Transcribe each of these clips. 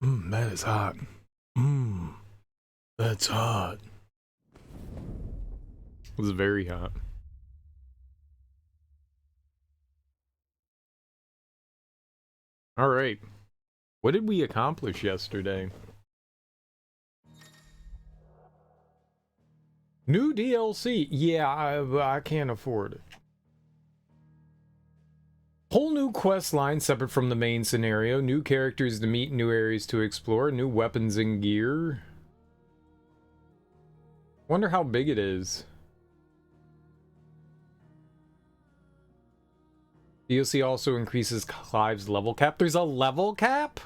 That is hot. Mmm, that's hot. It was very hot. All right. What did we accomplish yesterday? New DLC. Yeah, I can't afford it. Whole new quest line separate from the main scenario. New characters to meet, new areas to explore, new weapons and gear. Wonder how big it is. DLC also increases Clive's level cap. There's a level cap?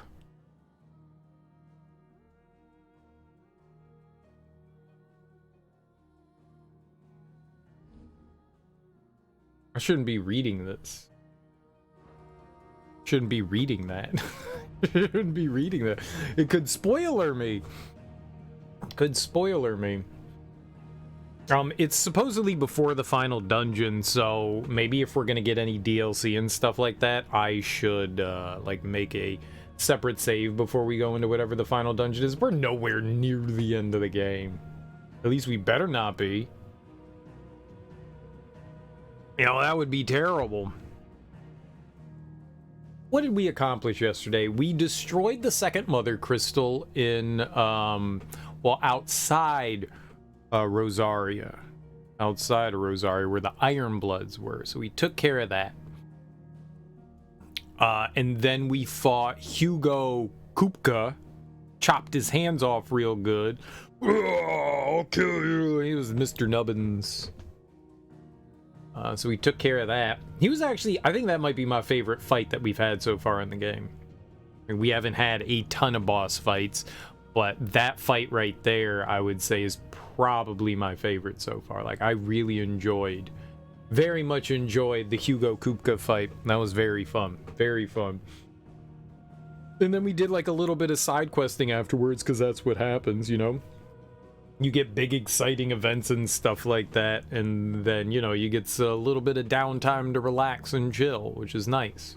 I shouldn't be reading this. Shouldn't be reading that. Shouldn't be reading that. It could spoiler me. Could spoiler me. It's supposedly before the final dungeon, so maybe if we're gonna get any DLC and stuff like that, I should like make a separate save before we go into whatever the final dungeon is. We're nowhere near the end of the game. At least we better not be. You know, that would be terrible. What did we accomplish yesterday? We destroyed the second mother crystal in, well, outside Rosaria. Outside of Rosaria, where the Iron Bloods were. So we took care of that. And then we fought Hugo Kupka. Chopped his hands off real good. I'll kill you. He was Mr. Nubbins. So we took care of that. He was actually, I think that might be my favorite fight that we've had so far in the game. I mean, we haven't had a ton of boss fights, but that fight right there, I would say, is probably my favorite so far. Like, I really enjoyed, very much enjoyed the Hugo Kupka fight. That was very fun. Very fun. And then we did like a little bit of side questing afterwards, because that's what happens, you know? You get big exciting events and stuff like that, and then, you know, you get a little bit of downtime to relax and chill, which is nice.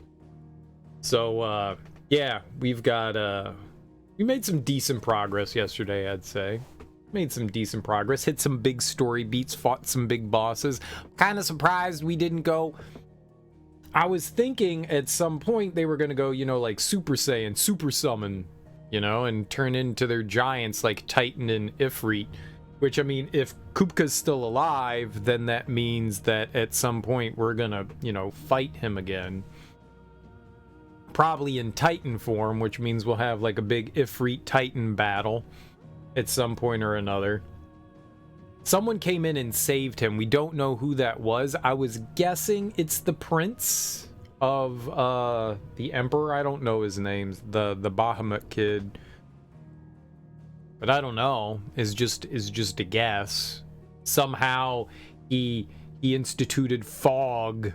So yeah, we've got we made some decent progress yesterday, I'd say. Made some decent progress, hit some big story beats, fought some big bosses. Kind of surprised we didn't go. I was thinking at some point they were gonna go, you know, like Super Saiyan, Super Summon, you know, and turn into their giants like Titan and Ifrit. Which, I mean, if Kupka's still alive, then that means that at some point we're gonna, you know, fight him again. Probably in Titan form, which means we'll have like a big Ifrit Titan battle at some point or another. Someone came in and saved him. We don't know who that was. I was guessing it's the prince of the emperor. I don't know his name, the Bahamut kid, but I don't know. Is just a guess. Somehow he instituted fog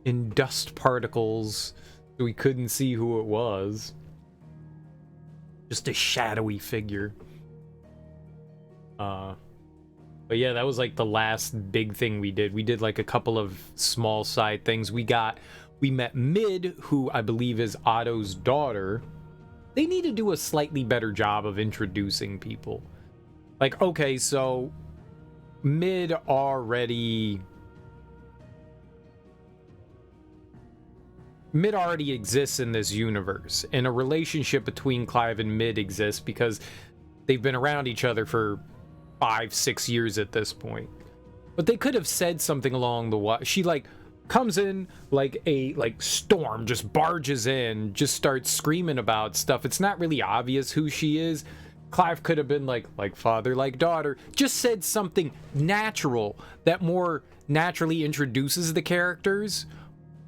in dust particles so we couldn't see who it was. Just a shadowy figure. But yeah, that was like the last big thing we did. We did like a couple of small side things. We met Mid, who I believe is Otto's daughter. They need to do a slightly better job of introducing people. Like, okay, so Mid already exists in this universe, and a relationship between Clive and Mid exists because they've been around each other for 5-6 years at this point. But they could have said something along the way. She like comes in like a storm, just barges in, just starts screaming about stuff. It's not really obvious who she is. Clive could have been like father, like daughter, just said something natural that more naturally introduces the characters,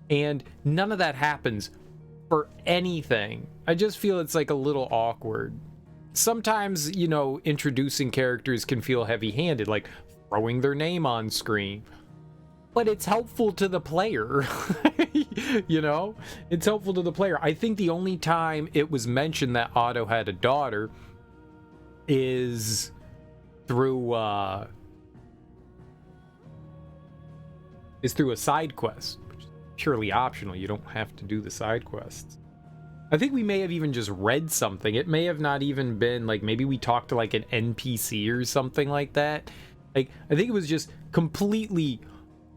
and none of that happens for anything. I just feel it's like a little awkward. Sometimes, you know, introducing characters can feel heavy-handed, like throwing their name on screen. But it's helpful to the player. You know? It's helpful to the player. I think the only time it was mentioned that Otto had a daughter is through a side quest, which is purely optional. You don't have to do the side quests. I think we may have even just read something. It may have not even been, like, maybe we talked to, like, an NPC or something like that. Like, I think it was just completely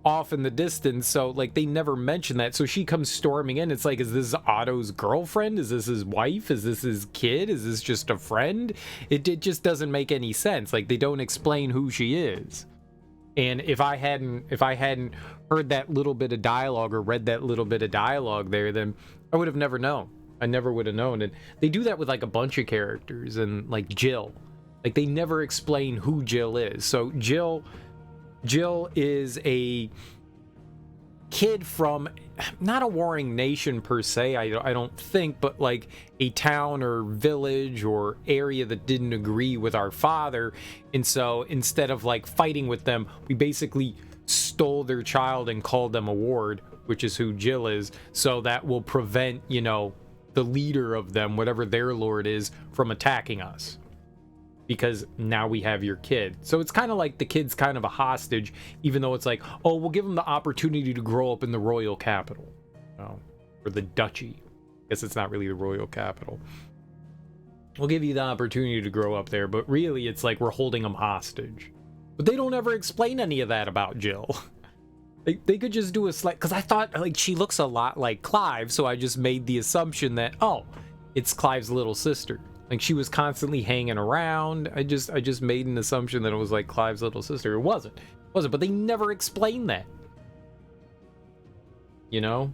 off in the distance, so, like, they never mentioned that. So she comes storming in. It's like, is this Otto's girlfriend? Is this his wife? Is this his kid? Is this just a friend? It just doesn't make any sense. Like, they don't explain who she is. And if I hadn't heard that little bit of dialogue or read that little bit of dialogue there, then I would have never known. I never would have known. And they do that with, like, a bunch of characters, and, like, Jill. Like, they never explain who Jill is. So Jill is a kid from, not a warring nation per se, I don't think, but like a town or village or area that didn't agree with our father. And so instead of like fighting with them, we basically stole their child and called them a ward, which is who Jill is. So that will prevent, you know, the leader of them, whatever their lord is, from attacking us. Because now we have your kid. So it's kind of like the kid's kind of a hostage, even though it's like, oh, we'll give him the opportunity to grow up in the royal capital. Oh, or the duchy. I guess it's not really the royal capital. We'll give you the opportunity to grow up there, but really it's like we're holding him hostage. But they don't ever explain any of that about Jill. They could just do a slight, because I thought like she looks a lot like Clive, so I just made the assumption that, oh, it's Clive's little sister. Like, she was constantly hanging around. I just made an assumption that it was like Clive's little sister. It wasn't, but they never explained that. You know?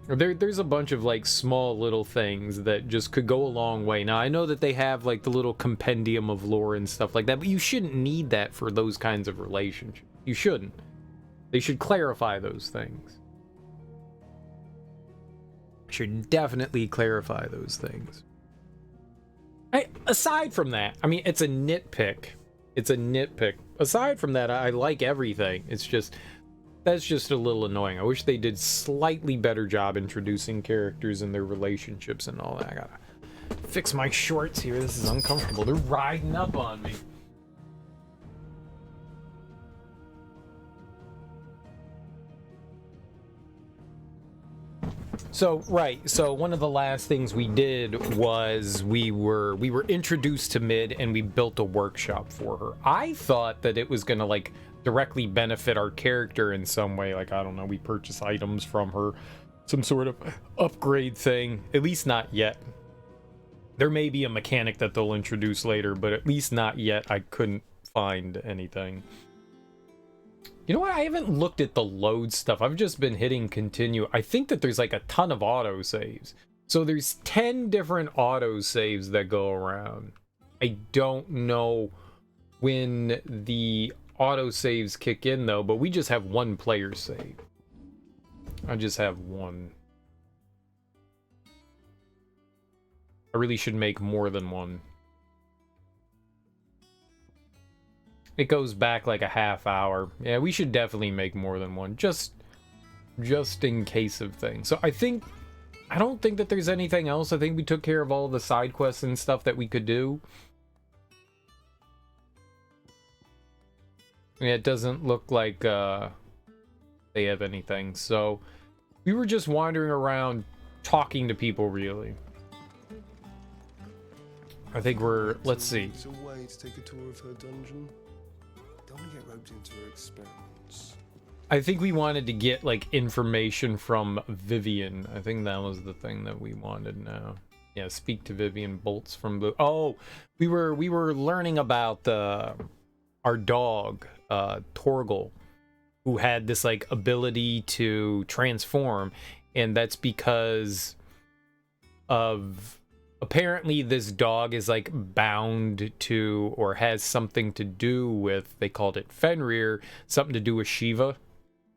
There's a bunch of like small little things that just could go a long way. Now, I know that they have like the little compendium of lore and stuff like that, but you shouldn't need that for those kinds of relationships. You shouldn't. They should clarify those things. Should definitely clarify those things. Aside from that, I mean, it's a nitpick. It's a nitpick. Aside from that, I like everything. It's just, that's just a little annoying. I wish they did slightly better job introducing characters and their relationships and all that. I gotta fix my shorts here. This is uncomfortable. They're riding up on me. So, right, so one of the last things we did was we were introduced to Mid and we built a workshop for her. I thought that it was gonna like directly benefit our character in some way, like, I don't know, we purchase items from her, some sort of upgrade thing. At least not yet. There may be a mechanic that they'll introduce later, but at least not yet. I couldn't find anything. You know what? I haven't looked at the load stuff. I've just been hitting continue. I think that there's like a ton of autosaves. So there's 10 different autosaves that go around. I don't know when the autosaves kick in though, but we just have one player save. I just have one. I really should make more than one. It goes back like a half hour. Yeah, we should definitely make more than one, just in case of things. So I don't think that there's anything else. I think we took care of all the side quests and stuff that we could do. Yeah, it doesn't look like they have anything. So we were just wandering around talking to people, really. I think we're, let's see. It's a way to take a tour of her dungeon. Don't want to get roped into her experiments. I think we wanted to get like information from Vivian. I think that was the thing that we wanted now. Yeah, speak to Vivian. Bolts from Blue. Oh, we were learning about our dog, Torgal, who had this like ability to transform, and that's because of, apparently this dog is like bound to, or has something to do with, they called it Fenrir, something to do with Shiva,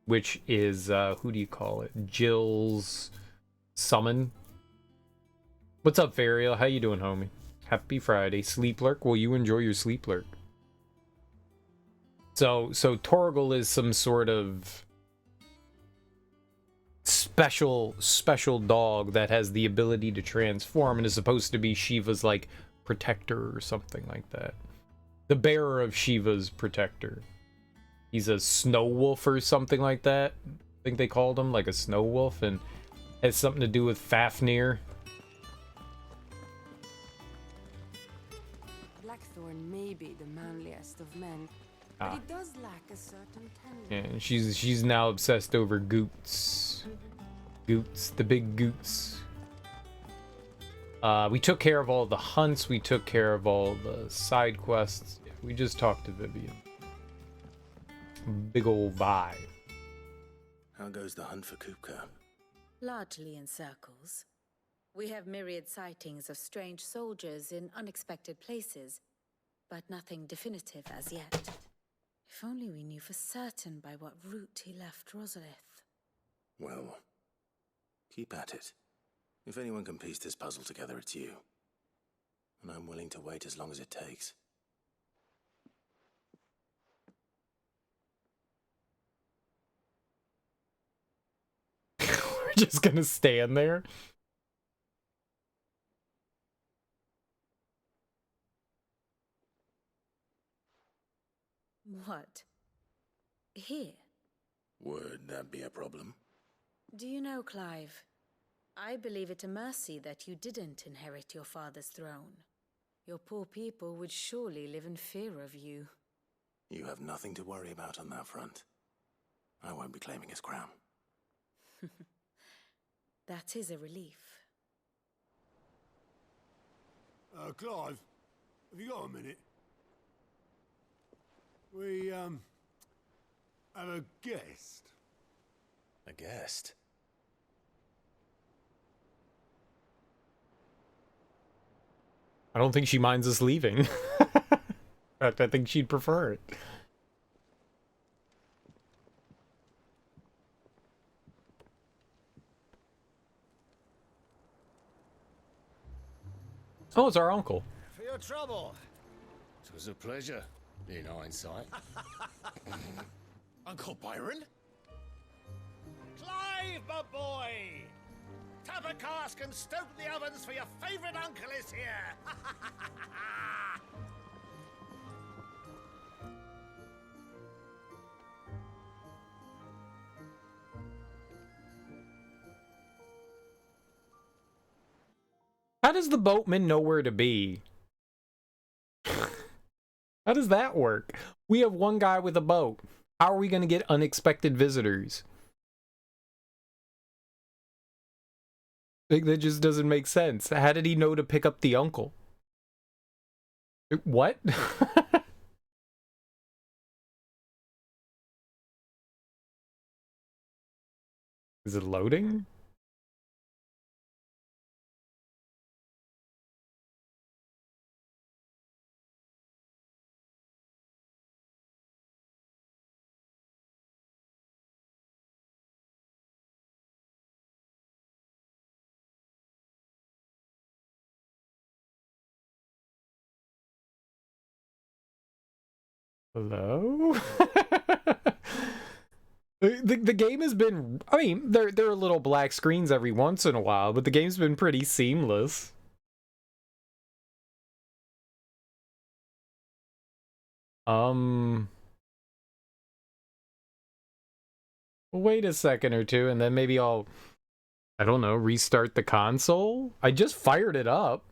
which is, who do you call it? Jill's summon. What's up, Varial? How you doing, homie? Happy Friday. Sleep Lurk? Will you enjoy your Sleep Lurk? So Torgal is some sort of special dog that has the ability to transform and is supposed to be Shiva's like protector or something like that. The bearer of Shiva's protector. He's a snow wolf or something like that. think they called him, like a snow wolf, and has something to do with Fafnir. Blackthorn may be the manliest of men, but it does lack a certain tenderness. Yeah, she's now obsessed over Goots. Goots, the big Goots. We took care of all the hunts. We took care of all the side quests. We just talked to Vivian. Big ol' vibe. How goes the hunt for Kupka? Largely in circles. We have myriad sightings of strange soldiers in unexpected places, but nothing definitive as yet. If only we knew for certain by what route he left Rosalith. Well, keep at it. If anyone can piece this puzzle together, it's you. And I'm willing to wait as long as it takes. We're just gonna stand there. What? Here? Would that be a problem? Do you know, Clive? I believe it a mercy that you didn't inherit your father's throne. Your poor people would surely live in fear of you. You have nothing to worry about on that front. I won't be claiming his crown. That is a relief. Clive, have you got a minute? We, have a guest. A guest? I don't think she minds us leaving. In fact, I think she'd prefer it. Oh, it's our uncle. For your trouble. It was a pleasure, in hindsight. Uncle Byron? Clive, my boy! Tap a cask and stoke the ovens, for your favorite uncle is here! How does the boatman know where to be? How does that work? We have one guy with a boat. How are we going to get unexpected visitors? Like, that just doesn't make sense. How did he know to pick up the uncle? What? Is it loading? Hello? The game has been, I mean, there are little black screens every once in a while, but the game's been pretty seamless. Wait a second or two, and then maybe I'll, I don't know, restart the console? I just fired it up.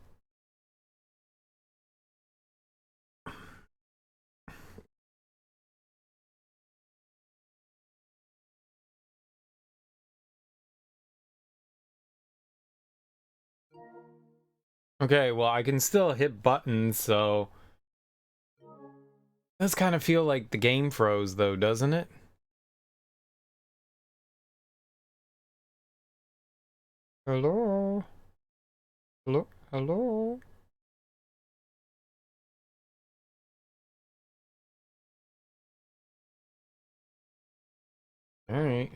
Okay, well, I can still hit buttons, so... Does kind of feel like the game froze, though, doesn't it? Hello? Hello? Hello? Alright.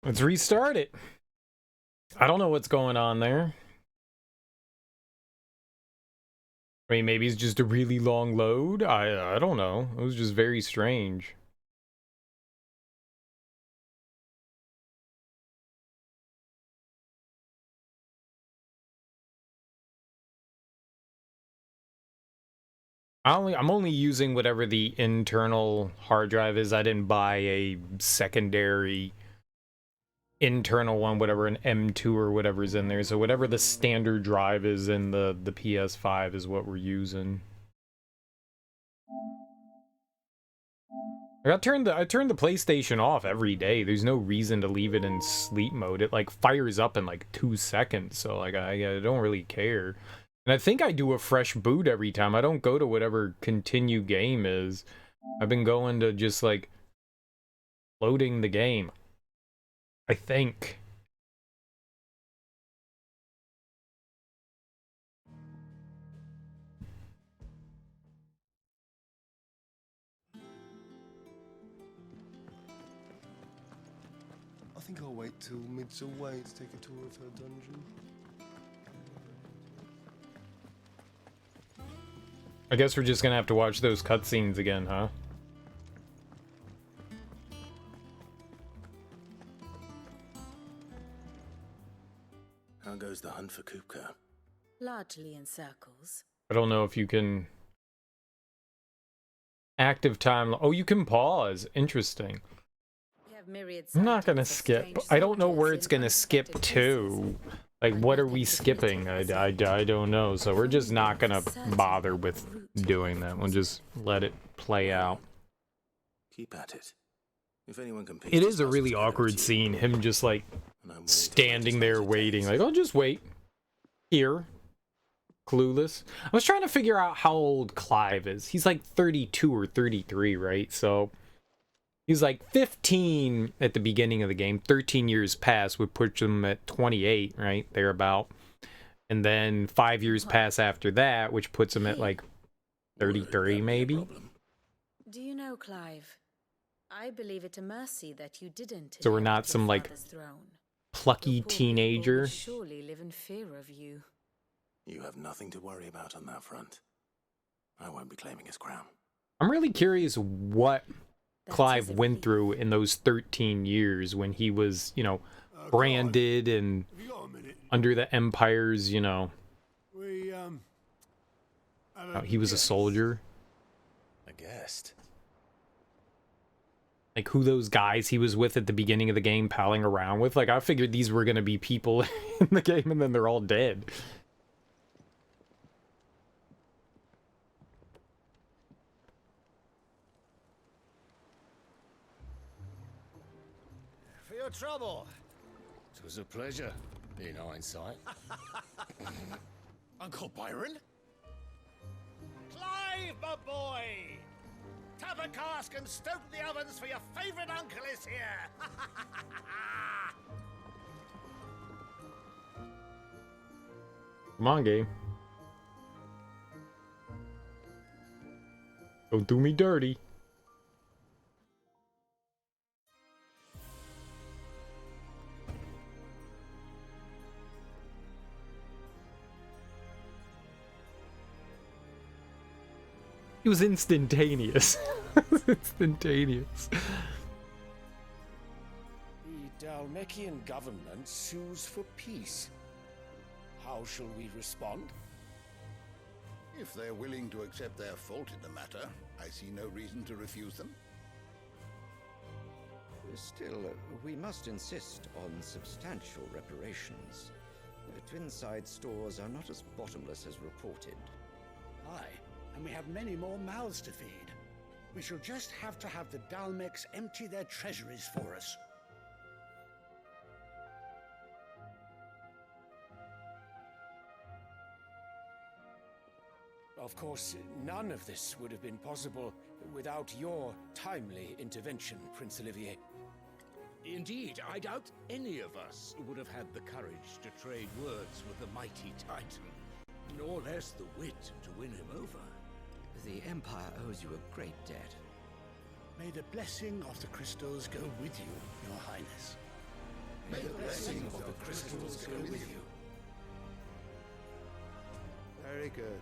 Let's restart it. I don't know what's going on there. I mean, maybe it's just a really long load. I don't know. It was just very strange. I'm only using whatever the internal hard drive is. I didn't buy a secondary internal one, whatever, an M2 or whatever's in there. So whatever the standard drive is in the PS5 is what we're using. I turned the PlayStation off every day. There's no reason to leave it in sleep mode. It like fires up in like 2 seconds. So like I don't really care. And I think I do a fresh boot every time. I don't go to whatever continue game is. I've been going to just like loading the game, I think. I think I'll wait till Mid's away to take a tour of her dungeon. I guess we're just gonna have to watch those cutscenes again, huh? How goes the hunt for Kupka? Largely in circles. I don't know if you can... Active time... Oh, you can pause. Interesting. We have myriad I'm not gonna sightings of skip. strange I don't know soldiers where it's in gonna skip unexpected to. places. Like, But what are nothing we skipping? definitive I don't know. So we're just not gonna Certain bother with route doing that. We'll just let it play out. Keep at it. If anyone can piece It this is a puzzle really together, awkward it's you. scene. Him just like And I'm willing to wait standing as there long as it waiting. takes. Like, I'll just wait. Here. Clueless. I was trying to figure out how old Clive is. He's like 32 or 33, right? So he's like 15 at the beginning of the game. 13 years pass would put him at 28, right? Thereabout. And then 5 years pass after that, which puts him at like 33, maybe? Do you know, Clive? I believe it a mercy that you didn't. So we're not inherit your some, like, father's throne. Plucky Your poor people teenager. would surely live in fear of you. You have nothing to worry about on that front. I won't be claiming his crown. I'm really curious what That's Clive as went if through in those 13 years when he was, you know, Clive, branded and have you got a minute? under the Empire's, you know, We, have he was a soldier. A guest. Like who those guys he was with at the beginning of the game palling around with. Like I figured these were going to be people in the game and then they're all dead. For your trouble. It was a pleasure, in hindsight. Uncle Byron? Clive, my boy! Tap a cask and stoke the ovens for your favorite uncle is here! Come on, game. Don't do me dirty. It was instantaneous. Instantaneous. The Dalmekian government sues for peace. How shall we respond? If they're willing to accept their fault in the matter, I see no reason to refuse them. Still, we must insist on substantial reparations. Twinside stores are not as bottomless as reported. Aye, and we have many more mouths to feed. We shall just have to have the Dalmecs empty their treasuries for us. Of course, none of this would have been possible without your timely intervention, Prince Olivier. Indeed, I doubt any of us would have had the courage to trade words with the mighty Titan, nor less the wit to win him over. The Empire owes you a great debt. May the blessing of the crystals go with you, Your Highness. May the blessing of the crystals go with you. Very good.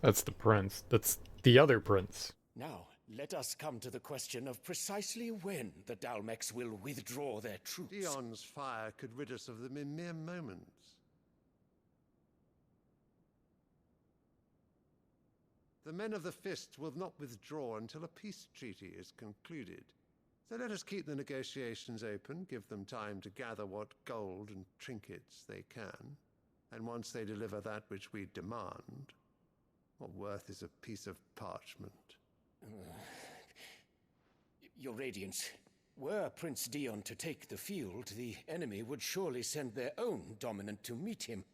That's the prince. That's the other prince. Now, Let us come to the question of precisely when the Dalmex will withdraw their troops. Dion's fire could rid us of them in mere moments. The men of the Fist will not withdraw until a peace treaty is concluded. So let us keep the negotiations open, give them time to gather what gold and trinkets they can, and once they deliver that which we demand, what worth is a piece of parchment? Your Radiance, were Prince Dion to take the field, the enemy would surely send their own dominant to meet him.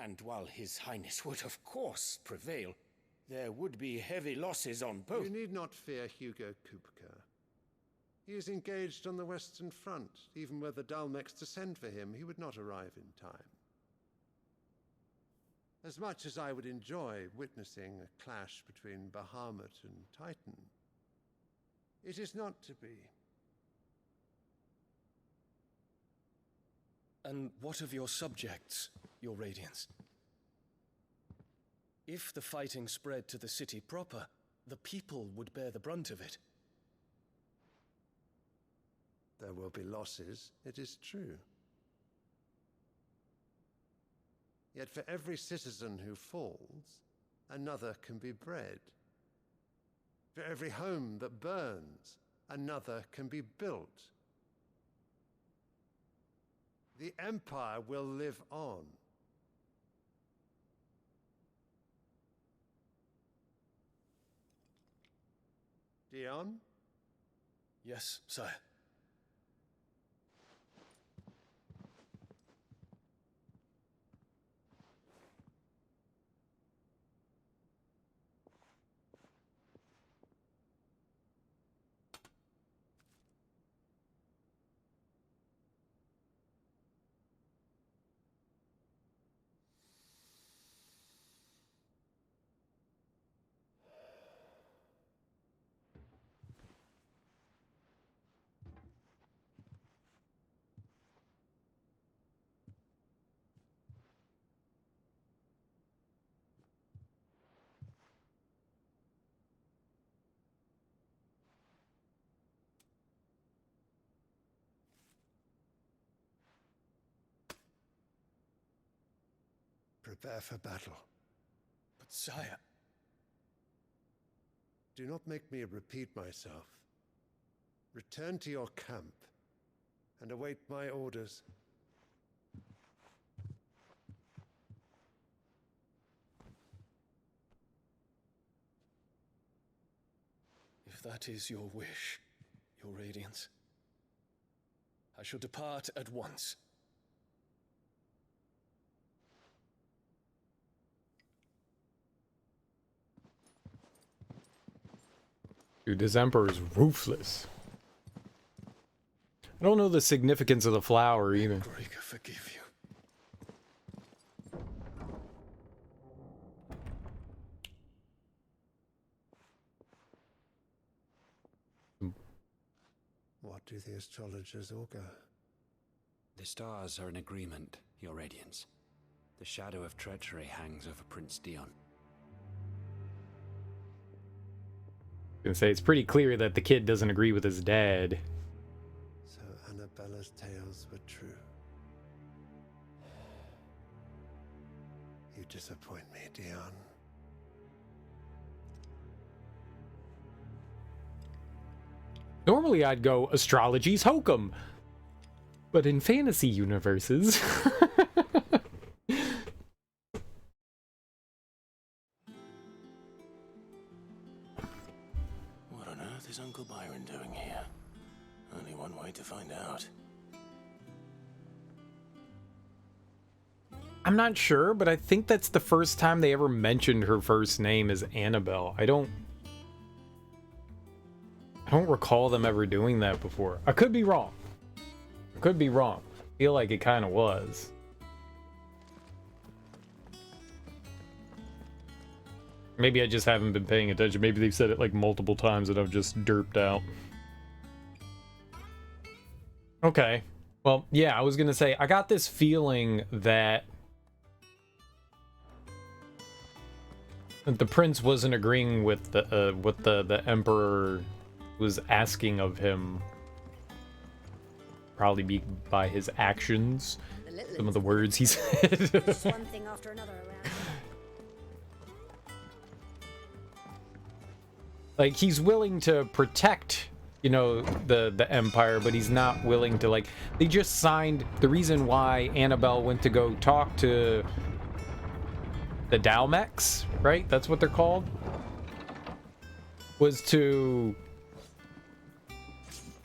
And while His Highness would of course prevail, there would be heavy losses on both. You need not fear Hugo Kupka. He is engaged on the Western Front. Even were the Dalmex to send for him, he would not arrive in time. As much as I would enjoy witnessing a clash between Bahamut and Titan, it is not to be. And what of your subjects, Your Radiance? If the fighting spread to the city proper, the people would bear the brunt of it. There will be losses, it is true. Yet for every citizen who falls, another can be bred. For every home that burns, another can be built. The Empire will live on. Dion? Yes, sire. Prepare for battle. But sire... Do not make me repeat myself. Return to your camp and await my orders. If that is your wish, Your Radiance, I shall depart at once. Dude, this Emperor is ruthless. I don't know the significance of the flower, even. Gregor, forgive you. What do the astrologers augur? The stars are in agreement, Your Radiance. The shadow of treachery hangs over Prince Dion. I was gonna say, it's pretty clear that the kid doesn't agree with his dad. So Annabella's tales were true. You disappoint me, Dion. Normally I'd go, astrology's hokum. But in fantasy universes... What on earth is Uncle Byron doing here? Only one way to find out. I'm not sure, but I think that's the first time they ever mentioned her first name as Annabelle. I don't recall them ever doing that before. I could be wrong. I could be wrong. I feel like it kind of was. Maybe I just haven't been paying attention. Maybe they've said it like multiple times and I've just derped out. Okay. Well, yeah, I was gonna say, I got this feeling that The prince wasn't agreeing with the what the emperor was asking of him. Probably be by his actions, some of the words he said. Just one thing after another around. Like, he's willing to protect, you know, the empire, but he's not willing to, like, they just signed. The reason why Annabelle went to go talk to the Dalmex, right? That's what they're called. Was to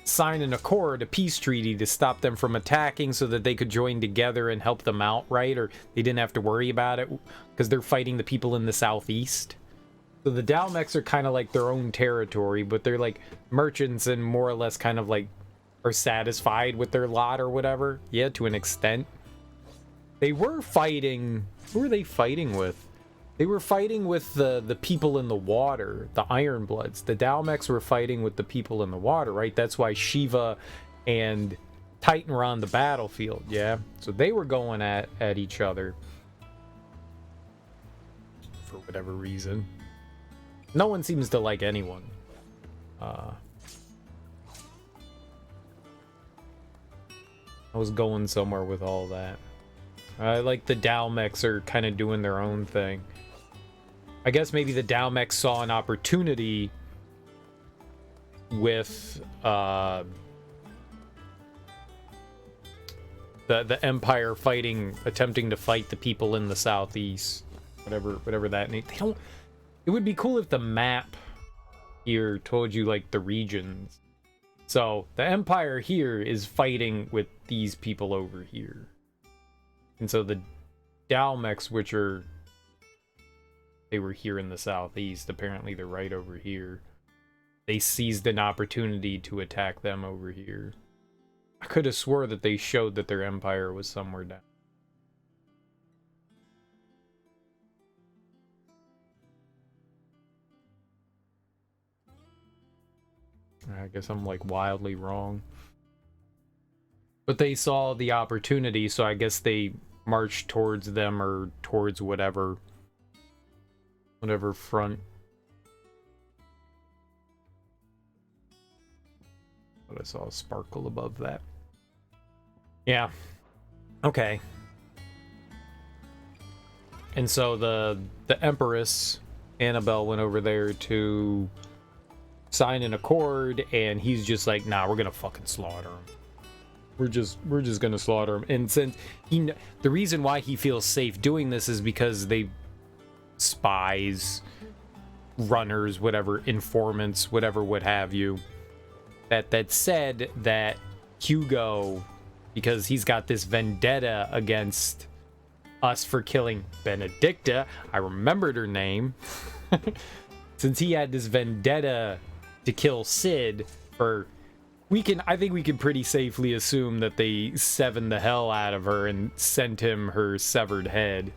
sign an accord, a peace treaty to stop them from attacking so that they could join together and help them out, right? Or they didn't have to worry about it because they're fighting the people in the southeast. So the Dalmex are kind of like their own territory, but they're like merchants and more or less kind of like are satisfied with their lot or whatever. Yeah, to an extent. They were fighting... Who were they fighting with? They were fighting with the people in the water, the Ironbloods. The Dalmex were fighting with the people in the water, right? That's why Shiva and Titan were on the battlefield, yeah? So they were going at each other. For whatever reason. No one seems to like anyone. I was going somewhere with all that. Like the Dalmex are kind of doing their own thing. I guess maybe the Dalmex saw an opportunity with the Empire attempting to fight the people in the southeast, whatever that name. They don't. It would be cool if the map here told you like the regions. So the Empire here is fighting with these people over here, and so the Dalmex, which are they were here in the southeast. Apparently, they're right over here. They seized an opportunity to attack them over here. I could have swore that they showed that their empire was somewhere down. I guess I'm like wildly wrong. But they saw the opportunity, so I guess they marched towards them or towards whatever front. But I saw a sparkle above that. Yeah. Okay. And so the Empress Annabelle went over there to sign an accord, and he's just like, nah, we're gonna fucking slaughter him. We're just gonna slaughter him. And since the reason why he feels safe doing this is because they spies, runners, whatever, informants, whatever, what have you, that said that Hugo, because he's got this vendetta against us for killing Benedicta, I remembered her name, since he had this vendetta to kill Sid, I think we can pretty safely assume that they severed the hell out of her and sent him her severed head.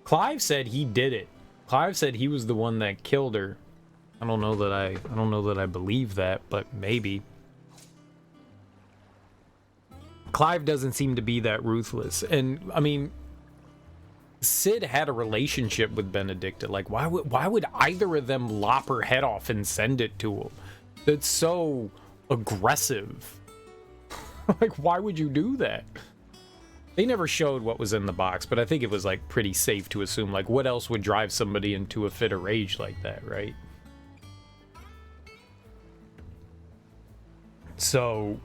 Clive said he did it. Clive said he was the one that killed her. I don't know that I believe that, but maybe. Clive doesn't seem to be that ruthless. And I mean, Sid had a relationship with Benedicta. Like, why would either of them lop her head off and send it to him? That's so aggressive. Like, why would you do that? They never showed what was in the box, but I think it was like pretty safe to assume, like, what else would drive somebody into a fit of rage like that, right? So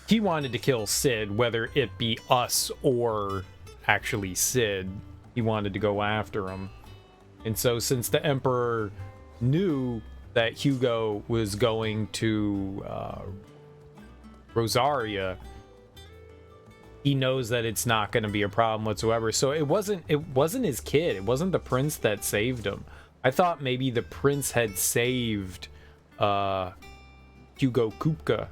he wanted to kill Sid, whether it be us or actually Sid. He wanted to go after him. And so since the Emperor knew that Hugo was going to Rosaria, he knows that it's not going to be a problem whatsoever. So it wasn't his kid. It wasn't the prince that saved him. I thought maybe the prince had saved Hugo Kupka,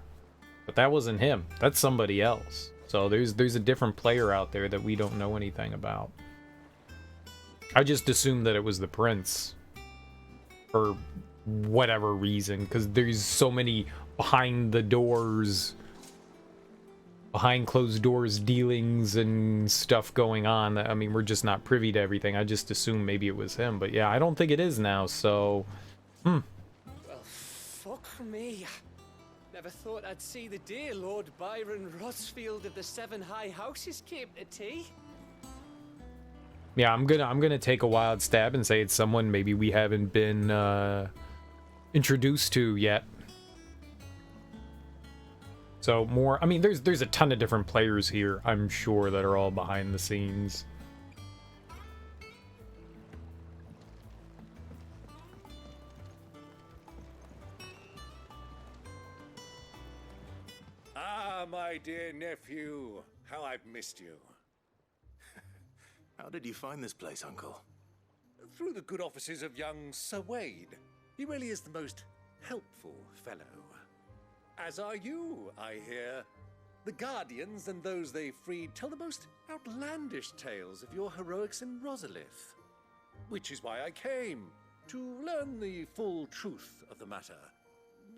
but that wasn't him. That's somebody else. So there's a different player out there that we don't know anything about. I just assumed that it was the prince for whatever reason, because there's so many behind the doors behind closed doors dealings and stuff going on. I mean, we're just not privy to everything. I just assumed maybe it was him, but yeah, I don't think it is now, so... Well, fuck me. Never thought I'd see the dear Lord Byron Rosfield of the Seven High Houses came to tea. Yeah, I'm gonna take a wild stab and say it's someone maybe we haven't been introduced to yet. So more, I mean, there's a ton of different players here, I'm sure, that are all behind the scenes. Ah, my dear nephew, how I've missed you. How did you find this place, Uncle? Through the good offices of young Sir Wade. He really is the most helpful fellow. As are you, I hear. The Guardians and those they freed tell the most outlandish tales of your heroics in Rosalith. Which is why I came, to learn the full truth of the matter.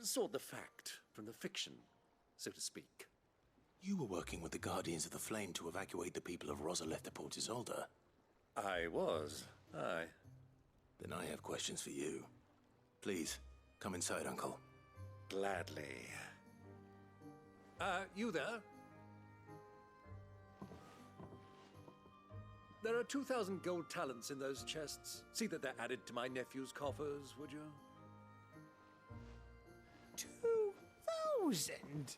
Sort the fact from the fiction, so to speak. You were working with the Guardians of the Flame to evacuate the people of Rosalith to Port Isolde. I was, aye. Then I have questions for you. Please, come inside, Uncle. Gladly. You there? There are 2,000 gold talents in those chests. See that they're added to my nephew's coffers, would you? 2,000?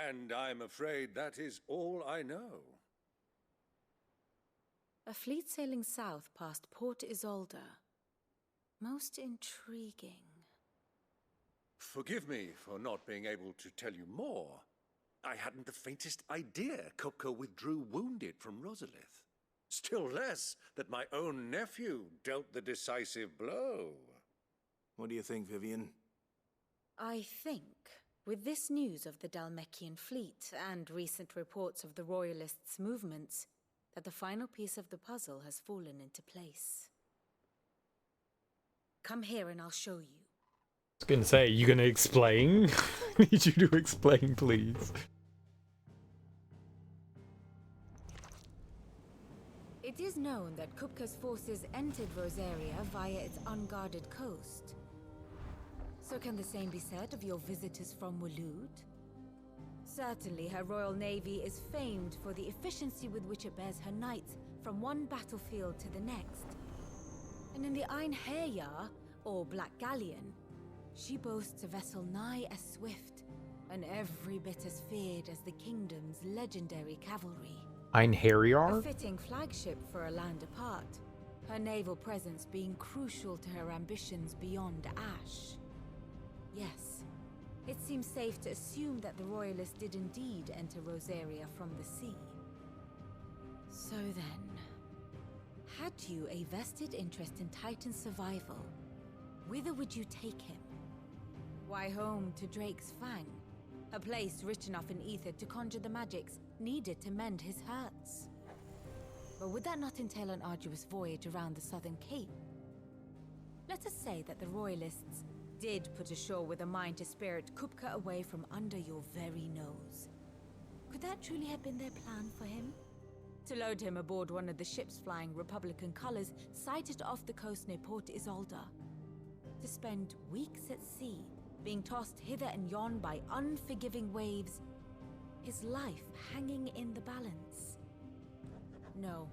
And I'm afraid that is all I know. A fleet sailing south past Port Isolde. Most intriguing. Forgive me for not being able to tell you more. I hadn't the faintest idea Kupka withdrew wounded from Rosalith. Still less that my own nephew dealt the decisive blow. What do you think, Vivian? I think, with this news of the Dhalmekian fleet and recent reports of the Royalists' movements, that the final piece of the puzzle has fallen into place. Come here and I'll show you. I was gonna say, you gonna explain? I need you to explain, please. It is known that Kupka's forces entered Rosaria via its unguarded coast. So can the same be said of your visitors from Waloed? Certainly, her Royal Navy is famed for the efficiency with which it bears her knights from one battlefield to the next. And in the Einherjar, or Black Galleon, she boasts a vessel nigh as swift and every bit as feared as the kingdom's legendary cavalry. Einherjar? A fitting flagship for a land apart, her naval presence being crucial to her ambitions beyond Ash. Yes, it seems safe to assume that the Royalists did indeed enter Rosaria from the sea. So then, had you a vested interest in Titan's survival, whither would you take him? Why, home to Drake's Fang, a place rich enough in ether to conjure the magics needed to mend his hurts. But would that not entail an arduous voyage around the southern cape? Let us say that the Royalists did put ashore with a mind to spirit Kupka away from under your very nose. Could that truly have been their plan for him? To load him aboard one of the ships flying Republican colors sighted off the coast near Port Isolde. To spend weeks at sea, being tossed hither and yon by unforgiving waves, his life hanging in the balance. No.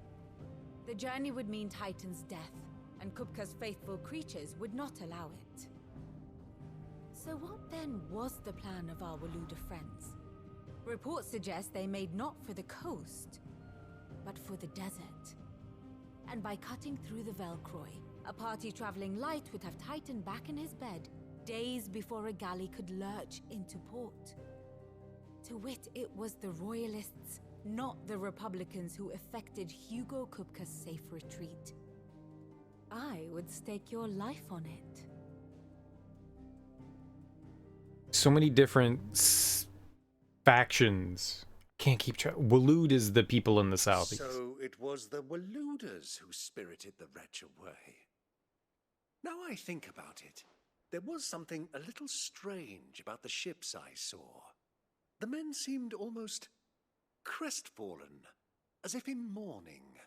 The journey would mean Titan's death, and Kupka's faithful creatures would not allow it. So what then was the plan of our Waluda friends? Reports suggest they made not for the coast, but for the desert. And by cutting through the Velcroy, a party traveling light would have Titan back in his bed days before a galley could lurch into port. To wit, it was the Royalists, not the Republicans, who effected Hugo Kupka's safe retreat. I would stake your life on it. So many different factions. Can't keep track. Waloed is the people in the south. So it was the Waluders who spirited the wretch away. Now I think about it, there was something a little strange about the ships I saw. The men seemed almost crestfallen, as if in mourning,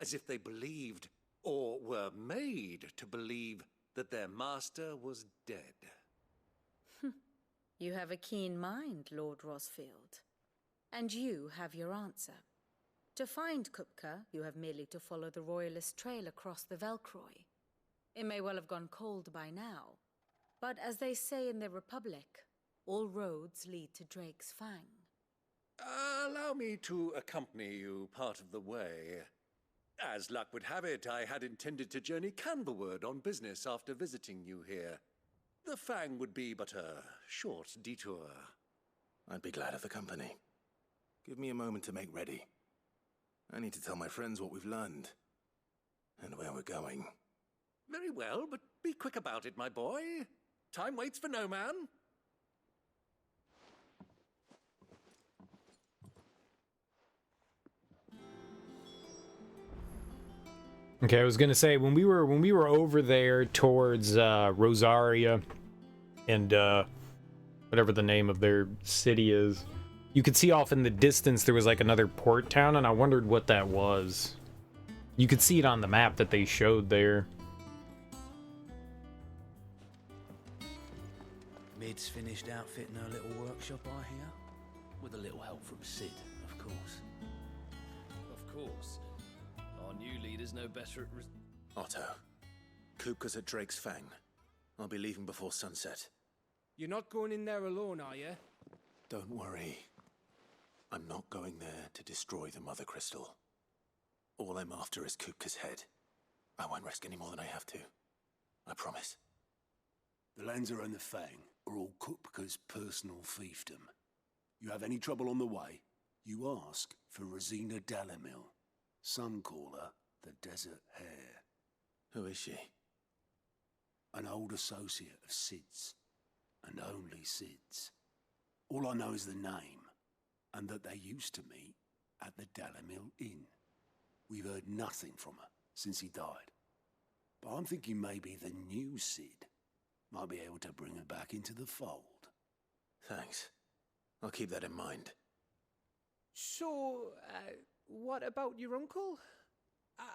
as if they believed, or were made to believe, that their master was dead. You have a keen mind, Lord Rosfield. And you have your answer. To find Kupka, you have merely to follow the Royalist trail across the Velcroy. It may well have gone cold by now, but as they say in the Republic, all roads lead to Drake's Fang. Allow me to accompany you part of the way. As luck would have it, I had intended to journey Canberward on business after visiting you here. The Fang would be but a short detour. I'd be glad of the company. Give me a moment to make ready. I need to tell my friends what we've learned, and where we're going. Very well, but be quick about it, my boy. Time waits for no man. Okay, I was gonna say when we were over there towards Rosaria and whatever the name of their city is, you could see off in the distance there was like another port town, and I wondered what that was. You could see it on the map that they showed there. Mid's finished outfitting her little workshop, I hear. With a little help from Sid, of course. Of course. Our new leader's no better at Otto, Kupka's at Drake's Fang. I'll be leaving before sunset. You're not going in there alone, are you? Don't worry. I'm not going there to destroy the Mother Crystal. All I'm after is Kupka's head. I won't risk any more than I have to. I promise. The Lancer and the Fang are all Kupka's personal fiefdom. You have any trouble on the way, you ask for Rosina Dalamil. Some call her the Desert Hare. Who is she? An old associate of Sid's, and only Sid's. All I know is the name, and that they used to meet at the Dalamil Inn. We've heard nothing from her since he died. But I'm thinking maybe the new Sid might be able to bring her back into the fold. Thanks. I'll keep that in mind. So, what about your uncle?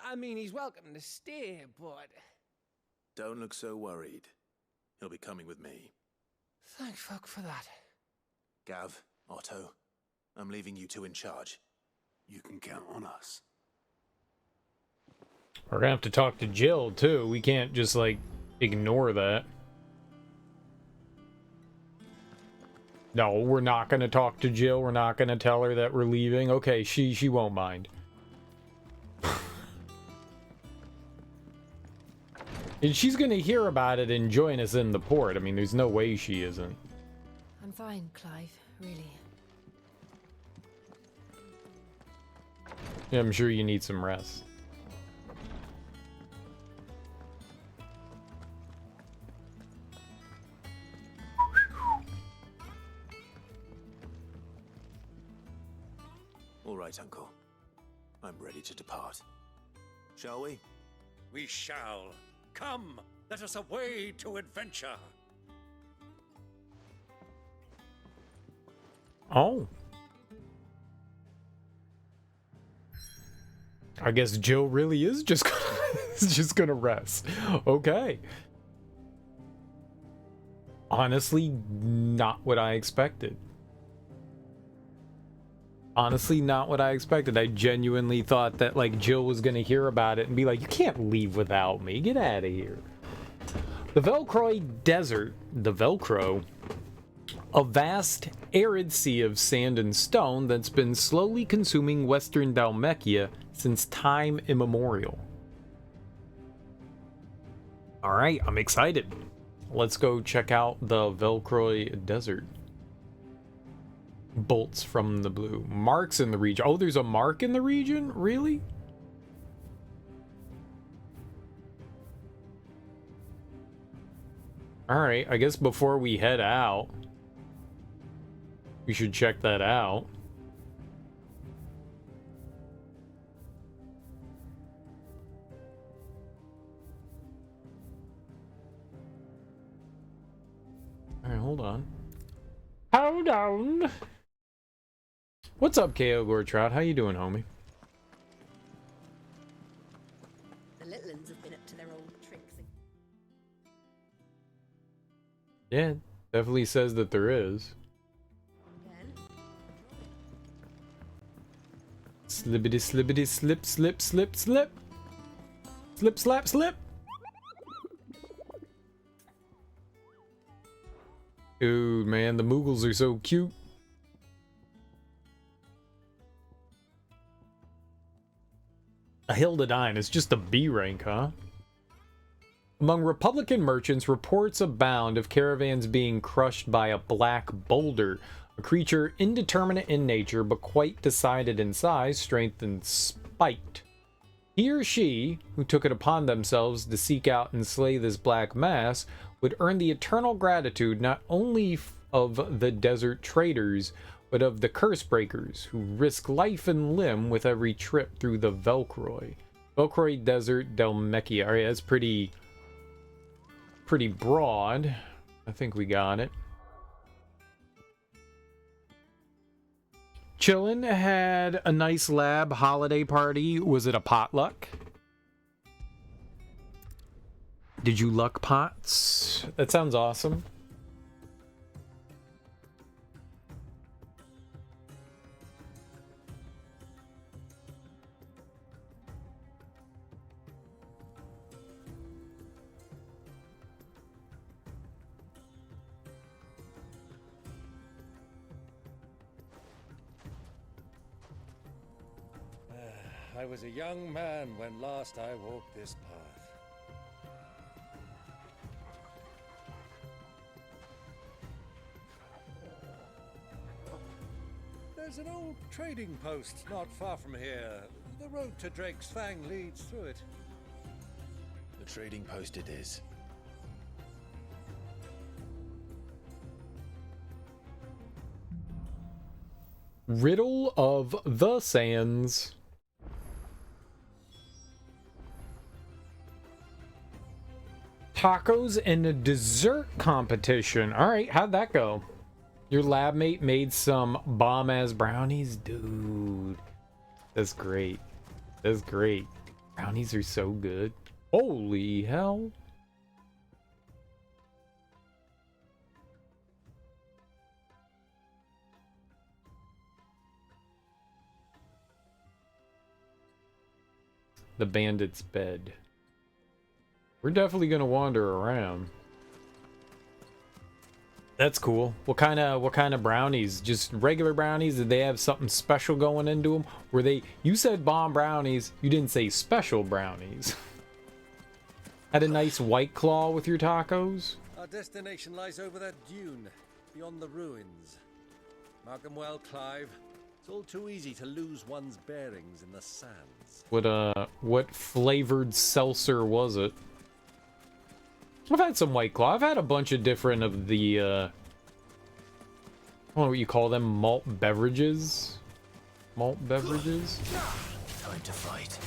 I mean, he's welcome to stay, but... Don't look so worried. He'll be coming with me. Thank fuck for that. Gav, Otto, I'm leaving you two in charge. You can count on us. We're gonna have to talk to Jill, too. We can't just, like, ignore that. No, we're not gonna talk to Jill. We're not gonna tell her that we're leaving. Okay, she won't mind. And she's gonna hear about it and join us in the port. I mean, there's no way she isn't. I'm fine, Clive, really. Yeah, I'm sure you need some rest. All right, Uncle. I'm ready to depart. Shall we? We shall. Come, let us away to adventure. Oh. I guess Jill really is just gonna rest. Okay. Honestly, not what I expected. Honestly, not what I expected. I genuinely thought that, like, Jill was gonna hear about it and be like, you can't leave without me. Get out of here. The Velcroy Desert, the Velcro, a vast, arid sea of sand and stone that's been slowly consuming western Dhalmekia since time immemorial. Alright, I'm excited. Let's go check out the Velcroy Desert. Bolts from the blue. Marks in the region. Oh, there's a mark in the region? Really? Alright, I guess before we head out, we should check that out. Alright, hold on. Hold on. What's up, KO Gortrout? How you doing, homie? The little uns have been up to their old tricks. Yeah, definitely says that there is. Slippity slippity slip slip slip slip. Slip slap slip. Dude, man, the Moogles are so cute. A Hildadine is just a B rank, huh? Among Republican merchants, reports abound of caravans being crushed by a black boulder, a creature indeterminate in nature but quite decided in size, strength, and spite. He or she, who took it upon themselves to seek out and slay this black mass, would earn the eternal gratitude not only of the desert traders, but of the curse breakers, who risk life and limb with every trip through the Velcroy. Velcroy Desert Delmechia. Alright, that's pretty broad. I think we got it. Chillin' had a nice lab holiday party. Was it a potluck? Did you luck pots? That sounds awesome. I was a young man when last I walked this path. There's an old trading post not far from here. The road to Drake's Fang leads through it. The trading post it is. Riddle of the Sands. Tacos and a dessert competition. All right, how'd that go? Your lab mate made some bomb-ass brownies? Dude, that's great. That's great. Brownies are so good. Holy hell. The bandit's bed. We're definitely gonna wander around. That's cool. What kind of brownies? Just regular brownies? Did they have something special going into them? Were they? You said bomb brownies. You didn't say special brownies. Had a nice white claw with your tacos. Our destination lies over that dune, beyond the ruins. Mark 'em well, Clive. It's all too easy to lose one's bearings in the sands. What flavored seltzer was it? I've had some White Claw. I've had a bunch of different of the, I don't know what you call them, malt beverages? Malt beverages? Time to fight.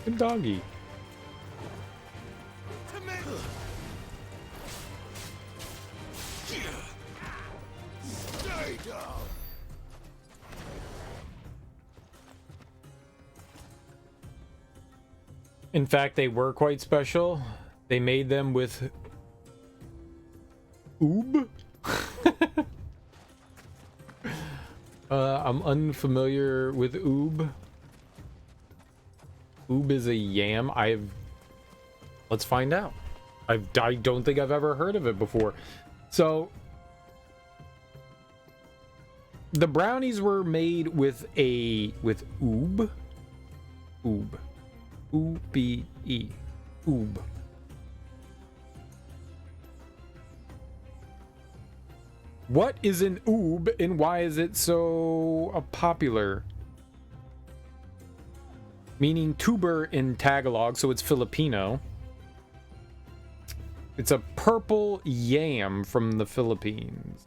Good doggy. In fact, they were quite special. They made them with oob. I'm unfamiliar with oob. Oob is a yam. Let's find out. I don't think I've ever heard of it before. So the brownies were made with oob. Oob. O-B-E. Oob. What is an oob and why is it so popular? meaning tuber in Tagalog, so it's Filipino. It's a purple yam from the Philippines.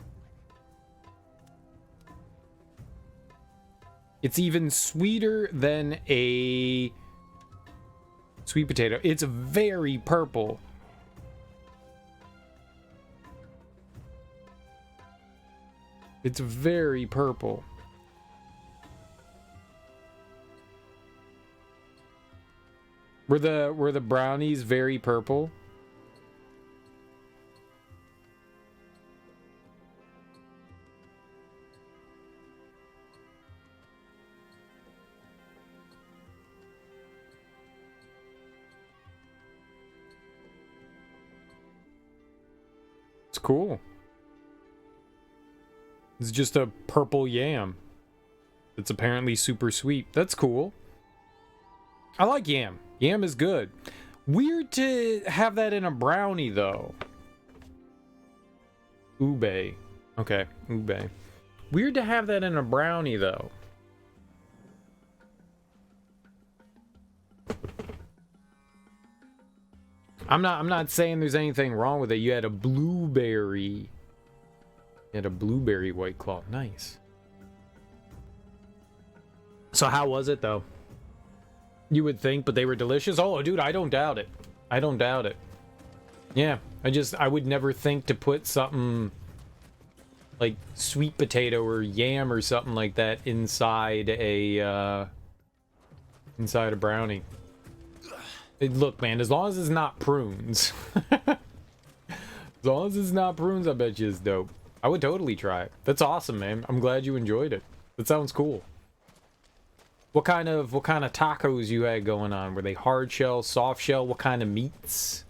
It's even sweeter than a sweet potato. It's very purple. It's very purple. Were the brownies very purple? It's cool. It's just a purple yam. It's apparently super sweet. That's cool. I like yam. Yam is good. Weird to have that in a brownie, though. Ube. Okay, ube. Weird to have that in a brownie, though. I'm not saying there's anything wrong with it. You had a blueberry. You had a blueberry White Claw. Nice. So how was it, though? You would think, but they were delicious. Oh, dude, I don't doubt it. I don't doubt it. Yeah, I would never think to put something like sweet potato or yam or something like that inside a brownie. Look, man, as long as it's not prunes. As long as it's not prunes, I bet you it's dope. I would totally try it. That's awesome, man. I'm glad you enjoyed it. That sounds cool. What kind of tacos you had going on? Were they hard shell, soft shell? What kind of meats?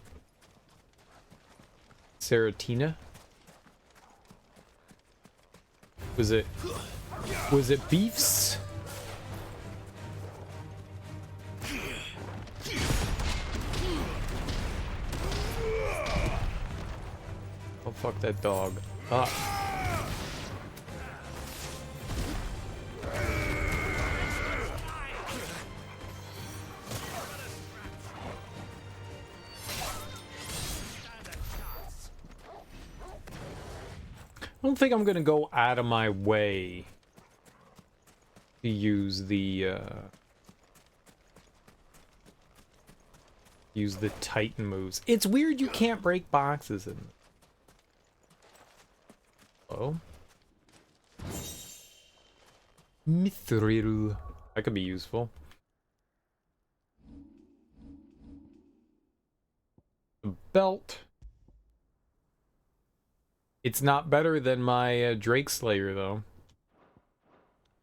Seratina? Was it beefs? Oh, fuck that dog. Ah. I don't think I'm gonna go out of my way to use the Titan moves. It's weird you can't break boxes in. Oh, Mithril. That could be useful. The belt. It's not better than my Drake Slayer, though.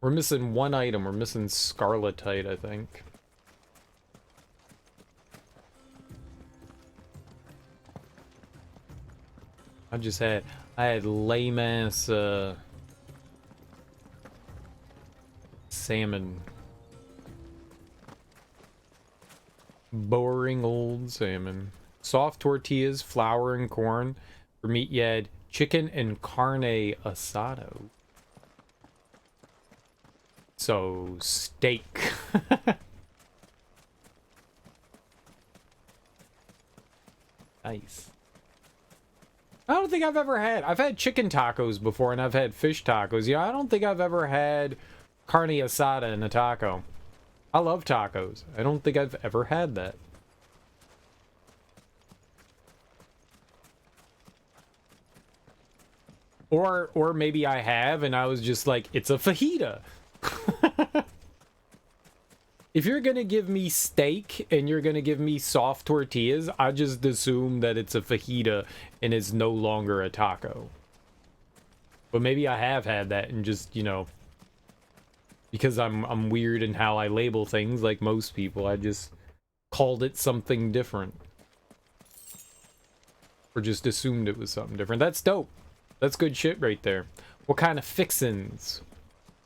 We're missing one item. We're missing Scarletite, I think. I had lame-ass, salmon. Boring old salmon. Soft tortillas, flour, and corn. For meat, you had chicken and carne asado. So, steak. Nice. I don't think I've had chicken tacos before, and I've had fish tacos. Yeah, I don't think I've ever had carne asada in a taco. I love tacos. I don't think I've ever had that. Or maybe I have, and I was just like, it's a fajita. If you're gonna give me steak and you're gonna give me soft tortillas, I just assume that it's a fajita and it's no longer a taco. But maybe I have had that and just, you know, because I'm weird in how I label things like most people, I just called it something different. Or just assumed it was something different. That's dope. That's good shit right there. What kind of fixins?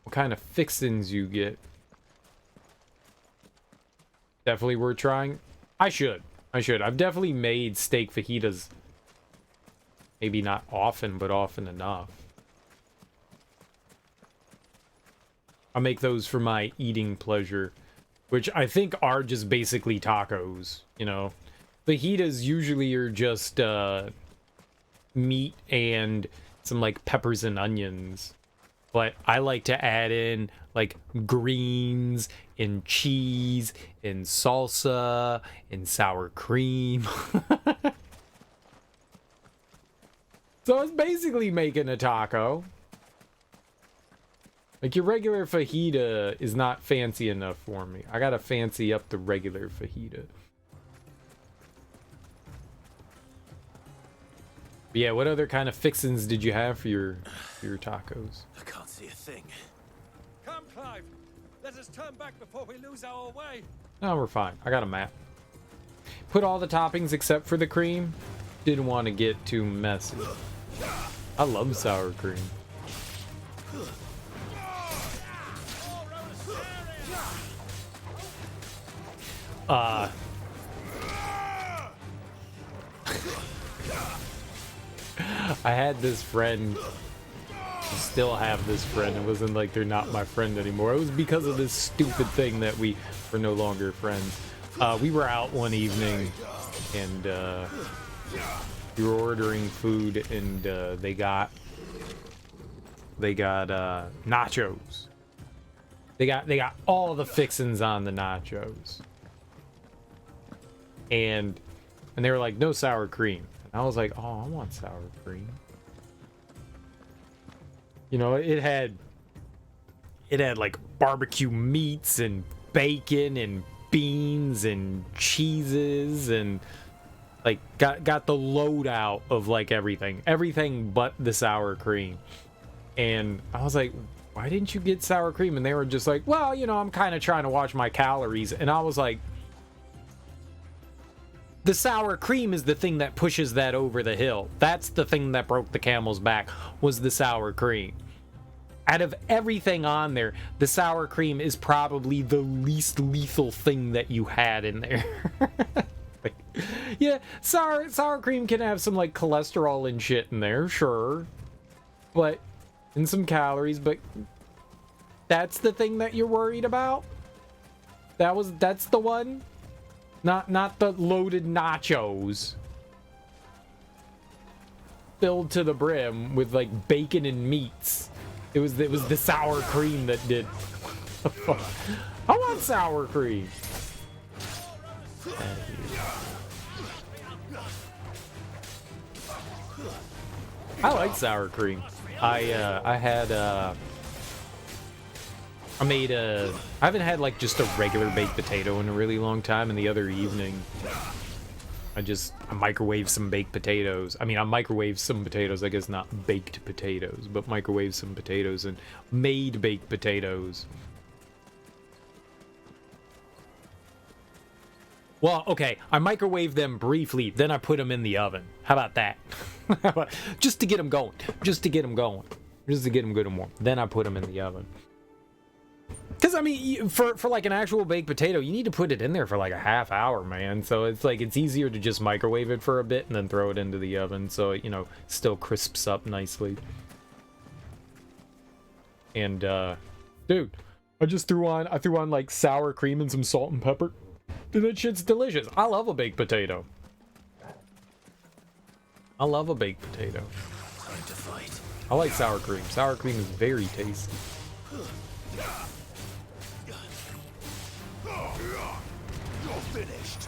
What kind of fixins you get? Definitely worth trying. I should. I've definitely made steak fajitas. Maybe not often, but often enough. I make those for my eating pleasure which I think are just basically tacos, you know. Fajitas usually are just meat and some like peppers and onions, but I like to add in like greens and cheese and salsa and sour cream. So it's basically making a taco. Like, your regular fajita is not fancy enough for me. I gotta fancy up the regular fajita. But yeah, what other kind of fixins did you have for your tacos? I can't see a thing. Come, Clive. Let us turn back before we lose our way. No, we're fine. I got a map. Put all the toppings except for the cream. Didn't want to get too messy. I love sour cream. I had this friend, still have this friend. It wasn't like they're not my friend anymore. It was because of this stupid thing that we were no longer friends. We were out one evening and we were ordering food, and they got nachos. They got all the fixins on the nachos, and they were like, no sour cream. And I was like, oh, I want sour cream. You know, it had like barbecue meats and bacon and beans and cheeses, and like got the loadout of like everything but the sour cream. And I was like, why didn't you get sour cream? And they were just like, well, you know, I'm kind of trying to watch my calories. And I was like, the sour cream is the thing that pushes that over the hill. That's the thing that broke the camel's back, was the sour cream. Out of everything on there, the sour cream is probably the least lethal thing that you had in there. Like, yeah, sour cream can have some like cholesterol and shit in there, sure, but and some calories, but that's the thing that you're worried about? That's the one? Not the loaded nachos filled to the brim with like bacon and meats. It was the sour cream that did. I want sour cream. I like sour cream. I haven't had like just a regular baked potato in a really long time, and the other evening I microwaved some baked potatoes. I mean, I microwaved some potatoes, I guess not baked potatoes, but microwaved some potatoes and made baked potatoes. Well, okay, I microwaved them briefly, then I put them in the oven. How about that? Just to get them going. Just to get them good and warm. Then I put them in the oven. Because, I mean, for like an actual baked potato, you need to put it in there for like a half hour, man. So it's like, it's easier to just microwave it for a bit and then throw it into the oven so it, you know, still crisps up nicely. And, dude, I threw on like sour cream and some salt and pepper. Dude, that shit's delicious. I love a baked potato. I love a baked potato. Time to fight. I like sour cream. Sour cream is very tasty. You're finished.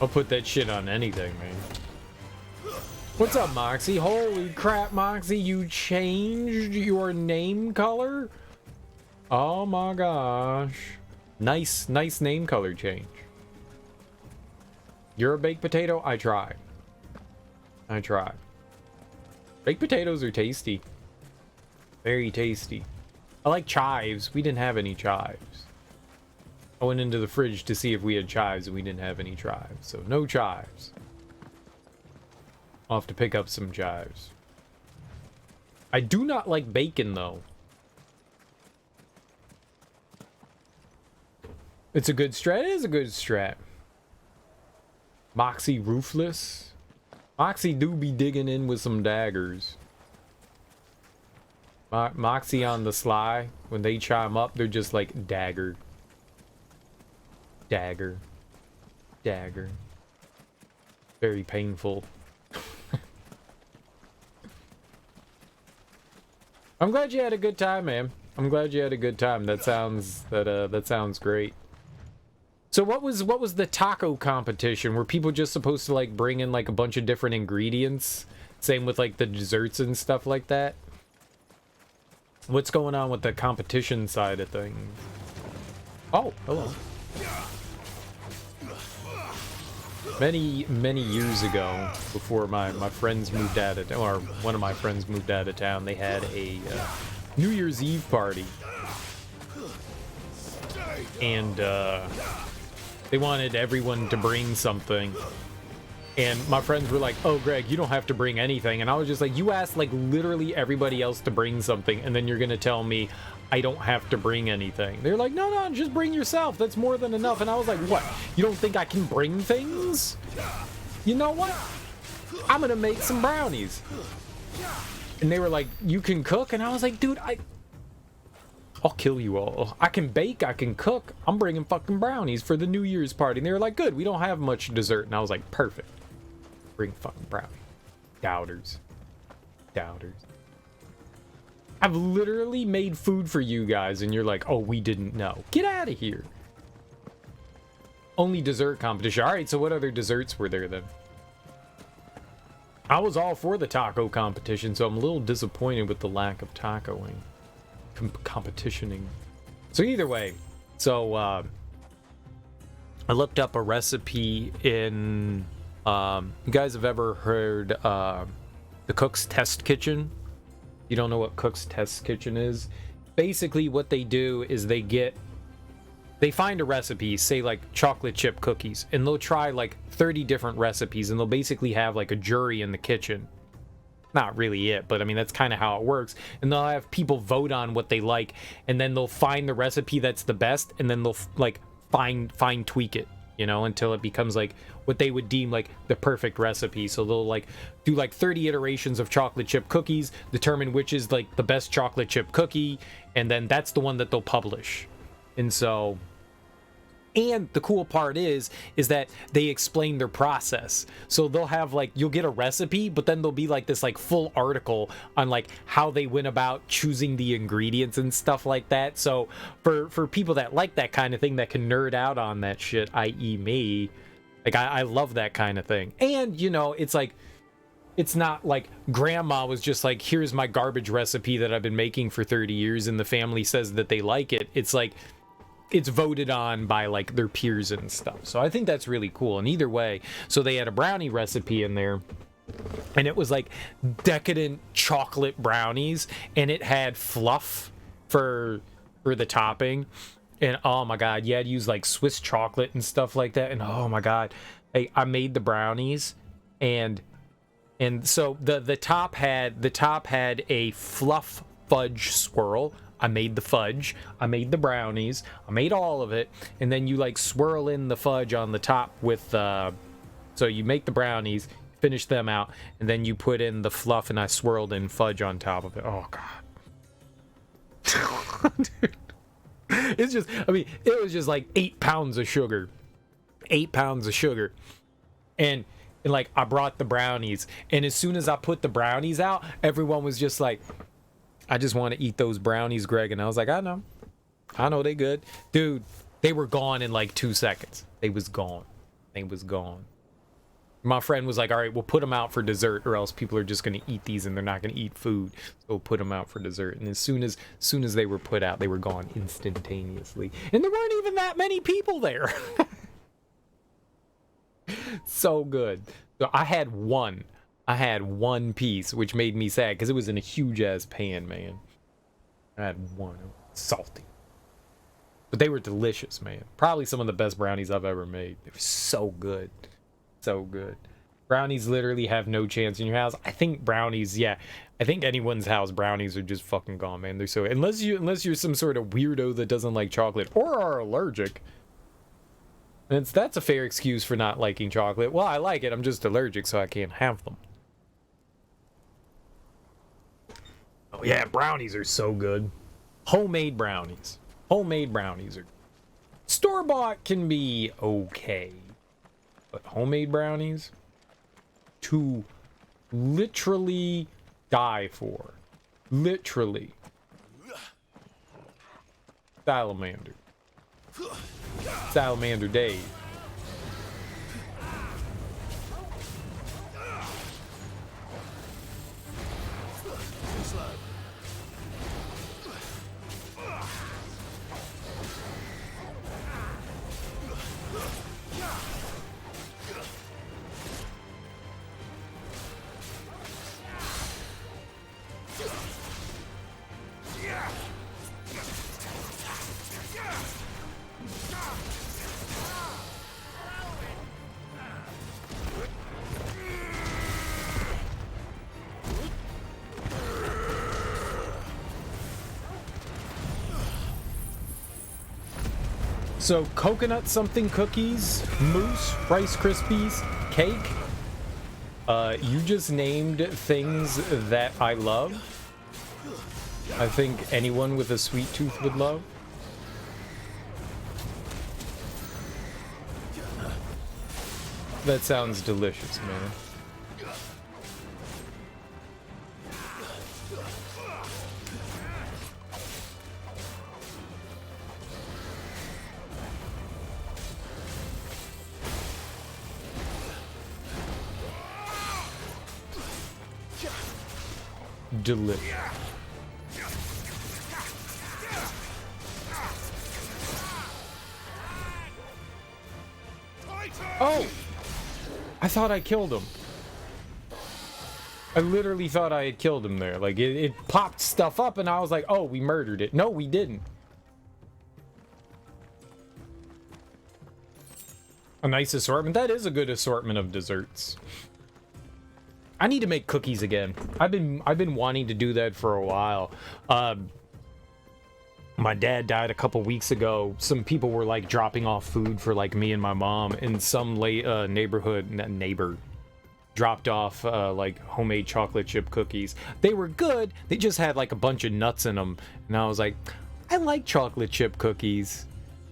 I'll put that shit on anything, man. What's up, Moxie? Holy crap, Moxie, you changed your name color? Oh my gosh. Nice name color change. You're a baked potato? I tried. Baked potatoes are tasty. Very tasty. I like chives. We didn't have any chives. I went into the fridge to see if we had chives, and we didn't have any chives. So no chives. I'll have to pick up some chives. I do not like bacon, though. It's a good strat. It is a good strat. Moxie Roofless. Moxie do be digging in with some daggers. Moxie on the sly, when they chime up, they're just like dagger. Dagger. Dagger. Very painful. I'm glad you had a good time, man. I'm glad you had a good time. That sounds great. So what was the taco competition? Were people just supposed to like bring in like a bunch of different ingredients? Same with like the desserts and stuff like that? What's going on with the competition side of things? Oh, hello. Many years ago, before my friends moved out of, or one of my friends moved out of town, they had a New Year's Eve party, and they wanted everyone to bring something. And my friends were like, "Oh, Greg, you don't have to bring anything." And I was just like, "You asked like literally everybody else to bring something, and then you're gonna tell me I don't have to bring anything?" They're like, no, just bring yourself. That's more than enough." And I was like, "What? You don't think I can bring things? You know what? I'm gonna make some brownies." And they were like, "You can cook?" And I was like, "Dude, I'll kill you all. I can bake, I can cook. I'm bringing fucking brownies for the New Year's party." And they were like, "Good, we don't have much dessert." And I was like, "Perfect. Bring fucking brownies." Doubters. I've literally made food for you guys, and you're like, "Oh, we didn't know." Get out of here. Only dessert competition. All right, so what other desserts were there then? I was all for the taco competition, so I'm a little disappointed with the lack of tacoing. Competitioning. So either way, so I looked up a recipe in... you guys have ever heard the Cook's Test Kitchen? You don't know what Cook's Test Kitchen is? Basically what they do is they find a recipe, say like chocolate chip cookies, and they'll try like 30 different recipes, and they'll basically have like a jury in the kitchen. Not really it, but I mean that's kind of how it works. And they'll have people vote on what they like, and then they'll find the recipe that's the best, and then they'll like fine tweak it, you know, until it becomes like what they would deem like the perfect recipe. So they'll like do like 30 iterations of chocolate chip cookies, determine which is like the best chocolate chip cookie, and then that's the one that they'll publish. And so, and the cool part is that they explain their process. So they'll have like, you'll get a recipe, but then there'll be like this like full article on like how they went about choosing the ingredients and stuff like that. So for people that like that kind of thing, that can nerd out on that shit, i.e. me, like I love that kind of thing. And you know, it's like, it's not like grandma was just like, "Here's my garbage recipe that I've been making for 30 years and the family says that they like it." It's like, it's voted on by like their peers and stuff. So I think that's really cool. And either way, so they had a brownie recipe in there, and it was like decadent chocolate brownies, and it had fluff for the topping. And oh my god, you had to use like Swiss chocolate and stuff like that. And oh my god, I made the brownies, and so the top had a fluff fudge swirl. I made the fudge, I made the brownies, I made all of it, and then you like swirl in the fudge on the top with so you make the brownies, finish them out, and then you put in the fluff, and I swirled in fudge on top of it. Oh god. Dude. It's just, I mean, it was just like 8 pounds of sugar. 8 pounds of sugar. And like, I brought the brownies, and as soon as I put the brownies out, everyone was just like, "I just want to eat those brownies, Greg." And I was like, I know they good. Dude, they were gone in like 2 seconds. They was gone. My friend was like, "All right, we'll put them out for dessert, or else people are just going to eat these and they're not going to eat food. So we'll put them out for dessert." And as soon as they were put out, they were gone instantaneously. And there weren't even that many people there. So good. So I had one piece, which made me sad because it was in a huge ass pan, man. I had one. It was salty. But they were delicious, man. Probably some of the best brownies I've ever made. They were so good. So good. Brownies literally have no chance in your house. I think brownies, yeah. I think anyone's house, brownies are just fucking gone, man. They're so, unless you're some sort of weirdo that doesn't like chocolate or are allergic. That's a fair excuse for not liking chocolate. Well, I like it. I'm just allergic, so I can't have them. Oh yeah, brownies are so good. Homemade brownies. Homemade brownies are... Store-bought can be okay. But homemade brownies? To literally die for. Literally. Salamander. Salamander Dave. So coconut something cookies, mousse, Rice Krispies, cake. You just named things that I love. I think anyone with a sweet tooth would love. That sounds delicious, man. Delicious. Oh! I thought I killed him. I literally thought I had killed him there. Like, it popped stuff up and I was like, oh, we murdered it. No, we didn't. A nice assortment. That is a good assortment of desserts. I need to make cookies again. I've been wanting to do that for a while. My dad died a couple weeks ago. Some people were like dropping off food for like me and my mom, and some neighbor dropped off like homemade chocolate chip cookies. They were good. They just had like a bunch of nuts in them, and I was like, I like chocolate chip cookies.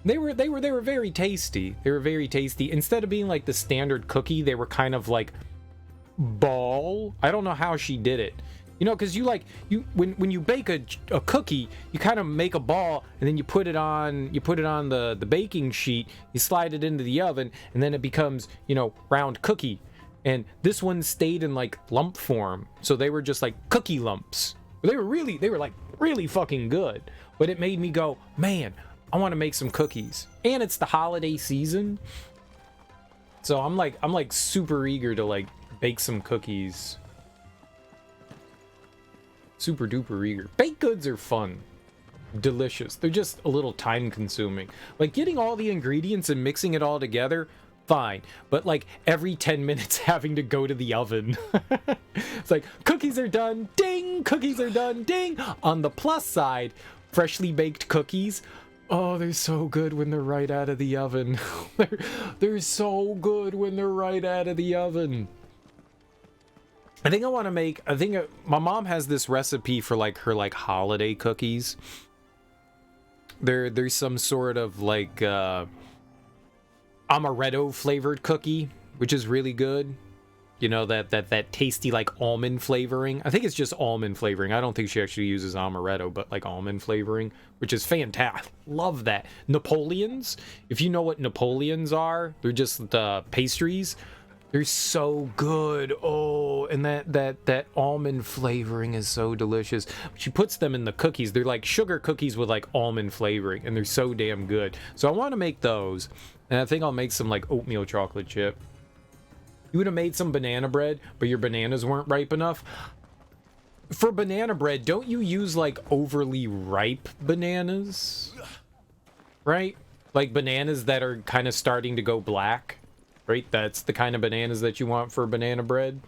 They were very tasty. They were very tasty. Instead of being like the standard cookie, they were kind of like ball. I don't know how she did it. You know, because when you bake a cookie, you kind of make a ball and then you put it on the baking sheet, you slide it into the oven, and then it becomes, you know, round cookie. And this one stayed in like lump form, so they were just like cookie lumps. They were like really fucking good. But it made me go, man, I want to make some cookies. And it's the holiday season, so I'm like super eager to like bake some cookies. Super duper eager. Baked goods are fun. Delicious. They're just a little time consuming. Like getting all the ingredients and mixing it all together, fine. But like every 10 minutes having to go to the oven. It's like, cookies are done, ding! Cookies are done, ding! On the plus side, freshly baked cookies, oh, they're so good when they're right out of the oven. they're so good when they're right out of the oven. I think my mom has this recipe for like her like holiday cookies. There's some sort of like amaretto flavored cookie, which is really good. You know, that tasty like almond flavoring. I think it's just almond flavoring. I don't think she actually uses amaretto, but like almond flavoring, which is fantastic. Love that. Napoleons, if you know what Napoleons are, they're just pastries. They're so good. Oh, and that almond flavoring is so delicious. She puts them in the cookies. They're like sugar cookies with like almond flavoring, and they're so damn good. So I want to make those, and I think I'll make some like oatmeal chocolate chip. You would have made some banana bread, but your bananas weren't ripe enough. For banana bread, don't you use like overly ripe bananas? Right? Like bananas that are kind of starting to go black. Right? That's the kind of bananas that you want for banana bread.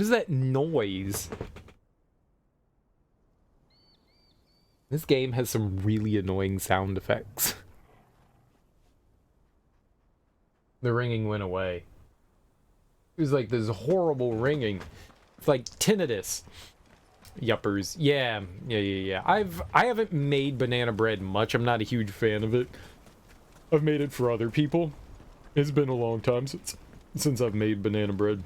What is that noise? This game has some really annoying sound effects. The ringing went away. It was like this horrible ringing. It's like tinnitus. Yuppers. Yeah. I haven't made banana bread much. I'm not a huge fan of it. I've made it for other people. It's been a long time since I've made banana bread.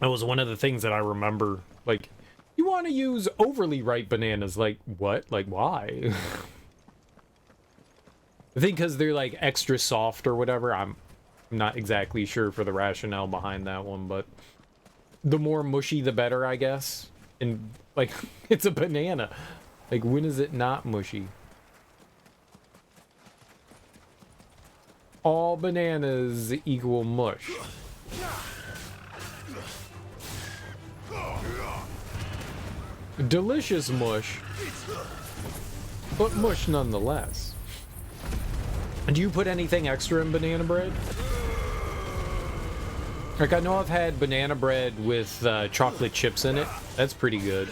That was one of the things that I remember. Like, you want to use overly ripe bananas. Like, what? Like, why? I think because they're, like, extra soft or whatever. I'm not exactly sure for the rationale behind that one, but the more mushy, the better, I guess. And, like, it's a banana. Like, when is it not mushy? All bananas equal mush. Delicious mush, but mush nonetheless. Do you put anything extra in banana bread? Like, I know I've had banana bread with chocolate chips in it. That's pretty good.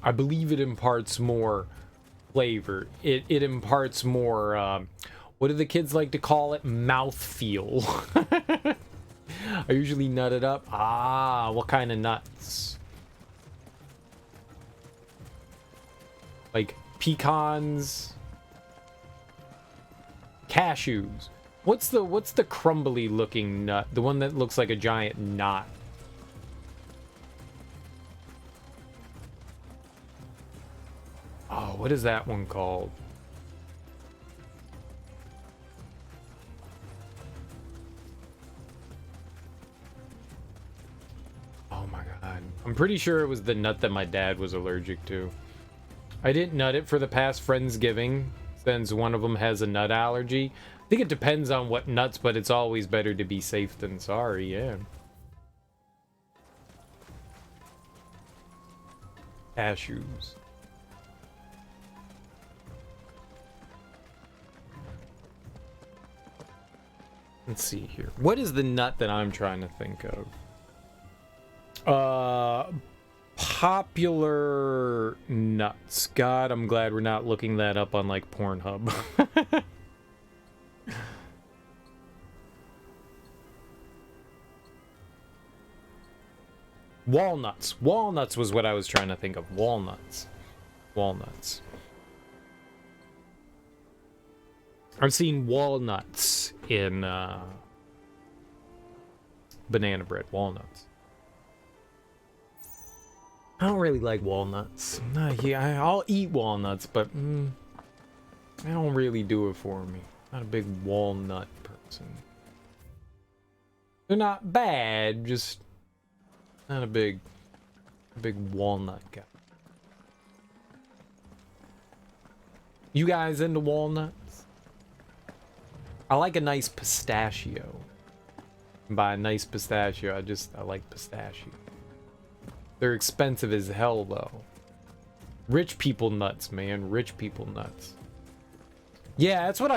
I believe it imparts more flavor. It imparts more, what do the kids like to call it? Mouthfeel. I usually nut it up. Ah, what kind of nuts? Like pecans, cashews. What's the crumbly looking nut? The one that looks like a giant knot. Oh, what is that one called? Oh my god. I'm pretty sure it was the nut that my dad was allergic to. I didn't nut it for the past Friendsgiving, since one of them has a nut allergy. I think it depends on what nuts, but it's always better to be safe than sorry, yeah. Cashews. Let's see here. What is the nut that I'm trying to think of? Popular nuts. God, I'm glad we're not looking that up on, like, Pornhub. Walnuts. Walnuts was what I was trying to think of. Walnuts. Walnuts. I've seen walnuts in banana bread. Walnuts. I don't really like walnuts. Yeah, I'll eat walnuts, but I don't really do it for me. Not a big walnut person. They're not bad, just not a big walnut guy. You guys into walnuts? I like a nice pistachio. And by a nice pistachio, I like pistachio. They're expensive as hell, though. Rich people nuts, man. Rich people nuts. Yeah, that's what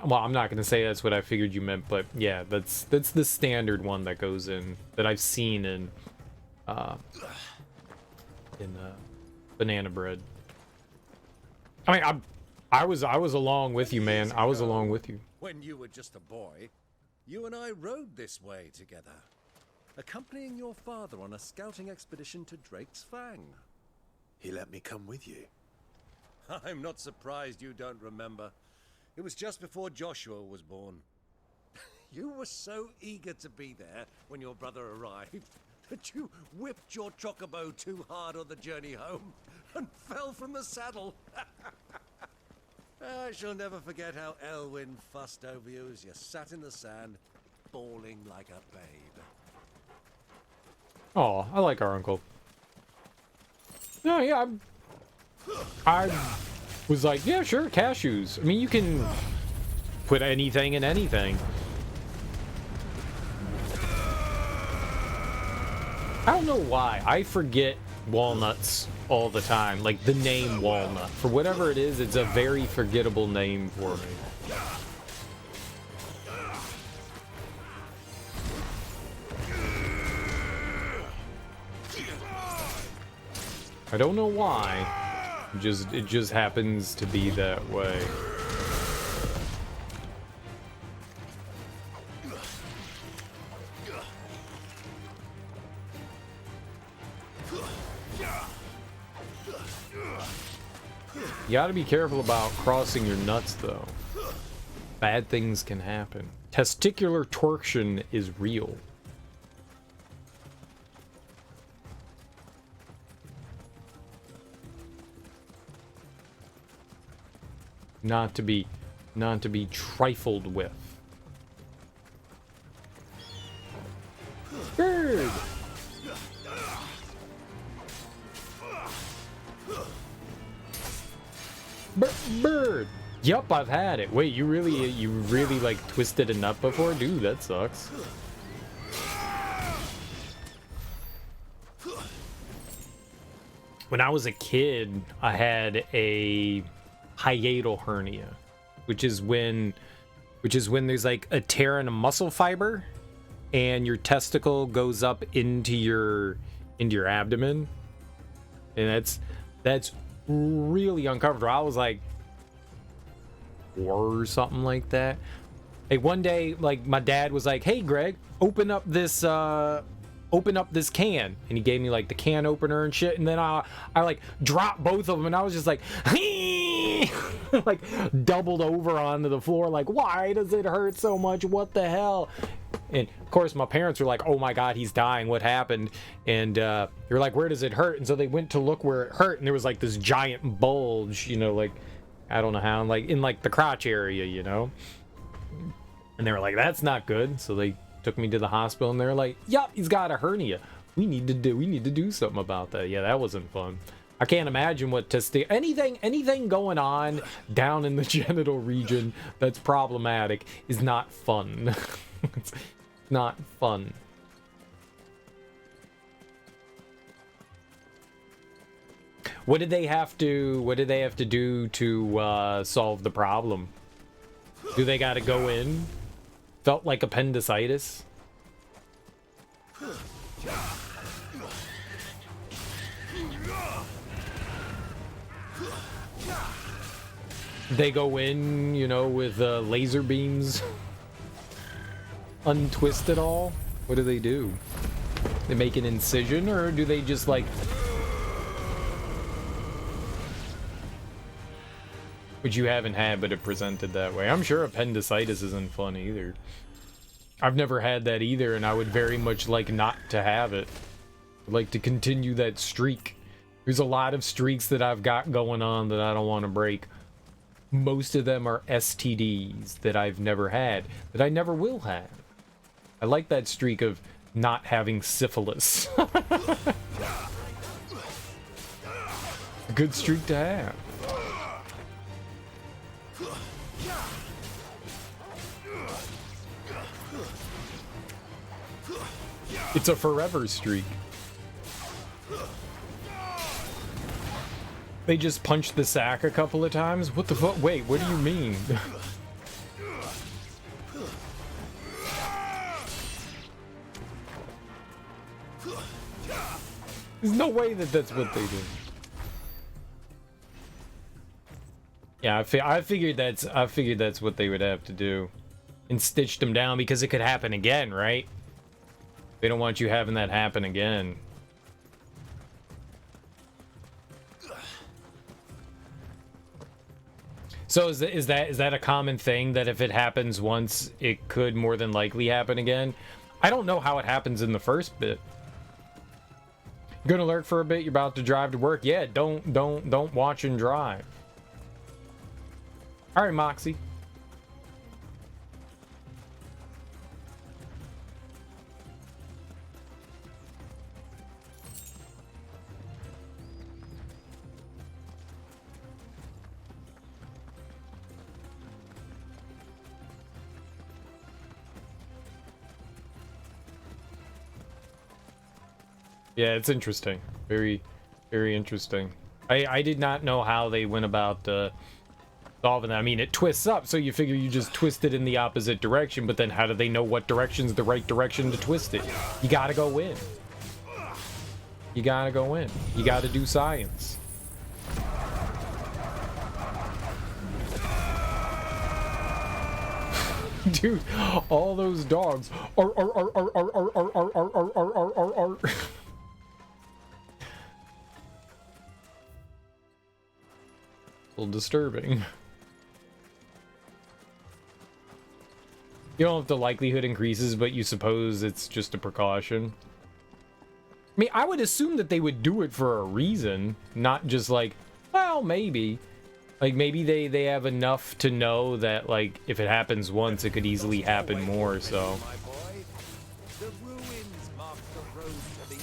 well, I'm not gonna say that's what I figured you meant, but yeah, that's the standard one that goes in, that I've seen in banana bread. I mean, I was along with you, man. I was along with you. When you were just a boy, you and I rode this way together, accompanying your father on a scouting expedition to Drake's Fang. He let me come with you. I'm not surprised you don't remember. It was just before Joshua was born. You were so eager to be there when your brother arrived that you whipped your chocobo too hard on the journey home and fell from the saddle. I shall never forget how Elwyn fussed over you as you sat in the sand, bawling like a babe. Oh, I like our uncle. No, yeah, I was like, yeah, sure, cashews. I mean, you can put anything in anything. I don't know why. I forget walnuts all the time. Like the name Walnut. For whatever it is, it's a very forgettable name for me. I don't know why. It just happens to be that way. You gotta be careful about crossing your nuts, though. Bad things can happen. Testicular torsion is real. Not to be trifled with. Bird! Bird! Yup, I've had it. Wait, you really like twisted a nut before? Dude, that sucks. When I was a kid, I had a hiatal hernia, which is when there's like a tear in a muscle fiber and your testicle goes up into your abdomen, and that's really uncomfortable. I was like 4 or something like that. Like one day, like my dad was like, "Hey Greg, open up this can," and he gave me like the can opener and shit, and then I like dropped both of them, and I was just like like doubled over onto the floor, like, why does it hurt so much? What the hell? And of course my parents were like, oh my god, he's dying, what happened? And they're like, where does it hurt? And so they went to look where it hurt, and there was like this giant bulge, you know, like I don't know how, like in like the crotch area, you know. And they were like, that's not good. So they took me to the hospital, and they're like, yup, he's got a hernia. We need to do something about that. Yeah, that wasn't fun. I can't imagine what anything going on down in the genital region that's problematic is not fun. It's not fun. What did they have to do to solve the problem? Do they got to go in? Felt like appendicitis. They go in, you know, with laser beams. Untwist it all? What do? They make an incision, or do they just like... Which you haven't had, but it presented that way. I'm sure appendicitis isn't fun either. I've never had that either, and I would very much like not to have it. I'd like to continue that streak. There's a lot of streaks that I've got going on that I don't want to break. Most of them are STDs that I've never had, that I never will have. I like that streak of not having syphilis. Good streak to have. It's a forever streak. They just punched the sack a couple of times? What the fuck? Wait, what do you mean? There's no way that that's what they did. Yeah, I figured that's what they would have to do, and stitched them down because it could happen again, right? They don't want you having that happen again. So is that a common thing, that if it happens once, it could more than likely happen again? I don't know how it happens in the first bit. You're gonna lurk for a bit. You're about to drive to work. Yeah, don't watch and drive. All right, Moxie. Yeah, it's interesting. Very, Very interesting. I did not know how they went about solving that. I mean, it twists up, so you figure you just twist it in the opposite direction, but then how do they know what direction's the right direction to twist it? You gotta go in. You gotta go in. You gotta do science. Dude, all those dogs are a little disturbing. You don't know if the likelihood increases, but you suppose it's just a precaution. I mean, I would assume that they would do it for a reason, not just like, well, maybe. Like, maybe they have enough to know that, like, if it happens once, it could easily happen more, so. The ruins mark the road to the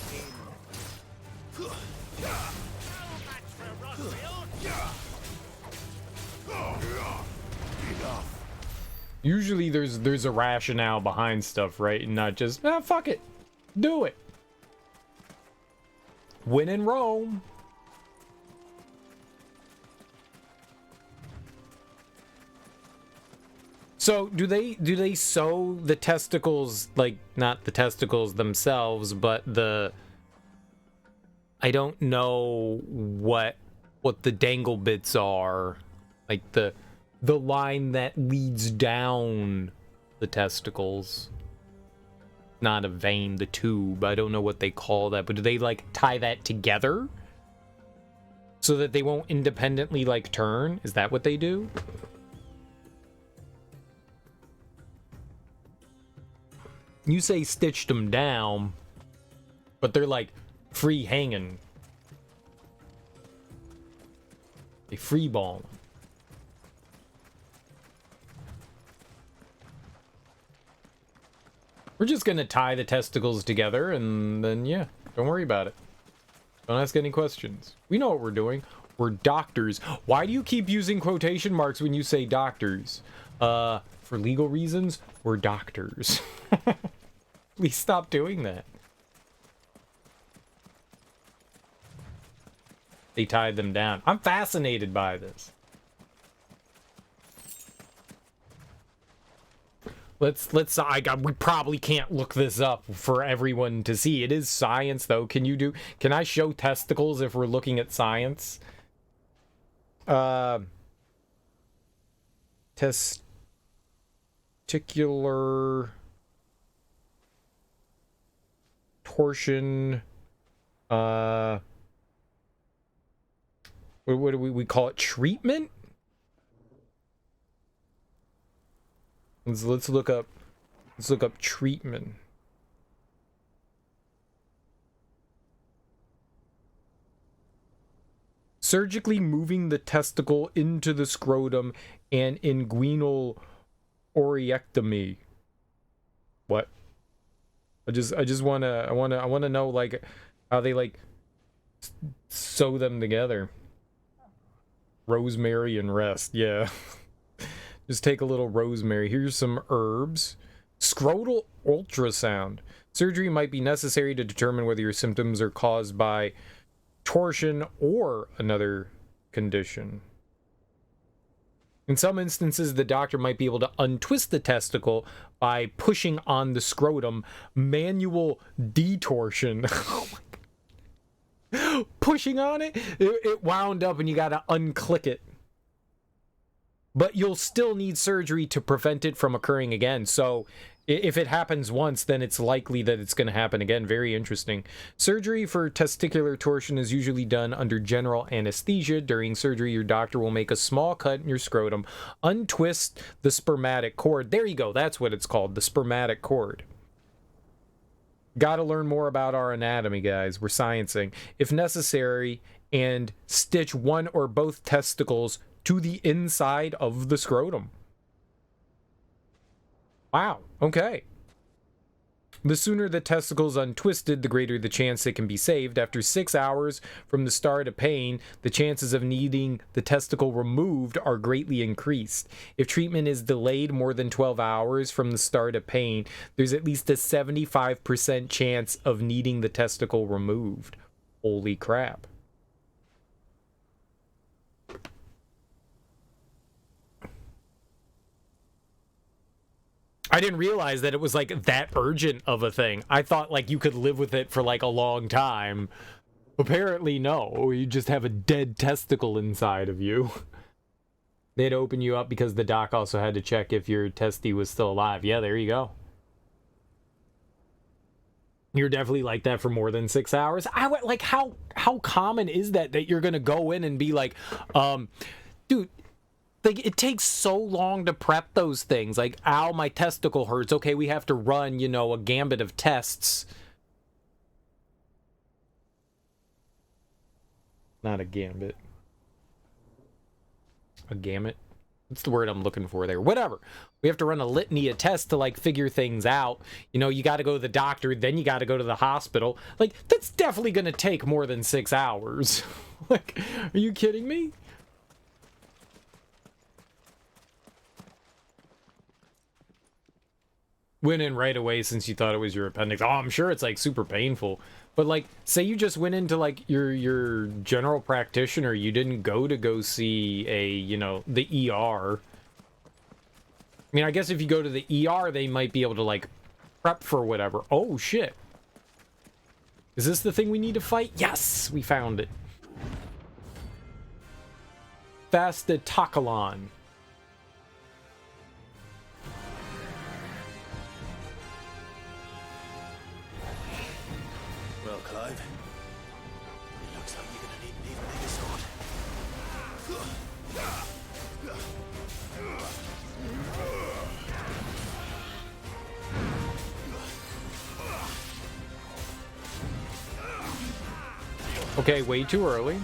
Usually there's a rationale behind stuff, right? And not just, fuck it. Do it. Win in Rome. So do they sew the testicles, like not the testicles themselves, but I don't know what the dangle bits are, like the line that leads down the testicles. Not a vein, the tube. I don't know what they call that, but do they like tie that together so that they won't independently like turn? Is that what they do? You say stitched them down, but they're like free hanging. They free ball. We're just gonna tie the testicles together and then, yeah, don't worry about it. Don't ask any questions. We know what we're doing. We're doctors. Why do you keep using quotation marks when you say doctors? For legal reasons, we're doctors. Please stop doing that. They tied them down. I'm fascinated by this. We probably can't look this up for everyone to see. It is science, though. Can I show testicles if we're looking at science? Testicular torsion. What do we call it? Treatment? Let's look up treatment. Surgically moving the testicle into the scrotum and inguinal oreectomy. What? I wanna know like how they like sew them together. Rosemary and rest, yeah. Just take a little rosemary. Here's some herbs. Scrotal ultrasound. Surgery might be necessary to determine whether your symptoms are caused by torsion or another condition. In some instances, the doctor might be able to untwist the testicle by pushing on the scrotum. Manual detorsion. Oh my God. Pushing on it, it wound up and you gotta unclick it. But you'll still need surgery to prevent it from occurring again. So if it happens once, then it's likely that it's going to happen again. Very interesting. Surgery for testicular torsion is usually done under general anesthesia. During surgery, your doctor will make a small cut in your scrotum, untwist the spermatic cord. There you go. That's what it's called, the spermatic cord. Got to learn more about our anatomy, guys. We're sciencing. If necessary, and stitch one or both testicles to the inside of the scrotum. Wow, okay. The sooner the testicle's untwisted, the greater the chance it can be saved. After 6 hours from the start of pain, the chances of needing the testicle removed are greatly increased. If treatment is delayed more than 12 hours from the start of pain, there's at least a 75% chance of needing the testicle removed. Holy crap. I didn't realize that it was like that urgent of a thing. I thought like you could live with it for like a long time. Apparently no, you just have a dead testicle inside of you. They'd open you up because the doc also had to check if your testy was still alive. Yeah, there you go. You're definitely like that for more than 6 hours. Like how common is that you're gonna go in and be like, dude, like it takes so long to prep those things. Like, ow, my testicle hurts. Okay, we have to run, you know, a gambit of tests. Not a gambit. A gamut. What's the word I'm looking for there? Whatever. We have to run a litany of tests to like figure things out. You know, you got to go to the doctor, then you got to go to the hospital. Like, that's definitely going to take more than 6 hours. Like, are you kidding me? Went in right away since you thought it was your appendix. Oh, I'm sure it's like super painful. But like, say you just went into like your general practitioner, you didn't go see a, you know, the ER. I mean, I guess if you go to the ER, they might be able to like prep for whatever. Oh shit. Is this the thing we need to fight? Yes, we found it. Fastatokalon. Well, Clive, it looks like you're gonna need an even bigger sword. Okay, way too early.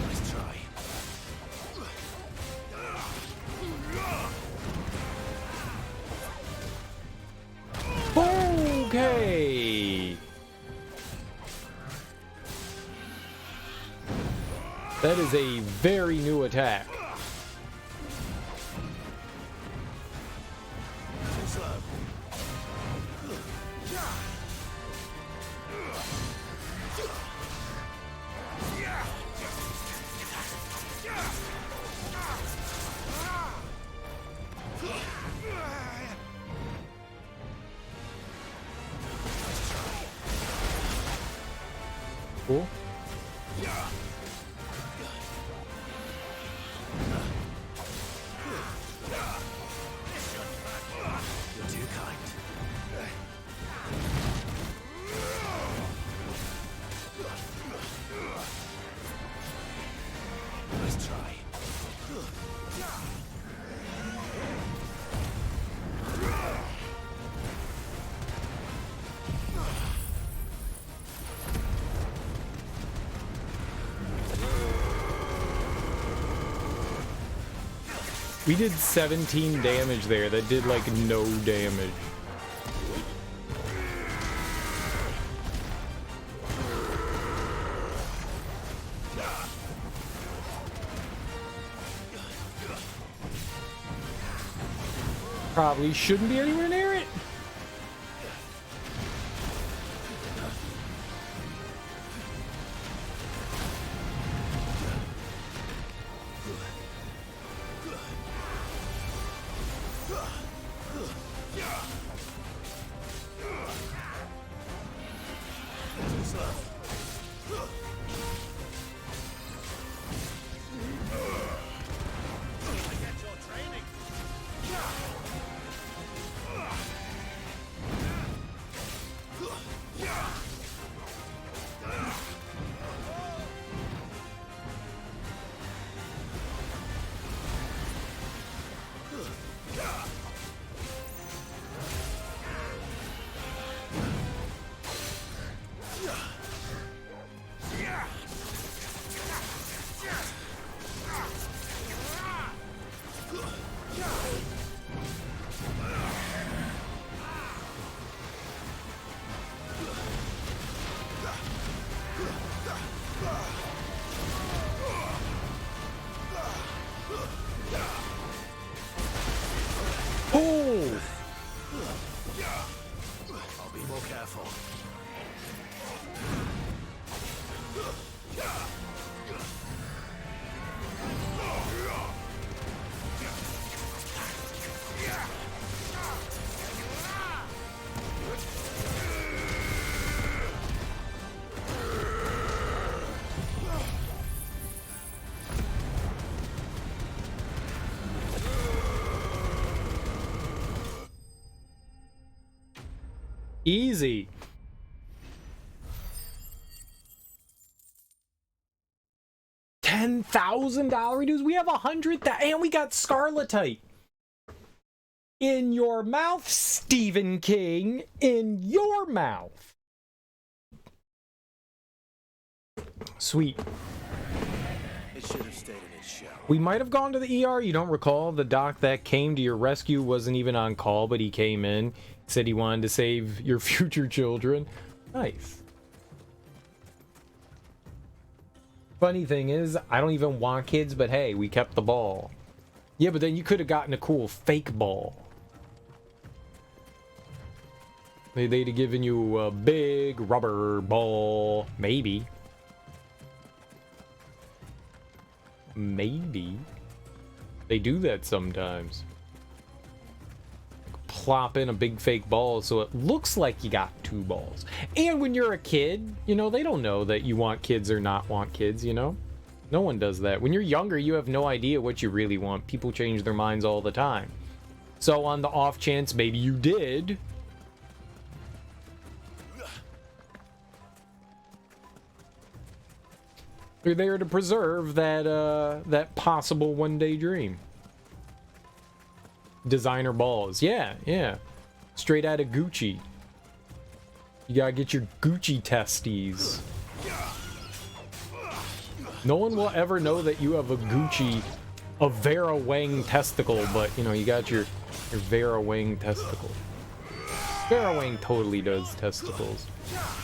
Nice try. Okay. That is a very new attack. Too slow. Cool. You're too kind. Nice try. We did 17 damage there. That did like no damage. Probably shouldn't be anywhere near it. Easy. $10,000 dues. We have 100,000, and we got Scarletite. In your mouth, Stephen King. In your mouth. Sweet. It should have stayed in its shell. We might have gone to the ER. You don't recall? The doc that came to your rescue wasn't even on call, but he came in. Said he wanted to save your future children. Nice. Funny thing is, I don't even want kids, but hey, we kept the ball. Yeah, but then you could have gotten a cool fake ball. They'd have given you a big rubber ball. Maybe. Maybe. They do that sometimes. Plop in a big fake ball so it looks like you got 2 balls. And when you're a kid, you know, they don't know that you want kids or not want kids, you know? No one does that. When you're younger, you have no idea what you really want. People change their minds all the time. So on the off chance maybe you did, you're there to preserve that that possible one-day dream. Designer balls. Yeah, yeah. Straight out of Gucci. You gotta get your Gucci testes. No one will ever know that you have a Vera Wang testicle, but you know, you got your Vera Wang testicle. Vera Wang totally does testicles.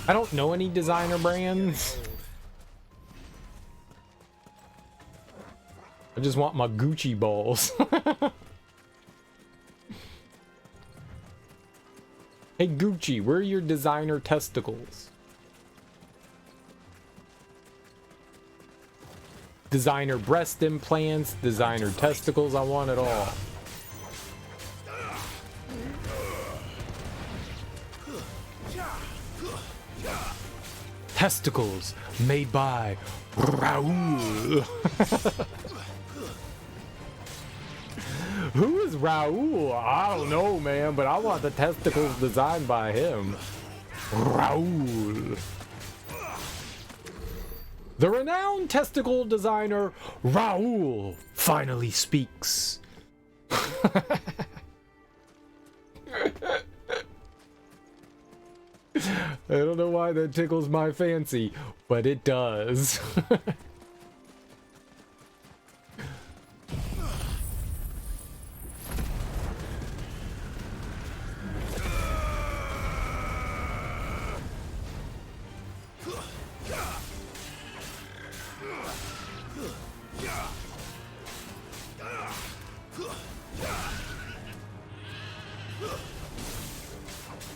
I don't know any designer brands. I just want my Gucci balls. Hey Gucci, where are your designer testicles? Designer breast implants, designer testicles, I want it all. Testicles made by Raoul. Who is Raoul? I don't know, man, but I want the testicles designed by him. Raoul. The renowned testicle designer Raoul finally speaks. I don't know why that tickles my fancy, but it does.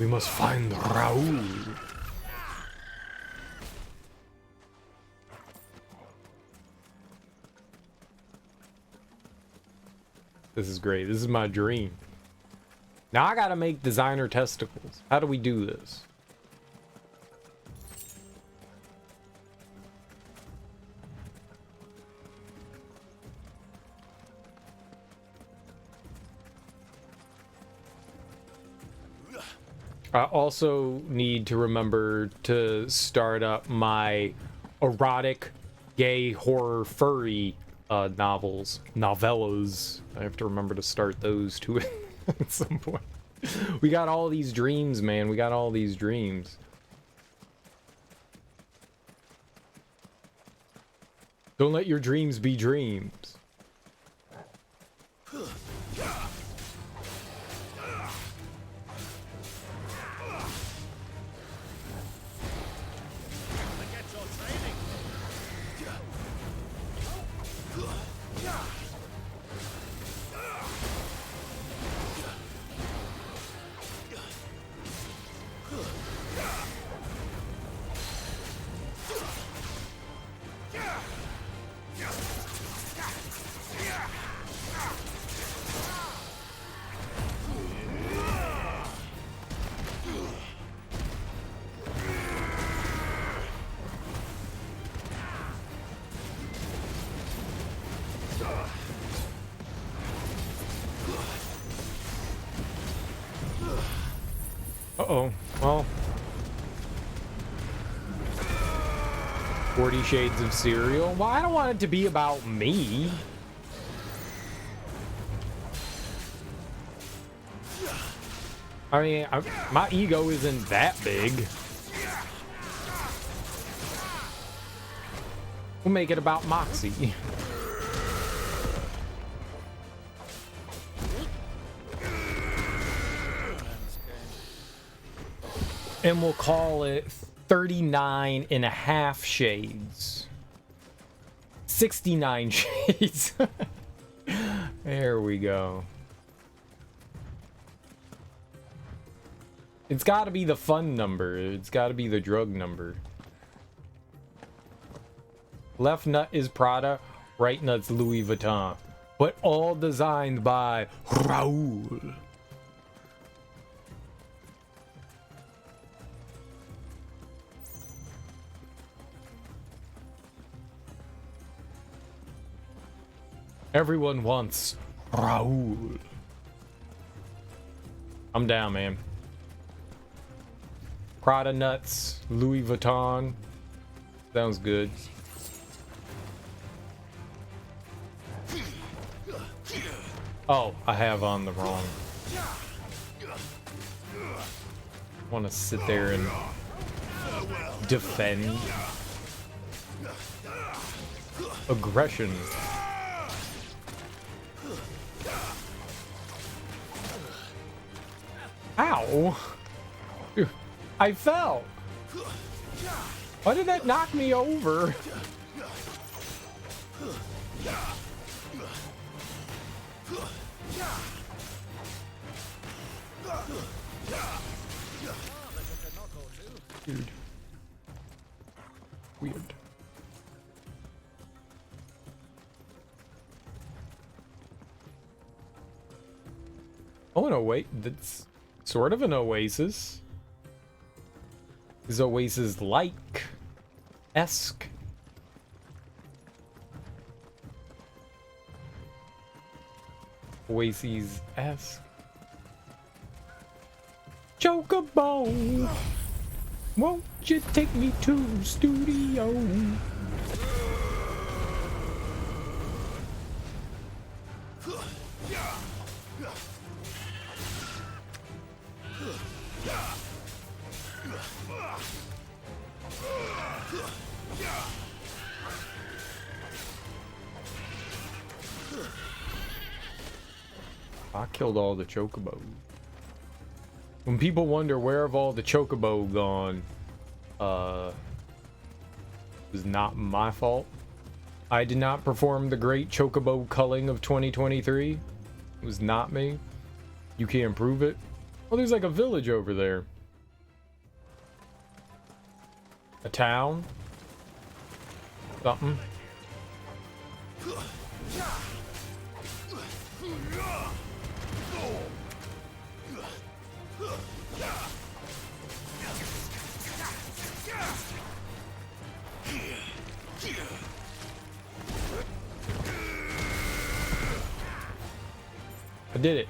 We must find Raoul. This is great. This is my dream. Now I gotta make designer testicles. How do we do this? I also need to remember to start up my erotic, gay, horror, furry novellas. I have to remember to start those too at some point. We got all these dreams, man. We got all these dreams. Don't let your dreams be dreams. Uh-oh. Well. 40 Shades of Cereal. Well, I don't want it to be about me. I mean, my ego isn't that big. We'll make it about Moxie. And we'll call it 39.5 shades. 69 shades. There we go. It's got to be the fun number. It's got to be the drug number. Left nut is Prada, right nut's Louis Vuitton. But all designed by Raoul. Everyone wants Raoul. I'm down, man. Prada nuts, Louis Vuitton. Sounds good. Oh, I have on the wrong. Want to sit there and defend. Aggression. Ow! Dude, I fell! Why did that knock me over? Dude. Weird. Oh no, wait, that's sort of an oasis. Is oasis-like? Esque. Oasis-esque. Chocobo! Won't you take me to studio? I killed all the chocobos. When people wonder where have all the chocobo gone, it was not my fault. I did not perform the great chocobo culling of 2023. It was not me. You can't prove it. Well, there's like a village over there. A town. Something. I did it.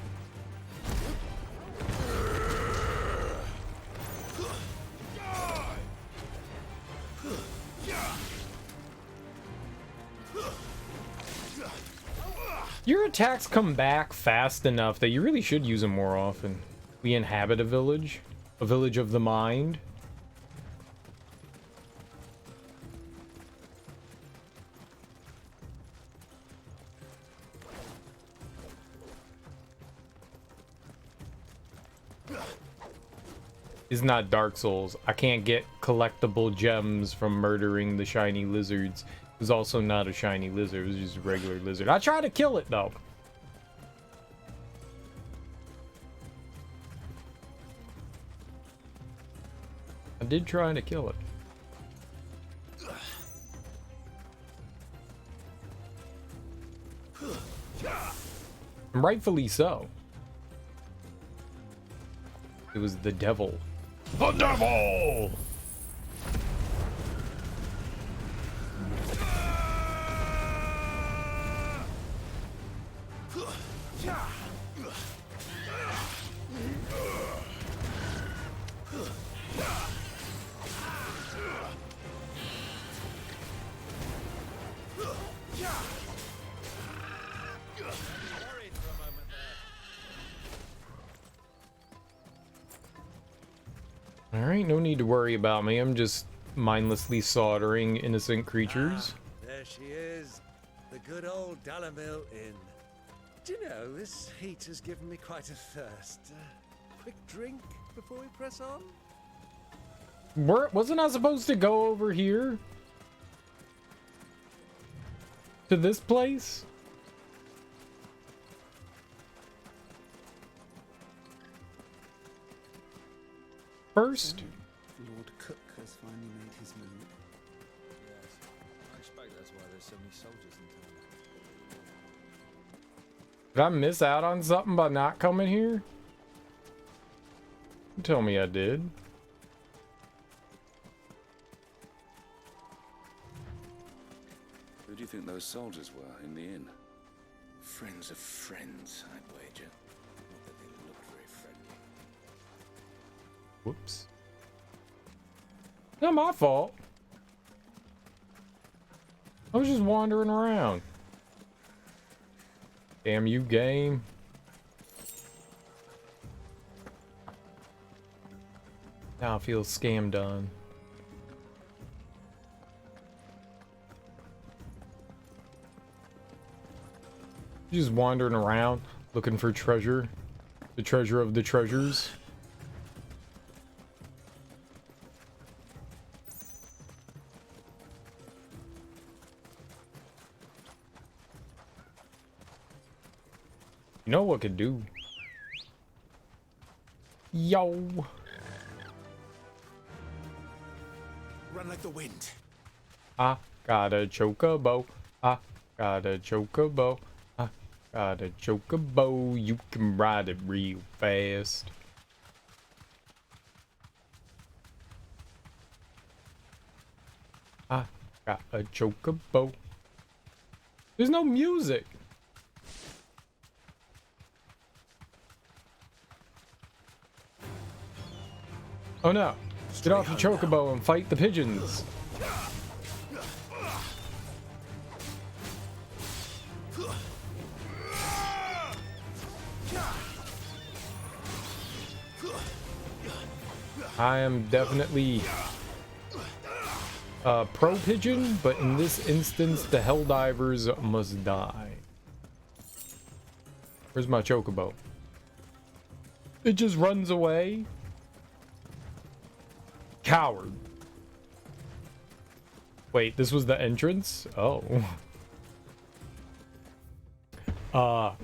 Your attacks come back fast enough that you really should use them more often. We inhabit a village of the mind. It's not Dark Souls. I can't get collectible gems from murdering the shiny lizards. It was also not a shiny lizard. It was just a regular lizard. I tried to kill it though. I did try to kill it. And rightfully so. It was the devil. The devil! Alright, no need to worry about me. I'm just mindlessly slaughtering innocent creatures. There she is, the good old Dalamil Inn. Do you know, this heat has given me quite a thirst. Quick drink before we press on? Wasn't I supposed to go over here? To this place? First? Lord Cook has finally made his move. Yes, I expect that's why there's so many soldiers in town. Did I miss out on something by not coming here? Tell me I did. Who do you think those soldiers were in the inn? Friends of friends, I'd wager. Not that they look very friendly. Whoops. Not my fault. I was just wandering around. Damn you, game. Now I feel scammed on. Just wandering around looking for treasure. The treasure of the treasures. You know what could do? Yo. Run like the wind. I got a chocobo. I got a chocobo. I got a chocobo. You can ride it real fast. I got a chocobo. There's no music. Oh no. Get off your chocobo and fight the pigeons. I am definitely pro pigeon, but in this instance, the Helldivers must die. Where's my chocobo? It just runs away. Coward. Wait, this was the entrance? Oh. Oh.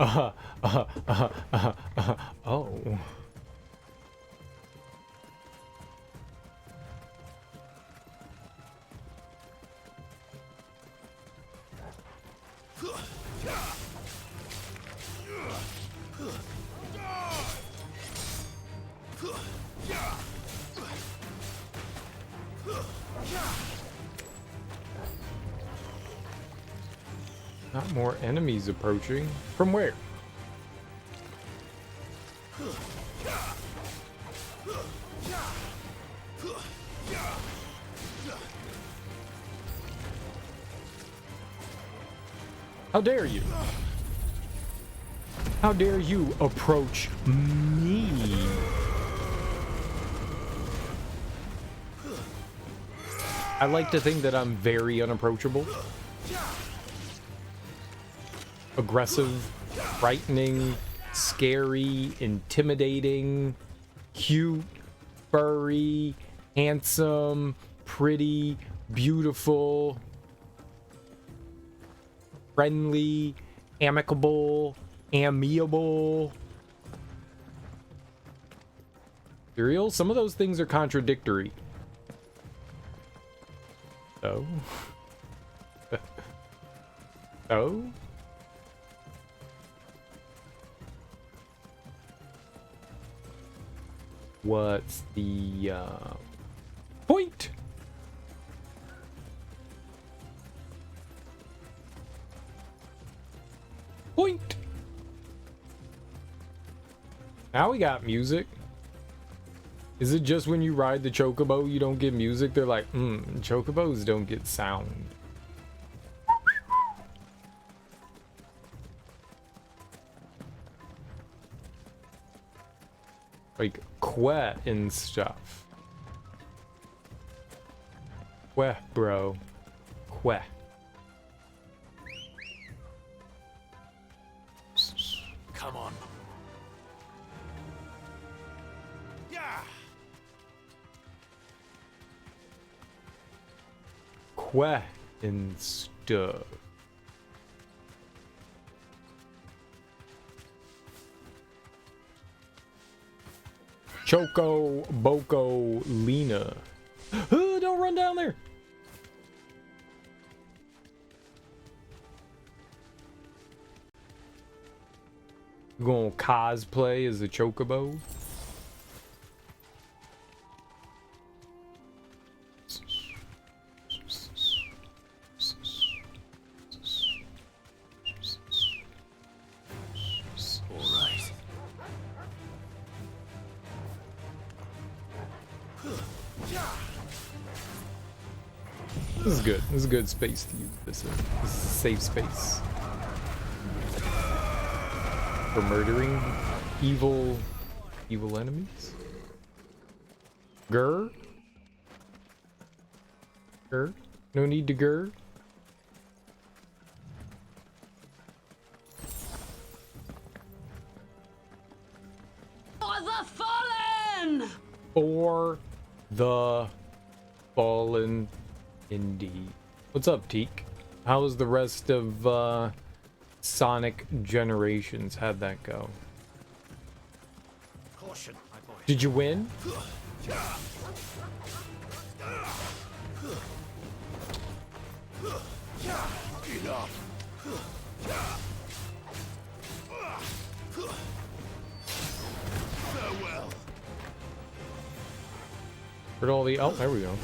Not more enemies approaching. From where? How dare you? How dare you approach me? I like to think that I'm very unapproachable. Aggressive, frightening, scary, intimidating, cute, furry, handsome, pretty, beautiful, friendly, amicable, amiable. Serial? Some of those things are contradictory. So? So? What's the point? Point. Now we got music. Is it just when you ride the chocobo you don't get music? They're like, chocobos don't get sound. Like quet and stuff. Queh, bro. Queh. Come on. Yeah. Queh and stuff. Choco Boko Lena. Don't run down there. You gonna cosplay as a chocobo? This is good. This is a good space to use this in. This is a safe space. For murdering evil enemies? Grr? Grr? No need to grr? For the fallen! For the fallen, indeed. What's up, Teak? How was the rest of Sonic Generations? How'd that go? Caution, my boy. Did you win? Enough. Farewell. Where'd all the... Oh, there we go.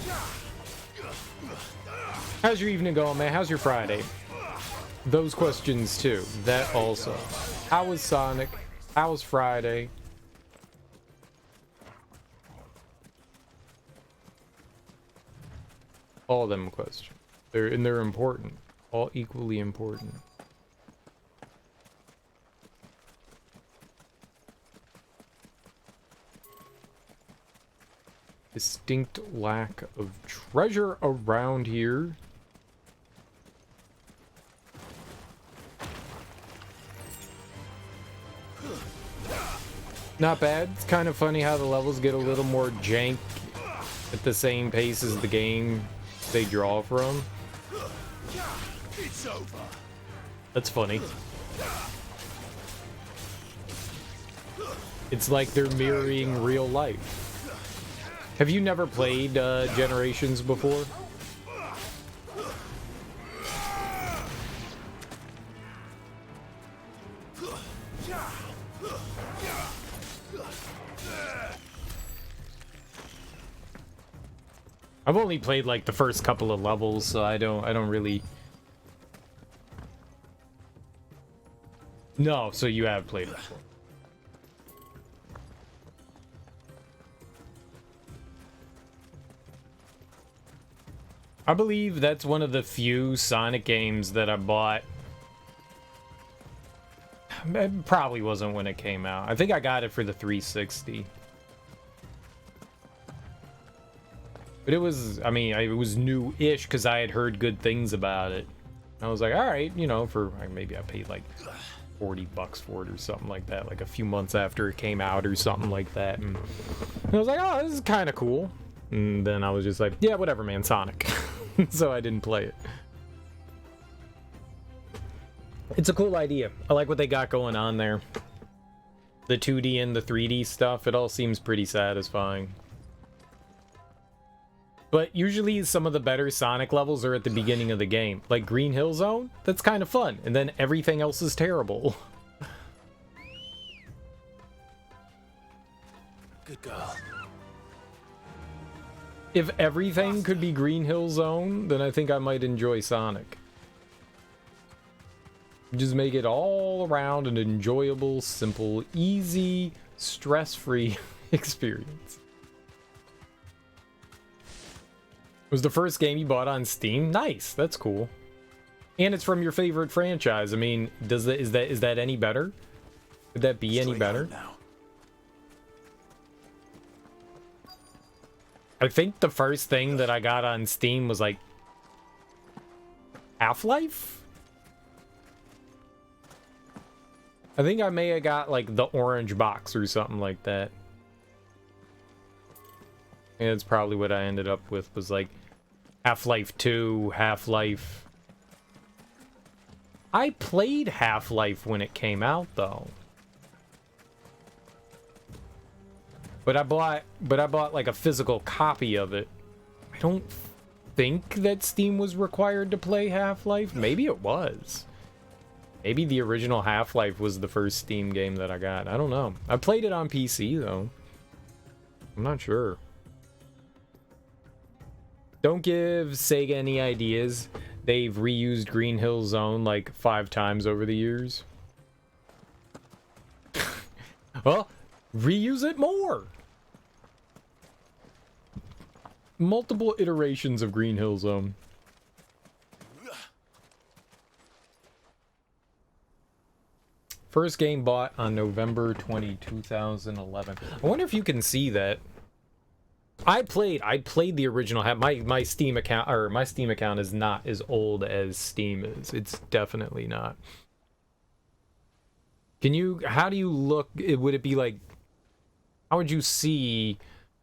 How's your evening going, man? How's your Friday? Those questions, too. That also. How was Sonic? How was Friday? All of them questions. They're important. All equally important. Distinct lack of treasure around here. Not bad. It's kind of funny how the levels get a little more jank at the same pace as the game they draw from. It's over. That's funny. It's like they're mirroring real life. Have you never played Generations before? I've only played like the first couple of levels, so I don't really. No, so you have played it before. I believe that's one of the few Sonic games that I bought. It probably wasn't when it came out. I think I got it for the 360. But it was, I mean, it was new-ish because I had heard good things about it. I was like, all right, you know, for maybe I paid like $40 for it or something like that, like a few months after it came out or something like that. And I was like, oh, this is kind of cool. And then I was just like, yeah, whatever, man, Sonic. So I didn't play it. It's a cool idea. I like what they got going on there. The 2D and the 3D stuff, it all seems pretty satisfying. But usually some of the better Sonic levels are at the beginning of the game. Like Green Hill Zone, that's kind of fun. And then everything else is terrible. Good girl. If everything could be Green Hill Zone, then I think I might enjoy Sonic. Just make it all around an enjoyable, simple, easy, stress-free experience. It was the first game you bought on Steam? Nice, that's cool. And it's from your favorite franchise. I mean, is that any better? Would that be any better? I think the first thing that I got on Steam was like Half-Life? I think I may have got like the orange box or something like that. And that's probably what I ended up with, was like Half-Life 2, Half-Life. I played Half-Life when it came out though. But I bought like a physical copy of it. I don't think that Steam was required to play Half-Life. Maybe it was. Maybe the original Half-Life was the first Steam game that I got. I don't know. I played it on PC though. I'm not sure. Don't give Sega any ideas. They've reused Green Hill Zone like 5 times over the years. Well, reuse it more. Multiple iterations of Green Hill Zone. First game bought on November 20, 2011. I wonder if you can see that. I played the original. My Steam account is not as old as Steam is. It's definitely not. How do you look? Would it be like, how would you see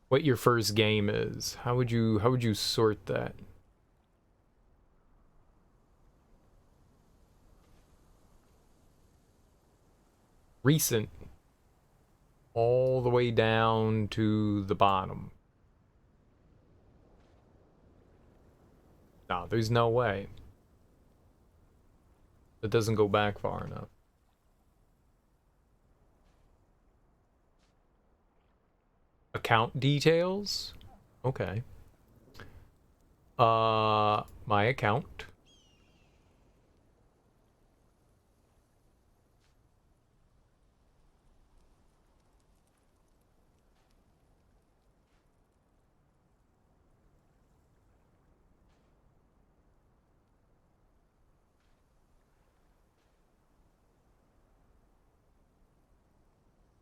what your first game is? How would you sort that? Recent. All the way down to the bottom. No, there's no way. That doesn't go back far enough. Account details? Okay. My account.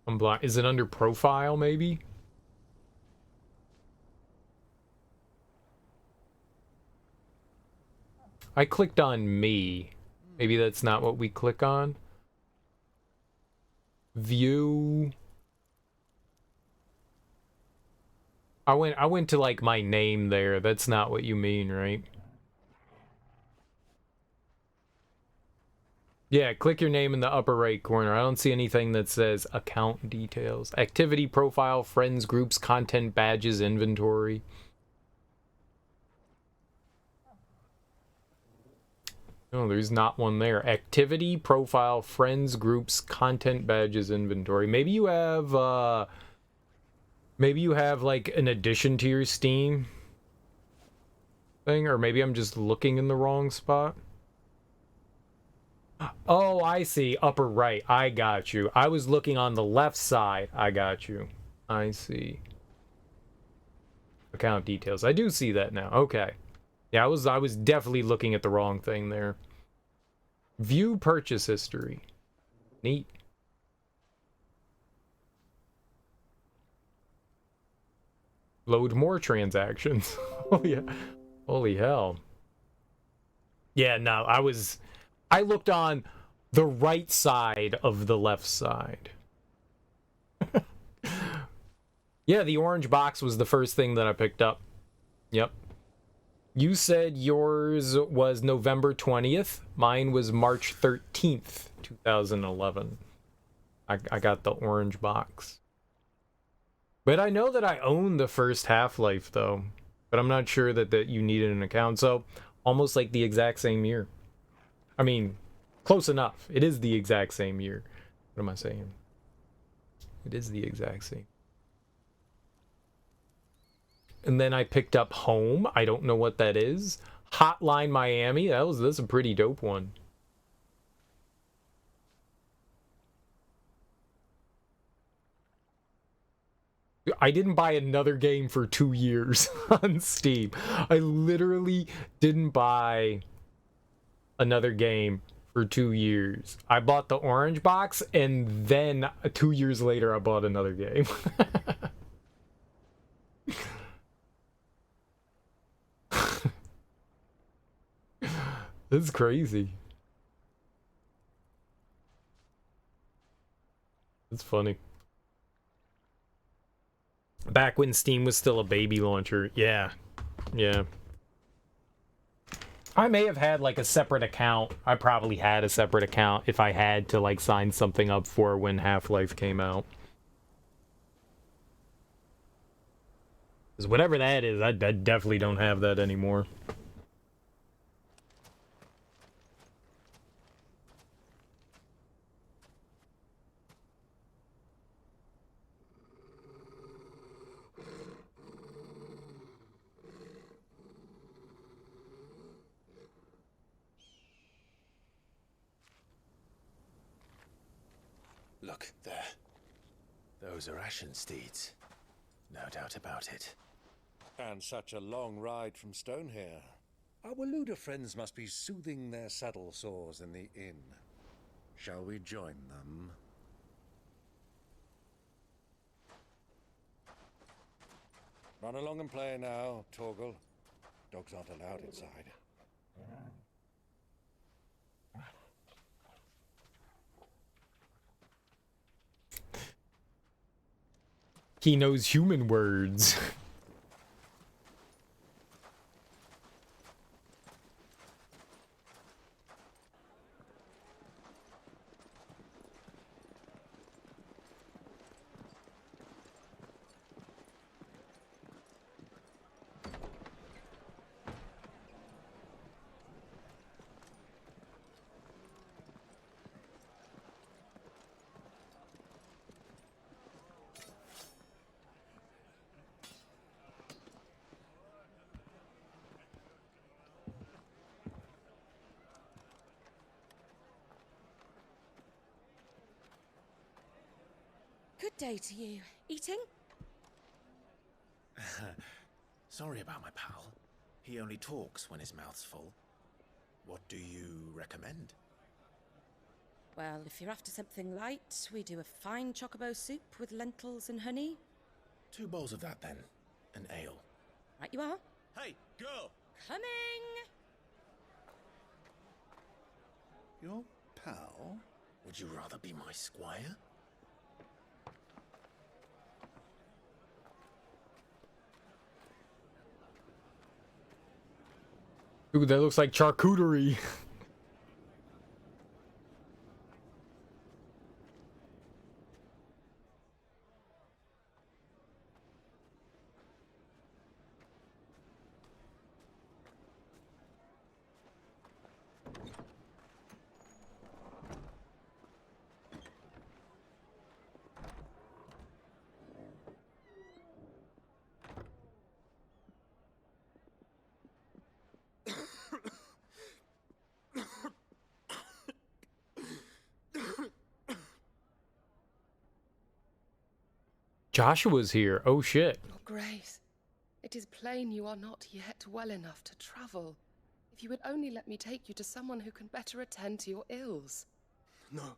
I'm blind. Is it under profile, maybe? I clicked on me. Maybe that's not what we click on. View. I went to like my name there. That's not what you mean, right? Yeah, click your name in the upper right corner. I don't see anything that says account details. Activity profile, friends, groups, content, badges, inventory. No, there's not one there. Activity profile, friends, groups, content, badges, inventory. Maybe you have like an addition to your Steam thing, or maybe I'm just looking in the wrong spot. Oh, I see. Upper right. I got you. I was looking on the left side. I got you. I see. Account details. I do see that now. Okay. Yeah, I was definitely looking at the wrong thing there. View purchase history. Neat. Load more transactions. Oh yeah. Holy hell. Yeah, no, I looked on the right side of the left side. Yeah, the orange box was the first thing that I picked up. Yep. You said yours was November 20th. Mine was March 13th, 2011. I got the orange box. But I know that I own the first Half-Life, though. But I'm not sure that you needed an account. So, almost like the exact same year. I mean, close enough. It is the exact same year. What am I saying? It is the exact same. And then I picked up Home. I don't know what that is. Hotline Miami. That's a pretty dope one. I didn't buy another game for 2 years on Steam. I literally didn't buy another game for 2 years. I bought the orange box, and then 2 years later I bought another game. This is crazy. It's funny. Back when Steam was still a baby launcher. Yeah. Yeah. I may have had like a separate account. I probably had a separate account if I had to like sign something up for when Half-Life came out. Because whatever that is, I definitely don't have that anymore. Look, there. Those are Ashen steeds. No doubt about it. And such a long ride from Stonehair. Our Luda friends must be soothing their saddle sores in the inn. Shall we join them? Run along and play now, Torgal. Dogs aren't allowed inside. He knows human words. Good day to you. Eating? Sorry about my pal. He only talks when his mouth's full. What do you recommend? Well, if you're after something light, we do a fine chocobo soup with lentils and honey. 2 bowls of that, then. An ale. Right you are. Hey, girl! Coming! Your pal? Would you rather be my squire? Ooh, that looks like charcuterie. Joshua's here. Oh shit. Your Grace, it is plain you are not yet well enough to travel. If you would only let me take you to someone who can better attend to your ills. No,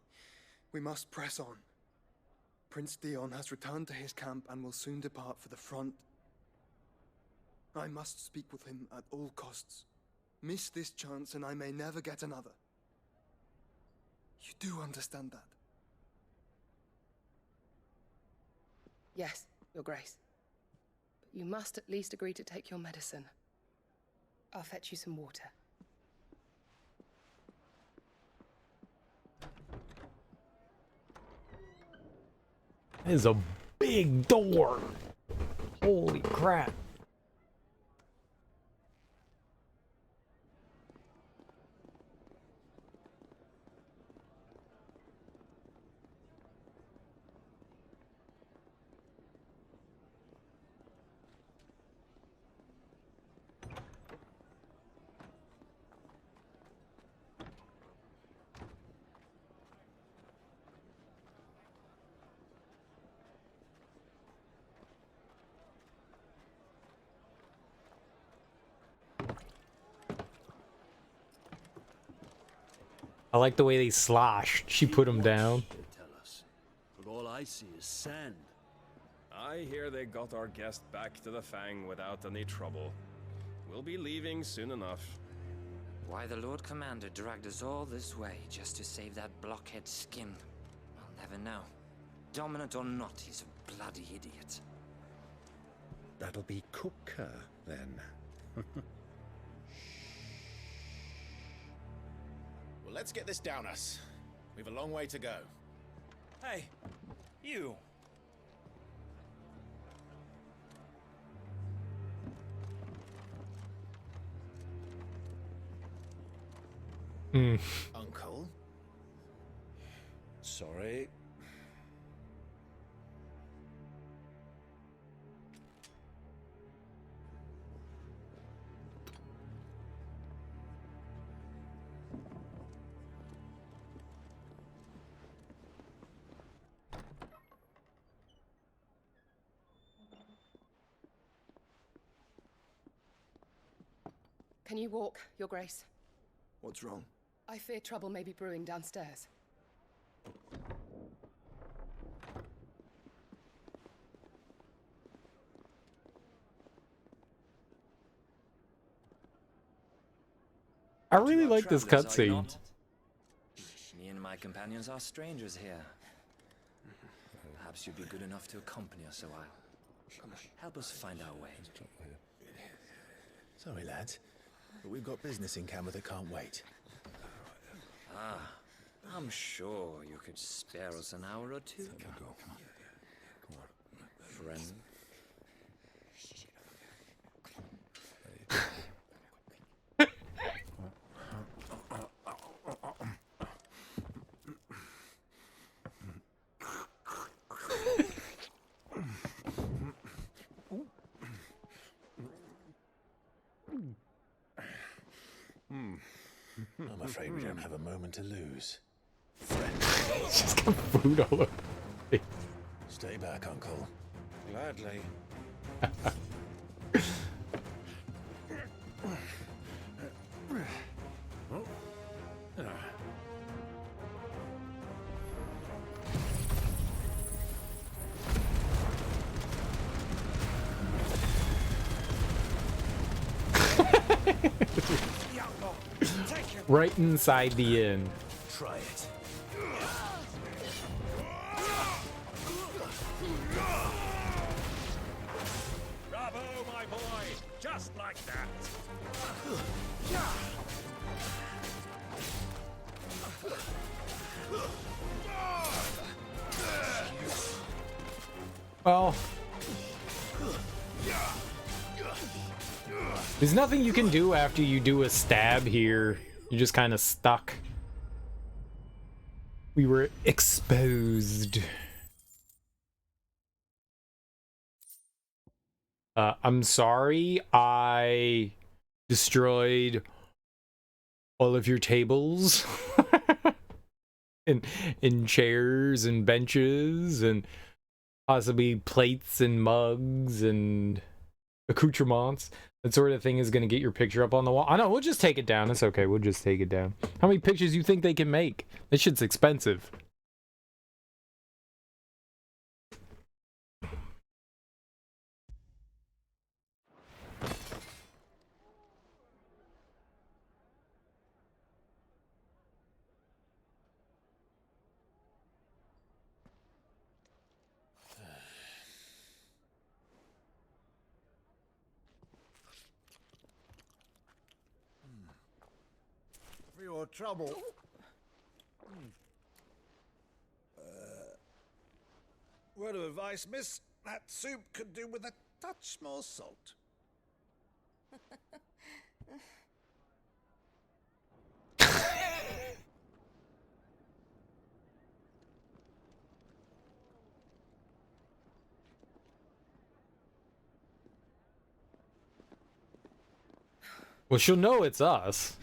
we must press on. Prince Dion has returned to his camp and will soon depart for the front. I must speak with him at all costs. Miss this chance and I may never get another. You do understand that? Yes, Your Grace. But you must at least agree to take your medicine. I'll fetch you some water. That is a big door. Holy crap. I like the way they sloshed. She put him down. Tell us, but all I see is sand. I hear they got our guest back to the Fang without any trouble. We'll be leaving soon enough. Why the Lord Commander dragged us all this way just to save that blockhead skin, I'll never know. Dominant or not, he's a bloody idiot. That'll be Cooker, then. Well, let's get this down us. We've a long way to go. Hey, you. Uncle? Sorry. Can you walk, Your Grace? What's wrong? I fear trouble may be brewing downstairs. I really like this Travelers, are you cutscene. not? Me and my companions are strangers here. Perhaps you'd be good enough to accompany us a while. Help us find our way. Sorry, lads, but we've got business in camera that can't wait. Ah, I'm sure you could spare us an hour or two. Friend. I'm afraid we don't have a moment to lose. He's just got food all over. Stay back, Uncle. Gladly. Right inside the inn. Try it. Bravo, my boy! Just like that! Well, there's nothing you can do after you do a stab here. You're just kind of stuck. We were exposed. I'm sorry I destroyed all of your tables and chairs and benches and possibly plates and mugs and accoutrements. That sort of thing is going to get your picture up on the wall. I know, we'll just take it down. It's okay, we'll just take it down. How many pictures do you think they can make? This shit's expensive. For your trouble. Word of advice, miss. That soup could do with a touch more salt. Well, she'll know it's us.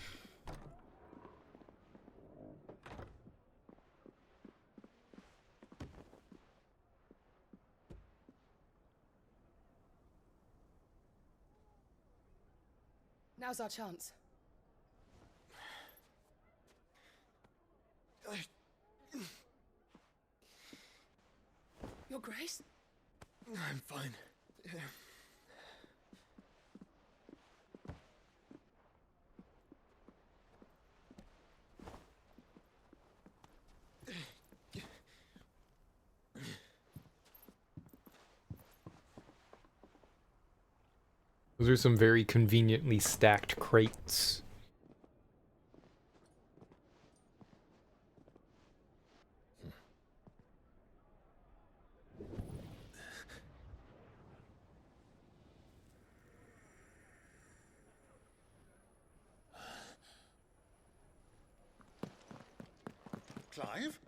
Now's our chance. Your Grace? I'm fine. Those are some very conveniently stacked crates. Clive?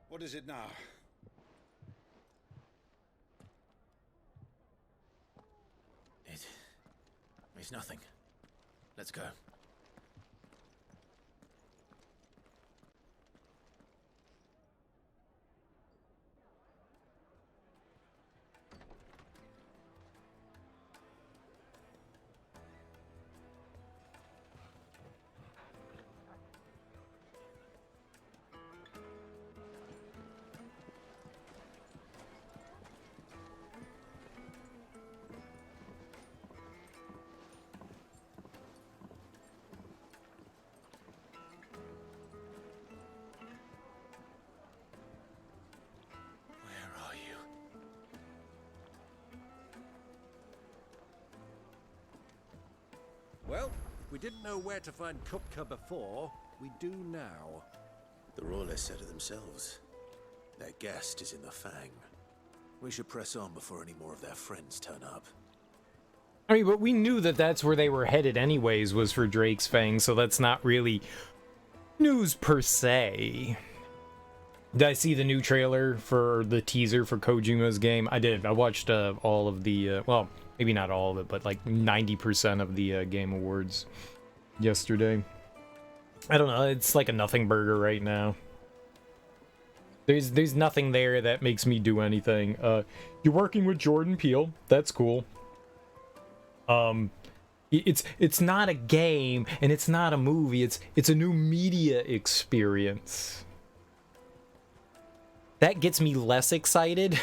What is it now? It's nothing. Let's go. Well, we didn't know where to find Kupka before. We do now. The Royalists said it themselves. Their guest is in the Fang. We should press on before any more of their friends turn up. I mean, but we knew that that's where they were headed anyways, was for Drake's Fang, so that's not really news per se. Did I see the new trailer for the teaser for Kojima's game? I did. I watched all of the, well, maybe not all of it, but like 90% of the Game Awards yesterday. I don't know, it's like a nothing burger right now. There's nothing there that makes me do anything. You're working with Jordan Peele. That's cool. It's not a game and it's not a movie. It's a new media experience. That gets me less excited.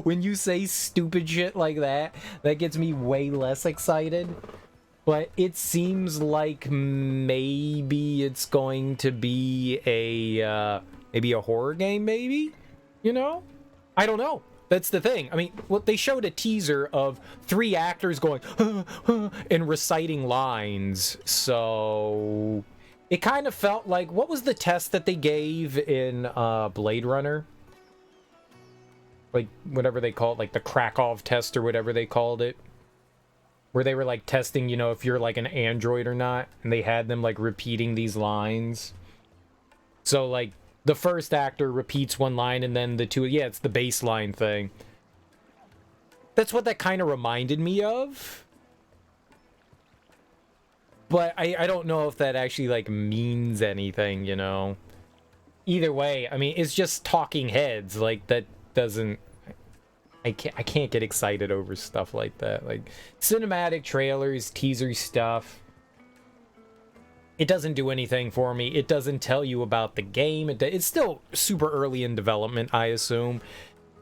When you say stupid shit like that, that gets me way less excited. But it seems like maybe it's going to be a maybe a horror game, maybe? You know? I don't know. That's the thing. I mean, what they showed a teaser of 3 actors going and reciting lines. So it kind of felt like, what was the test that they gave in Blade Runner? Like whatever they call it, like the Krakow test or whatever they called it. Where they were like testing, you know, if you're like an android or not, and they had them like repeating these lines. So like the first actor repeats one line and then the two, yeah, it's the baseline thing. That's what that kind of reminded me of. But I don't know if that actually like means anything, you know. Either way, I mean, it's just talking heads. Like that doesn't, I can't get excited over stuff like that. Like cinematic trailers, teaser stuff. It doesn't do anything for me. It doesn't tell you about the game. It's still super early in development, I assume.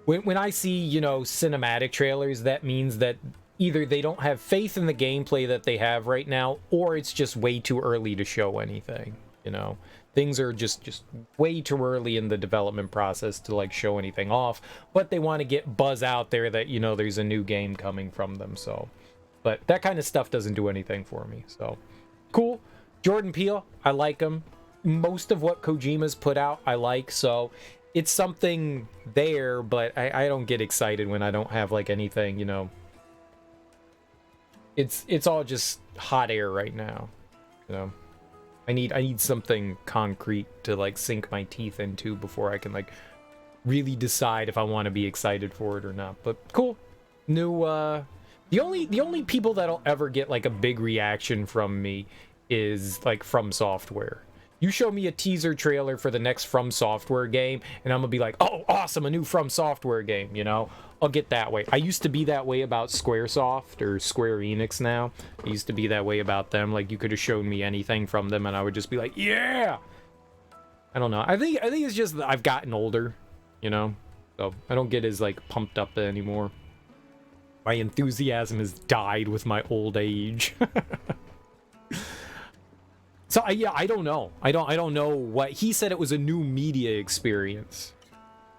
When I see, you know, cinematic trailers, that means that either they don't have faith in the gameplay that they have right now, or it's just way too early to show anything, you know. Things are just way too early in the development process to like show anything off, but they want to get buzz out there that, you know, there's a new game coming from them. So, but that kind of stuff doesn't do anything for me. So cool. Jordan Peele, I like him. Most of what Kojima's put out, I like. So it's something there, but I don't get excited when I don't have like anything, you know. It's all just hot air right now, you know. I need something concrete to like sink my teeth into before I can like really decide if I want to be excited for it or not. But cool. New the only people that'll ever get like a big reaction from me is like From Software. You show me a teaser trailer for the next From Software game, and I'm gonna be like, oh, awesome, a new From Software game, you know? I'll get that way. I used to be that way about Squaresoft, or Square Enix now. I used to be that way about them. Like, you could have shown me anything from them, and I would just be like, yeah! I don't know. I think it's just that I've gotten older, you know? So, I don't get as, like, pumped up anymore. My enthusiasm has died with my old age. So yeah, I don't know. I don't know what he said. It was a new media experience,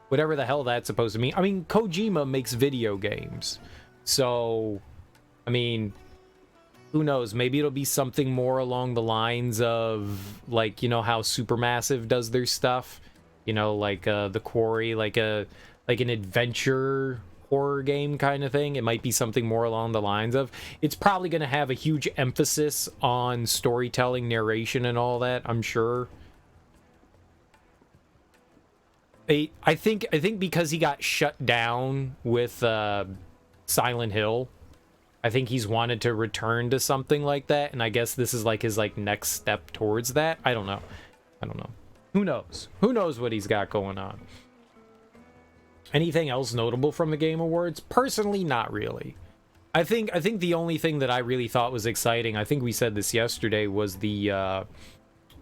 whatever the hell that's supposed to mean. I mean, Kojima makes video games, so I mean, who knows? Maybe it'll be something more along the lines of, like, you know how Supermassive does their stuff, you know, like The Quarry, like an adventure horror game kind of thing. It might be something more along the lines of, it's probably going to have a huge emphasis on storytelling, narration, and all that, I'm sure. I think because he got shut down with Silent Hill, I think he's wanted to return to something like that, and I guess this is like his next step towards that. I don't know. Who knows what he's got going on. Anything else notable from the Game Awards? Personally, not really. I think the only thing that I really thought was exciting, I think we said this yesterday, was the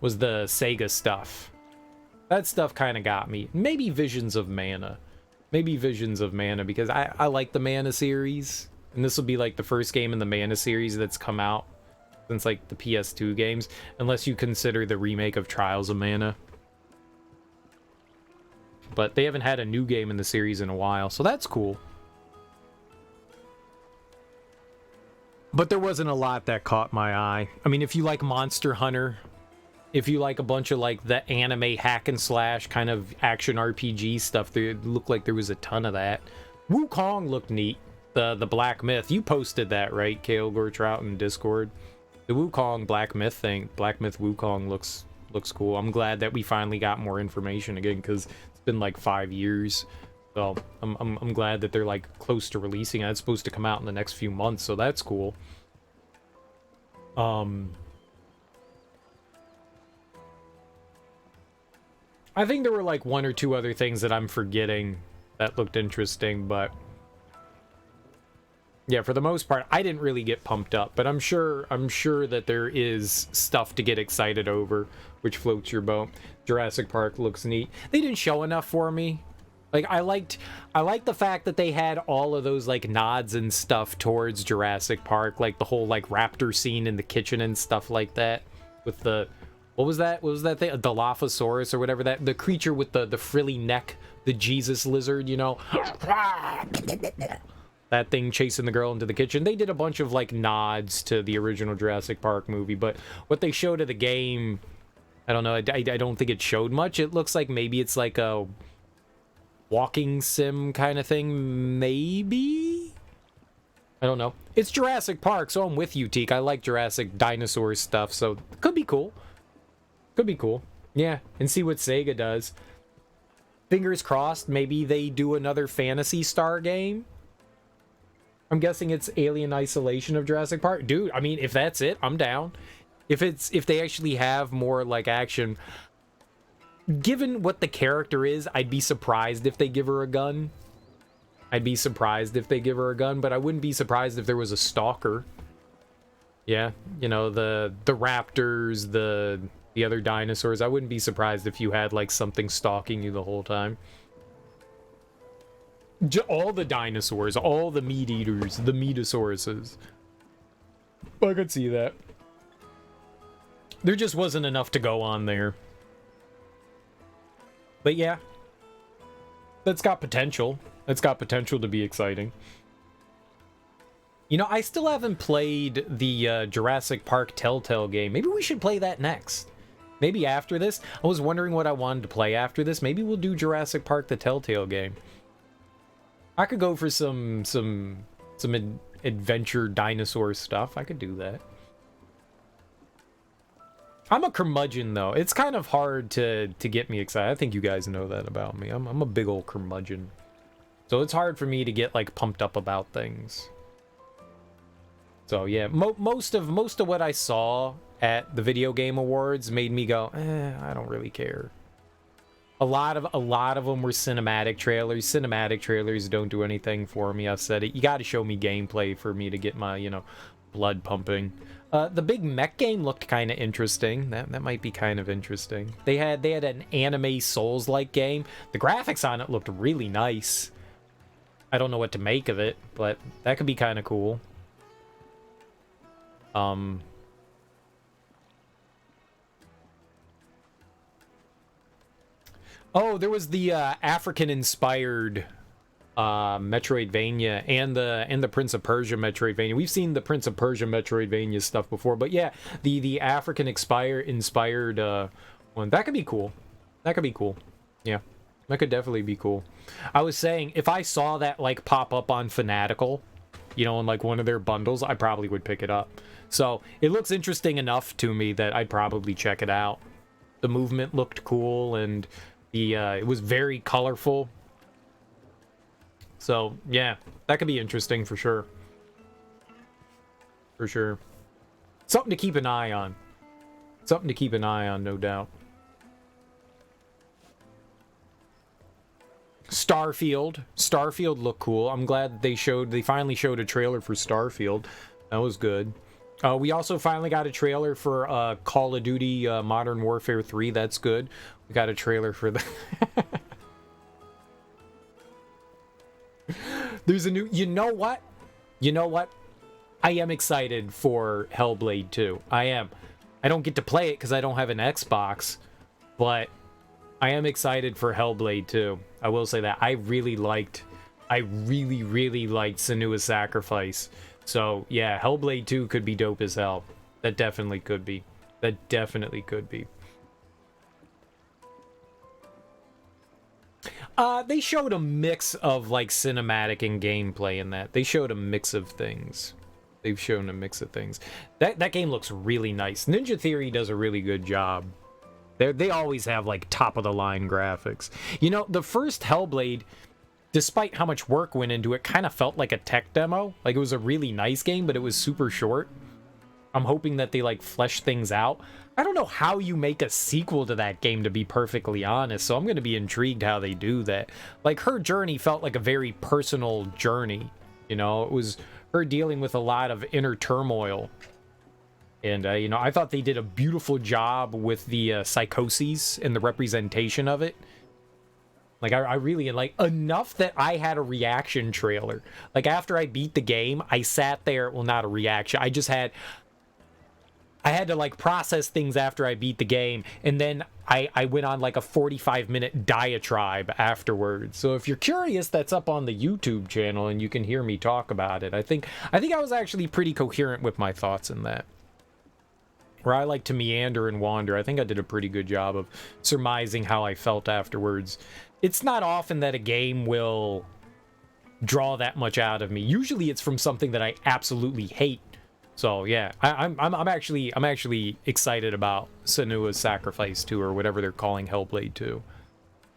Sega stuff. That stuff kind of got me. Maybe Visions of Mana. Because I like the Mana series, and this will be like the first game in the Mana series that's come out since like the PS2 games, unless you consider the remake of Trials of Mana. But they haven't had a new game in the series in a while, so that's cool. But there wasn't a lot that caught my eye. I mean, if you like Monster Hunter, if you like a bunch of like the anime hack and slash kind of action RPG stuff, there looked like there was a ton of that. Wukong looked neat. The Black Myth. You posted that, right, Kale Gortrout in Discord? The Wukong Black Myth thing, Black Myth Wukong looks cool. I'm glad that we finally got more information again, because been like 5 years, so I'm glad that they're like close to releasing it. It's supposed to come out in the next few months, so that's cool. I think there were like one or two other things that I'm forgetting that looked interesting, but yeah, for the most part, I didn't really get pumped up, but I'm sure that there is stuff to get excited over, which floats your boat. Jurassic Park looks neat. They didn't show enough for me. Like, I liked the fact that they had all of those like nods and stuff towards Jurassic Park, like the whole like raptor scene in the kitchen and stuff like that, with the what was that thing, a Dilophosaurus or whatever, that the creature with the frilly neck, the Jesus lizard, you know. That thing chasing the girl into the kitchen. They did a bunch of like nods to the original Jurassic Park movie, but what they showed of the game, I don't know, I don't think it showed much. It looks like maybe it's like a walking sim kind of thing, maybe? I don't know. It's Jurassic Park, so I'm with you, Teak. I like Jurassic dinosaur stuff, so could be cool. Could be cool. Yeah, and see what Sega does. Fingers crossed, maybe they do another Phantasy Star game. I'm guessing it's Alien Isolation of Jurassic Park. Dude, I mean, if that's it, I'm down. If they actually have more like action, given what the character is, I'd be surprised if they give her a gun. But I wouldn't be surprised if there was a stalker. Yeah, you know, the raptors, the other dinosaurs. I wouldn't be surprised if you had like something stalking you the whole time. All the dinosaurs, all the meat eaters, the meatosauruses. I could see that. There just wasn't enough to go on there. But yeah, that's got potential. That's got potential to be exciting. You know, I still haven't played the Jurassic Park Telltale game. Maybe we should play that next. Maybe after this. I was wondering what I wanted to play after this. Maybe we'll do Jurassic Park the Telltale game. I could go for some adventure dinosaur stuff. I could do that. I'm a curmudgeon, though. It's kind of hard to get me excited. I think you guys know that about me. I'm a big old curmudgeon. So it's hard for me to get, like, pumped up about things. So, yeah. Most of what I saw at the Video Game Awards made me go, I don't really care. A lot of them were cinematic trailers. Cinematic trailers don't do anything for me. I've said it. You got to show me gameplay for me to get my, you know, blood pumping. The big mech game looked kind of interesting. That might be kind of interesting. They had an anime Souls-like game. The graphics on it looked really nice. I don't know what to make of it, but that could be kind of cool. Oh, there was the African-inspired Metroidvania and the Prince of Persia Metroidvania. We've seen the Prince of Persia Metroidvania stuff before, but yeah, the African-inspired one, that could be cool. That could be cool. Yeah, that could definitely be cool. I was saying, if I saw that like pop up on Fanatical, you know, in like one of their bundles, I probably would pick it up. So it looks interesting enough to me that I'd probably check it out. The movement looked cool, and it was very colorful. So yeah, that could be interesting for sure. For sure. Something to keep an eye on. Something to keep an eye on, no doubt. Starfield looked cool. I'm glad they finally showed a trailer for Starfield. That was good. We also finally got a trailer for Call of Duty Modern Warfare 3. That's good. We got a trailer for that. There's a new... You know what? I am excited for Hellblade 2. I am. I don't get to play it because I don't have an Xbox, but I am excited for Hellblade 2. I will say that. I really liked Senua's Sacrifice. So, yeah, Hellblade 2 could be dope as hell. That definitely could be. That definitely could be. They showed a mix of, like, cinematic and gameplay in that. They showed a mix of things. They've shown a mix of things. That game looks really nice. Ninja Theory does a really good job. They always have, like, top-of-the-line graphics. You know, the first Hellblade, despite how much work went into it, kind of felt like a tech demo. Like, it was a really nice game, but it was super short. I'm hoping that they, like, flesh things out. I don't know how you make a sequel to that game, to be perfectly honest, so I'm going to be intrigued how they do that. Like, her journey felt like a very personal journey, you know? It was her dealing with a lot of inner turmoil. And, you know, I thought they did a beautiful job with the psychoses and the representation of it. Like, I really, like, enough that I had a reaction trailer. Like, after I beat the game, I sat there, well, not a reaction, I had to, like, process things after I beat the game, and then I went on, like, a 45-minute diatribe afterwards. So if you're curious, that's up on the YouTube channel, and you can hear me talk about it. I think I was actually pretty coherent with my thoughts in that. Where I like to meander and wander, I think I did a pretty good job of surmising how I felt afterwards. It's not often that a game will draw that much out of me. Usually it's from something that I absolutely hate. So yeah, I'm actually excited about Senua's Sacrifice 2, or whatever they're calling Hellblade 2.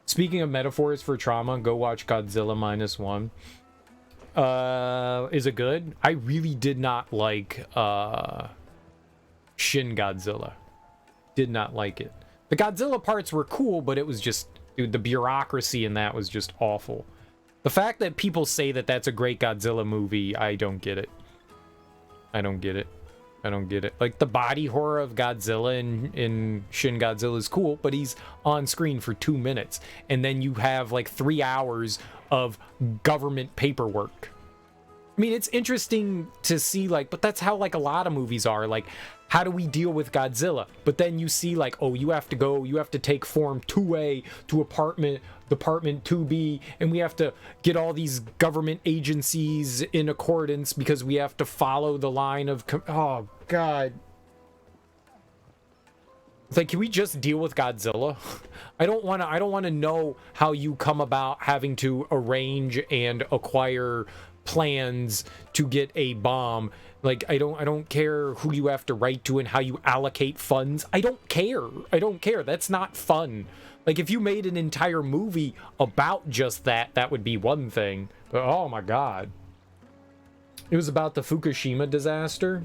Speaking of metaphors for trauma, go watch Godzilla -1. Is it good? I really did not like Shin Godzilla. Did not like it. The Godzilla parts were cool, but it was just, dude, the bureaucracy in that was just awful. The fact that people say that that's a great Godzilla movie, I don't get it. I don't get it. Like, the body horror of Godzilla in Shin Godzilla is cool, but he's on screen for 2 minutes. And then you have, like, 3 hours of government paperwork. I mean, it's interesting to see, like, but that's how, like, a lot of movies are. Like, how do we deal with Godzilla? But then you see, like, oh, you have to take Form 2A to Department 2B, and we have to get all these government agencies in accordance because we have to follow the line of... Oh, God. It's like, can we just deal with Godzilla? I don't want to know how you come about having to arrange and acquire plans to get a bomb. Like, I don't care who you have to write to and how you allocate funds. I don't care. That's not fun. Like, if you made an entire movie about just that, that would be one thing. But oh my God. It was about the Fukushima disaster.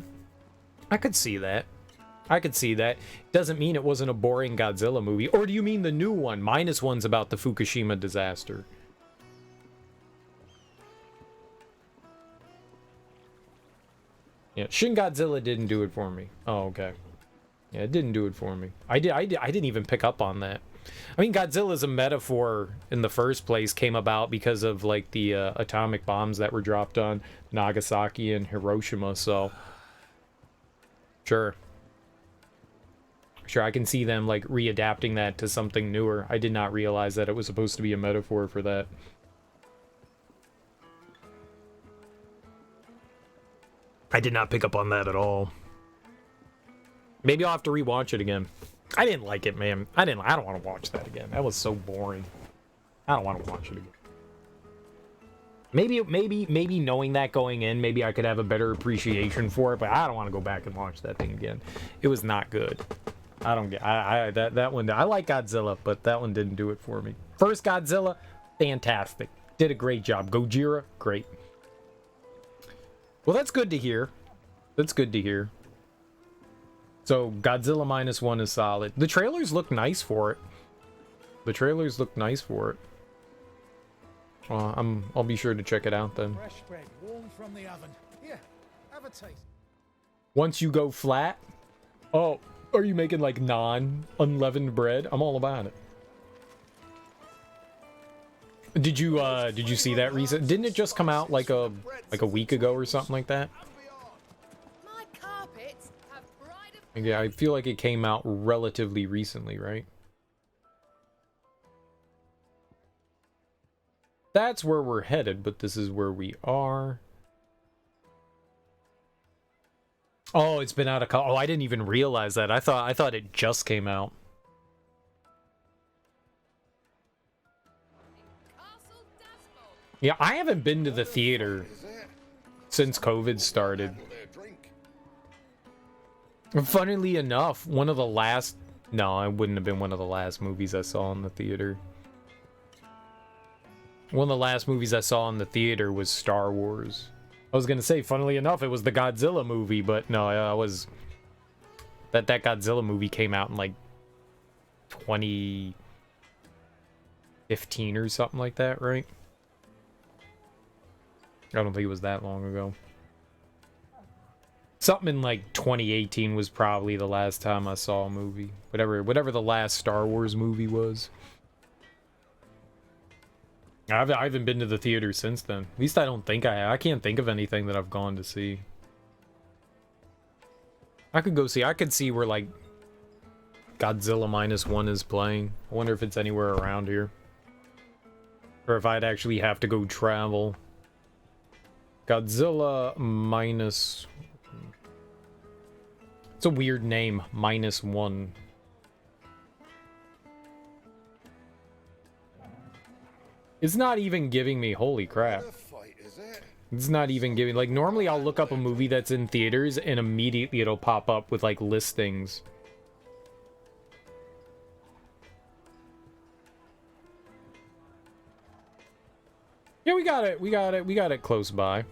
I could see that. I could see that. Doesn't mean it wasn't a boring Godzilla movie. Or do you mean the new one? -1's about the Fukushima disaster. Yeah, Shin Godzilla didn't do it for me. Oh, okay. Yeah, it didn't do it for me. I didn't even pick up on that. I mean, Godzilla's a metaphor in the first place, came about because of like the atomic bombs that were dropped on Nagasaki and Hiroshima, so sure, I can see them like readapting that to something newer. I did not realize that it was supposed to be a metaphor for that. I did not pick up on that at all. Maybe I'll have to rewatch it again. I didn't like it, man. I don't want to watch that again. That was so boring. I don't want to watch it again. Maybe knowing that going in, maybe I could have a better appreciation for it, but I don't want to go back and watch that thing again. It was not good. I don't get that one. I like Godzilla, but that one didn't do it for me. First Godzilla, fantastic. Did a great job. Gojira, great. Well, that's good to hear. That's good to hear. So Godzilla -1 is solid. The trailers look nice for it. The trailers look nice for it. I'll be sure to check it out then. Fresh bread, warm from the oven. Here, have a taste. Once you go flat, oh, are you making like unleavened bread? I'm all about it. Did you see that recent? Didn't it just come out like a week ago or something like that? Yeah, I feel like it came out relatively recently, right? That's where we're headed, but this is where we are. Oh, it's been out of oh, I didn't even realize that. I thought it just came out. Yeah, I haven't been to the theater since COVID started. Funnily enough, one of the last... No, it wouldn't have been one of the last movies I saw in the theater. One of the last movies I saw in the theater was Star Wars. I was gonna say, funnily enough, it was the Godzilla movie, but no, I was... That Godzilla movie came out in like 2015 or something like that, right? I don't think it was that long ago. Something in like 2018 was probably the last time I saw a movie. Whatever the last Star Wars movie was. I haven't been to the theater since then. At least I don't think I have. I can't think of anything that I've gone to see. I could see where like Godzilla -1 is playing. I wonder if it's anywhere around here. Or if I'd actually have to go travel. Godzilla -... It's a weird name, -1. It's not even giving me, holy crap. It's not even giving, like, normally I'll look up a movie that's in theaters and immediately it'll pop up with, like, listings. Yeah, we got it close by.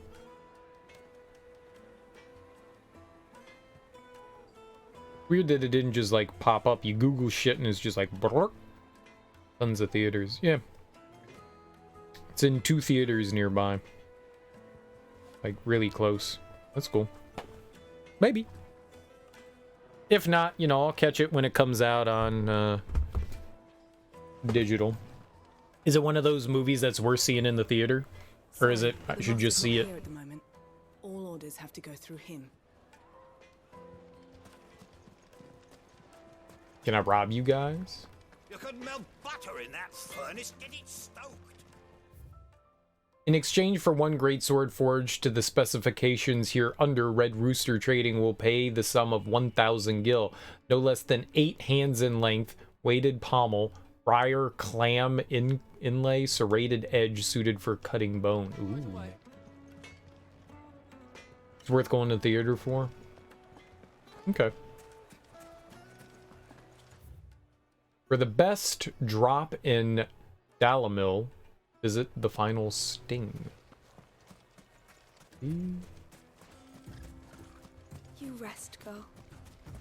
Weird that it didn't just, like, pop up. You Google shit and it's just like, brrr. Tons of theaters. Yeah. It's in 2 theaters nearby. Like, really close. That's cool. Maybe. If not, you know, I'll catch it when it comes out on, digital. Is it one of those movies that's worth seeing in the theater? Or is it, I should just see it? At the moment, all orders have to go through him. Can I rob you guys? You could melt butter in that furnace, get it stoked. In exchange for 1 greatsword forged to the specifications here under, Red Rooster Trading will pay the sum of 1,000 gil, no less than 8 hands in length, weighted pommel, briar clam inlay, serrated edge suited for cutting bone. Ooh. It's worth going to the theater for? Okay. For the best drop in Dalamil, visit the final sting. You rest, girl.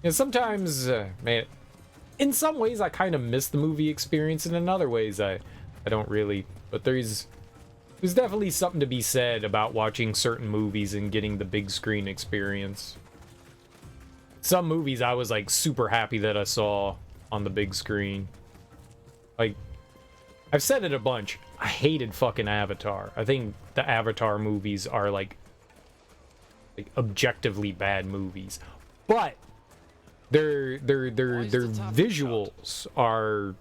And sometimes, man, in some ways I kind of miss the movie experience, and in other ways I don't really. But there's definitely something to be said about watching certain movies and getting the big screen experience. Some movies I was like super happy that I saw on the big screen. Like, I've said it a bunch. I hated fucking Avatar. I think the Avatar movies are like objectively bad movies. But their visuals are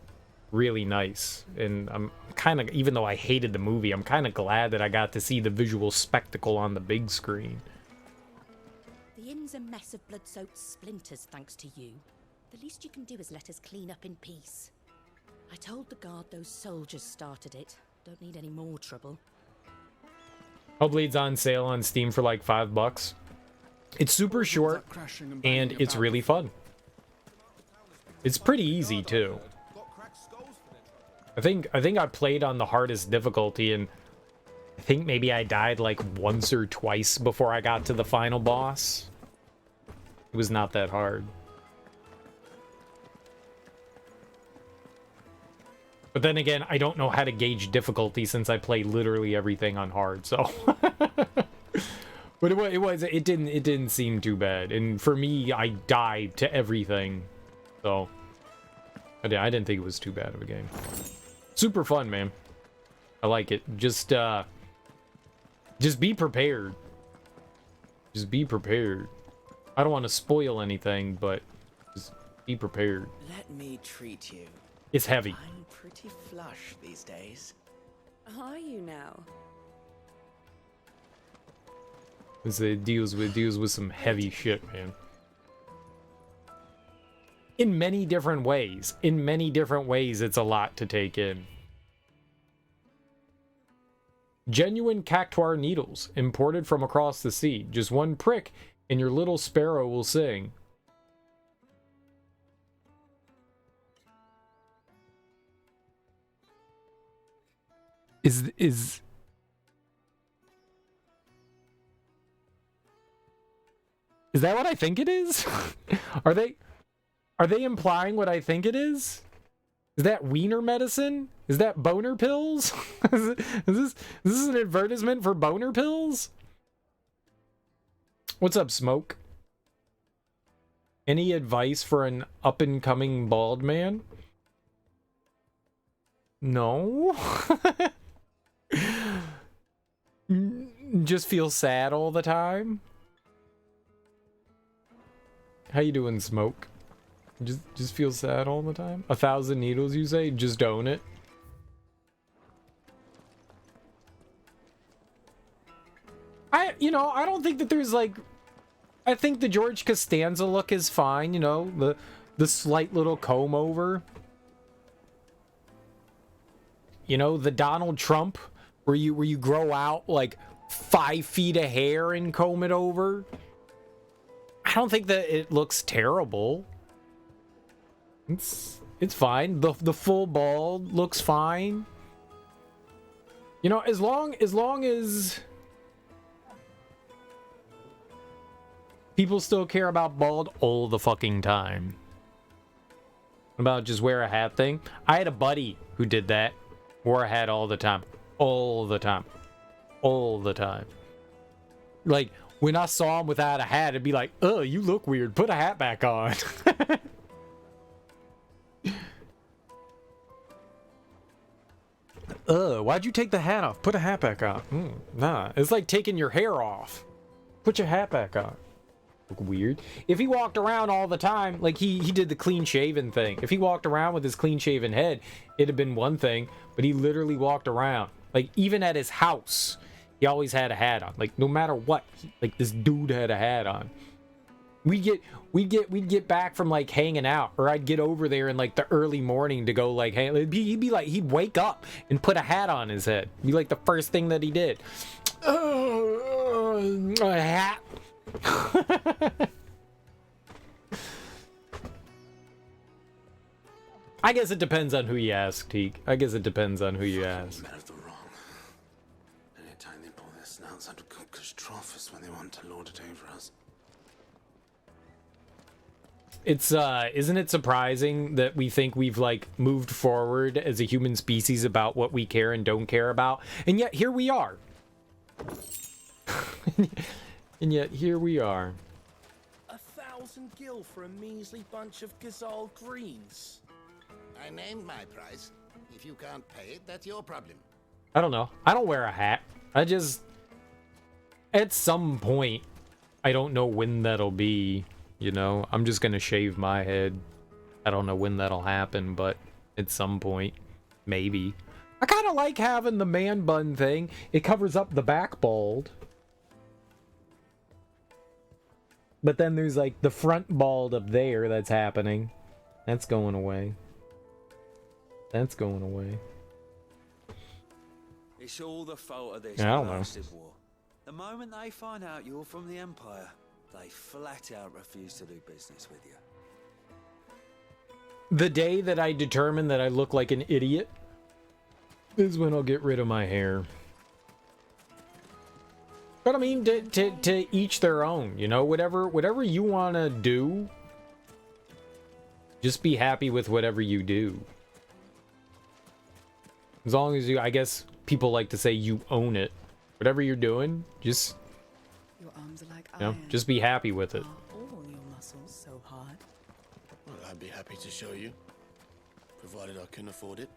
really nice, and I'm kind of, even though I hated the movie, I'm kind of glad that I got to see the visual spectacle on the big screen. The inn's a mess of blood-soaked splinters thanks to you. The least you can do is let us clean up in peace. I told the guard those soldiers started it. Don't need any more trouble. Hellblade's on sale on Steam for like $5. It's super short and it's really fun. It's pretty easy too. I think I played on the hardest difficulty, and I think maybe I died like once or twice before I got to the final boss. It was not that hard. But then again, I don't know how to gauge difficulty since I play literally everything on hard, so. But it didn't seem too bad, and for me, I died to everything, so I didn't think it was too bad of a game. Super fun, man. I like it. Just be prepared. Just be prepared. I don't want to spoil anything, but just be prepared. Let me treat you. It's heavy. I'm pretty flush these days. Are you now? It deals with some heavy shit, man. In many different ways. In many different ways, it's a lot to take in. Genuine cactuar needles, imported from across the sea. Just one prick, and your little sparrow will sing. Is that what I think it is? Are they implying what I think it is? Is that wiener medicine? Is that boner pills? is this an advertisement for boner pills? What's up, Smoke? Any advice for an up-and-coming bald man? No. Just feel sad all the time? How you doing, Smoke? Just feel sad all the time? 1,000 needles, you say? Just own it. I don't think that there's like, I think the George Costanza look is fine, you know, the slight little comb over. You know, the Donald Trump where you grow out like 5 feet of hair and comb it over. I don't think that it looks terrible. It's fine. The full bald looks fine. You know, as long as people still care about bald all the fucking time. About just wear a hat thing. I had a buddy who did that. Wore a hat all the time. All the time. All the time. Like, when I saw him without a hat, it'd be like, oh, you look weird. Put a hat back on. Why'd you take the hat off? Put a hat back on. Nah, it's like taking your hair off. Put your hat back on. Look weird. If he walked around all the time, like he did the clean shaven thing. If he walked around with his clean shaven head, it'd have been one thing, but he literally walked around. Like, even at his house, he always had a hat on. Like, no matter what, like, this dude had a hat on. We'd get back from like hanging out, or I'd get over there in like the early morning to go like hang. He'd wake up and put a hat on his head. It'd be like the first thing that he did. A hat. I guess it depends on who you ask, Teak. I guess it depends on who you ask. Men of the wrong. Anytime they pull their snouts out of Cook's trough is when they want to lord it over us. isn't it surprising that we think we've like moved forward as a human species about what we care and don't care about, and yet here we are. And yet here we are. 1,000 gil for a measly bunch of Gazal greens. I named my price. If you can't pay it, that's your problem. I don't know. I don't wear a hat. I just, at some point, I don't know when that'll be, you know? I'm just gonna shave my head. I don't know when that'll happen, but at some point, maybe. I kind of like having the man bun thing. It covers up the back bald. But then there's like the front bald up there that's happening. That's going away. That's going away. It's all the fault of this I don't know. blasted war. The moment they find out you're from the Empire, they flat out refuse to do business with you. The day that I determine that I look like an idiot is when I'll get rid of my hair. But I mean, to each their own, you know, whatever you want to do, just be happy with whatever you do. As long as you, I guess people like to say you own it. Whatever you're doing, just, Your arms are like you know, iron. just be happy with it. All your muscles so hard. Well, I'd be happy to show you, provided I can afford it.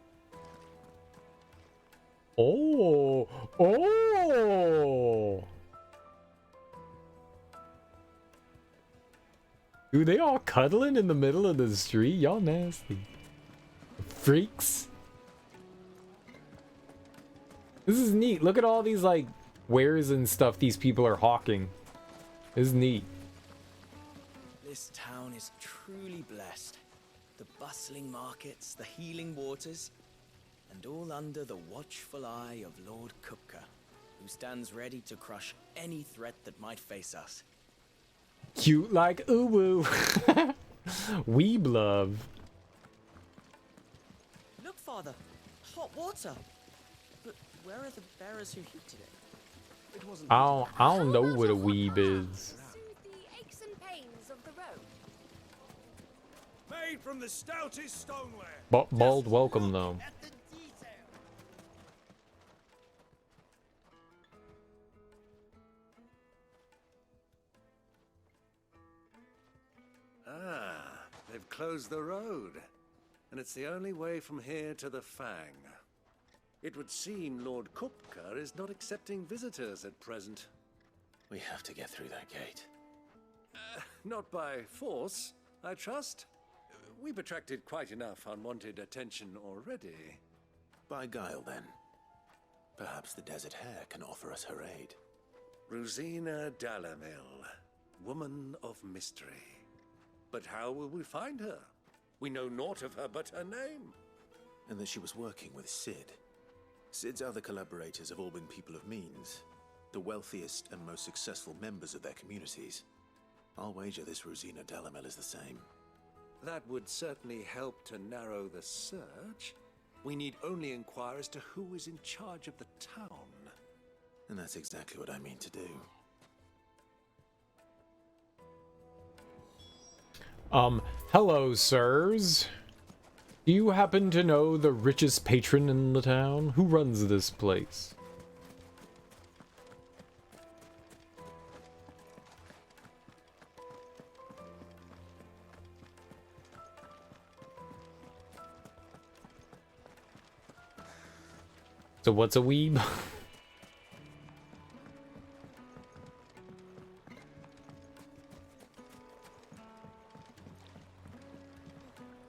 Oh, oh. Dude, they all cuddling in the middle of the street. Y'all nasty. Freaks. This is neat. Look at all these, like, wares and stuff these people are hawking. This is neat. This town is truly blessed. The bustling markets, the healing waters, and all under the watchful eye of Lord Kupka, who stands ready to crush any threat that might face us. Cute like uwu. Weeb love. Look, Father, hot water. But where are the bearers who heated it? It wasn't. I don't know what a weeb is. The aches and pains of the road. Made from the stoutest stoneware. But bald welcome though. Ah, they've closed the road. And it's the only way from here to the Fang. It would seem Lord Kupka is not accepting visitors at present. We have to get through that gate. Not by force, I trust. We've attracted quite enough unwanted attention already. By guile, then. Perhaps the Desert Hare can offer us her aid. Rosina Dalamil, woman of mystery. But how will we find her? We know naught of her but her name. And that she was working with Cid. Cid's other collaborators have all been people of means, the wealthiest and most successful members of their communities. I'll wager this Rosina Dalamel is the same. That would certainly help to narrow the search. We need only inquire as to who is in charge of the town. And that's exactly what I mean to do. Hello, sirs. Do you happen to know the richest patron in the town? Who runs this place? So what's a weeb?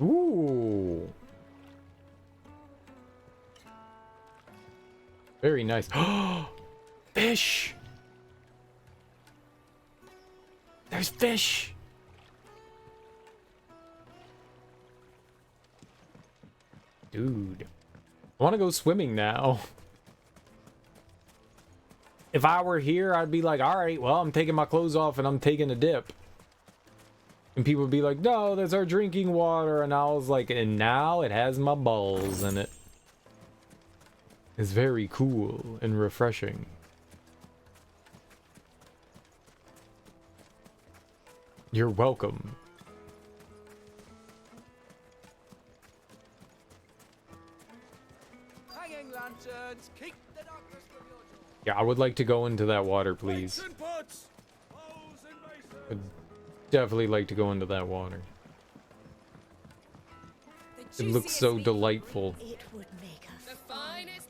Ooh. Very nice. Fish! There's fish! Dude. I want to go swimming now. If I were here, I'd be like, alright, well, I'm taking my clothes off and I'm taking a dip. And people would be like, no, that's our drinking water. And I was like, and now it has my balls in it. It's very cool and refreshing. You're welcome. lanterns. Keep the darkness from your door. Yeah, I would like to go into that water, please. I'd definitely like to go into that water. It looks so delightful. It would make a finest.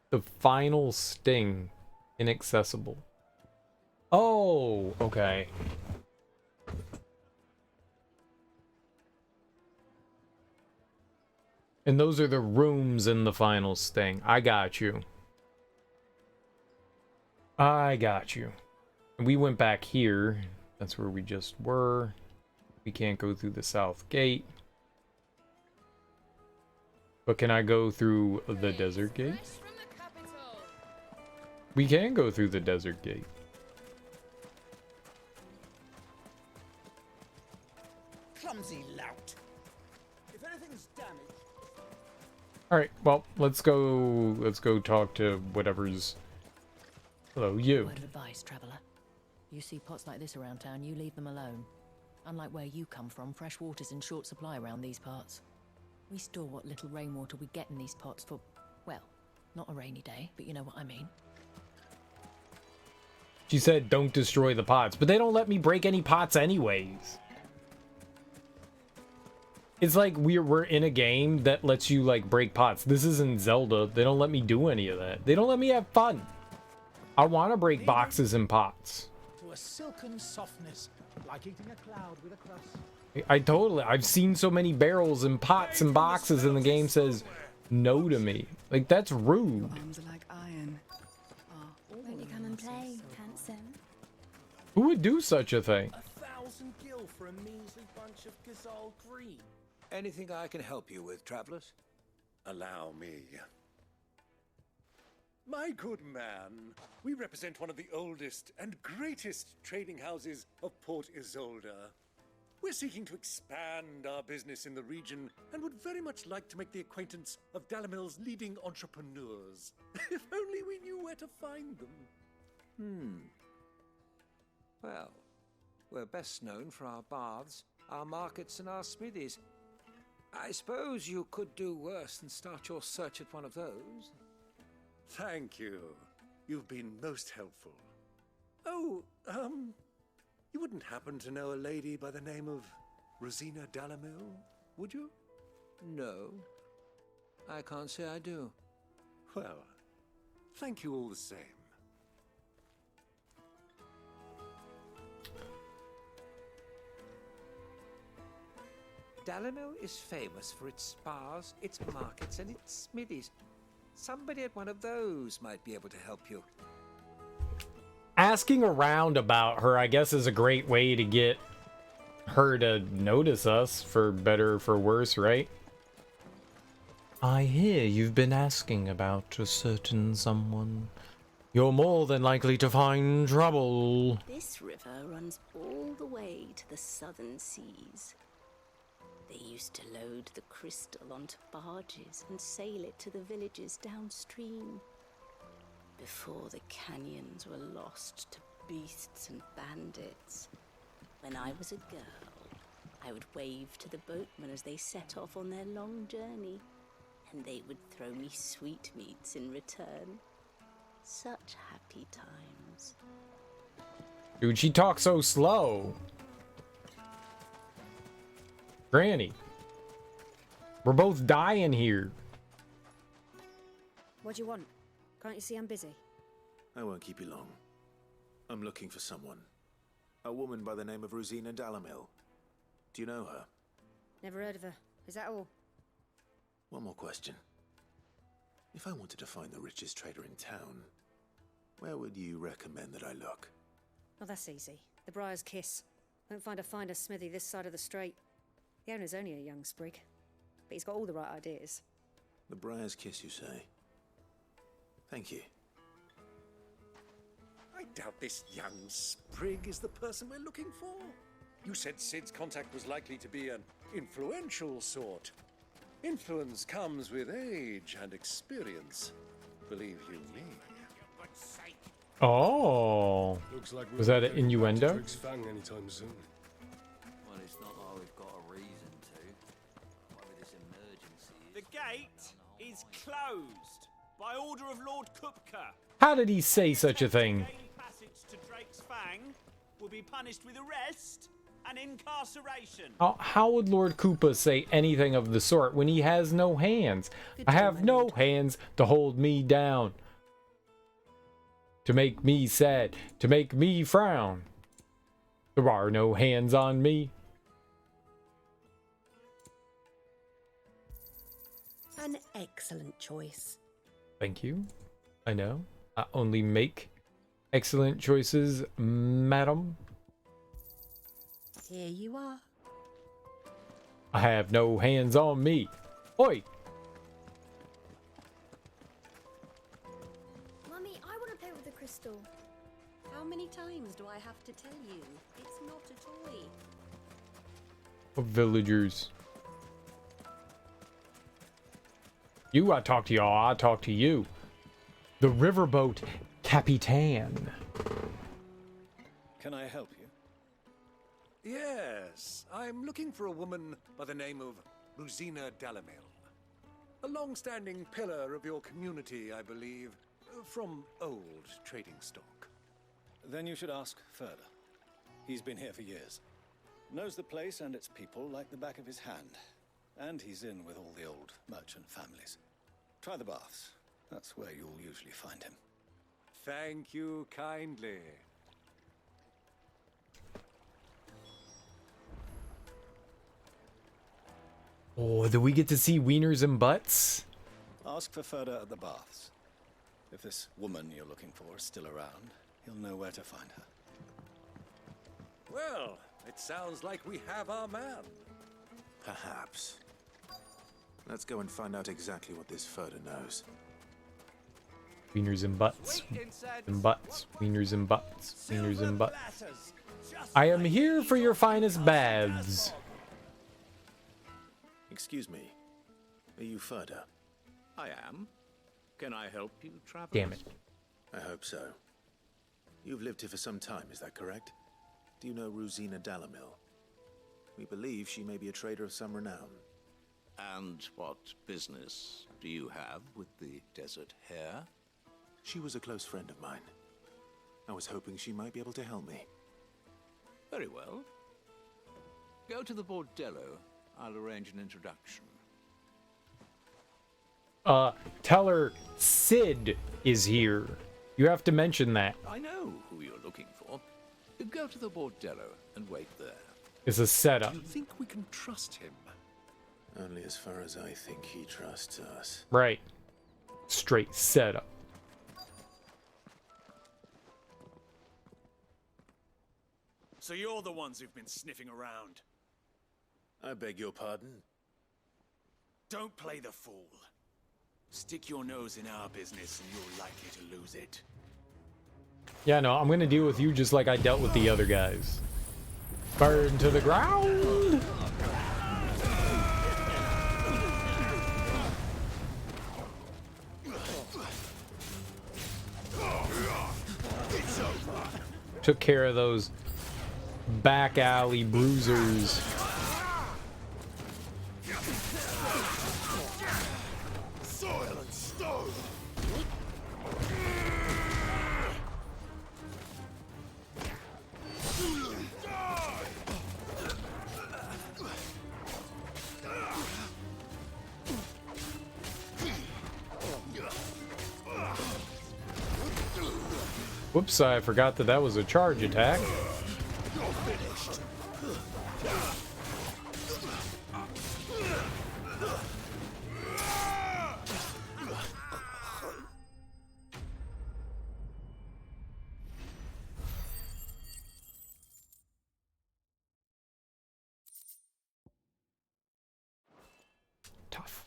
The final sting. Inaccessible. Oh, okay. And those are the rooms in the final sting. I got you. I got you. We went back here. That's where we just were. We can't go through the south gate. But can I go through the desert gate? We can go through the desert gate. Clumsy lout. If anything's damaged. Alright, well, let's go talk to whatever's... Hello, you. Word of advice, traveller. You see pots like this around town, you leave them alone. Unlike where you come from, fresh water's in short supply around these parts. We store what little rainwater we get in these pots for, well, not a rainy day, but you know what I mean. She said don't destroy the pots, but they don't let me break any pots anyways. It's like we're in a game that lets you like break pots. This isn't Zelda. They don't let me do any of that. They don't let me have fun. I want to break boxes and pots. To a silken softness, like eating a cloud with a crust. I've seen so many barrels and pots and boxes and the game says no to me. Like, that's rude. Your arms are like iron. Won't you come and play, handsome? Who would do such a thing? 1,000 gil for a measly bunch of Gazal green. Anything I can help you with, travelers? Allow me. My good man, we represent one of the oldest and greatest trading houses of Port Isolde. We're seeking to expand our business in the region and would very much like to make the acquaintance of Dalamil's leading entrepreneurs. If only we knew where to find them. Well, we're best known for our baths, our markets, and our smithies. I suppose you could do worse than start your search at one of those. Thank you. You've been most helpful. Oh, you wouldn't happen to know a lady by the name of Rosina Dalamil, would you? No, I can't say I do. Well, thank you all the same. Dalamil is famous for its spas, its markets, and its smithies. Somebody at one of those might be able to help you. Asking around about her, I guess, is a great way to get her to notice us, for better or for worse, right? I hear you've been asking about a certain someone. You're more than likely to find trouble. This river runs all the way to the southern seas. They used to load the crystal onto barges and sail it to the villages downstream. Before the canyons were lost to beasts and bandits. When I was a girl, I would wave to the boatmen as they set off on their long journey, and they would throw me sweetmeats in return. Such happy times. Dude, she talks so slow. Granny, we're both dying here. What do you want? Can't you see I'm busy? I won't keep you long. I'm looking for someone. A woman by the name of Rosina Dalamil. Do you know her? Never heard of her. Is that all? One more question. If I wanted to find the richest trader in town, where would you recommend that I look? Oh, that's easy. The Briar's Kiss. Won't find a finer smithy this side of the strait. The owner's only a young sprig, but he's got all the right ideas. The Briar's Kiss, you say? Thank you. I doubt this young sprig is the person we're looking for. You said Sid's contact was likely to be an influential sort. Influence comes with age and experience, believe you me. Oh. Looks like Was that an innuendo? Anytime soon. Well, it's not like we've got a reason to. Why would this emergency gate is closed by order of Lord Kupka. How did he say such a thing? Daily passage to Drake's Fang will be punished with arrest and incarceration. How would Lord Koopa say anything of the sort when he has no hands? I have no hands to hold me down, to make me sad, to make me frown. There are no hands on me. An excellent choice. Thank you. I know. I only make excellent choices, madam. Here you are. I have no hands on me. Oi! Mummy, I want to play with the crystal. How many times do I have to tell you? It's not a toy. Villagers. You, I talk to y'all, I talk to you. The riverboat Capitan. Can I help you? Yes, I'm looking for a woman by the name of Rosina Dalamil. A long-standing pillar of your community, I believe, from old trading stock. Then you should ask further. He's been here for years. Knows the place and its people like the back of his hand. And he's in with all the old merchant families. Try the baths. That's where you'll usually find him. Thank you kindly. Oh, do we get to see wieners and butts? Ask for further at the baths. If this woman you're looking for is still around, he'll know where to find her. Well, it sounds like we have our man. Perhaps. Let's go and find out exactly what this Furder knows. Wieners and butts. And butts. Wieners and butts. Wieners and butts. I am here for your finest baths. Excuse me. Are you Furder? I am. Can I help you, traveler? Damn it. I hope so. You've lived here for some time, is that correct? Do you know Rosina Dalamil? We believe she may be a trader of some renown. And what business do you have with the desert hare? She was a close friend of mine. I was hoping she might be able to help me. Very well. Go to the bordello. I'll arrange an introduction. Tell her Sid is here. You have to mention that. I know who you're looking for. Go to the bordello and wait there. It's a setup. Do you think we can trust him? Only as far as I think he trusts us. Right. Straight setup. So you're the ones who've been sniffing around. I beg your pardon? Don't play the fool. Stick your nose in our business and you're likely to lose it. Yeah, no, I'm gonna deal with you just like I dealt with the other guys. Burn to the ground! Took care of those back alley bruisers. Soil and stone. Whoops, I forgot that that was a charge attack. Tough.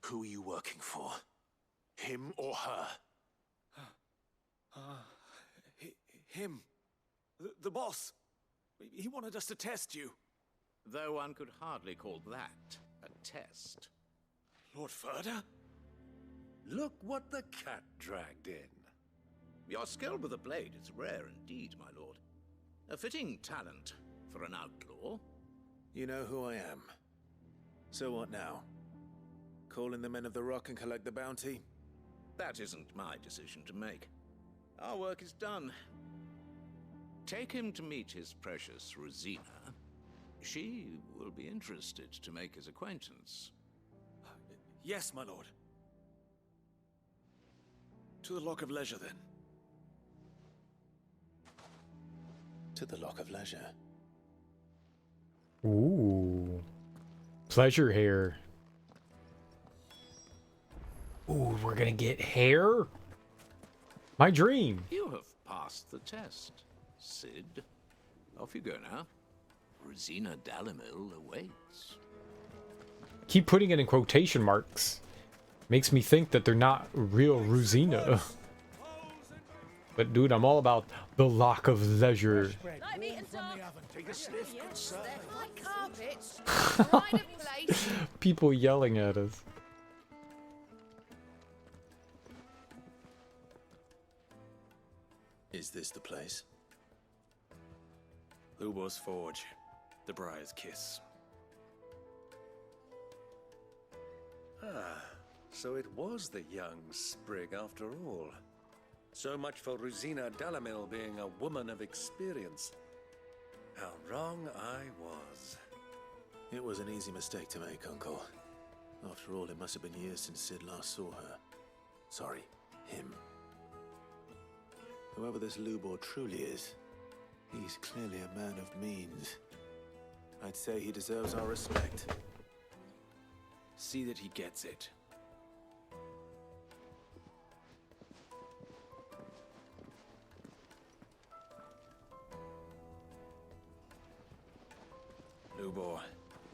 Who are you working for? Him or her? Him. The boss. He wanted us to test you. Though one could hardly call that a test. Lord Furder? Look what the cat dragged in. Your skill with the blade is rare indeed, my lord. A fitting talent for an outlaw. You know who I am. So what now? Call in the Men of the Rock and collect the bounty? That isn't my decision to make. Our work is done. Take him to meet his precious Rosina. She will be interested to make his acquaintance. Yes, my lord. To the Lock of Leisure, then. To the Lock of Leisure. Ooh. Pleasure hair. Ooh, we're gonna get hair? My dream. You have passed the test, Sid. Off you go now. Rosina Dalimil awaits. Keep putting it in quotation marks. Makes me think that they're not real Rosina. But dude, I'm all about the Lock of Leisure. Take a sniff, good sir. People yelling at us. Is this the place? Lubor's Forge. The Briar's Kiss. Ah, so it was the young sprig after all. So much for Rosina Dalimil being a woman of experience. How wrong I was. It was an easy mistake to make, Uncle. After all, it must have been years since Sid last saw her. Sorry, him. Whoever this Lubor truly is, he's clearly a man of means. I'd say he deserves our respect. See that he gets it. Lubor,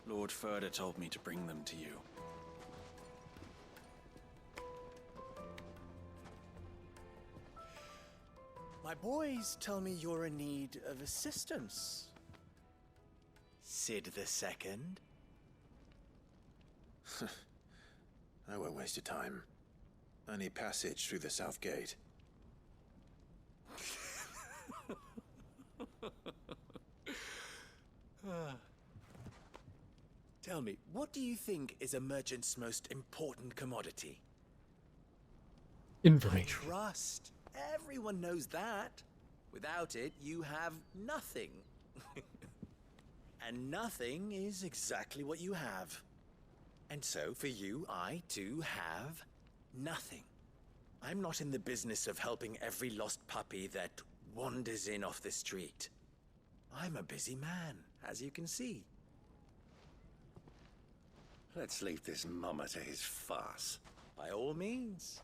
Lord Furder told me to bring them to you. My boys tell me you're in need of assistance. Sid the Second? I won't waste your time. I need passage through the south gate. Tell me, what do you think is a merchant's most important commodity? Information. Trust. Everyone knows that. Without it, you have nothing. And nothing is exactly what you have. And so, for you, I, too, have nothing. I'm not in the business of helping every lost puppy that wanders in off the street. I'm a busy man, as you can see. Let's leave this mummer to his farce. By all means.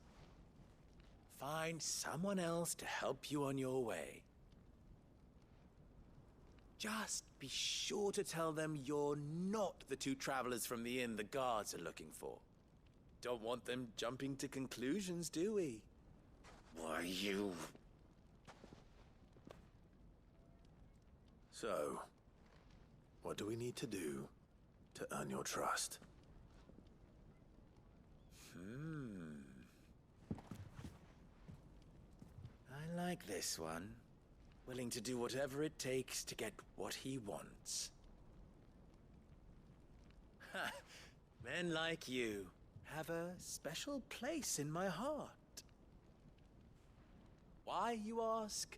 Find someone else to help you on your way. Just be sure to tell them you're not the two travelers from the inn the guards are looking for. Don't want them jumping to conclusions, do we? Why, you... So, what do we need to do to earn your trust? I like this one. Willing to do whatever it takes to get what he wants. Ha! Men like you have a special place in my heart. Why, you ask?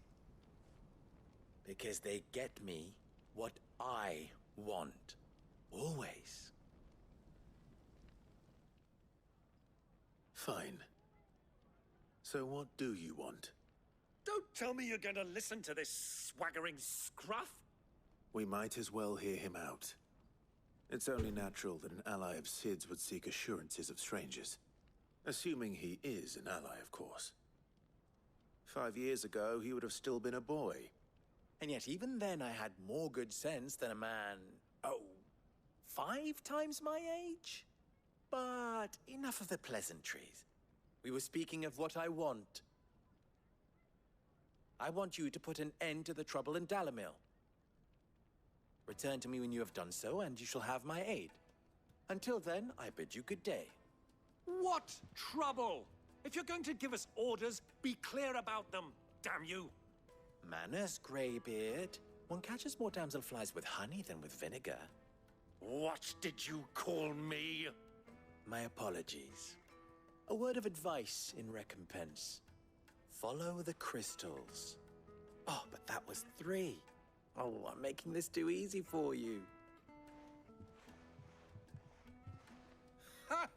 Because they get me what I want. Always. Fine. So what do you want? Don't tell me you're going to listen to this swaggering scruff. We might as well hear him out. It's only natural that an ally of Sid's would seek assurances of strangers. Assuming he is an ally, of course. 5 years ago, he would have still been a boy. And yet even then I had more good sense than a man, 5 times my age? But enough of the pleasantries. We were speaking of what I want. I want you to put an end to the trouble in Dalimil. Return to me when you have done so, and you shall have my aid. Until then, I bid you good day. What trouble? If you're going to give us orders, be clear about them, damn you! Manners, Greybeard. One catches more damselflies with honey than with vinegar. What did you call me? My apologies. A word of advice in recompense. Follow the crystals. Oh, but that was 3. Oh, I'm making this too easy for you. Ha!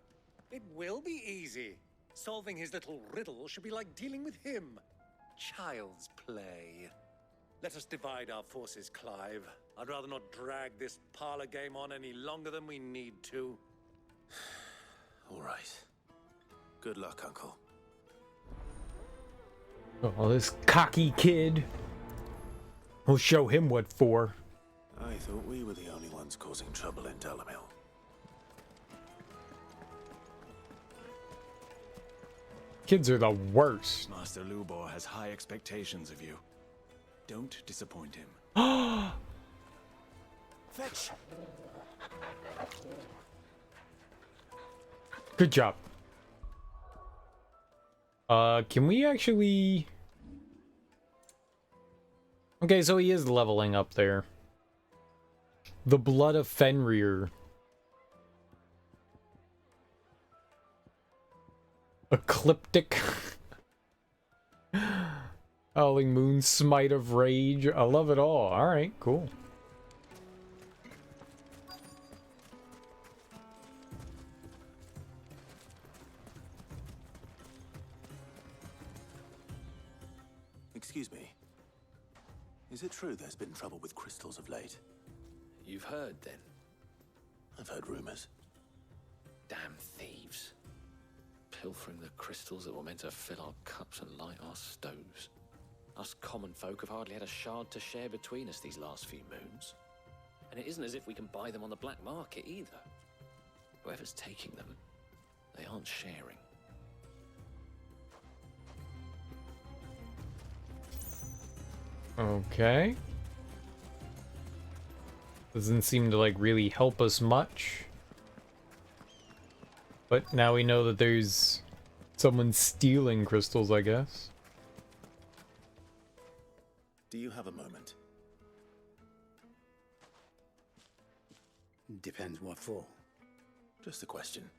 It will be easy. Solving his little riddle should be like dealing with him. Child's play. Let us divide our forces, Clive. I'd rather not drag this parlor game on any longer than we need to. All right. Good luck, Uncle. Oh, this cocky kid. We'll show him what for. I thought we were the only ones causing trouble in Delamil. Kids are the worst. Master Lubor has high expectations of you. Don't disappoint him. Fetch! Good job. Can we actually... Okay, so he is leveling up there. The Blood of Fenrir. Ecliptic. Howling Moon, Smite of Rage. I love it all. Alright, cool. Excuse me. Is it true there's been trouble with crystals of late? You've heard, then? I've heard rumors. Damn thieves. Pilfering the crystals that were meant to fill our cups and light our stoves. Us common folk have hardly had a shard to share between us these last few moons. And it isn't as if we can buy them on the black market either. Whoever's taking them, they aren't sharing. Okay. Doesn't seem to like really help us much. But now we know that there's someone stealing crystals, I guess. Do you have a moment? Depends what for. Just a question.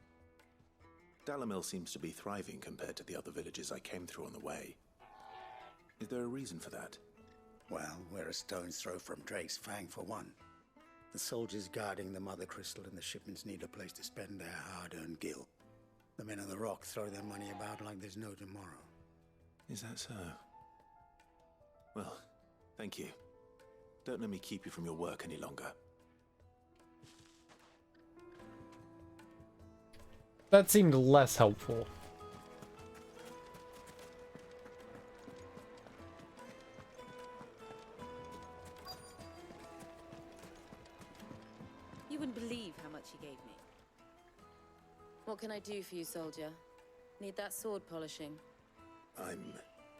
Dalamil seems to be thriving compared to the other villages I came through on the way. Is there a reason for that? Well, we're a stone's throw from Drake's Fang for one. The soldiers guarding the Mother Crystal and the shipments need a place to spend their hard-earned gil. The men of the Rock throw their money about like there's no tomorrow. Is that so? Well, thank you. Don't let me keep you from your work any longer. That seemed less helpful. You wouldn't believe how much he gave me. What can I do for you, soldier? Need that sword polishing? I'm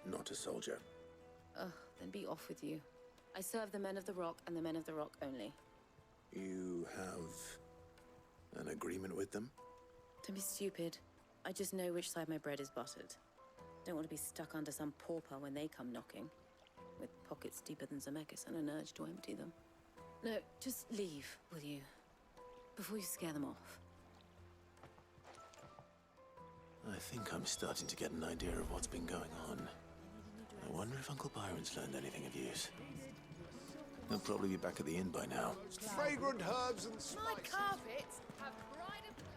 not a soldier. Ugh, then be off with you. I serve the men of the Rock and the men of the Rock only. You have an agreement with them? Don't be stupid. I just know which side my bread is buttered. Don't want to be stuck under some pauper when they come knocking. With pockets deeper than Zemeckis and an urge to empty them. No, just leave, will you? Before you scare them off. I think I'm starting to get an idea of what's been going on. I wonder if Uncle Byron's learned anything of use. He'll probably be back at the inn by now. Fragrant herbs and spices. My carpets have pride of place.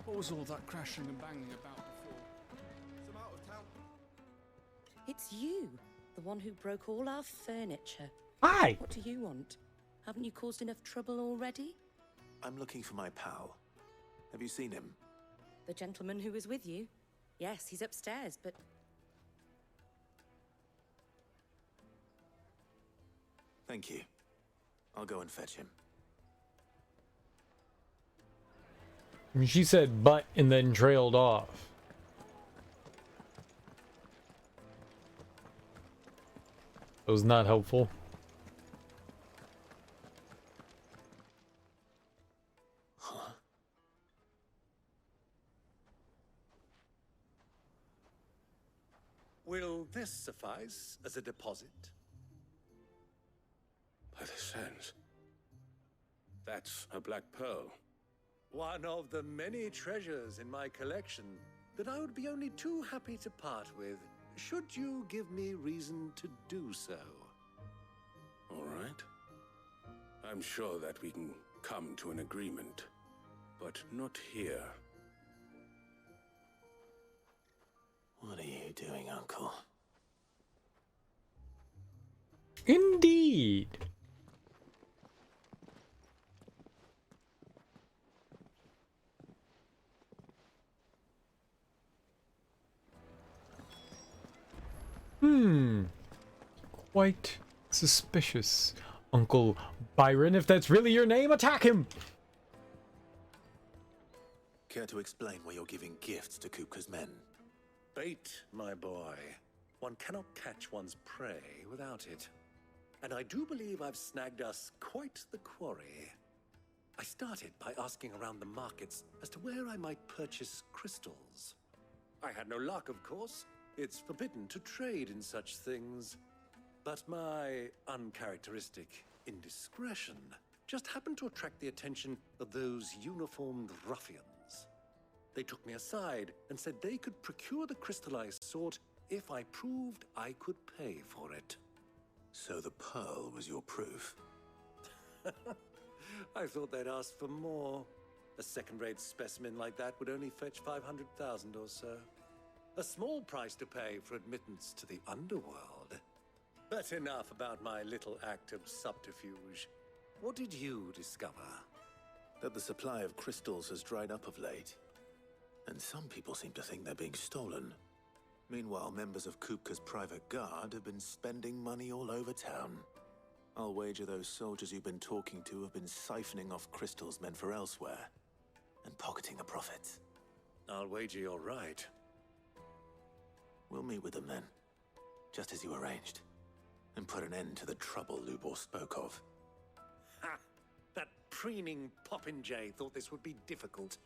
What was all that crashing and banging about before? Some out of town. It's you, the one who broke all our furniture. Hi! What do you want? Haven't you caused enough trouble already? I'm looking for my pal. Have you seen him? The gentleman who was with you? Yes, he's upstairs, but... Thank you. I'll go and fetch him. She said but and then trailed off. That was not helpful. price as a deposit? By the sands. That's a black pearl. One of the many treasures in my collection that I would be only too happy to part with, should you give me reason to do so. All right. I'm sure that we can come to an agreement, but not here. What are you doing, Uncle? Indeed. Quite suspicious. Uncle Byron, if that's really your name, attack him! Care to explain why you're giving gifts to Kupka's men? Bait, my boy. One cannot catch one's prey without it. And I do believe I've snagged us quite the quarry. I started by asking around the markets as to where I might purchase crystals. I had no luck, of course. It's forbidden to trade in such things. But my uncharacteristic indiscretion just happened to attract the attention of those uniformed ruffians. They took me aside and said they could procure the crystal I sought if I proved I could pay for it. So the pearl was your proof? I thought they'd ask for more. A second-rate specimen like that would only fetch 500,000 or so. A small price to pay for admittance to the underworld. But enough about my little act of subterfuge. What did you discover? That the supply of crystals has dried up of late. And some people seem to think they're being stolen. Meanwhile, members of Kupka's private guard have been spending money all over town. I'll wager those soldiers you've been talking to have been siphoning off crystals meant for elsewhere, and pocketing the profits. I'll wager you're right. We'll meet with them then, just as you arranged, and put an end to the trouble Lubor spoke of. Ha! That preening popinjay thought this would be difficult.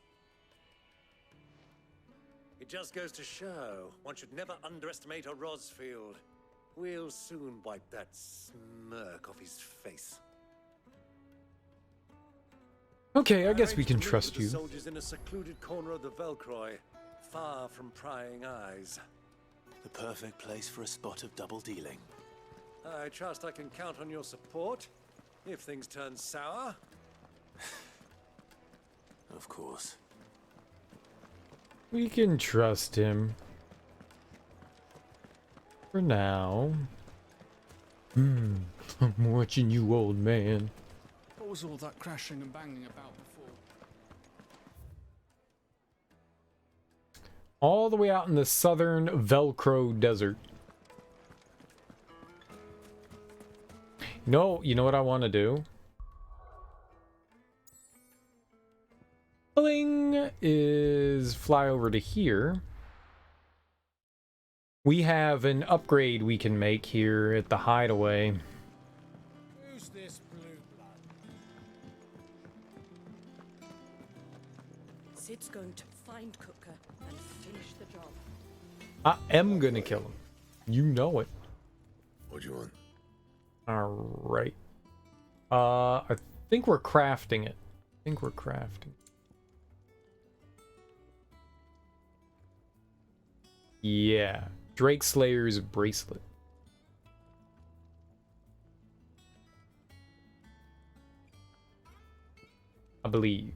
It just goes to show one should never underestimate a Rosfield. We'll soon wipe that smirk off his face. Okay, I guess we can trust you. Soldiers in a secluded corner of the Velcroy, far from prying eyes. The perfect place for a spot of double dealing. I trust I can count on your support if things turn sour. Of course. We can trust him. For now. I'm watching you, old man. What was all that crashing and banging about before? All the way out in the southern Velcro desert. No, you know what I want to do? Bling is fly over to here. We have an upgrade we can make here at the hideaway. Who's this blue blood? Sid's going to find Kupka and finish the job. I am gonna kill him. You know it. What do you want? Alright. I think we're crafting it. Yeah. Drake Slayer's bracelet. I believe.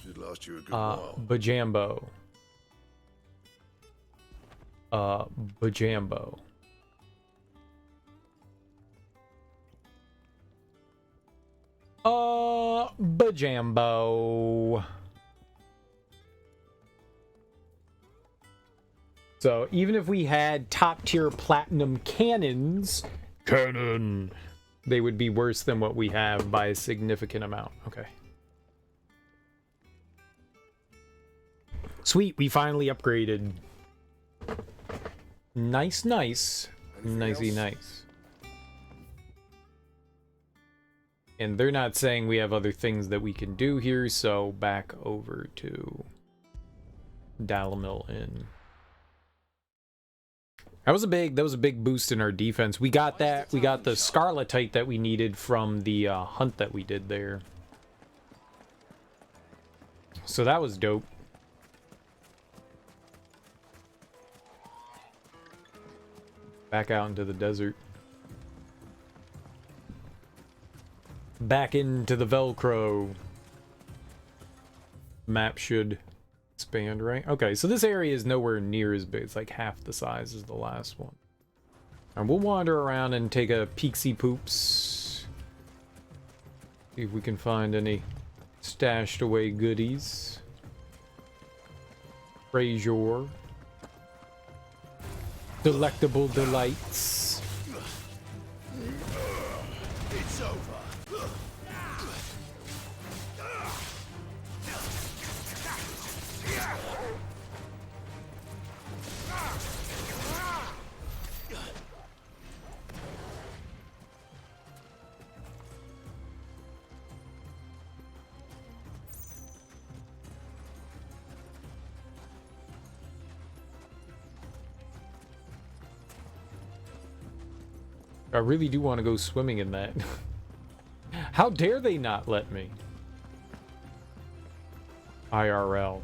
She'd lost you a good while. Bajambo. Bajambo. Bajambo. So even if we had top tier platinum cannons, they would be worse than what we have by a significant amount. Okay. Sweet, we finally upgraded. Nice. Nicey nice. And they're not saying we have other things that we can do here, so back over to Dalamil Inn. That was a big boost in our defense. We got that. We got the Scarletite that we needed from the hunt that we did there. So that was dope. Back out into the desert. Back into the Velcro. Map should expand, right? Okay, so this area is nowhere near as big. It's like half the size as the last one. And we'll wander around and take a peeksy poops. See if we can find any stashed away goodies. Frazier. Delectable delights. It's over. I really do want to go swimming in that. How dare they not let me? IRL.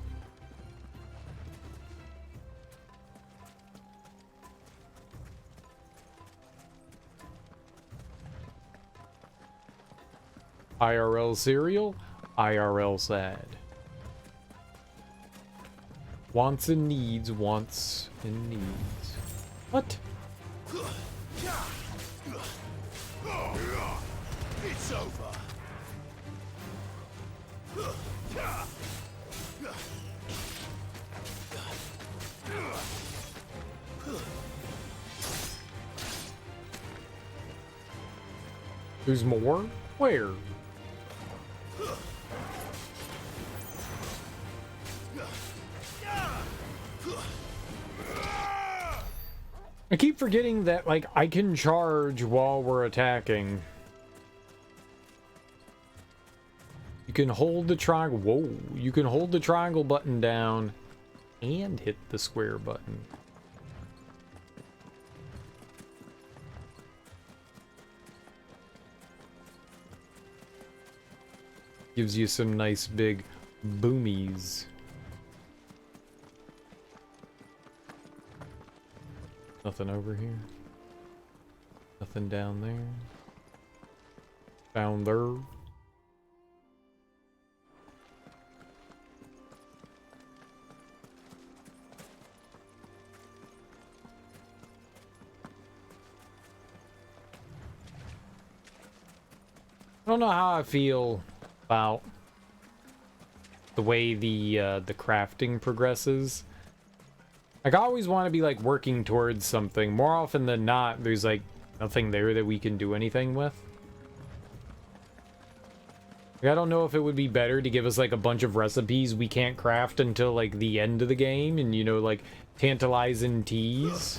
IRL cereal, IRL sad. Wants and needs, wants and needs. What? It's over. There's more? Where? I keep forgetting that, like, I can charge while we're attacking. You can hold the triangle. Whoa. You can hold the triangle button down and hit the square button. Gives you some nice big boomies. Nothing over here. Nothing down there. Down there. I don't know how I feel about the way the crafting progresses. Like, I always want to be, like, working towards something. More often than not, there's, like, nothing there that we can do anything with. Like, I don't know if it would be better to give us, like, a bunch of recipes we can't craft until, like, the end of the game. And, you know, like, tantalizing teas.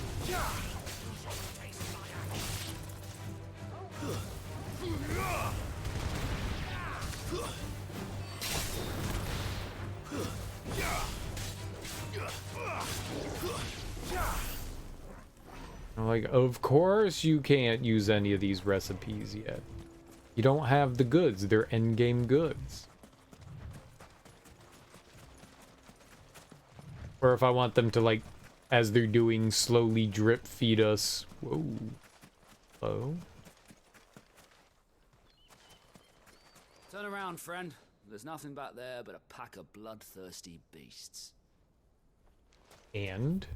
Like, of course you can't use any of these recipes yet. You don't have the goods. They're endgame goods. Or if I want them to, like, as they're doing, slowly drip feed us. Whoa. Hello? Turn around, friend. There's nothing back there but a pack of bloodthirsty beasts. And?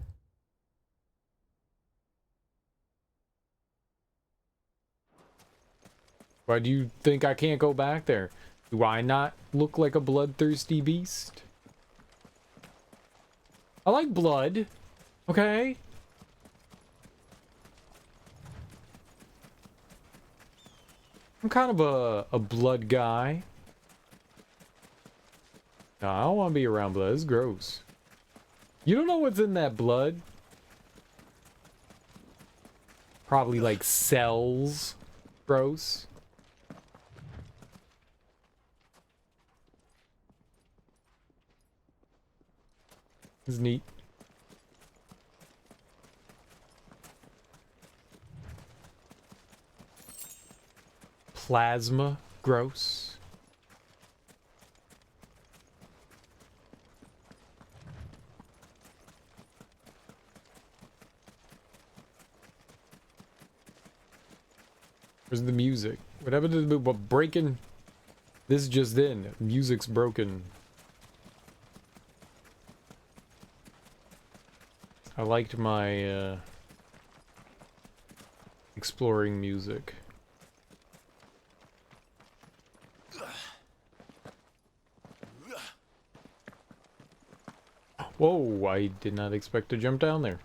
Why do you think I can't go back there? Do I not look like a bloodthirsty beast? I like blood. Okay? I'm kind of a blood guy. No, I don't want to be around blood. It's gross. You don't know what's in that blood? Probably like cells. Gross. It's neat. plasma. Gross. Where's the music? What happened to the breaking? This just in. Music's broken. I liked my exploring music. Whoa, I did not expect to jump down there.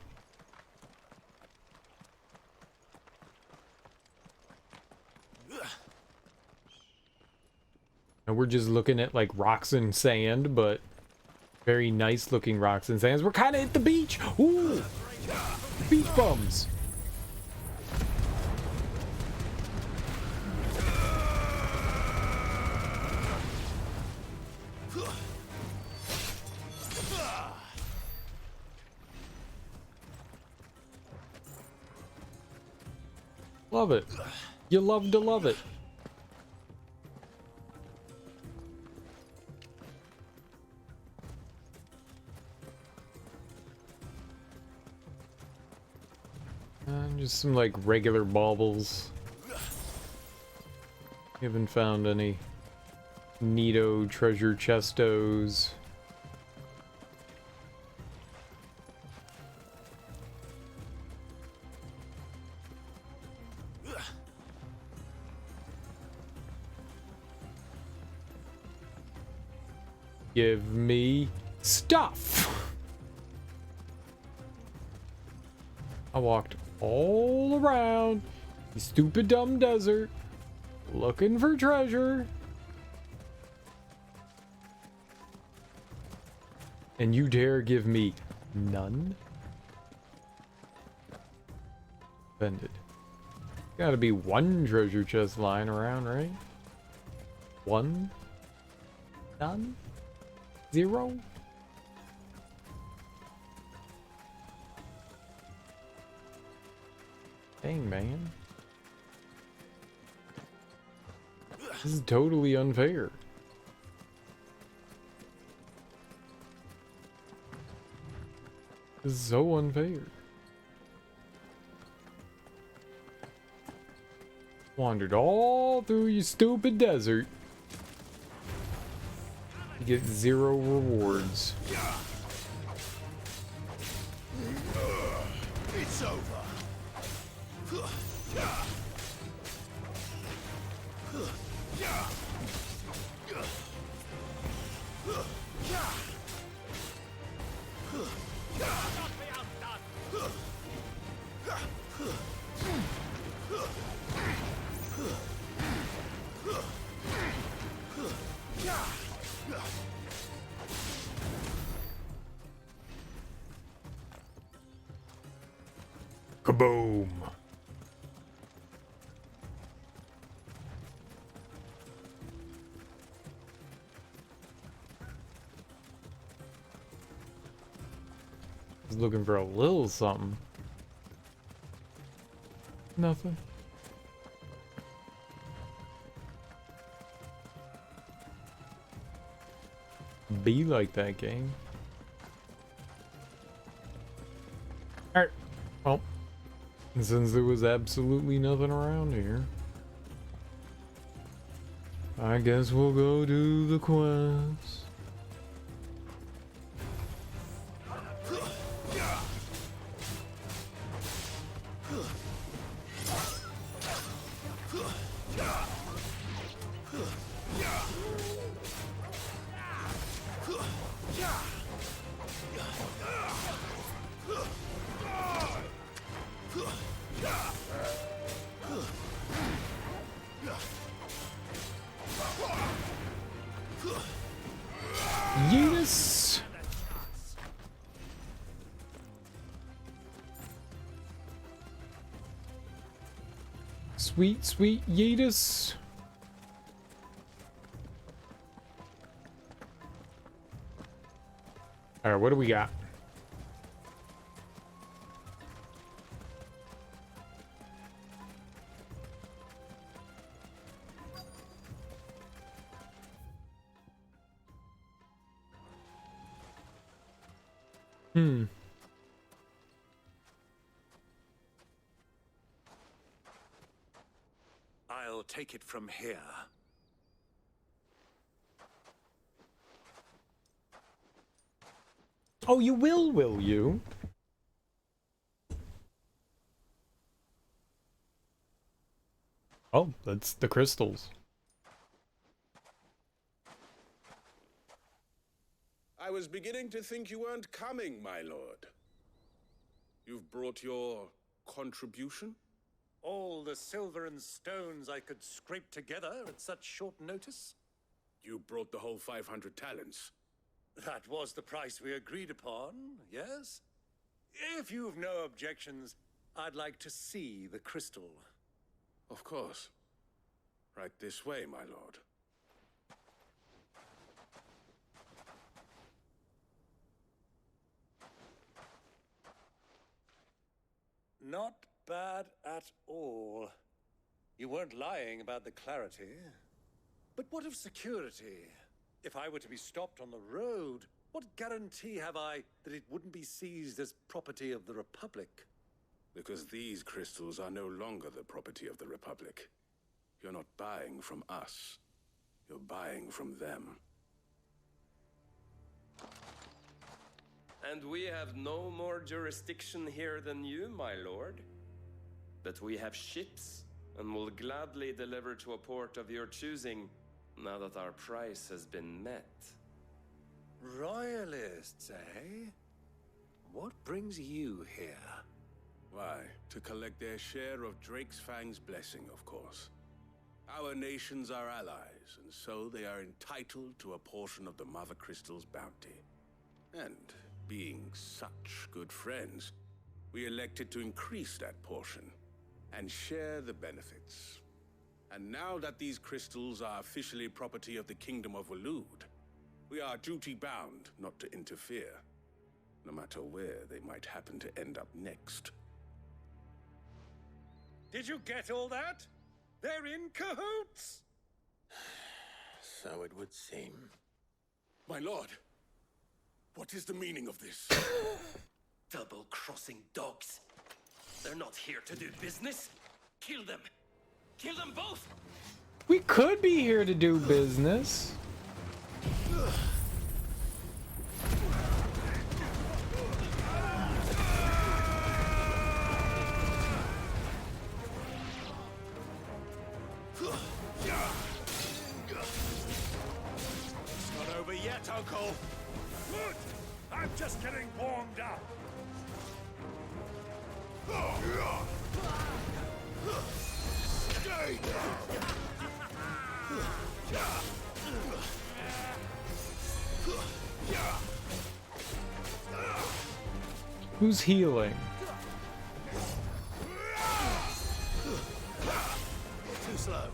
And we're just looking at like rocks and sand, but very nice looking rocks and sands. We're kind of at the beach. Ooh, beach bums. Love it. You love to love it. Just some like regular baubles. Haven't found any neato treasure chestos. Give me stuff. I walked all around the stupid dumb desert looking for treasure. And you dare give me none? Offended. Gotta be one treasure chest lying around, right? One? None? Zero? Dang, man. This is totally unfair. This is so unfair. Wandered all through your stupid desert. You get 0 rewards. It's over. Kaboom! I was looking for a little something. Nothing. Be like that game. Alright. Well, since there was absolutely nothing around here, I guess we'll go do the quest. Yeetus! Sweet, sweet Yeetus! Alright, what do we got? I'll take it from here. Oh, you will you? Oh, that's the crystals. I was beginning to think you weren't coming, my lord. You've brought your contribution? All the silver and stones I could scrape together at such short notice? You brought the whole 500 talents. That was the price we agreed upon, yes? If you've no objections, I'd like to see the crystal. Of course. Right this way, my lord. Not bad at all. You weren't lying about the clarity. But what of security? If I were to be stopped on the road, what guarantee have I that it wouldn't be seized as property of the Republic? Because these crystals are no longer the property of the Republic. You're not buying from us. You're buying from them. And we have no more jurisdiction here than you, my lord. But we have ships, and will gladly deliver to a port of your choosing, now that our price has been met. Royalists, eh? What brings you here? Why, to collect their share of Drake's Fang's blessing, of course. Our nations are allies, and so they are entitled to a portion of the Mother Crystal's bounty. And being such good friends, we elected to increase that portion and share the benefits. And now that these crystals are officially property of the Kingdom of Waloed, we are duty-bound not to interfere, no matter where they might happen to end up next. Did you get all that? They're in cahoots! So it would seem. My lord, what is the meaning of this? Double-crossing dogs. They're not here to do business. Kill them. Kill them both! We could be here to do business. It's not over yet, Uncle. Good. I'm just getting warmed up. Stay down. Who's healing? Too slow.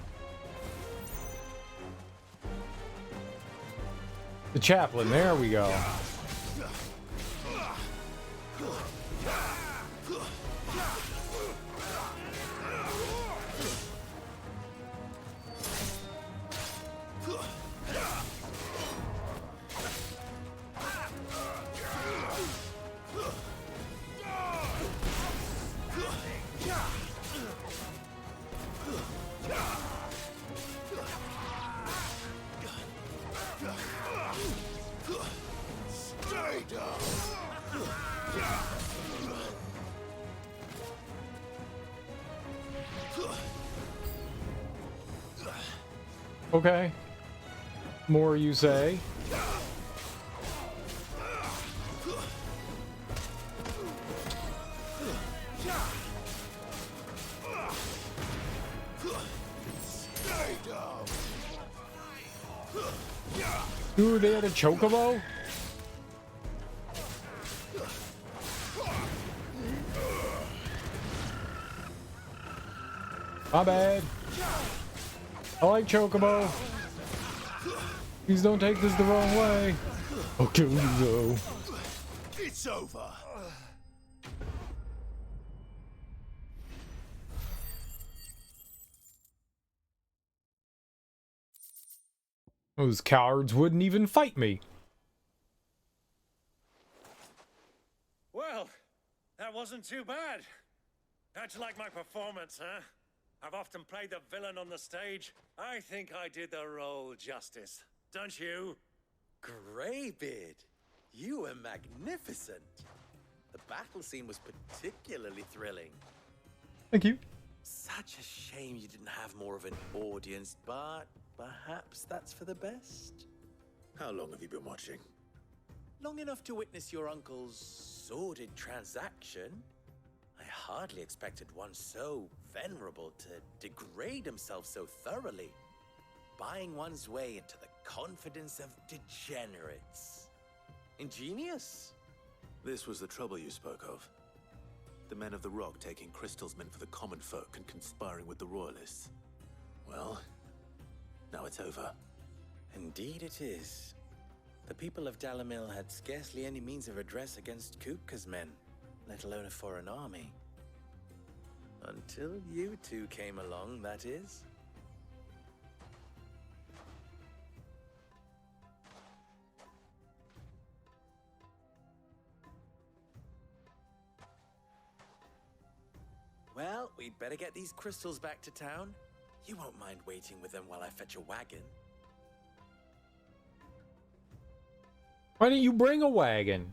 The chaplain, there we go. Stay down. Okay. More you say. Ooh, they had a chocobo? My bad. I like chocobo. Please don't take this the wrong way. I'll kill you though. It's over. Those cowards wouldn't even fight me. That wasn't too bad. How'd you like my performance, huh? I've often played the villain on the stage. I think I did the role justice. Don't you? Greybeard, you were magnificent. The battle scene was particularly thrilling. Thank you. Such a shame you didn't have more of an audience, but perhaps that's for the best. How long have you been watching? Long enough to witness your uncle's sordid transaction. I hardly expected one so venerable to degrade himself so thoroughly, buying one's way into the confidence of degenerates. Ingenious. This was the trouble you spoke of. The men of the Rock taking crystals meant for the common folk and conspiring with the royalists. Well, now it's over. Indeed it is. The people of Dalamil had scarcely any means of redress against Kupka's men, let alone a foreign army. Until you two came along, that is. Well, we'd better get these crystals back to town. You won't mind waiting with them while I fetch a wagon. Why didn't you bring a wagon?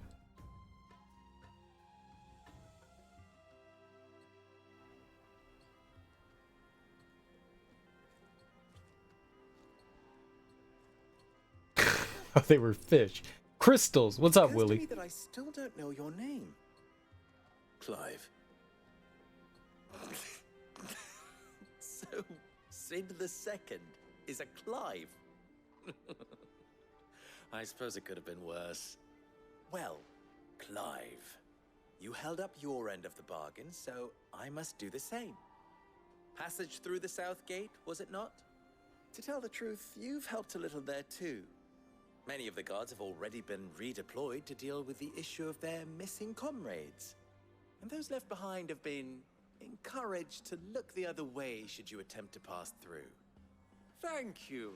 Oh, they were fish. Crystals. What's up, Willie? It occurs to me that I still don't know your name. Clive. So, Sid the Second is a Clive. I suppose it could have been worse. Well, Clive, you held up your end of the bargain, so I must do the same. Passage through the South Gate, was it not? To tell the truth, you've helped a little there too. Many of the guards have already been redeployed to deal with the issue of their missing comrades. And those left behind have been encouraged to look the other way should you attempt to pass through. Thank you.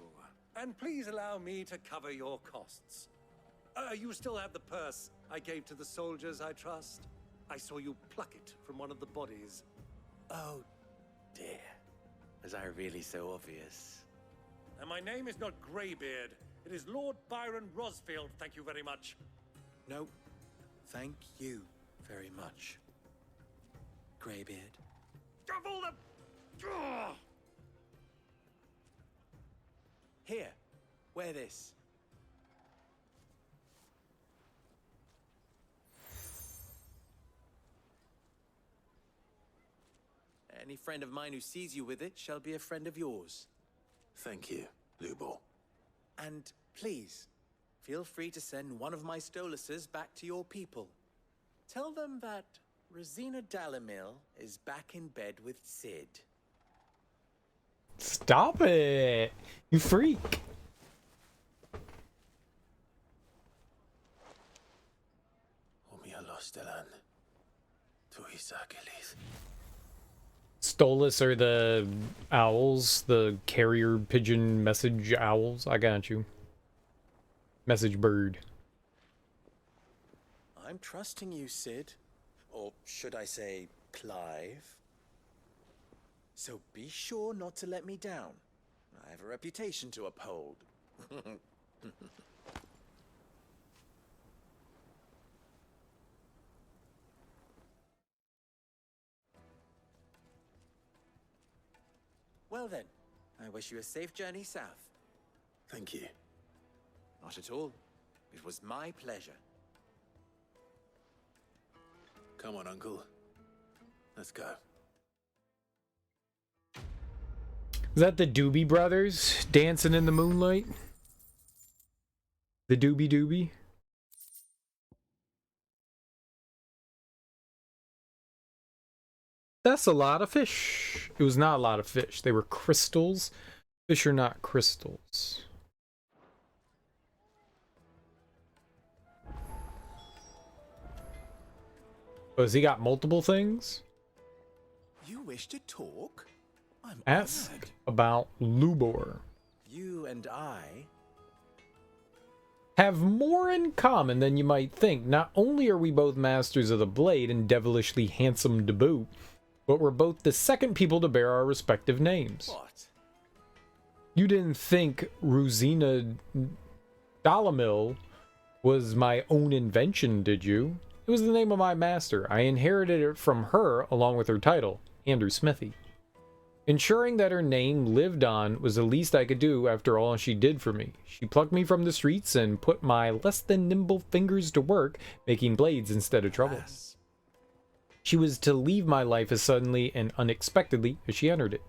And please allow me to cover your costs. You still have the purse I gave to the soldiers, I trust? I saw you pluck it from one of the bodies. Oh, dear. Was I really so obvious? And my name is not Greybeard. It is Lord Byron Rosfield, thank you very much. No, thank you very much, Greybeard. Double the... Here, wear this. Any friend of mine who sees you with it shall be a friend of yours. Thank you, Lubor. And please, feel free to send one of my Stoluses back to your people. Tell them that Rosina Dalamil is back in bed with Sid. Stop it! You freak! Stolus are the owls, the carrier pigeon message owls. I got you. Message bird. I'm trusting you, Sid. Or should I say, Clive. So be sure not to let me down. I have a reputation to uphold. Well then, I wish you a safe journey south. Thank you. Not at all. It was my pleasure. Come on, Uncle. Let's go. Is that the Doobie Brothers dancing in the moonlight? The Doobie Doobie? That's a lot of fish. It was not a lot of fish. They were crystals. Fish are not crystals. Oh, has he got multiple things? You wish to talk? I'm Ask honored. about Lubor. You and I have more in common than you might think. Not only are we both masters of the blade and devilishly handsome to boot, but we're both the second people to bear our respective names. What? You didn't think Rosina Dalamil was my own invention, did you? It was the name of my master. I inherited it from her along with her title, Andrew Smithy. Ensuring that her name lived on was the least I could do after all she did for me. She plucked me from the streets and put my less than nimble fingers to work, making blades instead of trouble. Yes. She was to leave my life as suddenly and unexpectedly as she entered it.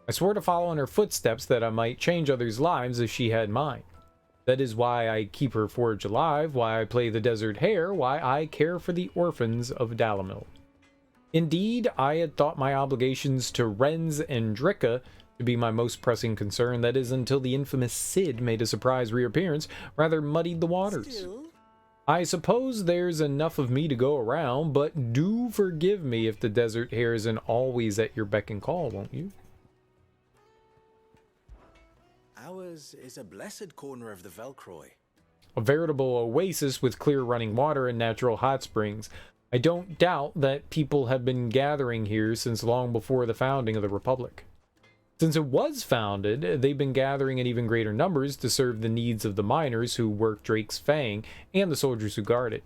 I swore to follow in her footsteps that I might change others' lives as she had mine. That is why I keep her forge alive, why I play the desert hare, why I care for the orphans of Dalamil. Indeed, I had thought my obligations to Renz and Dricka to be my most pressing concern, that is, until the infamous Cid made a surprise reappearance, rather muddied the waters. Still? I suppose there's enough of me to go around, but do forgive me if the desert hare isn't always at your beck and call, won't you? Ours is a blessed corner of the Velcroy. A veritable oasis with clear running water and natural hot springs. I don't doubt that people have been gathering here since long before the founding of the Republic. Since it was founded, they've been gathering in even greater numbers to serve the needs of the miners who work Drake's Fang and the soldiers who guard it.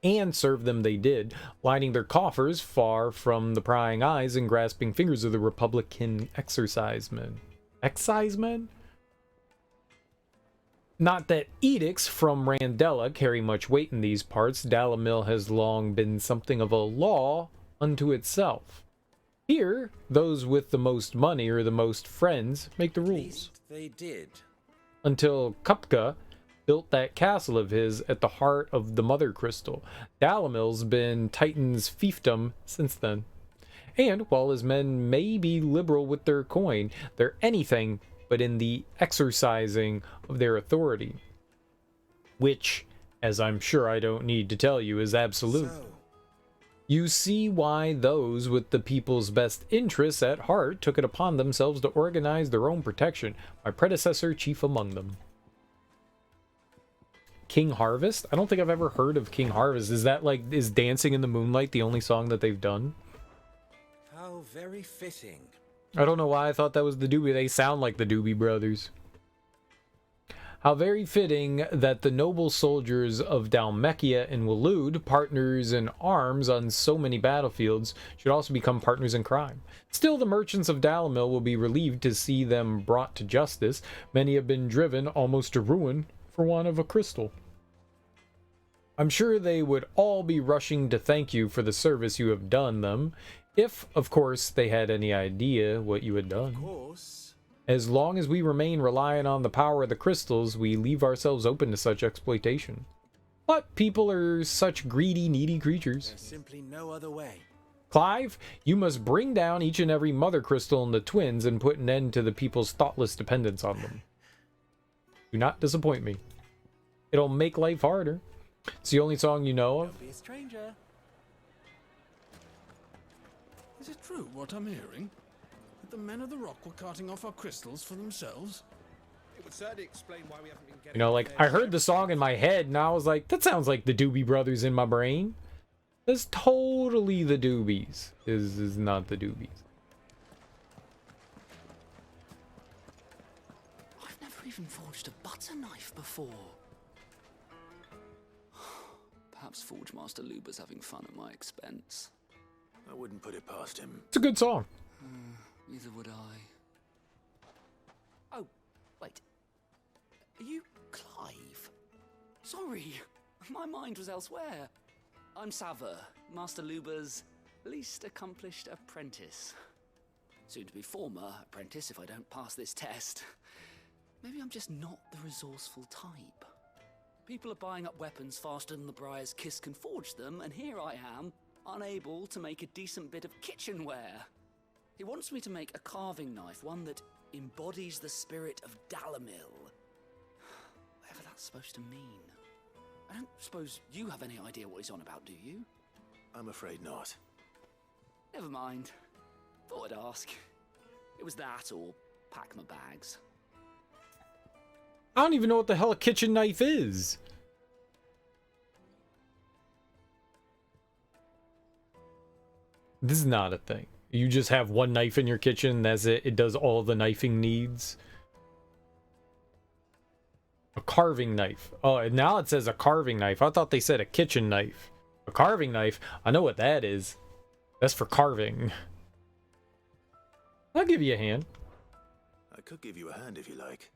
And serve them they did, lining their coffers far from the prying eyes and grasping fingers of the Republican excisemen. Excisemen? Not that edicts from Randella carry much weight in these parts. Dalamil has long been something of a law unto itself. Here, those with the most money or the most friends make the rules. They did. Until Kupka built that castle of his at the heart of the Mother Crystal. Dalamil's been Titan's fiefdom since then. And while his men may be liberal with their coin, they're anything but in the exercising of their authority, which, as I'm sure I don't need to tell you, is absolute. You see why those with the people's best interests at heart took it upon themselves to organize their own protection, my predecessor chief among them. King Harvest? I don't think I've ever heard of King Harvest. Is that like, is Dancing in the Moonlight the only song that they've done? How very fitting. I don't know why I thought that was the Doobie. They sound like the Doobie Brothers. How very fitting that the noble soldiers of Dalmekia and Waloed, partners in arms on so many battlefields, should also become partners in crime. Still, the merchants of Dalamil will be relieved to see them brought to justice. Many have been driven almost to ruin for want of a crystal. I'm sure they would all be rushing to thank you for the service you have done them, if, of course, they had any idea what you had done. Of course. As long as we remain reliant on the power of the crystals, we leave ourselves open to such exploitation. But people are such greedy, needy creatures. There's simply no other way. Clive, you must bring down each and every mother crystal in the twins and put an end to the people's thoughtless dependence on them. Do not disappoint me. It'll make life harder. It's the only song you know of. Don't be a stranger. Is it true what I'm hearing? That the men of the rock were carting off our crystals for themselves? It would certainly explain why we haven't been getting... You know, like, I heard the song in my head and I was like, that sounds like the Doobie Brothers in my brain. That's totally the Doobies. This is not the Doobies. I've never even forged a butter knife before. Perhaps Forge Master Luber's having fun at my expense. I wouldn't put it past him. It's a good song. Neither would I. Oh, wait. Are you Clive? Sorry, my mind was elsewhere. I'm Sava, Master Luber's least accomplished apprentice. Soon to be former apprentice if I don't pass this test. Maybe I'm just not the resourceful type. People are buying up weapons faster than the Briar's Kiss can forge them, and here I am, unable to make a decent bit of kitchenware. He wants me to make a carving knife, one that embodies the spirit of Dalamil. Whatever that's supposed to mean. I don't suppose you have any idea what he's on about, do you? I'm afraid not. Never mind. Thought I'd ask. It was that or pack my bags. I don't even know what the hell a kitchen knife is. This is not a thing. You just have one knife in your kitchen, that's it. It does all the knifing needs. A carving knife. Oh, and now it says a carving knife. I thought they said a kitchen knife. A carving knife? I know what that is. That's for carving. I'll give you a hand. I could give you a hand if you like.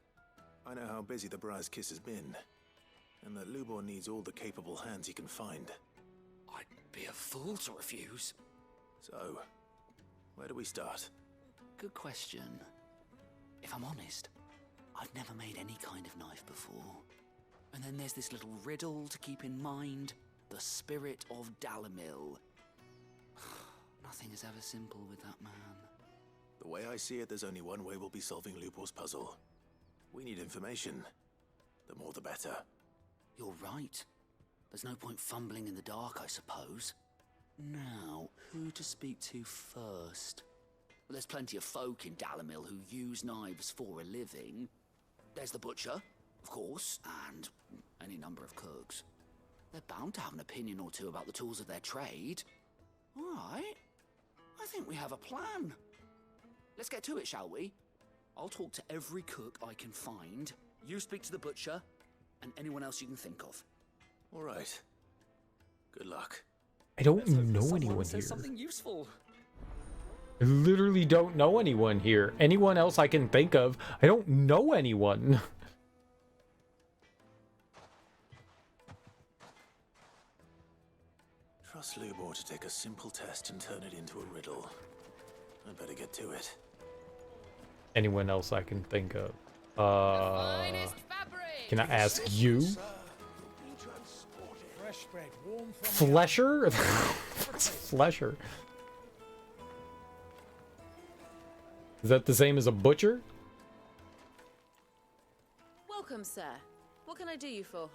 I know how busy the Briar's Kiss has been, and that Lubor needs all the capable hands he can find. I'd be a fool to refuse. So, where do we start? Good question. If I'm honest, I've never made any kind of knife before. And then there's this little riddle to keep in mind. The spirit of Dalamil. Nothing is ever simple with that man. The way I see it, there's only one way we'll be solving Lubor's puzzle. We need information. The more the better. You're right. There's no point fumbling in the dark, I suppose. Now, who to speak to first? Well, there's plenty of folk in Dalamil who use knives for a living. There's the butcher, of course, and any number of cooks. They're bound to have an opinion or two about the tools of their trade. All right. I think we have a plan. Let's get to it, shall we? I'll talk to every cook I can find. You speak to the butcher, and anyone else you can think of. All right. Good luck. I don't know anyone here. Something useful. I literally don't know anyone here. Anyone else I can think of, I don't know anyone. Trust Lubor to take a simple test and turn it into a riddle. I'd better get to it. Anyone else I can think of? Can I ask you? Fresh bread, warm from Flesher? What's Flesher? Is that the same as a butcher? Welcome, sir. What can I do you for?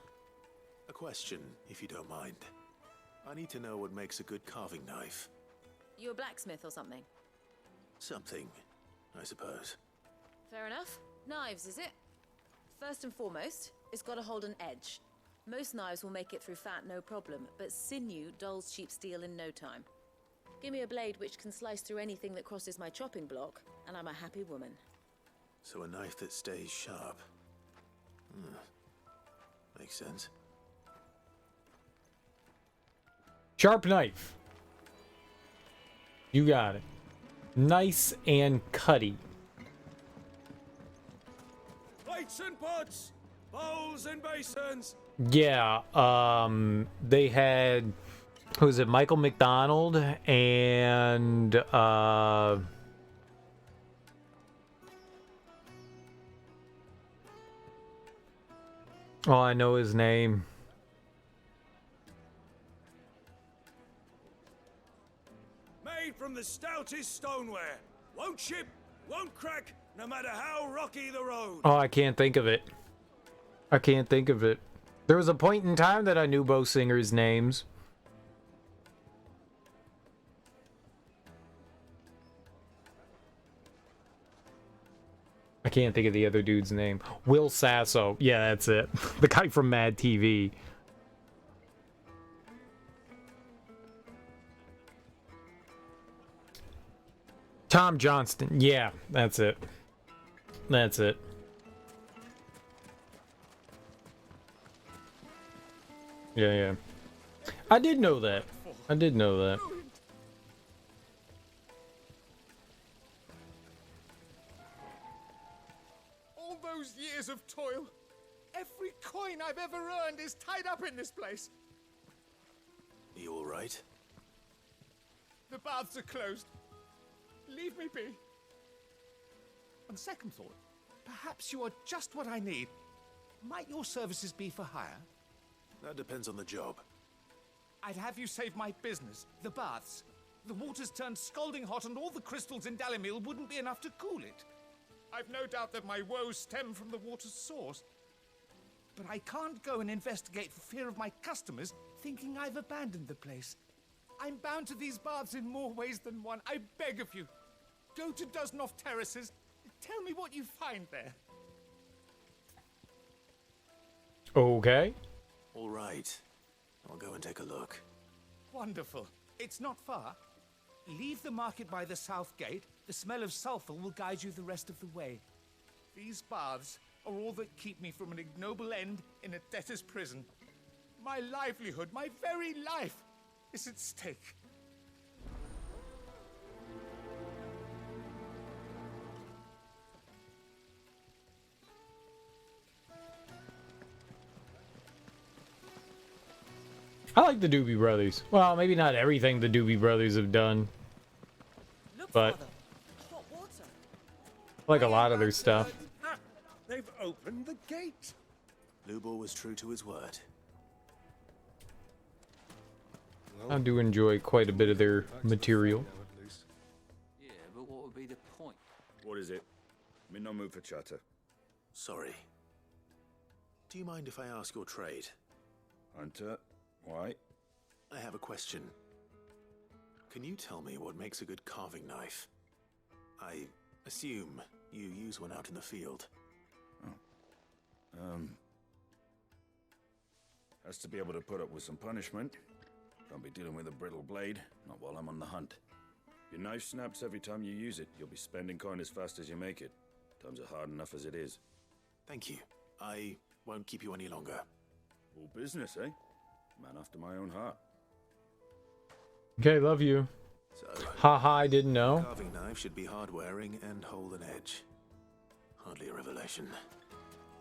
A question, if you don't mind. I need to know what makes a good carving knife. You a blacksmith or something? Something, I suppose. Fair enough. Knives, is it? First and foremost, it's got to hold an edge. Most knives will make it through fat, no problem, but sinew dulls cheap steel in no time. Give me a blade which can slice through anything that crosses my chopping block, and I'm a happy woman. So a knife that stays sharp. Makes sense. Sharp knife. You got it. Nice and cutty. Plates and pots, bowls and basins. Yeah, they had, who was it, Michael McDonald and oh, I know his name. Made from the stoutest stoneware. Won't chip, won't crack, no matter how rocky the road. Oh, I can't think of it. I can't think of it. There was a point in time that I knew both singers' names. I can't think of the other dude's name. Will Sasso. Yeah, that's it. The guy from Mad TV. Tom Johnston. Yeah, that's it. That's it. Yeah. I did know that. I did know that. all those years of toil. Every coin I've ever earned is tied up in this place. You all right? The baths are closed. Leave me be. On second thought, perhaps you are just what I need. Might your services be for hire? That depends on the job. I'd have you save my business, the baths. The water's turned scalding hot and all the crystals in Dalamil wouldn't be enough to cool it. I've no doubt that my woes stem from the water's source. But I can't go and investigate for fear of my customers thinking I've abandoned the place. I'm bound to these baths in more ways than one. I beg of you. Go to Doznov Terraces. Tell me what you find there. Okay. All right. I'll go and take a look. Wonderful. It's not far. Leave the market by the south gate. The smell of sulfur will guide you the rest of the way. These baths are all that keep me from an ignoble end in a debtor's prison. My livelihood, my very life, is at stake. I like the Doobie Brothers. Well, maybe not everything the Doobie Brothers have done, but I like a lot of their stuff. They've opened the gate. Lubor was true to his word. I do enjoy quite a bit of their material. Yeah, but what would be the point? What is it? I'm in no mood for chatter. Sorry. Do you mind if I ask your trade? Hunter, why? I have a question. Can you tell me what makes a good carving knife? I assume you use one out in the field. Has to be able to put up with some punishment. Can't be dealing with a brittle blade, not while I'm on the hunt. Your knife snaps every time you use it. You'll be spending coin as fast as you make it. Times are hard enough as it is. Thank you. I won't keep you any longer. All business, eh? Man after my own heart. Okay, love you. So, haha, I didn't know. A carving knife should be hard-wearing and hold an edge. Hardly a revelation.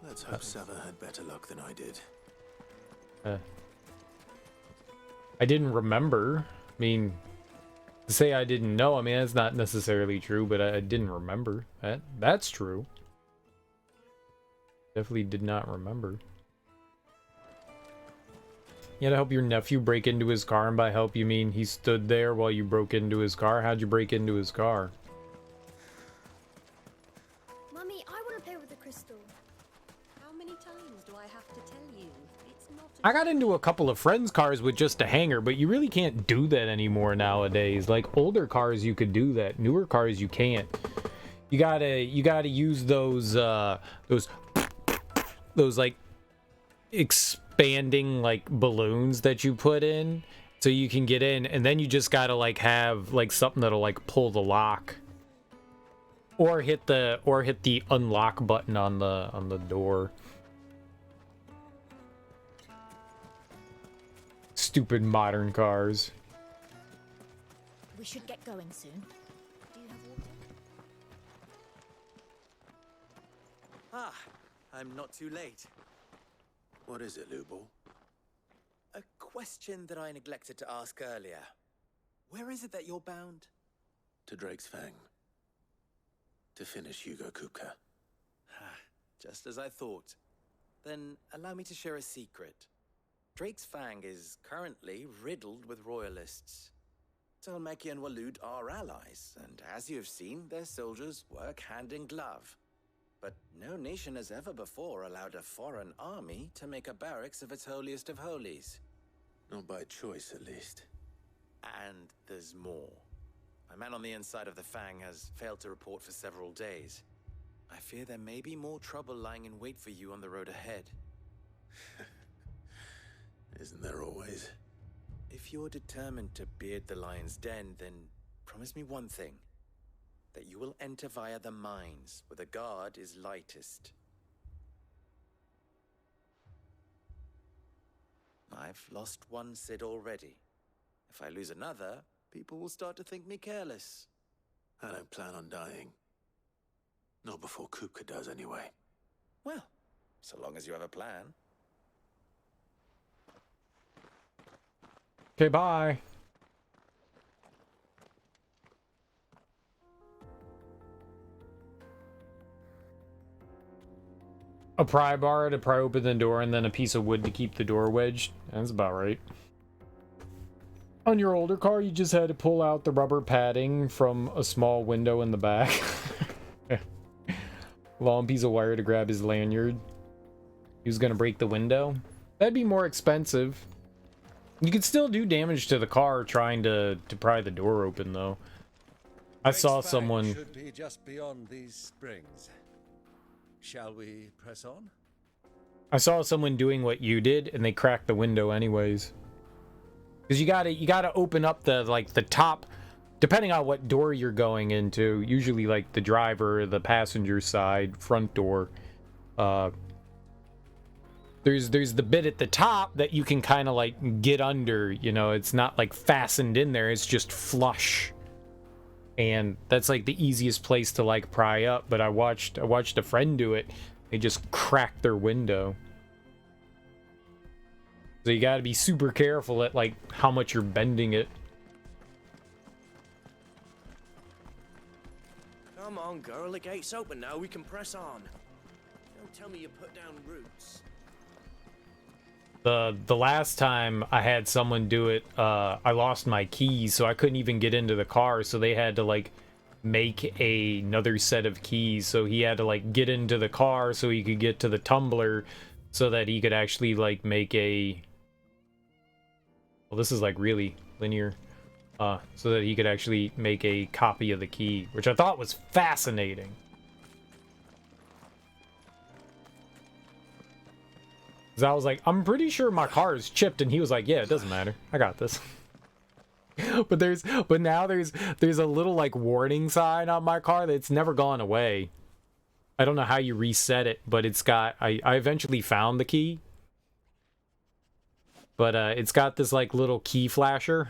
Let's hope Sava had better luck than I did. I didn't remember. I mean, to say I didn't know, I mean, that's not necessarily true, but I didn't remember. That's true. Definitely did not remember. You had to help your nephew break into his car, and by help you mean he stood there while you broke into his car? How'd you break into his car? Mummy, I want to play with the crystal. How many times do I have to tell you? It's not I got into a couple of friends' cars with just a hanger, but you really can't do that anymore nowadays. Like older cars, you could do that. Newer cars, you can't. You gotta use those like expanding like balloons that you put in, so you can get in, and then you just gotta like have like something that'll like pull the lock, or hit the unlock button on the door. Stupid modern cars. We should get going soon. Do you have water? Ah, I'm not too late. What is it, Lubor? A question that I neglected to ask earlier. Where is it that you're bound? To Drake's Fang. To finish Hugo Kupka. Just as I thought. Then allow me to share a secret. Drake's Fang is currently riddled with royalists. Talmeki and Walud are allies, and as you have seen, their soldiers work hand in glove. But no nation has ever before allowed a foreign army to make a barracks of its holiest of holies. Not by choice, at least. And there's more. A man on the inside of the Fang has failed to report for several days. I fear there may be more trouble lying in wait for you on the road ahead. Isn't there always? If you're determined to beard the lion's den, then promise me one thing. That you will enter via the mines, where the guard is lightest. I've lost one Cid already. If I lose another, people will start to think me careless. I don't plan on dying. Not before Kupka does, anyway. Well, so long as you have a plan. Okay, bye. A pry bar to pry open the door, and then a piece of wood to keep the door wedged. That's about right. On your older car, you just had to pull out the rubber padding from a small window in the back. Long piece of wire to grab his lanyard. He was gonna break the window. That'd be more expensive. You could still do damage to the car trying to pry the door open, though. I saw someone... Should be just beyond these springs. Shall we press on? I saw someone doing what you did, and they cracked the window anyways. Because you gotta open up the top, depending on what door you're going into. Usually like the driver, the passenger side, front door. There's the bit at the top that you can kind of like get under. You know, it's not like fastened in there. It's just flush. And that's like the easiest place to like pry up. But I watched a friend do it. They just cracked their window. So you gotta be super careful at like how much you're bending it. Come on, girl, the gate's open now, we can press on. Don't tell me you put down roots. The last time I had someone do it, I lost my keys, so I couldn't even get into the car, so they had to like make another set of keys. So he had to like get into the car so he could get to the tumbler so that he could actually like make a... Well, this is like really linear. So that he could actually make a copy of the key, which I thought was fascinating. Because I was like, I'm pretty sure my car is chipped, and he was like, yeah, it doesn't matter. I got this. but now there's a little like warning sign on my car that's never gone away. I don't know how you reset it, but it's got... I eventually found the key. But it's got this like little key flasher.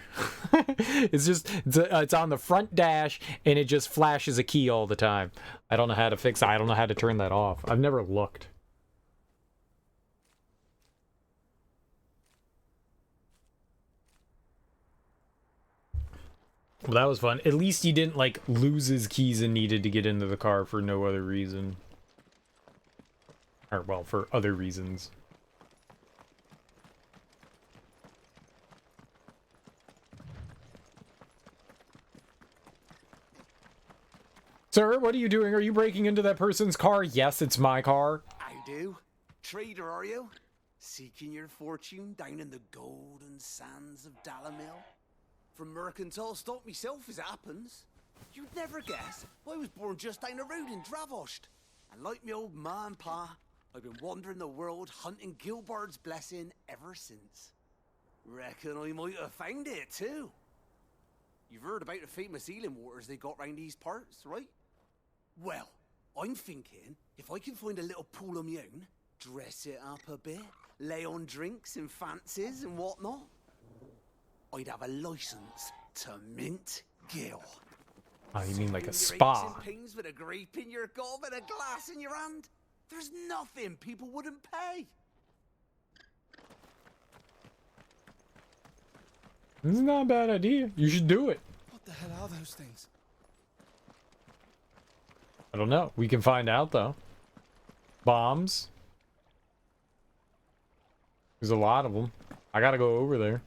It's on the front dash, and it just flashes a key all the time. I don't know how to fix it. I don't know how to turn that off. I've never looked. Well, that was fun. At least he didn't like lose his keys and needed to get into the car for no other reason. Or well, for other reasons. Sir, what are you doing? Are you breaking into that person's car? Yes, it's my car. I do. Trader, are you? Seeking your fortune down in the golden sands of Dalamil? From mercantile stock myself, as it happens. You'd never guess. I was born just down the road in Dravost. And like me old ma and pa, I've been wandering the world hunting Gilbard's blessing ever since. Reckon I might have found it, too. You've heard about the famous healing waters they got round these parts, right? Well, I'm thinking, if I can find a little pool of my own, dress it up a bit, lay on drinks and fancies and whatnot, I'd have a license to mint Gil. Oh, you mean like a Your spa? aches and pains with a grape in your gob and a glass in your hand? There's nothing people wouldn't pay. This is not a bad idea. You should do it. What the hell are those things? I don't know. We can find out, though. Bombs. There's a lot of them. I gotta go over there.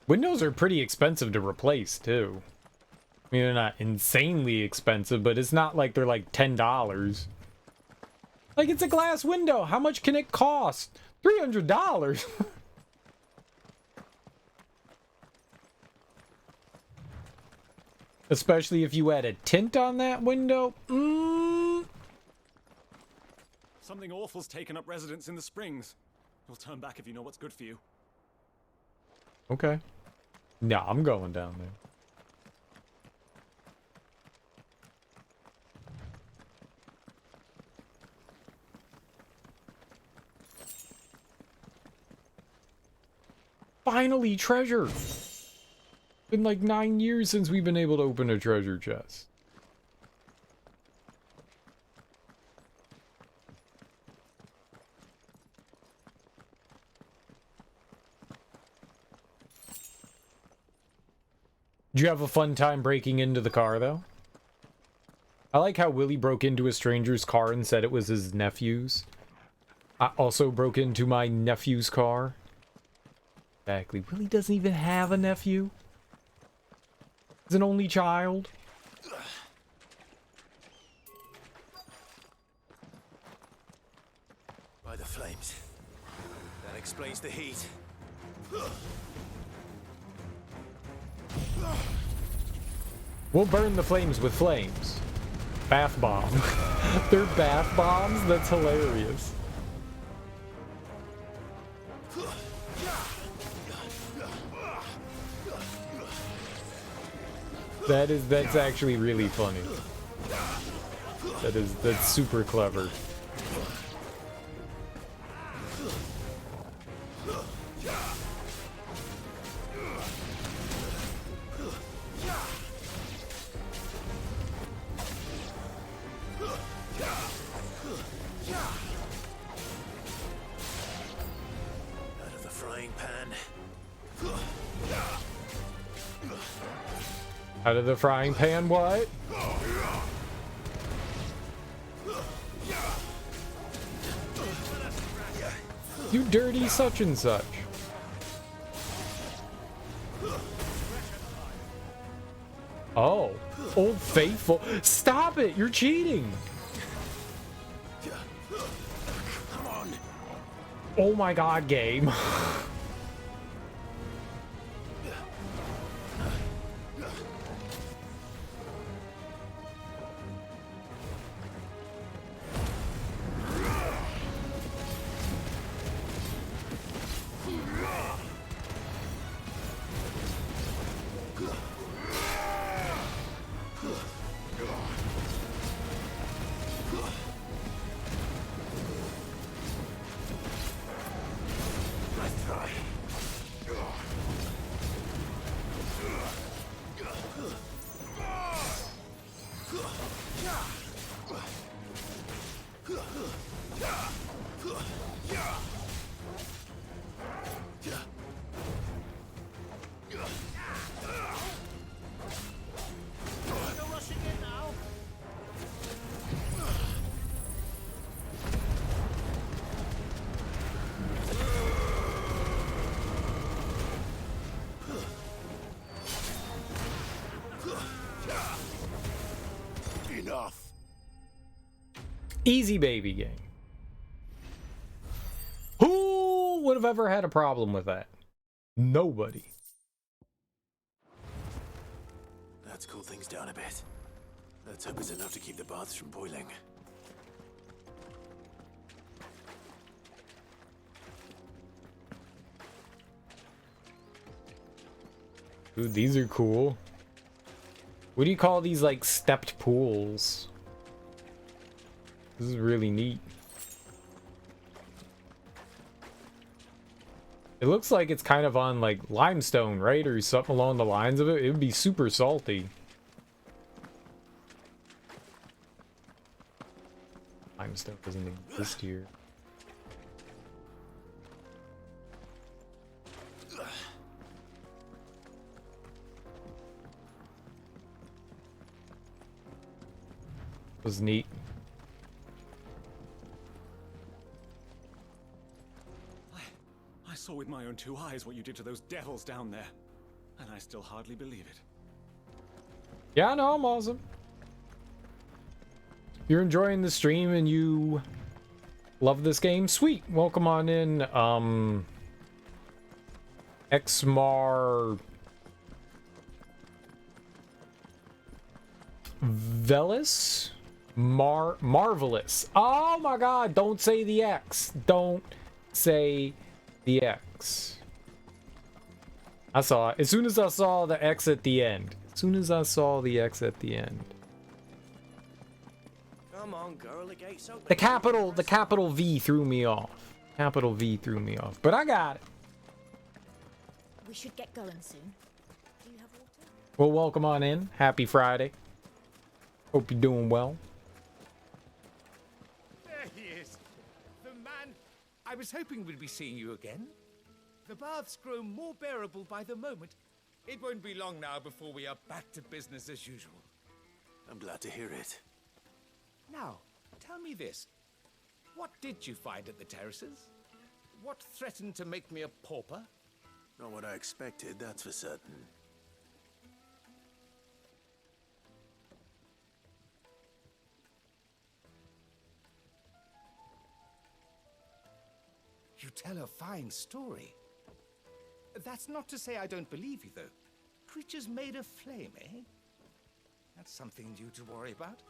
Windows are pretty expensive to replace, too. I mean, they're not insanely expensive, but it's not like they're like $10. Like, it's a glass window. How much can it cost? $300. Especially if you add a tint on that window. Something awful's taken up residence in the springs. You'll turn back if you know what's good for you. Okay. No, I'm going down there. Finally, treasure! Been like 9 years since we've been able to open a treasure chest. Did you have a fun time breaking into the car, though? I like how Willie broke into a stranger's car and said it was his nephew's. I also broke into my nephew's car. Exactly. Willie doesn't even have a nephew. He's an only child. By the flames. That explains the heat. We'll burn the flames with flames. Bath bomb. They're bath bombs? That's hilarious. That's actually really funny. That's super clever. Out of the frying pan. Out of the frying pan, what? You dirty such and such. Oh, Old Faithful. Stop it, you're cheating. Come on. Oh my god, game. Enough. Easy baby game. Who would have ever had a problem with that? Nobody. Let's cool things down a bit. Let's hope it's enough to keep the baths from boiling. Dude, these are cool. What do you call these, like, stepped pools? This is really neat. It looks like it's kind of on, like, limestone, right? Or something along the lines of it. It would be super salty. Limestone doesn't exist here. Was neat. I saw with my own two eyes what you did to those devils down there, and I still hardly believe it. Yeah, no, I'm awesome. If you're enjoying the stream and you love this game, sweet. Welcome on in, Xmar Velis? Marvelous. Oh my god, don't say the X. Don't say the X. I saw it. As soon as I saw the X at the end. As soon as I saw the X at the end. Come on, girl, the gate's open. The capital V threw me off. Capital V threw me off. But I got it. We should get going soon. Do you have water? Well, welcome on in. Happy Friday. Hope you're doing well. There he is. The man. I was hoping we'd be seeing you again. The baths grow more bearable by the moment. It won't be long now before we are back to business as usual. I'm glad to hear it. Now, tell me this. What did you find at the terraces? What threatened to make me a pauper? Not what I expected, that's for certain. You tell a fine story. That's not to say I don't believe you, though. Creatures made of flame, eh? That's something new to worry about.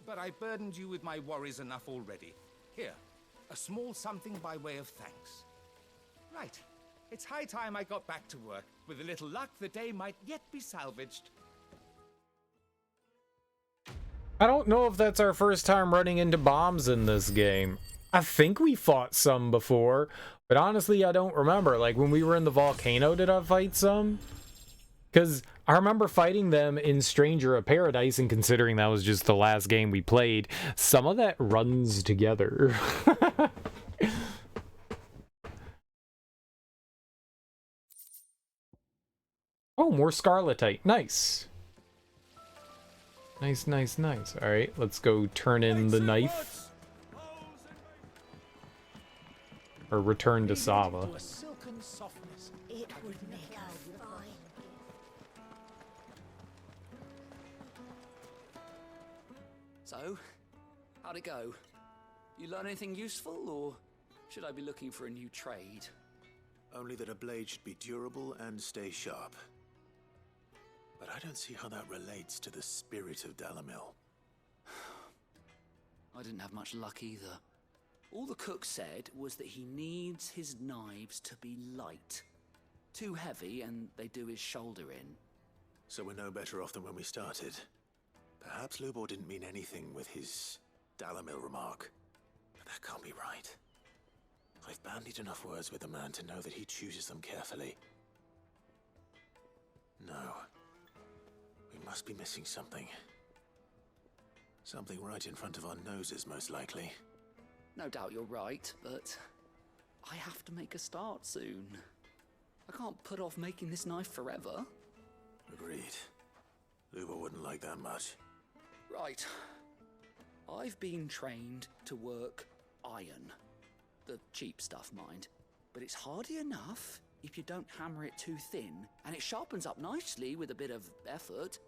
but I burdened you with my worries enough already. Here, a small something by way of thanks. Right. It's high time I got back to work. With a little luck, the day might yet be salvaged. I don't know if that's our first time running into bombs in this game. I think we fought some before, but honestly, I don't remember. Like, when we were in the volcano, did I fight some? Because I remember fighting them in Stranger of Paradise, and considering that was just the last game we played, some of that runs together. Oh, more Scarletite. Nice. Nice, nice, nice. Alright, let's go turn in the knife. Or return to Sava. It would make her fine. So, how'd it go? You learn anything useful, or should I be looking for a new trade? Only that a blade should be durable and stay sharp. But I don't see how that relates to the spirit of Dalamil. I didn't have much luck either. All the cook said was that he needs his knives to be light. Too heavy and they do his shoulder in. So we're no better off than when we started. Perhaps Lubor didn't mean anything with his Dalamil remark. But that can't be right. I've bandied enough words with the man to know that he chooses them carefully. No. We must be missing something. Something right in front of our noses, most likely. No doubt you're right, but I have to make a start soon. I can't put off making this knife forever. Agreed. Lubor wouldn't like that much. Right. I've been trained to work iron. The cheap stuff, mind. But it's hardy enough if you don't hammer it too thin, and it sharpens up nicely with a bit of effort.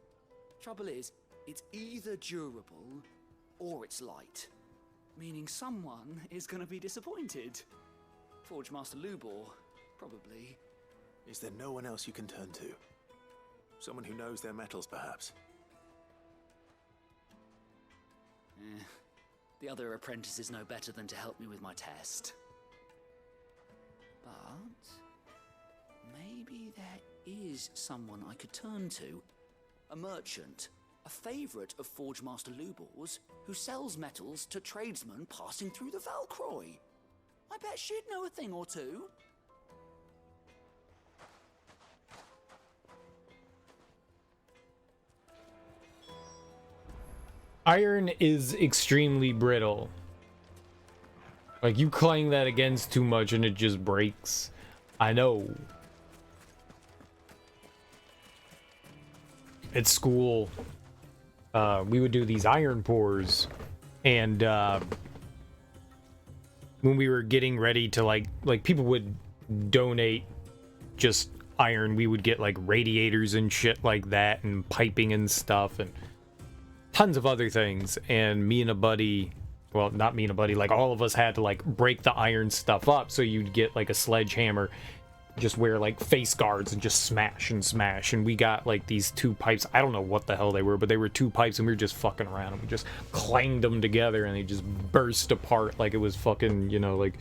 Trouble is, it's either durable or it's light. Meaning someone is gonna be disappointed. Forge Master Lubor, probably. Is there no one else you can turn to? Someone who knows their metals, perhaps? The other apprentices know better than to help me with my test. But maybe there is someone I could turn to. A merchant, a favourite of Forge Master Lubor's, who sells metals to tradesmen passing through the Valcroy. I bet she'd know a thing or two. Iron is extremely brittle. Like, you clang that against too much and it just breaks. I know. At school, we would do these iron pours, and when we were getting ready to like people would donate just iron, we would get like radiators and shit like that, and piping and stuff, and tons of other things. And me and a buddy, well, not me and a buddy, like all of us had to like break the iron stuff up. So you'd get like a sledgehammer, just wear like face guards and just smash and smash. And we got like these two pipes. I don't know what the hell they were, but they were two pipes, and we were just fucking around, and we just clanged them together, and they just burst apart like it was fucking, you know, like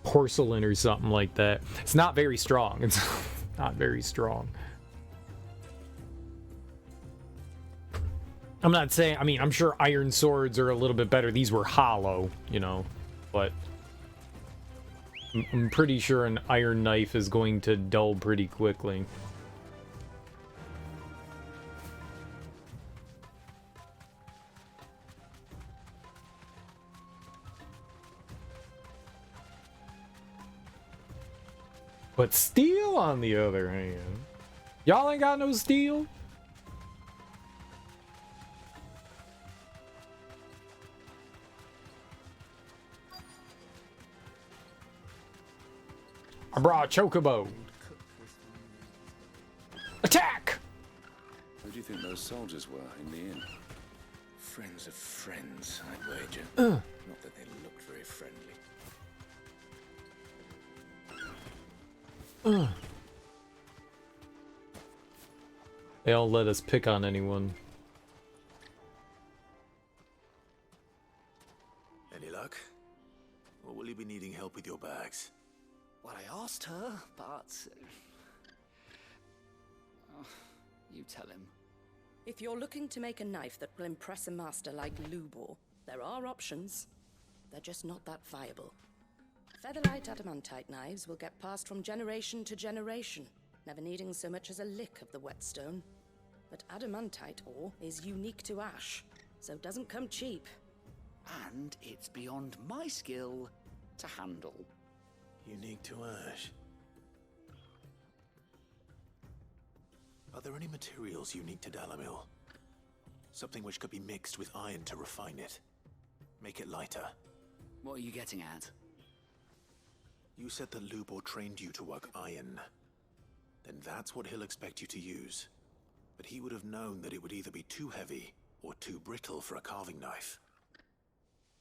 porcelain or something like that. It's not very strong. It's not very strong. I'm not saying, I mean, I'm sure iron swords are a little bit better. These were hollow, you know, but I'm pretty sure an iron knife is going to dull pretty quickly. But steel, on the other hand, y'all ain't got no steel? I brought a chocobo. Attack! Who do you think those soldiers were in the inn? Friends of friends, I'd wager. Not that they looked very friendly. They all let us pick on anyone. tell him? If you're looking to make a knife that will impress a master like Lubor, there are options. They're just not that viable. Featherlight adamantite knives will get passed from generation to generation, never needing so much as a lick of the whetstone. But adamantite ore is unique to ash, so doesn't come cheap. And it's beyond my skill to handle. Unique to ash. Are there any materials unique to Dalamil? Something which could be mixed with iron to refine it. Make it lighter. What are you getting at? You said that Lubor trained you to work iron. Then that's what he'll expect you to use. But he would have known that it would either be too heavy or too brittle for a carving knife.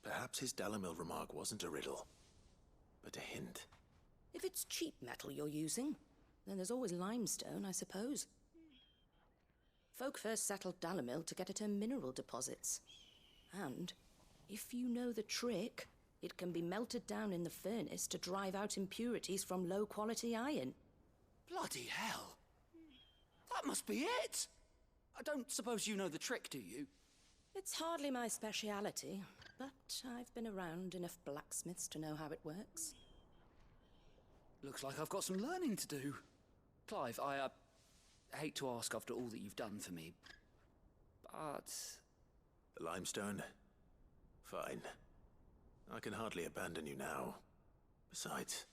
Perhaps his Dalamil remark wasn't a riddle, but a hint. If it's cheap metal you're using, then there's always limestone, I suppose. Folk first settled Dalamil to get at her mineral deposits. And, if you know the trick, it can be melted down in the furnace to drive out impurities from low-quality iron. Bloody hell! That must be it! I don't suppose you know the trick, do you? It's hardly my speciality, but I've been around enough blacksmiths to know how it works. Looks like I've got some learning to do. Clive, I hate to ask after all that you've done for me, but... The limestone? Fine. I can hardly abandon you now. Besides,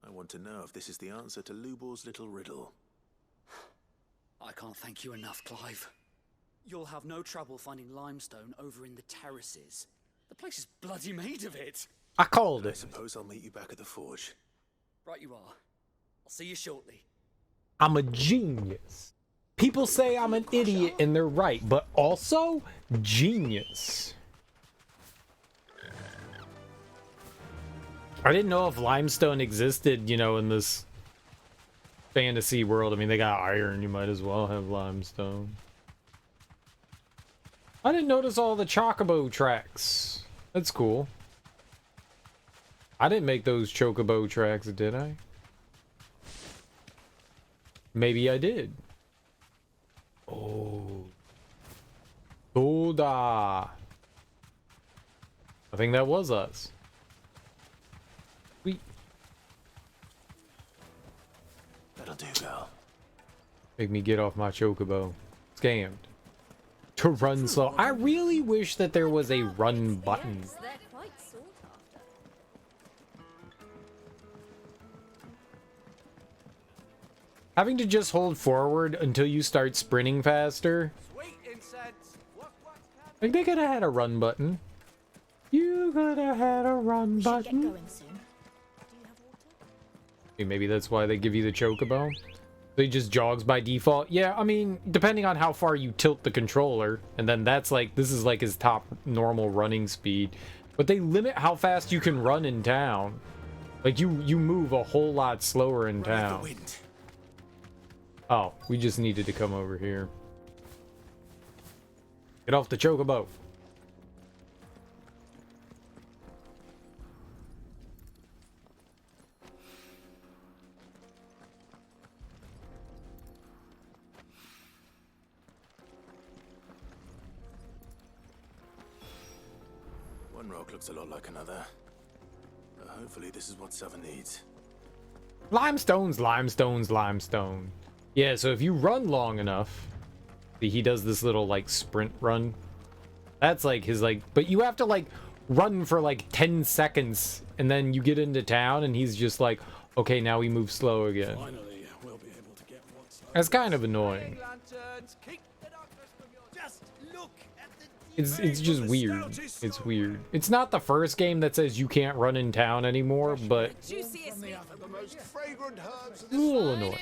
I want to know if this is the answer to Lubor's little riddle. I can't thank you enough, Clive. You'll have no trouble finding limestone over in the terraces. The place is bloody made of it. I called I it. suppose I'll meet you back at the forge. Right you are. I'll see you shortly. I'm a genius. People say I'm an idiot and they're right, but also genius. I didn't know if limestone existed, you know, in this fantasy world. I mean, they got iron. You might as well have limestone. I didn't notice all the chocobo tracks. That's cool. I didn't make those chocobo tracks, did I? Maybe I did. Oh. Soda. I think that was us. That'll do, girl. Make me get off my chocobo. Scammed. To run slow. I really wish that there was a run button. Yes, they're quite sought after. Having to just hold forward until you start sprinting faster. Sweet incense. Like they could have had a run button. You could have had a run button. Get going soon. Maybe that's why they give you the chocobo. He just jogs by default. Yeah, I mean, depending on how far you tilt the controller, and then that's like, this is like his top normal running speed. But they limit how fast you can run in town. Like you move a whole lot slower in town. Oh, we just needed to come over here. Get off the chocobo. One rock looks a lot like another. But hopefully this is what Seven needs. Limestone's limestone. Yeah, so if you run long enough, see, he does this little like sprint run. That's like his like, but you have to like run for like 10 seconds and then you get into town and he's just like, okay, now we move slow again. Finally, we'll be able to get what's That's kind of annoying. It's just weird. It's weird. It's not the first game that says you can't run in town anymore, but The most fragrant herbs a little annoying.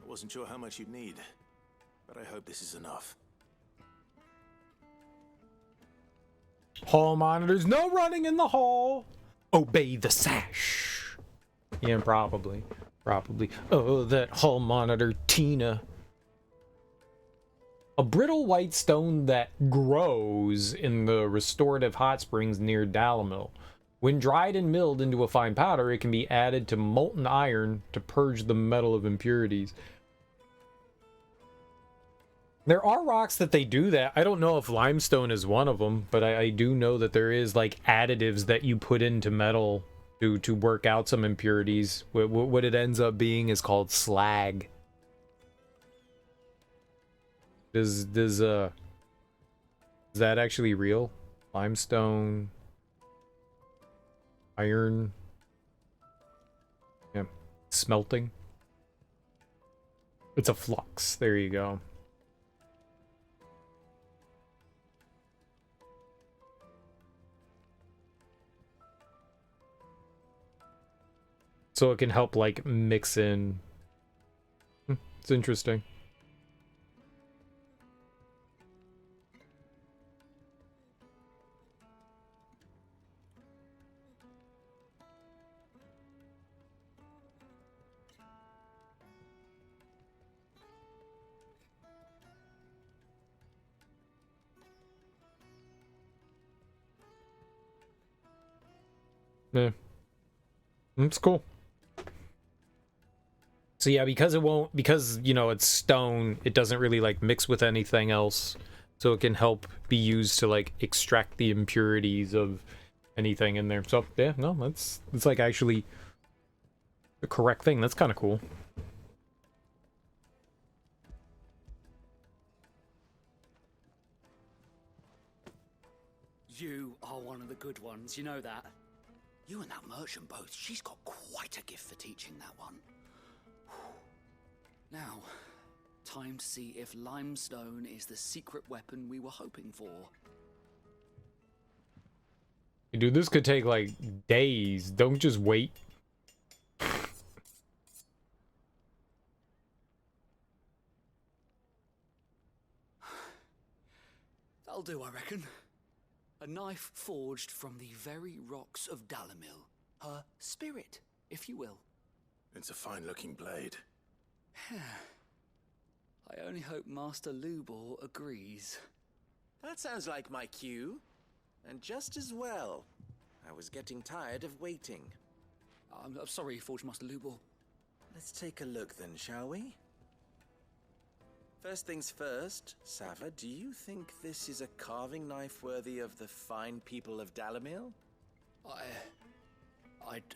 I wasn't sure how much you'd need, but I hope this is enough. Hall monitors, no running in the hall. Obey the sash. Yeah, probably. Oh, that hall monitor, Tina. A brittle white stone that grows in the restorative hot springs near Dalamil. When dried and milled into a fine powder, it can be added to molten iron to purge the metal of impurities. There are rocks that they do that. I don't know if limestone is one of them, but I do know that there is like additives that you put into metal to work out some impurities. What it ends up being is called slag. Is that actually real? Limestone, iron, yeah, smelting. It's a flux. There you go. So it can help like mix in. It's interesting. Yeah. It's cool. So yeah, because you know, it's stone, it doesn't really like mix with anything else. So it can help be used to like extract the impurities of anything in there. So yeah, no, it's like actually the correct thing. That's kind of cool. You are one of the good ones, you know that. You and that merchant both, she's got quite a gift for teaching, that one. Now, time to see if limestone is the secret weapon we were hoping for. Dude, this could take like days. Don't just wait. That'll do, I reckon. A knife forged from the very rocks of Dalamil. Her spirit, if you will. It's a fine-looking blade. I only hope Master Lubor agrees. That sounds like my cue. And just as well. I was getting tired of waiting. I'm sorry, Forge Master Lubor. Let's take a look then, shall we? First things first, Sava, do you think this is a carving knife worthy of the fine people of Dalamil? I'd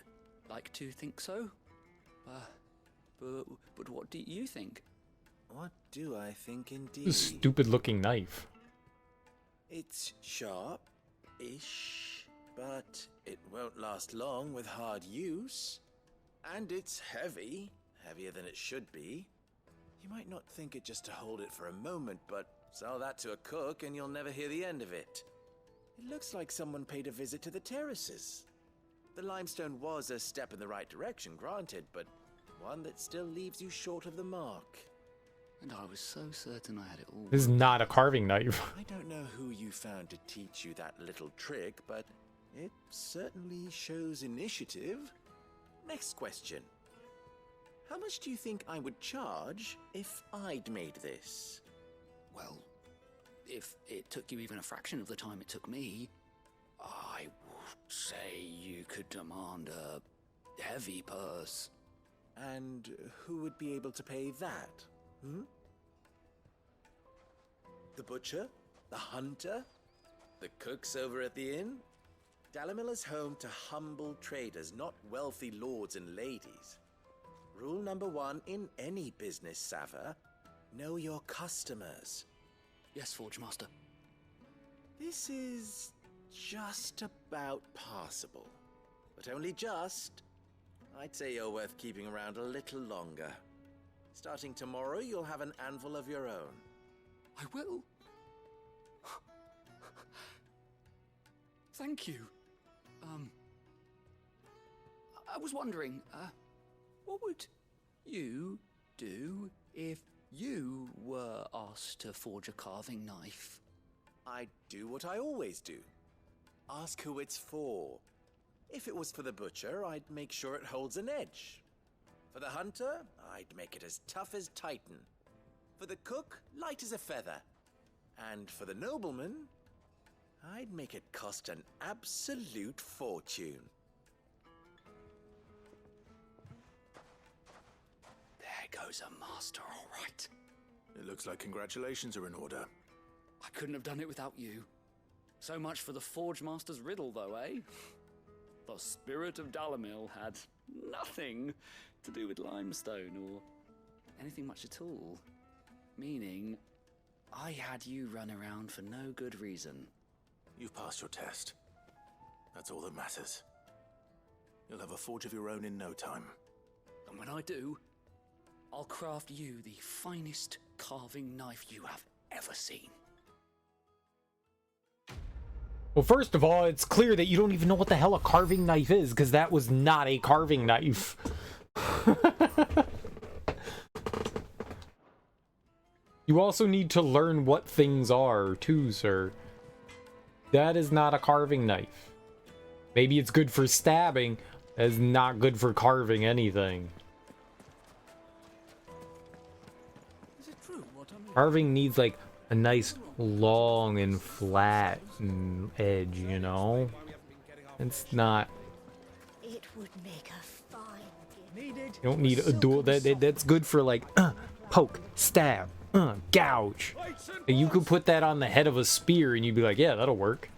like to think so. But what do you think? What do I think indeed? This stupid looking knife. It's sharp-ish, but it won't last long with hard use. And it's heavy, heavier than it should be. You might not think it just to hold it for a moment, but sell that to a cook and you'll never hear the end of it. It looks like someone paid a visit to the terraces. The limestone was a step in the right direction, granted, but one that still leaves you short of the mark. And I was so certain I had it all. This is not a carving knife. I don't know who you found to teach you that little trick, but it certainly shows initiative. Next question. How much do you think I would charge if I'd made this? Well, if it took you even a fraction of the time it took me, I would say you could demand a heavy purse. And who would be able to pay that? The butcher? The hunter? The cooks over at the inn? Dalamil is home to humble traders, not wealthy lords and ladies. Rule number 1 in any business, Sava, know your customers. Yes, Forge Master. This is just about passable, but only just. I'd say you're worth keeping around a little longer. Starting tomorrow, you'll have an anvil of your own. I will. Thank you. I was wondering, what would you do if you were asked to forge a carving knife? I'd do what I always do. Ask who it's for. If it was for the butcher, I'd make sure it holds an edge. For the hunter, I'd make it as tough as Titan. For the cook, light as a feather. And for the nobleman, I'd make it cost an absolute fortune. There goes a master, all right. It looks like congratulations are in order. I couldn't have done it without you. So much for the Forge Master's riddle, though, eh? The spirit of Dalamil had nothing to do with limestone or anything much at all. Meaning, I had you run around for no good reason. You've passed your test. That's all that matters. You'll have a forge of your own in no time. And when I do, I'll craft you the finest carving knife you have ever seen. Well, first of all, it's clear that you don't even know what the hell a carving knife is, because that was not a carving knife. You also need to learn what things are, too, sir. That is not a carving knife. Maybe it's good for stabbing. That is not good for carving anything. Is it true what I'm Carving needs, like, a nice long and flat edge, you know? It's not... It would make a fine gift. You don't need a dual... That's good for, like, poke, stab, gouge. And you could put that on the head of a spear and you'd be like, yeah, that'll work.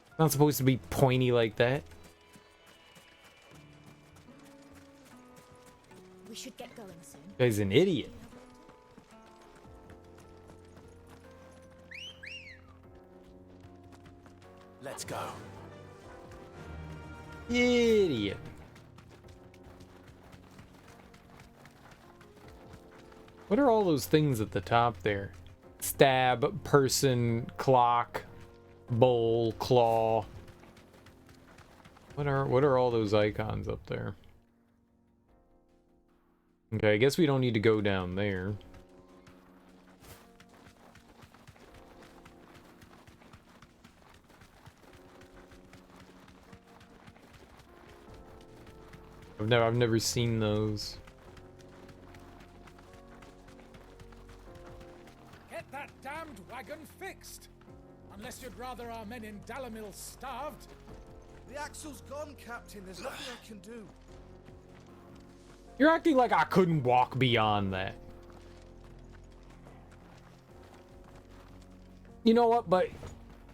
It's not supposed to be pointy like that. We should get going soon. Guy's an idiot. Let's go. Idiot. What are all those things at the top there? Stab, person, clock, bowl, claw. What are all those icons up there? Okay, I guess we don't need to go down there. I've never seen those. Get that damned wagon fixed! Unless you'd rather our men in Dalamil starved. The axle's gone, Captain. There's nothing I can do. You're acting like I couldn't walk beyond that. You know what, but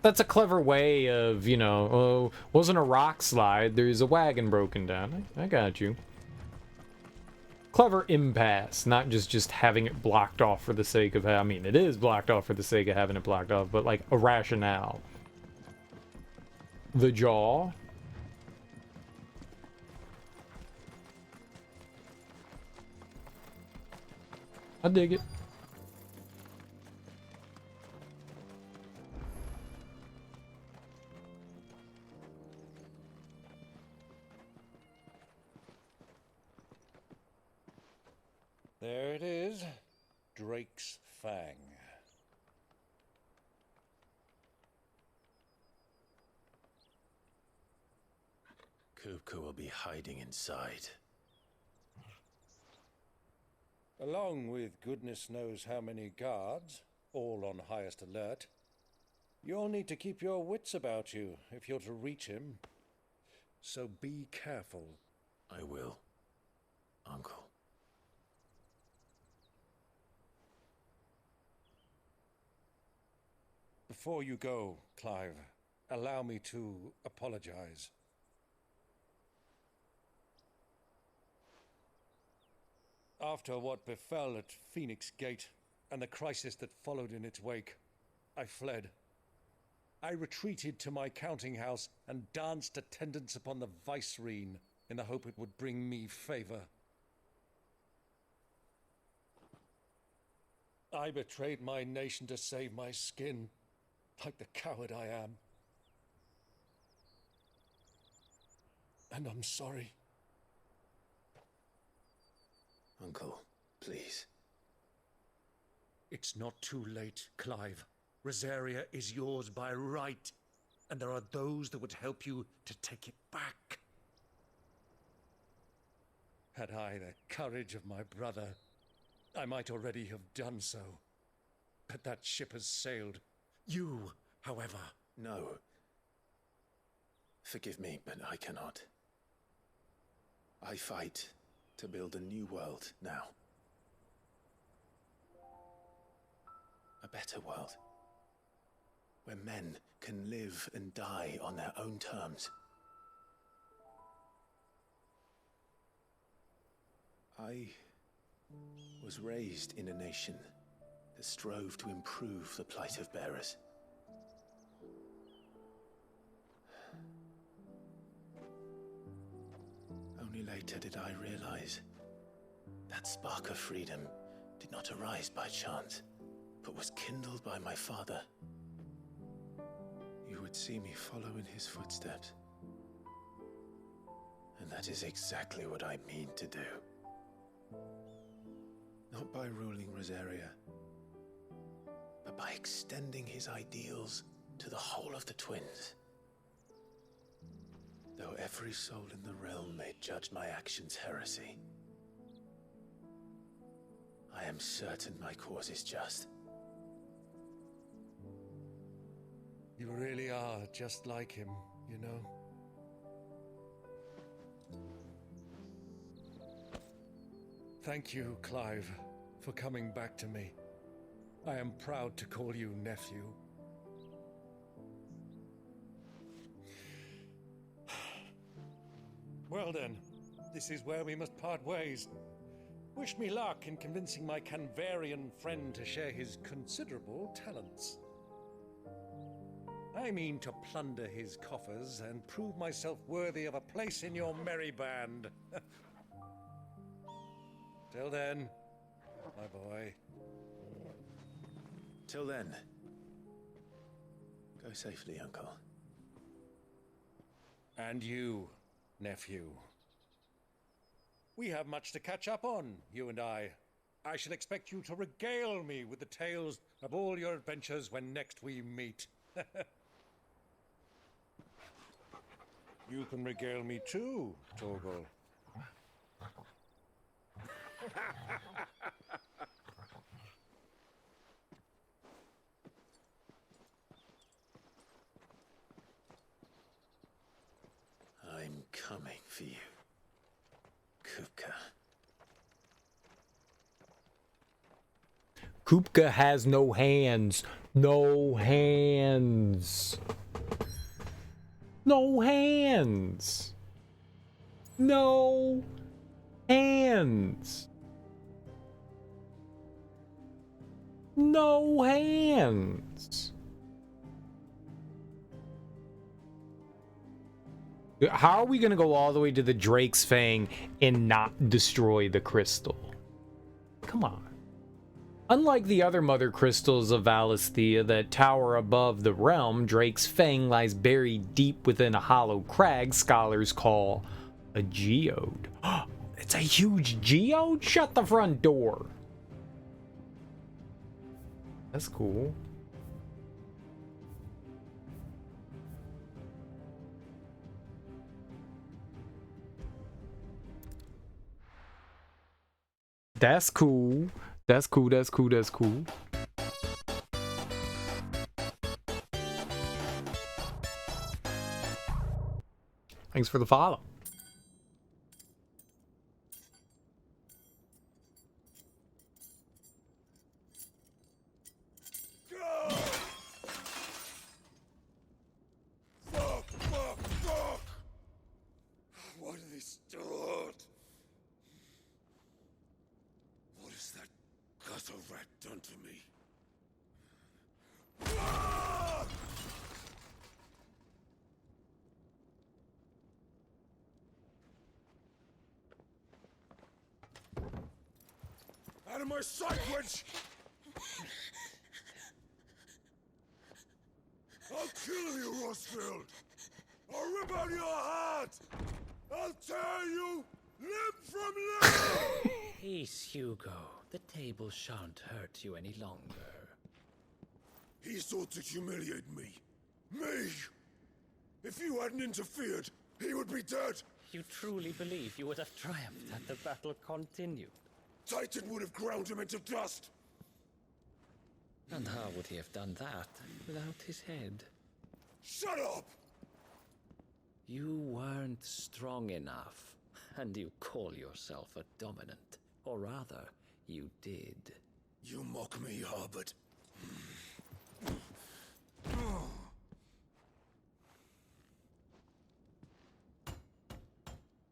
that's a clever way of, you know, oh, wasn't a rock slide, there's a wagon broken down. I got you. Clever impasse, not just having it blocked off for the sake of, I mean, it is blocked off for the sake of having it blocked off, but like a rationale. The jaw. I dig it. There it is. Drake's Fang. Kupka will be hiding inside. Along with goodness knows how many guards, all on highest alert. You'll need to keep your wits about you if you're to reach him. So be careful. I will, Uncle. Before you go, Clive, allow me to apologize. After what befell at Phoenix Gate and the crisis that followed in its wake, I fled. I retreated to my counting house and danced attendance upon the vicereine in the hope it would bring me favor. I betrayed my nation to save my skin, like the coward I am. And I'm sorry. Uncle, please. It's not too late, Clive. Rosaria is yours by right, and there are those that would help you to take it back. Had I the courage of my brother, I might already have done so. But that ship has sailed. You, however... No, Forgive me, but I cannot. I fight to build a new world now. A better world. Where men can live and die on their own terms. I was raised in a nation that strove to improve the plight of bearers. Only later did I realize that spark of freedom did not arise by chance, but was kindled by my father. You would see me follow in his footsteps. And that is exactly what I mean to do. Not by ruling Rosaria, but by extending his ideals to the whole of the twins. Though every soul in the realm may judge my actions heresy, I am certain my cause is just. You really are just like him, you know? Thank you, Clive, for coming back to me. I am proud to call you nephew. Well then, this is where we must part ways. Wish me luck in convincing my Canvarian friend to share his considerable talents. I mean to plunder his coffers and prove myself worthy of a place in your merry band. Till then, my boy. Till then, go safely, Uncle. And you, nephew. We have much to catch up on, you and I. I shall expect you to regale me with the tales of all your adventures when next we meet. You can regale me too, Torgal. I'm coming for you, Kupka. Kupka has no hands. No hands. No hands. No hands. No hands. How are we going to go all the way to the Drake's Fang and not destroy the crystal? Come on. Unlike the other mother crystals of Valisthea that tower above the realm, Drake's Fang lies buried deep within a hollow crag scholars call a geode. It's a huge geode? Shut the front door. That's cool. That's cool. That's cool, that's cool, that's cool. Thanks for the follow. Fuck! Why do they start? What has that gutter rat done to me? Out of my sight, witch! I'll kill you, Rosfield! I'll rip out your heart! I'll tear you limb from limb! Peace, Hugo. The table shan't hurt you any longer. He sought to humiliate me. Me! If you hadn't interfered, he would be dead! You truly believe you would have triumphed had the battle continued? Titan would have ground him into dust! And how would he have done that without his head? Shut up! You weren't strong enough, and you call yourself a dominant. Or rather, you did. You mock me, Harbert.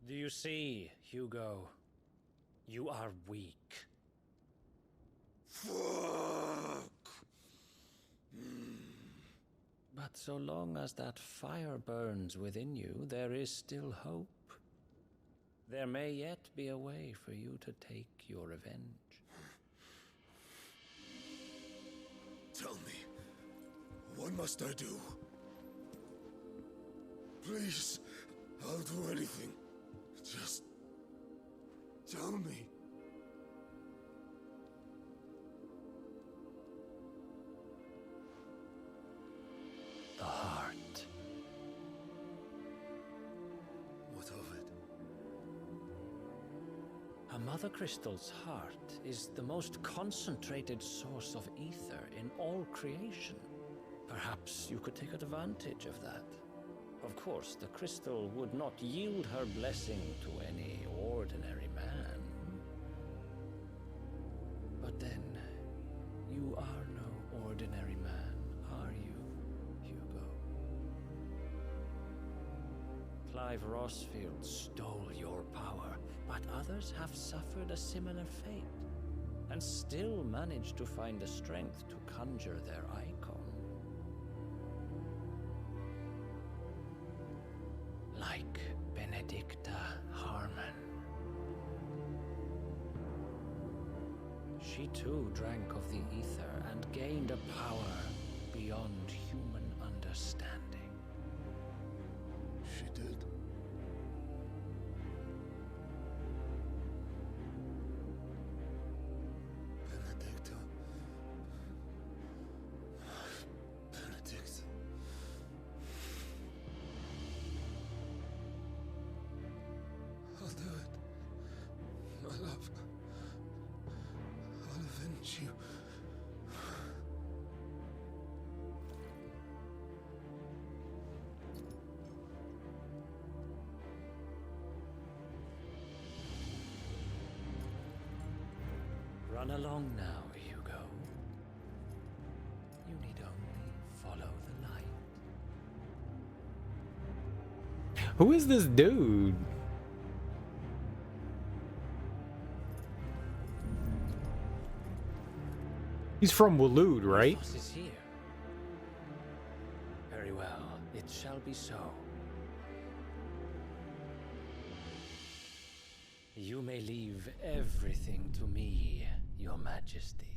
Do you see, Hugo? You are weak. Fuck! But so long as that fire burns within you, there is still hope. There may yet be a way for you to take your revenge. Tell me, what must I do? Please, I'll do anything. Just tell me. The heart. What of it? A Mother Crystal's heart is the most concentrated source of ether in all creation. Perhaps you could take advantage of that. Of course, the crystal would not yield her blessing to any ordinary man. But then, you are no ordinary man, are you, Hugo? Clive Rossfield stole your power, but others have suffered a similar fate, and still managed to find the strength to conjure their icon. Like Benedicta Harmon. She too drank of the ether and gained a power beyond human understanding. She did. Benedicta. Benedict. I'll do it. My love. I'll avenge you. Run along now, Hugo. You need only follow the light. Who is this dude? He's from Waloed, right? Boss is here. Very well, it shall be so. You may leave everything to me, Your Majesty.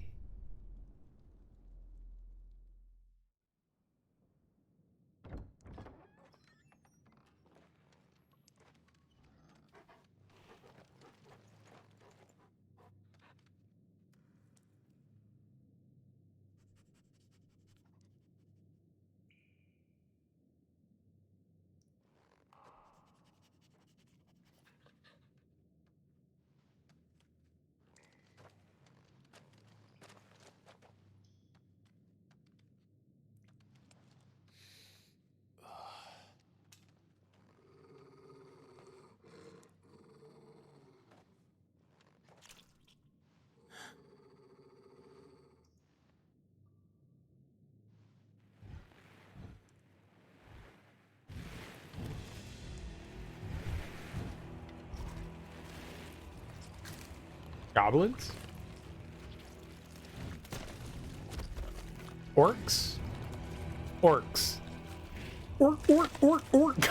Goblins? Orcs? Orcs. Orc. Orcs.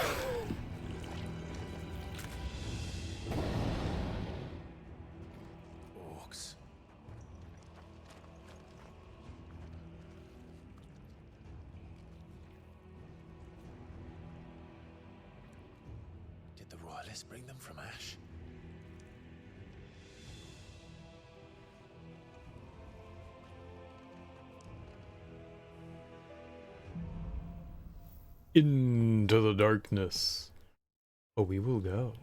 Did the royalists bring them from Ash? Into the darkness. Oh, we will go.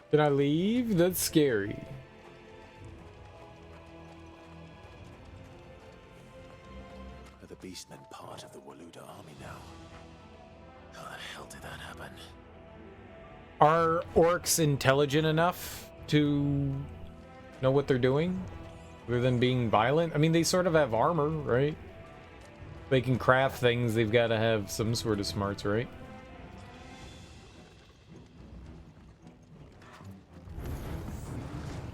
Did I leave? That's scary. Are the beastmen part of the Waluda army now? How the hell did that happen? Are orcs intelligent enough to know what they're doing? Other than being violent? I mean, they sort of have armor, right? They can craft things, they've got to have some sort of smarts, right?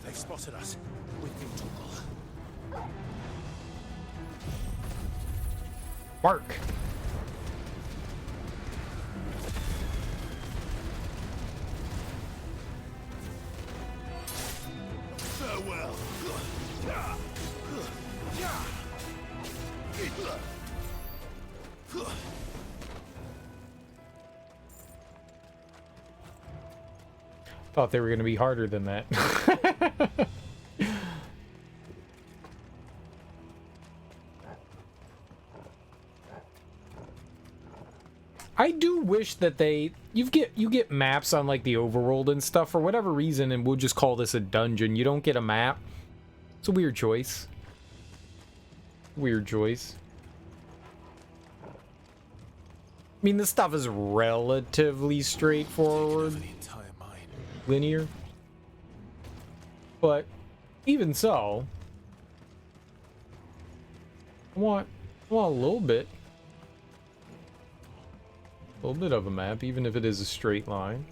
They've spotted us. With you, Torgal. Mark! Farewell. Thought they were going to be harder than that. I do wish that you get maps on like the overworld and stuff for whatever reason, and we'll just call this a dungeon. You don't get a map. It's a weird choice. Weird choice. I mean, this stuff is relatively straightforward, linear, but even so, I want a little bit of a map, even if it is a straight line.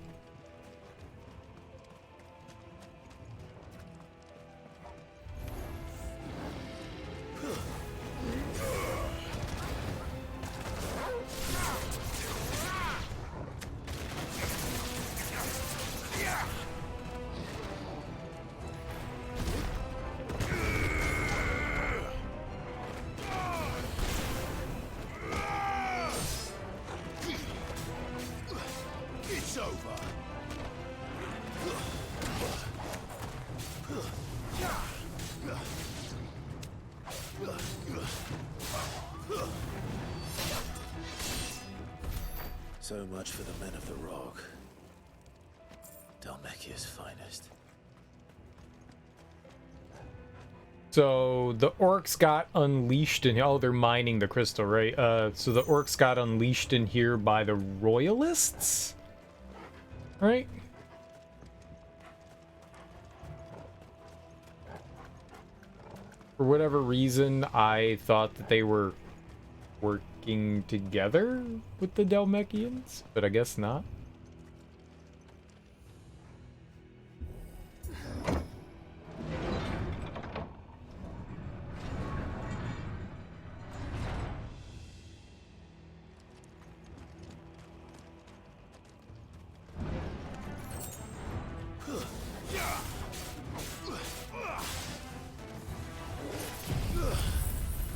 It's over. So much for the men of the rock. Dhalmekia's finest. So the orcs got unleashed in... Oh, they're mining the crystal, right? So the orcs got unleashed in here by the royalists? Right? For whatever reason, I thought that they were working together with the Dhalmekians, but I guess not.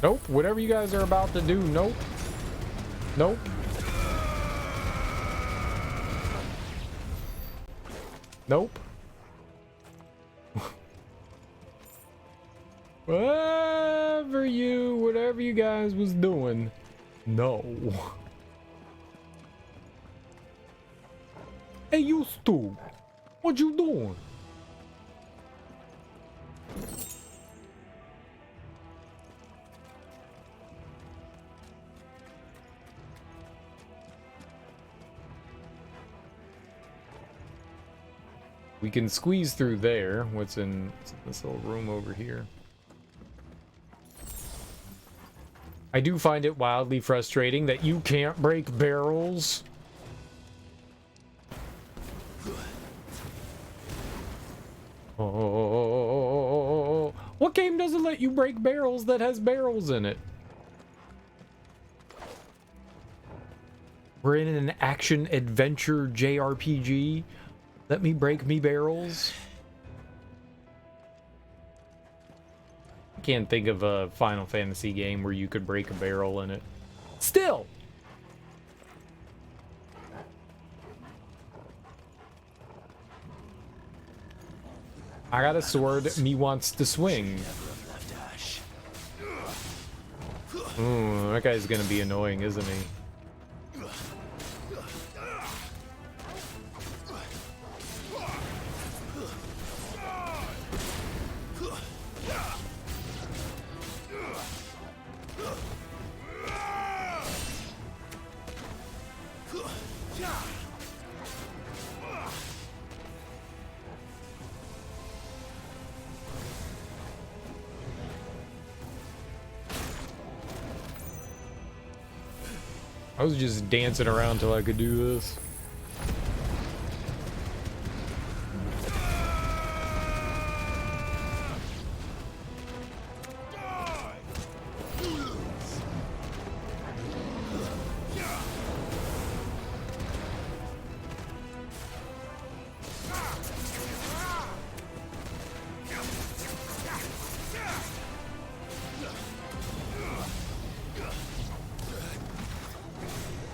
Nope, whatever you guys are about to do, nope. Nope. Nope. Whatever you guys was doing, no. Hey, you Stu, what you doing? We can squeeze through there. What's in this little room over here? I do find it wildly frustrating that you can't break barrels. Oh, what game doesn't let you break barrels that has barrels in it? We're in an action adventure JRPG. Let me break me barrels. I can't think of a Final Fantasy game where you could break a barrel in it. Still! I got a sword, me wants to swing. Ooh, that guy's gonna be annoying, isn't he? I was just dancing around till I could do this.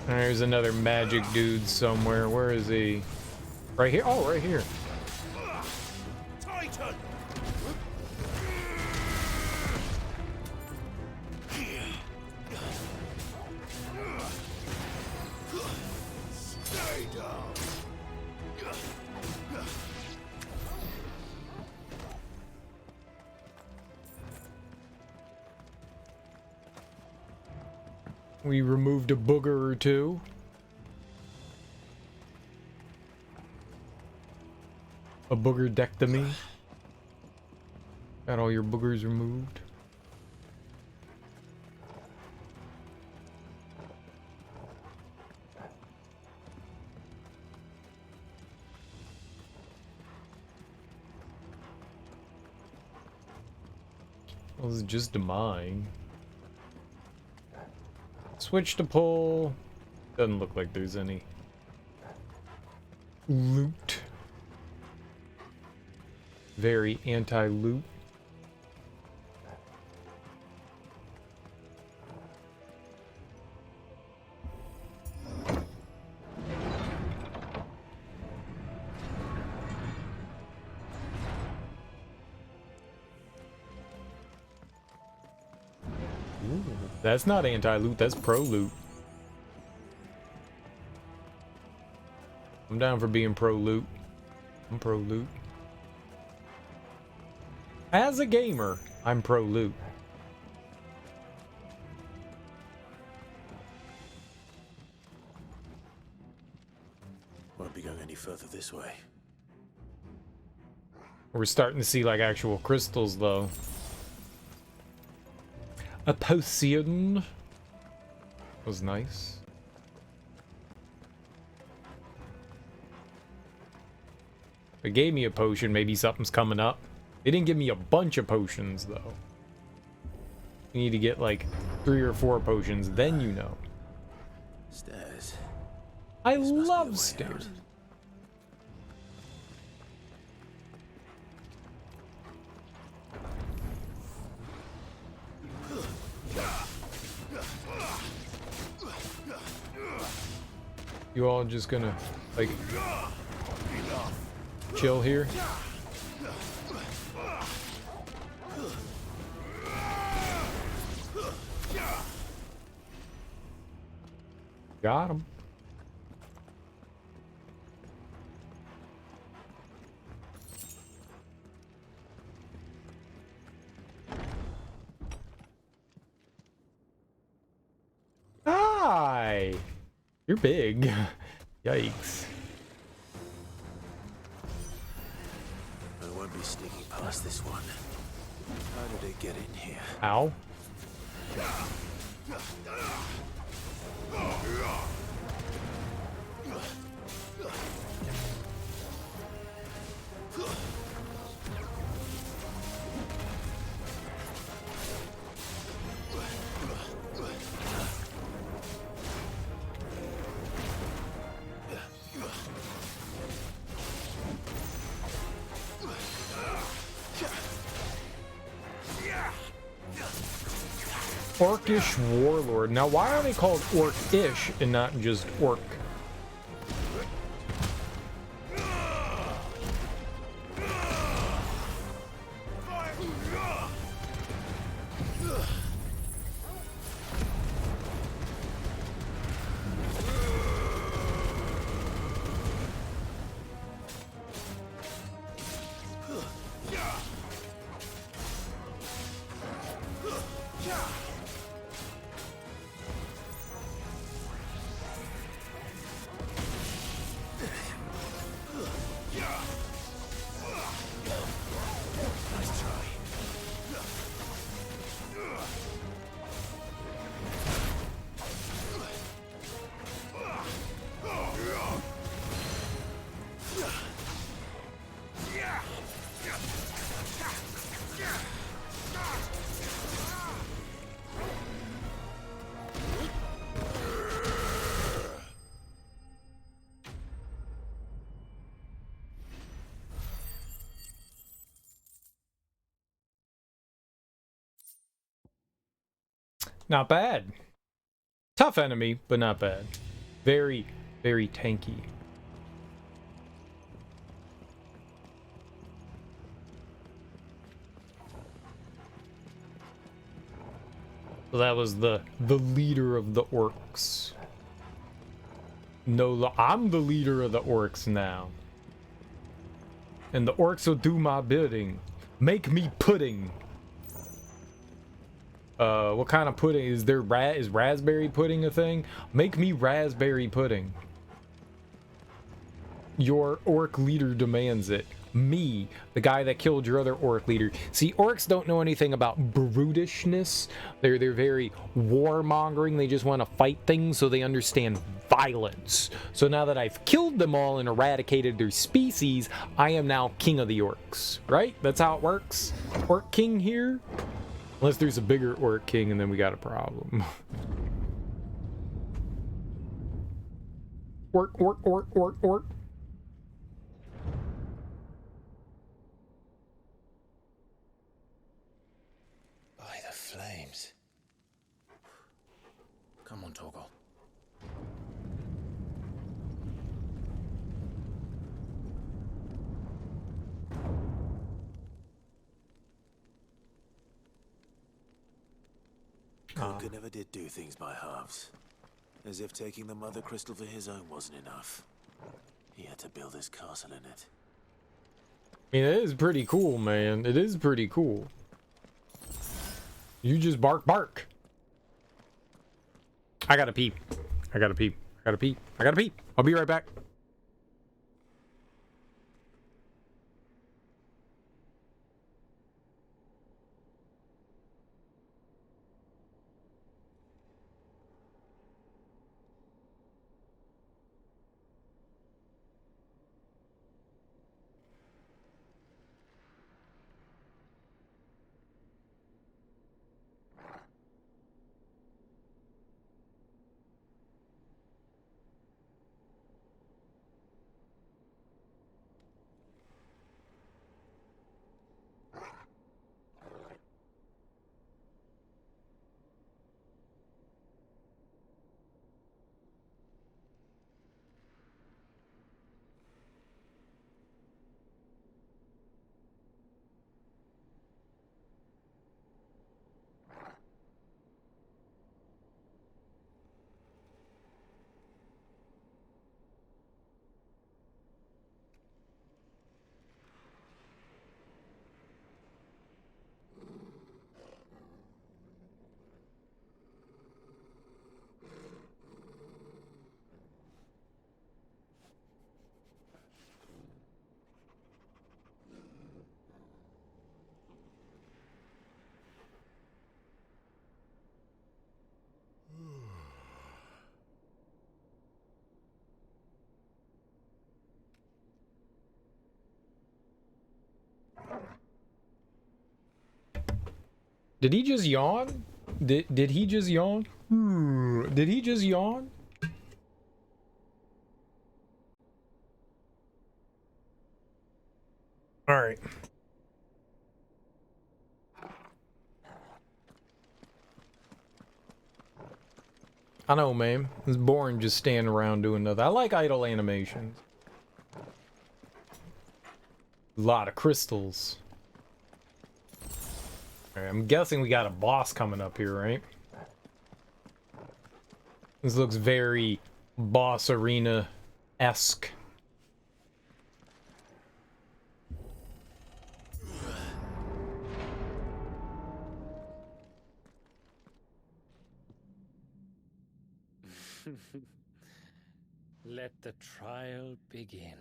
There's another magic dude somewhere. Where is he? Right here? Oh, right here. Titan! Stay down! We removed a booger or two. A boogerdectomy. Got all your boogers removed. Well, this is just a mine. Switch to pull. Doesn't look like there's any loot. Very anti-loot. That's not anti-loot, that's pro-loot. I'm down for being pro-loot. I'm pro-loot. As a gamer, I'm pro-loot. Won't be going any further this way. We're starting to see like actual crystals though. A potion was nice. They gave me a potion, maybe something's coming up. They didn't give me a bunch of potions though. You need to get like 3 or 4 potions, then you know. Stairs. I love stairs. You all just gonna like chill here? Got him. Hi. You're big. Yikes. I won't be sneaking past this one. How did it get in here? Ow. Orcish warlord. Now, why are they called orcish and not just orc? Not bad. Tough enemy, but not bad. Very, very tanky. So that was the leader of the orcs. No, I'm the leader of the orcs now. And the orcs will do my bidding. Make me pudding. What kind of pudding? Is there is raspberry pudding a thing? Make me raspberry pudding. Your orc leader demands it. Me, the guy that killed your other orc leader. See, orcs don't know anything about brutishness. They're very warmongering. They just want to fight things, so they understand violence. So now that I've killed them all and eradicated their species, I am now king of the orcs. Right? That's how it works. Orc king here. Unless there's a bigger orc king, and then we got a problem. Orc. By the flames. Come on, Torgal. Kupka never did do things by halves. As if taking the mother crystal for his own wasn't enough. He had to build his castle in it. I mean, it is pretty cool, man. It is pretty cool. You just bark. I gotta pee. I'll be right back. Did he just yawn? Did he just yawn? Did he just yawn? All right. I know, man. It's boring just standing around doing nothing. I like idle animations. A lot of crystals. Alright, I'm guessing we got a boss coming up here, right? This looks very boss arena-esque. Let the trial begin.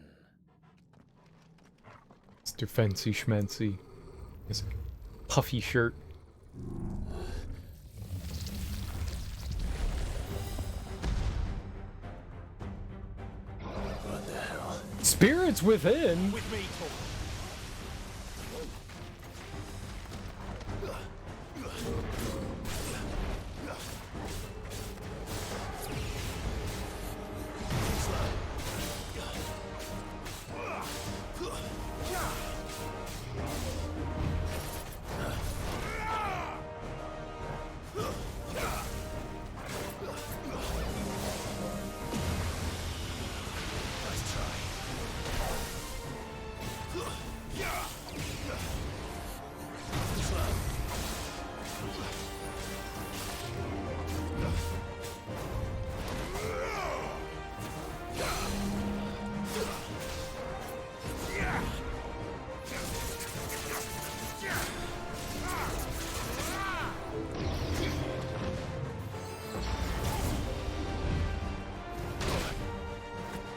Mr. Fancy Schmancy. His puffy shirt. What the hell? Spirits within? With me, Torgal.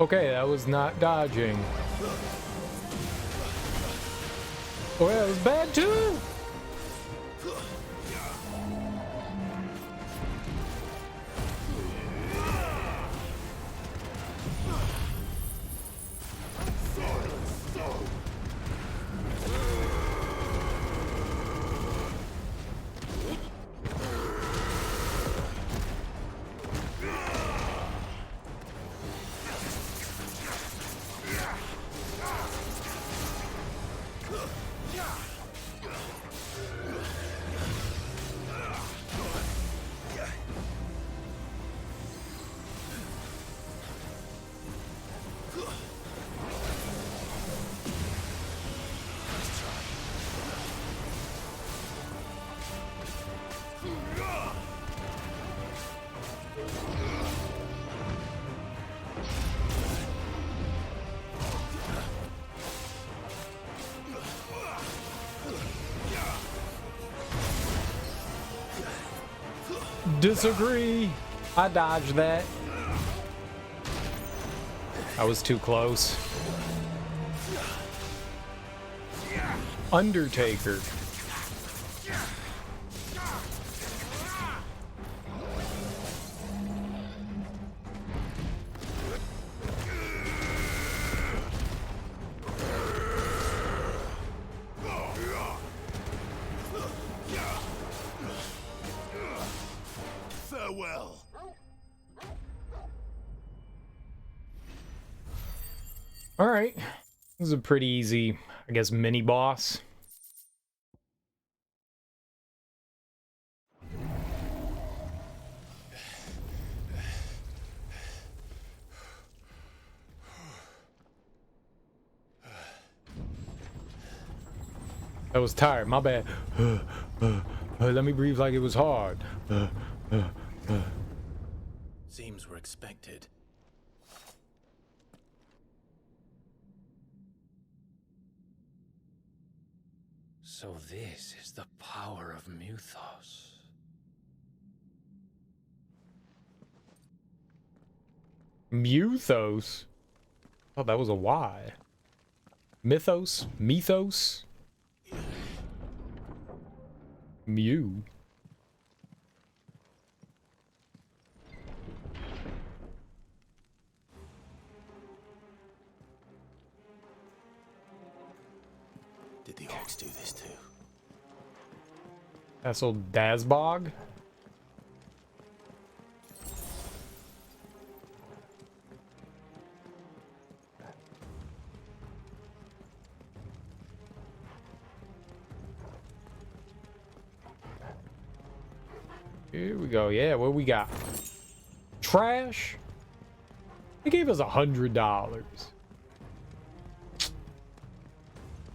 Okay, that was not dodging. Oh, that was bad too. Disagree. I dodged that. I was too close. Undertaker. Farewell. All right. This is a pretty easy, I guess, mini boss. I was tired, my bad. Let me breathe like it was hard. Seems we're expected. So this is the power of Mythos. Mythos? Oh, that was a Y. Mythos? Mythos? Mew. Did the orcs do this too? Castle Dazbog? Here we go. Yeah, what we got? Trash? They gave us $100.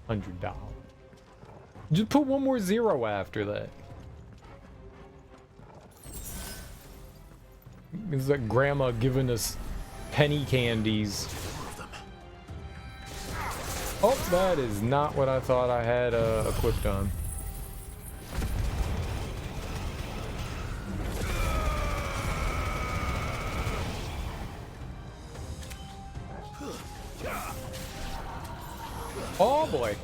$100. Just put one more zero after that. It's like grandma giving us penny candies. Oh, that is not what I thought I had equipped on. Oh boy.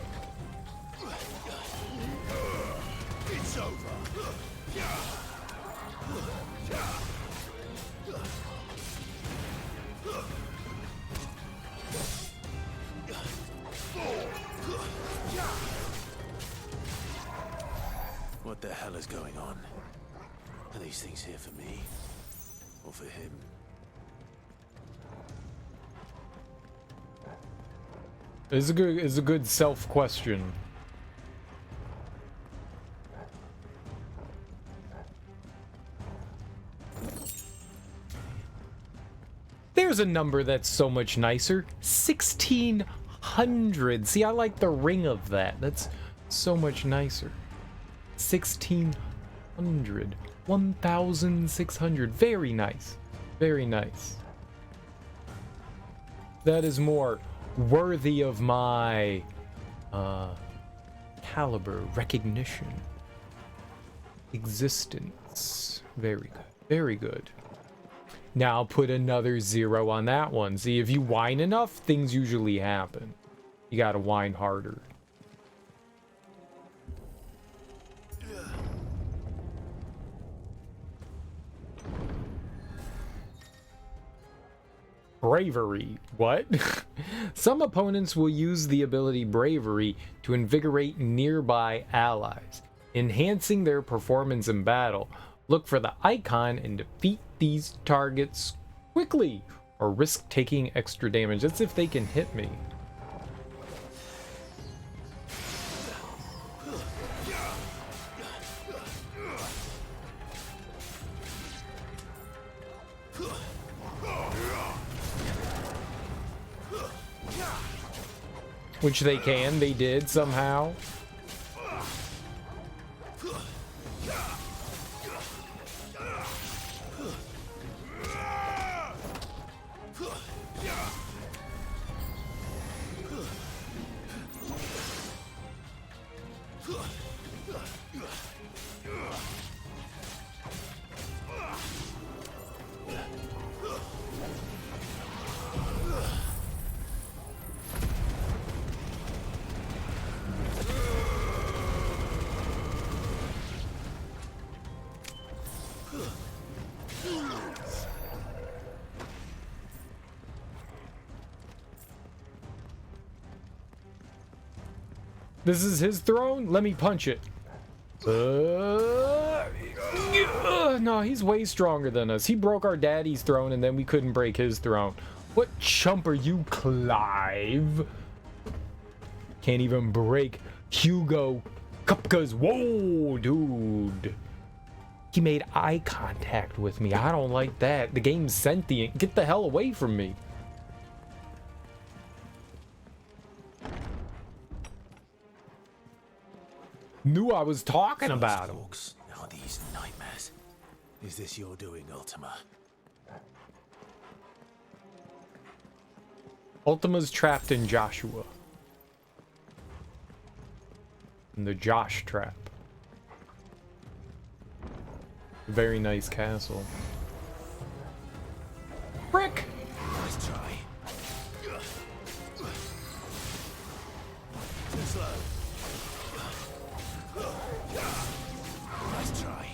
It's over. What the hell is going on? Are these things here for me? Or for him? It's a good self-question. There's a number that's so much nicer. 1,600. See, I like the ring of that. That's so much nicer. 1,600. 1,600. Very nice. Very nice. That is more worthy of my caliber, recognition, existence. Very good. Very good. Now put another 0 on that one. See, if you whine enough, things usually happen. You gotta whine harder. Bravery. What? Some opponents will use the ability Bravery to invigorate nearby allies, enhancing their performance in battle. Look for the icon and defeat these targets quickly, or risk taking extra damage. That's if they can hit me. Which they can, they did somehow. This is his throne? Let me punch it. No, he's way stronger than us. He broke our daddy's throne and then we couldn't break his throne. What chump are you, Clive? Can't even break Hugo Kupka's. Whoa, dude. He made eye contact with me. I don't like that. The game's sentient. Get the hell away from me. Knew I was talking about him. Now these nightmares. Is this your doing, Ultima? Ultima's trapped in Joshua. In the Josh trap. Very nice castle. Frick! Nice try. Too slow. Nice try.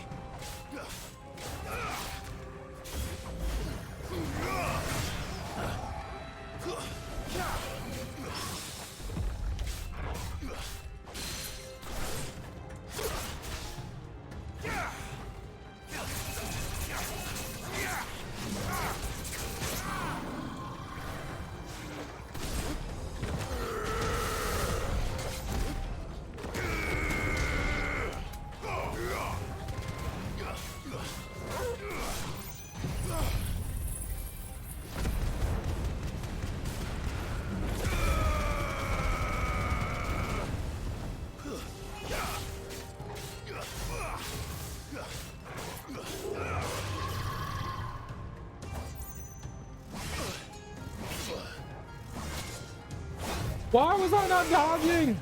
Why was I not dodging?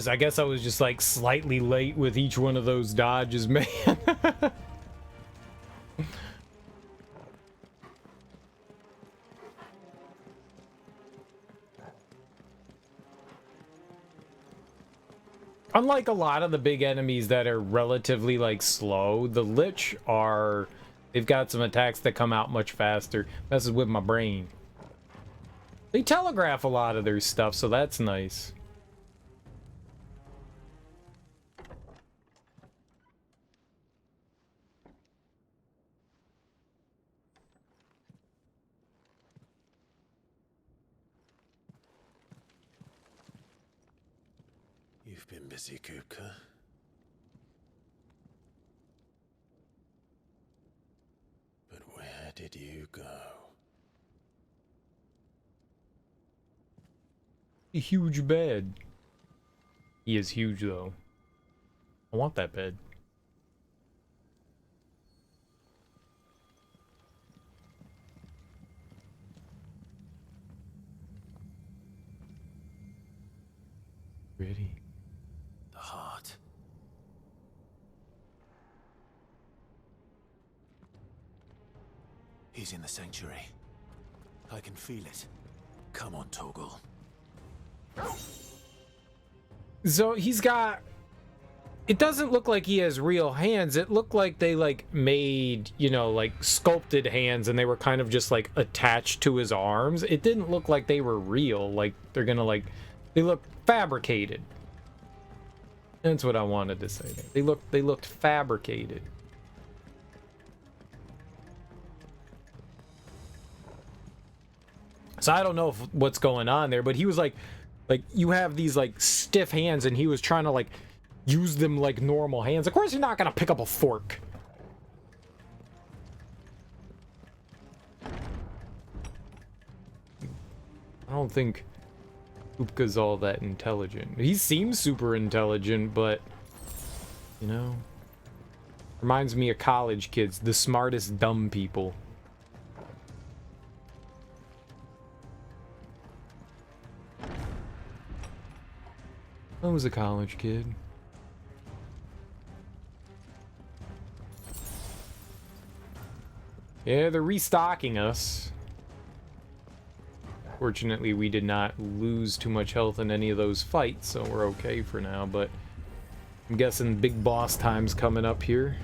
I guess I was just like slightly late with each one of those dodges, man. Unlike a lot of the big enemies that are relatively like slow, the Lich are, they've got some attacks that come out much faster. Messes with my brain. They telegraph a lot of their stuff, so that's nice. You've been busy, Kupka. But where did you go? A huge bed. He is huge, though. I want that bed. Pretty. The heart. He's in the sanctuary. I can feel it. Come on, Torgal. So he's got... It doesn't look like he has real hands. It looked like they, like, made, you know, like, sculpted hands and they were kind of just, like, attached to his arms. It didn't look like they were real. Like, they're gonna, like... They look fabricated. That's what I wanted to say. They looked fabricated. So I don't know what's going on there, but he was like you have these like stiff hands and he was trying to like use them like normal hands. Of course you're not gonna pick up a fork. I don't think Kupka's all that intelligent. He seems super intelligent, but you know, reminds me of college kids, the smartest dumb people. I was a college kid. Yeah, they're restocking us. Fortunately, we did not lose too much health in any of those fights, so we're okay for now, but I'm guessing big boss time's coming up here.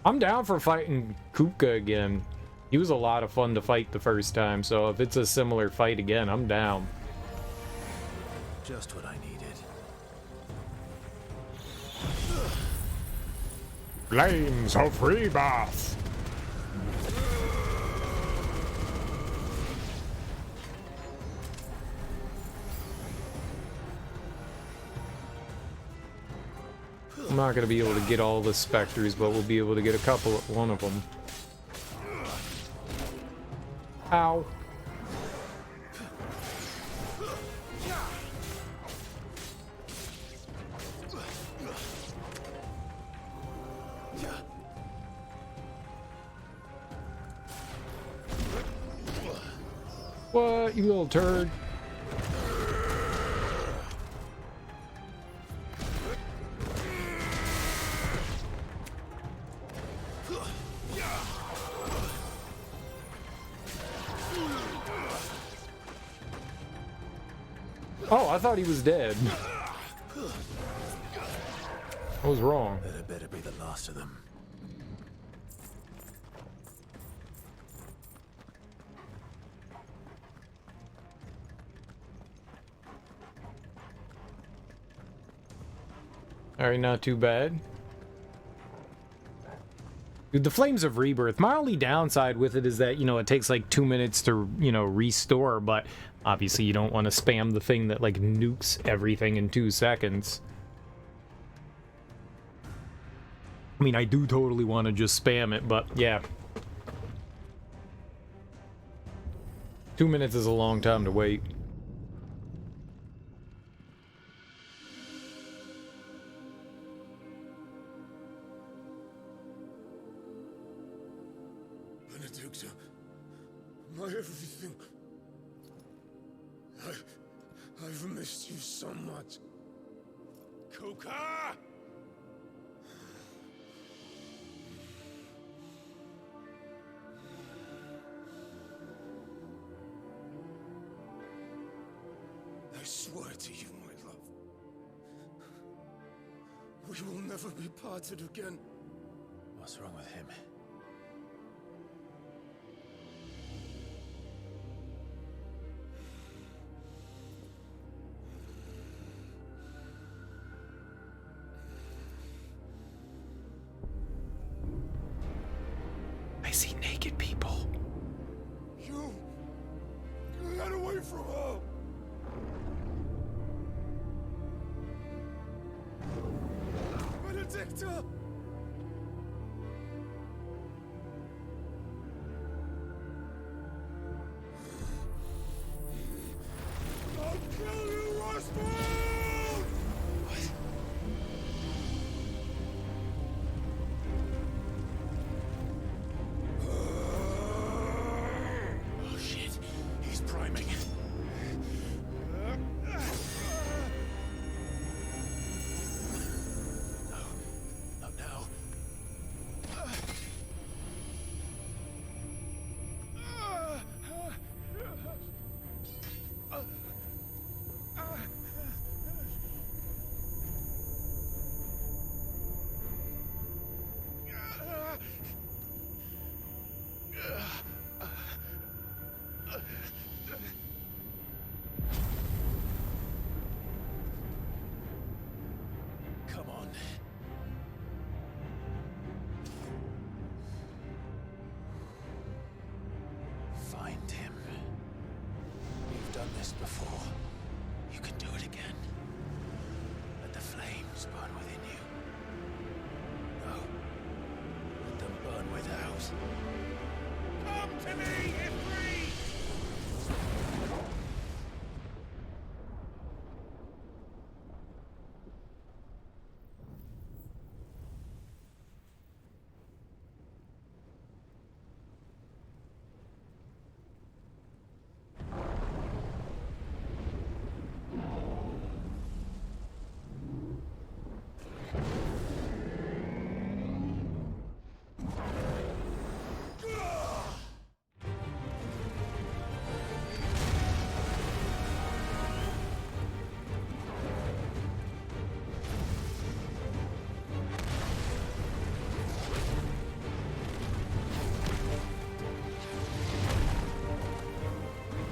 I'm down for fighting Kupka again. He was a lot of fun to fight the first time, so if it's a similar fight again, I'm down. Just what I needed. Flames of Rebirth! I'm not going to be able to get all the specters, but we'll be able to get a couple, one of them. Ow. What, you little turd? Oh, I thought he was dead. I was wrong. That better be the last of them. Alright, not too bad. Dude, the Flames of Rebirth, my only downside with it is that, you know, it takes like 2 minutes to, you know, restore, but obviously you don't want to spam the thing that like nukes everything in 2 seconds. I mean, I do totally want to just spam it, but yeah. 2 minutes is a long time to wait. Benedicta, my everything. I've missed you so much. Kuka! I swear to you, my love, we will never be parted again. What's wrong with him? I see naked people. You get away from her! Benedicta! this before. You can do it again. Let the flames burn within you. No. Let them burn without. Come to me, Ifrit!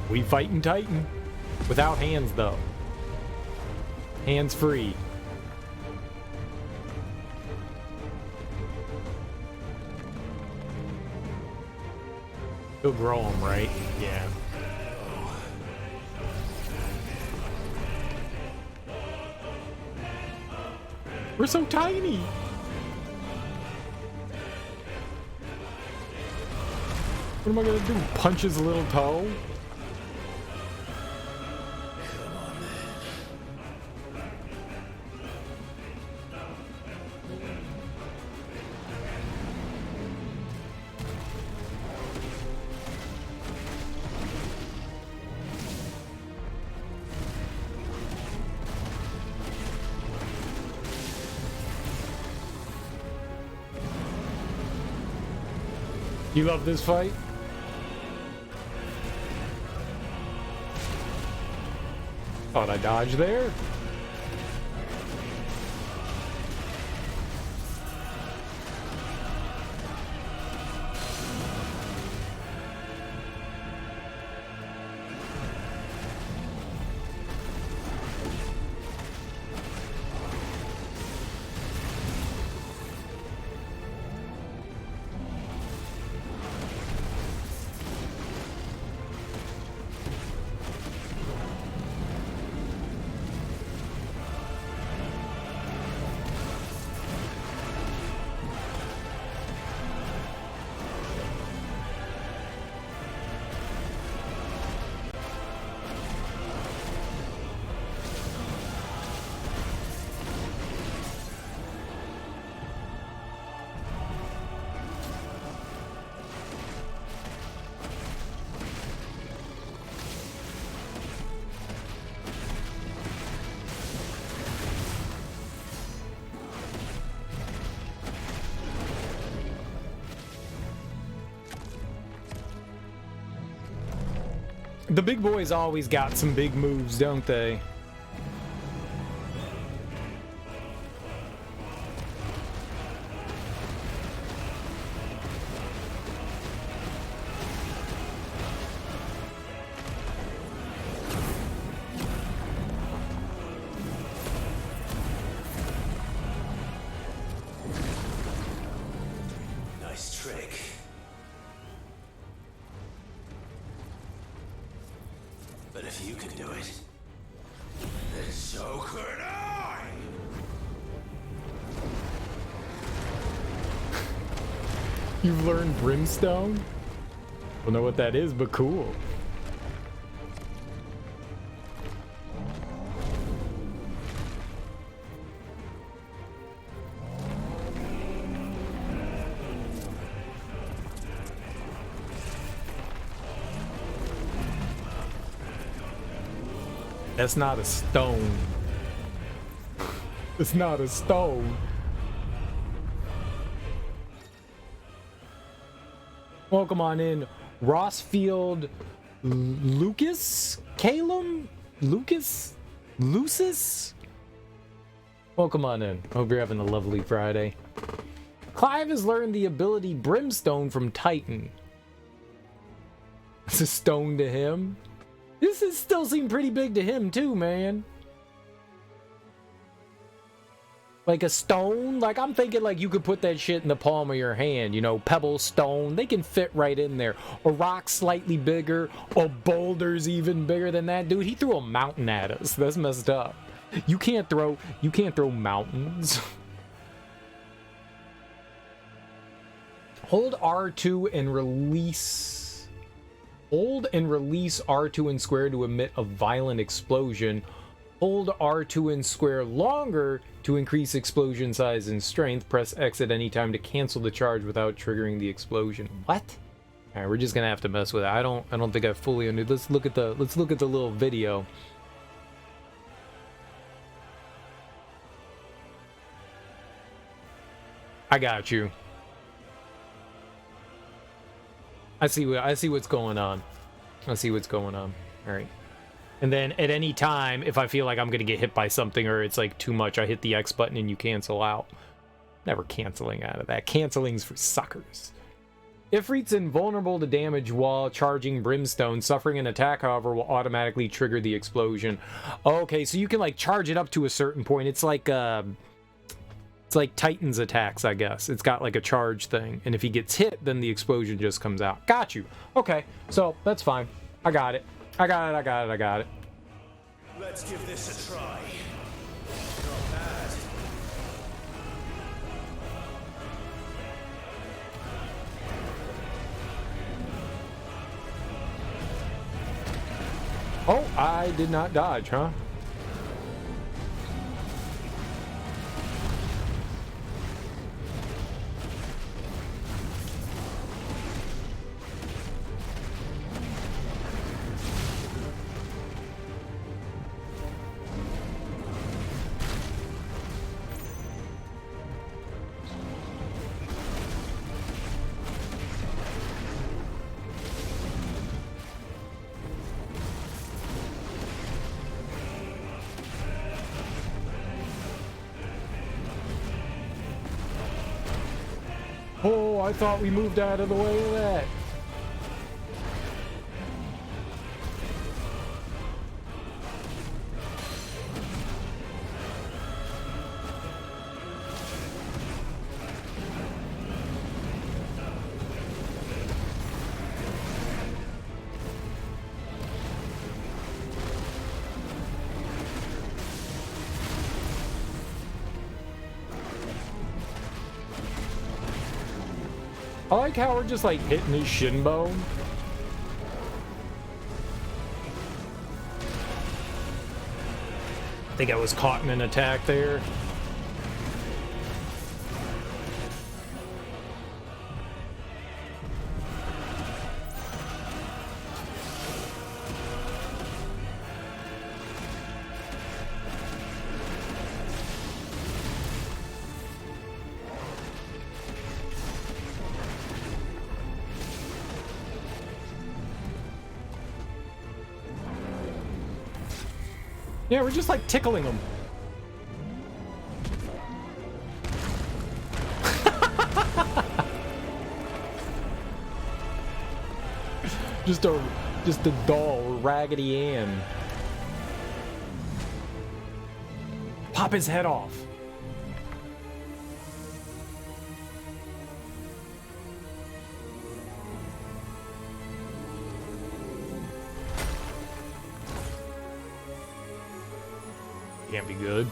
We fighting Titan. Without hands, though. Hands free. He'll grow them, right? Yeah. We're so tiny. What am I gonna do? Punch his little toe? You love this fight? Thought I dodged there. The big boys always got some big moves, don't they? Nice trick. But if you can do it, then so could I! You've learned Brimstone? Don't know what that is, but cool. That's not a stone. It's not a stone. Welcome on in, Rossfield Lucas? Calum? Lucas? Lucis? Welcome on in. Hope you're having a lovely Friday. Clive has learned the ability Brimstone from Titan. It's a stone to him. This is still seem pretty big to him too, man. Like a stone? Like, I'm thinking like you could put that shit in the palm of your hand, you know, pebble, stone, they can fit right in there. A rock slightly bigger, a boulder's even bigger than that. Dude, he threw a mountain at us. That's messed up. You can't throw mountains. Hold R2 and release. Hold and release R2 and square to emit a violent explosion. Hold R2 and square longer to increase explosion size and strength. Press X at any time to cancel the charge without triggering the explosion. What? All right, we're just gonna have to mess with it. I don't think I fully understood. Let's look at the little video. I got you. I see what's going on. I see what's going on. All right. And then at any time, if I feel like I'm going to get hit by something or it's like too much, I hit the X button and you cancel out. Never canceling out of that. Canceling's for suckers. Ifrit's invulnerable to damage while charging Brimstone. Suffering an attack, however, will automatically trigger the explosion. Okay, so you can like charge it up to a certain point. It's like Titan's attacks, I guess. It's got like a charge thing. And if he gets hit, then the explosion just comes out. Got you. Okay, so that's fine. I got it. I got it. Let's give this a try. Not bad. Oh, I did not dodge, huh? Oh, I thought we moved out of the way of that. I like how we're just like hitting his shin bone. I think I was caught in an attack there. Yeah, we're just like tickling him. just a doll, Raggedy Ann. Pop his head off. Can't be good.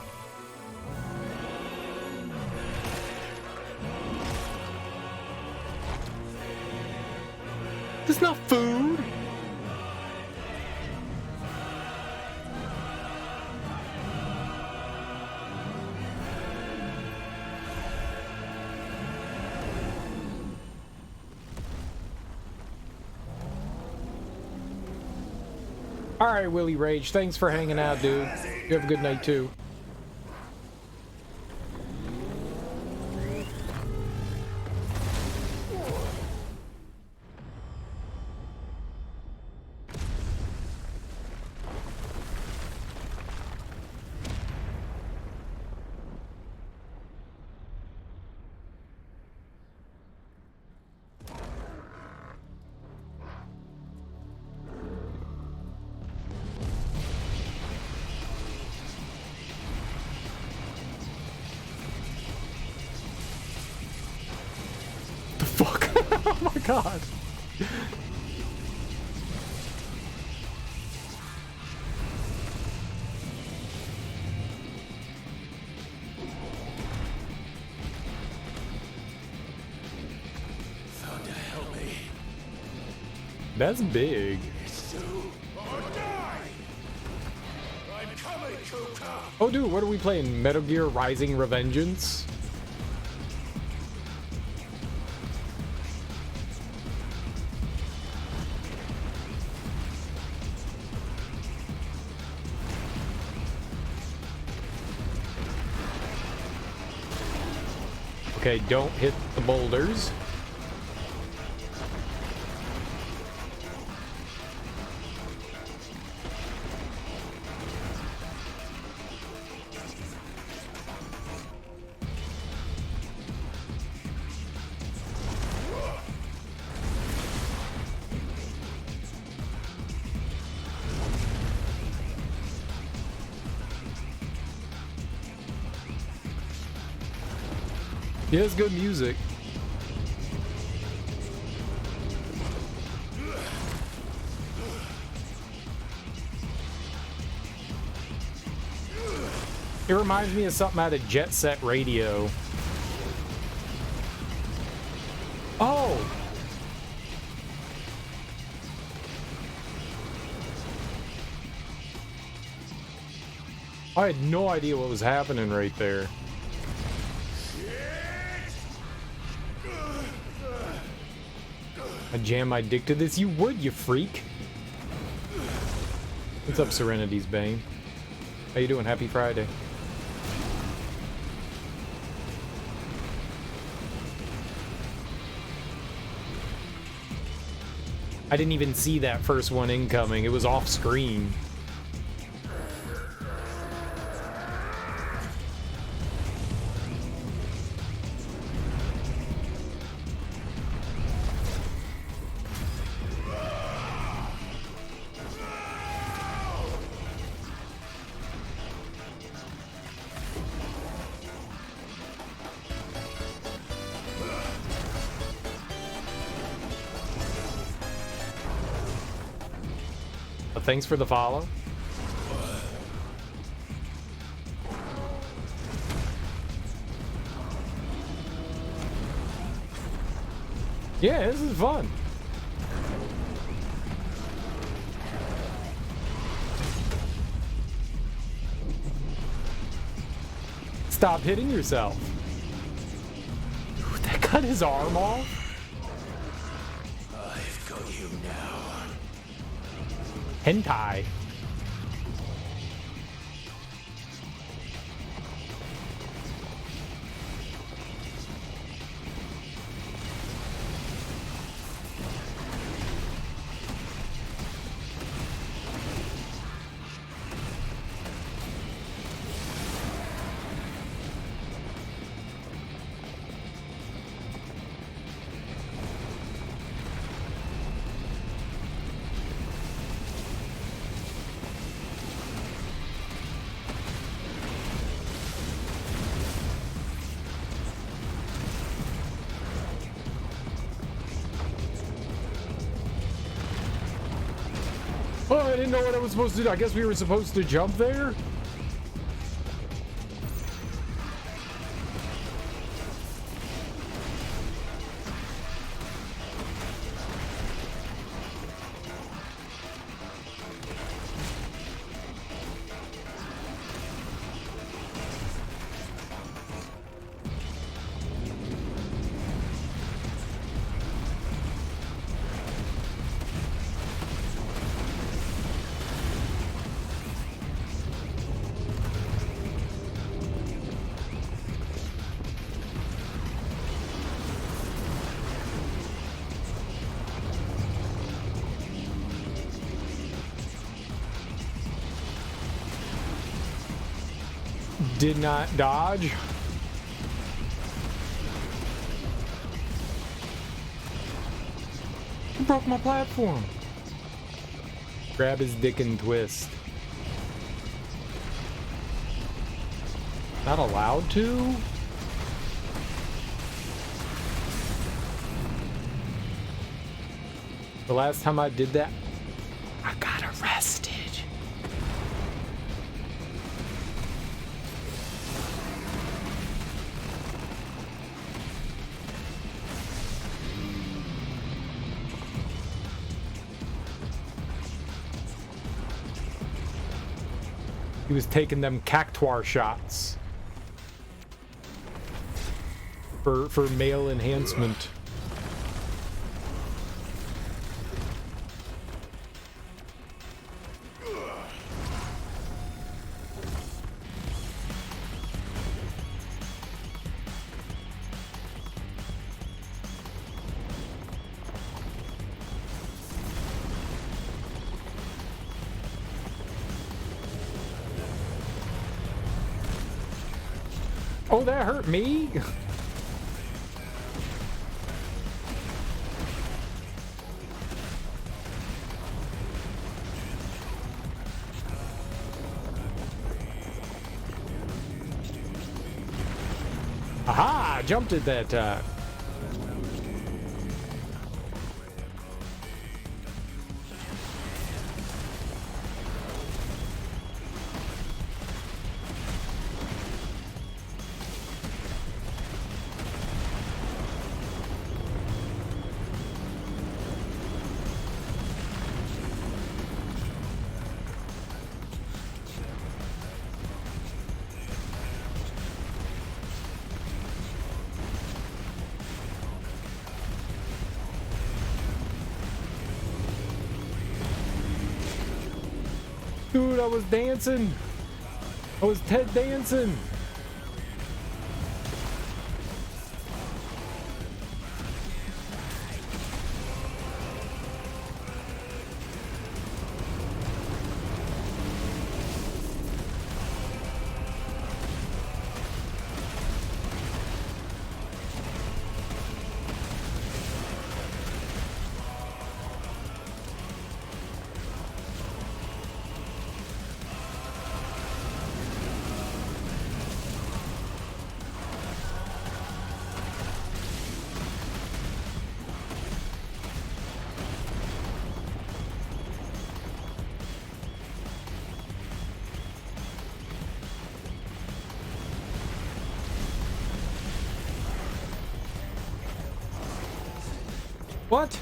This is not food. All right, Willie Rage. Thanks for hanging out, dude. You have a good night, too. God. Thunder, help me. That's big. It's you or die. I'm coming, Kuka. Oh, dude, what are we playing? Metal Gear Rising Revengeance? Okay, don't hit the boulders. Yeah, it's good music. It reminds me of something out of Jet Set Radio. Oh! I had no idea what was happening right there. I jam my dick to this? You would, you freak. What's up, Serenity's Bane? How you doing? Happy Friday. I didn't even see that first one incoming. It was off screen. Thanks for the follow. Yeah, this is fun. Stop hitting yourself. Ooh, that cut his arm off. I've got you now. Hentai. Oh, I didn't know what I was supposed to do. I guess we were supposed to jump there? Did not dodge. Who broke my platform? Grab his dick and twist. Not allowed to? The last time I did that, I got arrested. He was taking them cactuar shots for male enhancement. Oh, that hurt me. Aha! I jumped at that time. Dude, I was dancing. I was Ted dancing. What?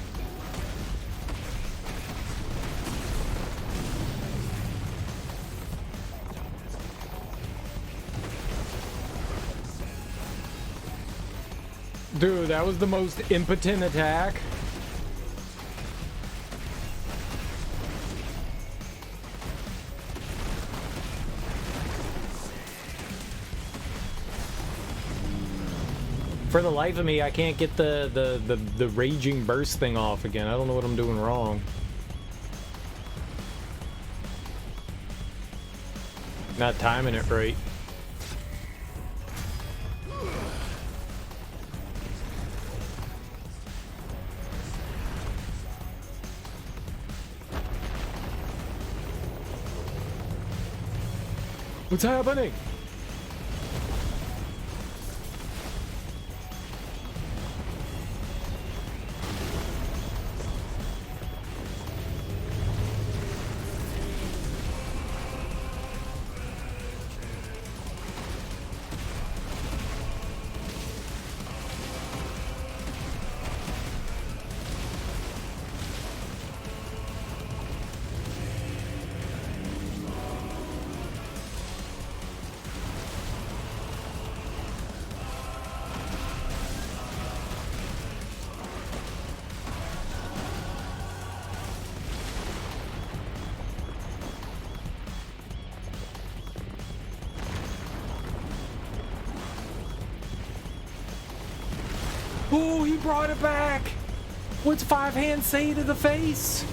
Dude, that was the most impotent attack. For the life of me, I can't get the raging burst thing off again. I don't know what I'm doing wrong. Not timing it right. What's happening? Oh, he brought it back! What's five hands say to the face?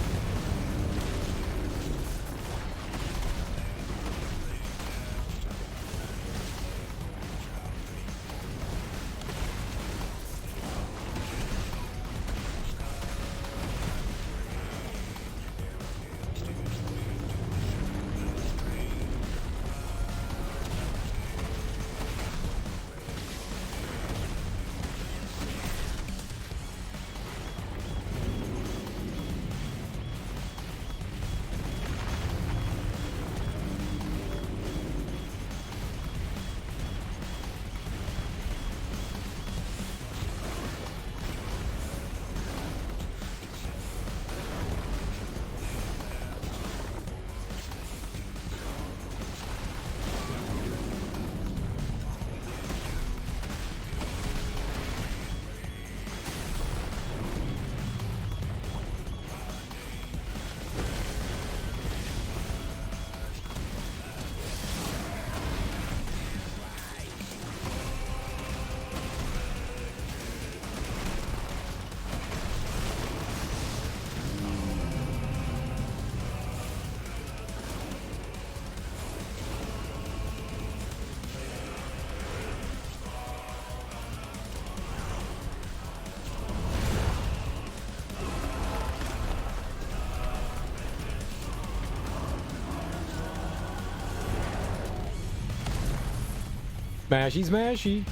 Smashy, smashy.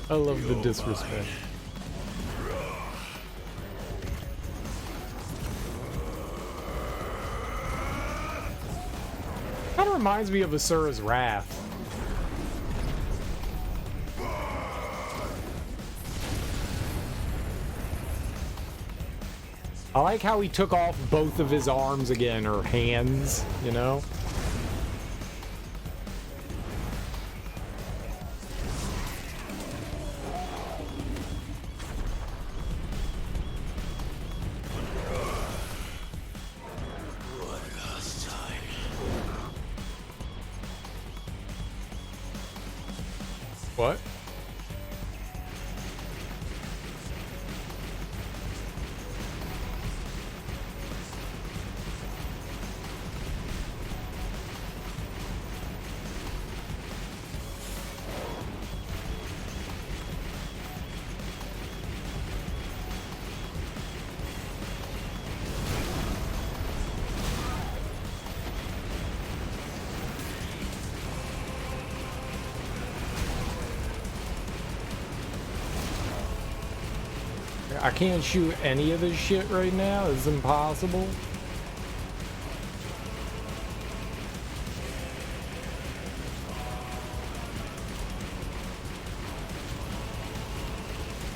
I love the disrespect. Kind of reminds me of Asura's Wrath. I like how he took off both of his arms again, or hands, you know? What? I can't shoot any of this shit right now. It's impossible.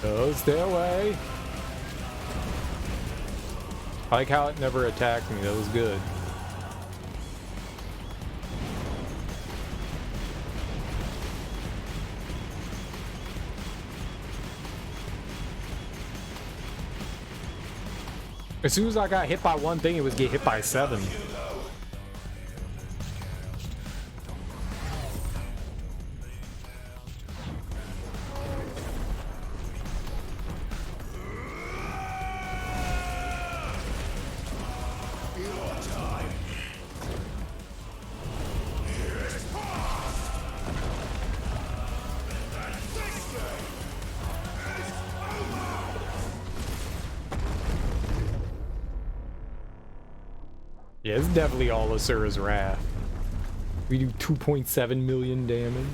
Oh, stay away. I like how it never attacked me. That was good. As soon as I got hit by one thing, it was get hit by 7. Yeah, it's definitely all Asura's Wrath. We do 2.7 million damage.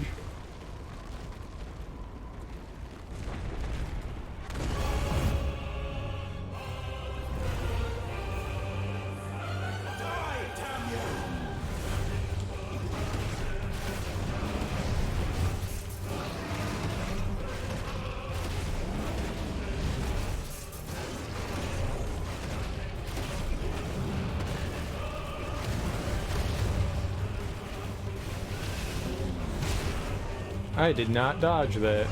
I did not dodge that.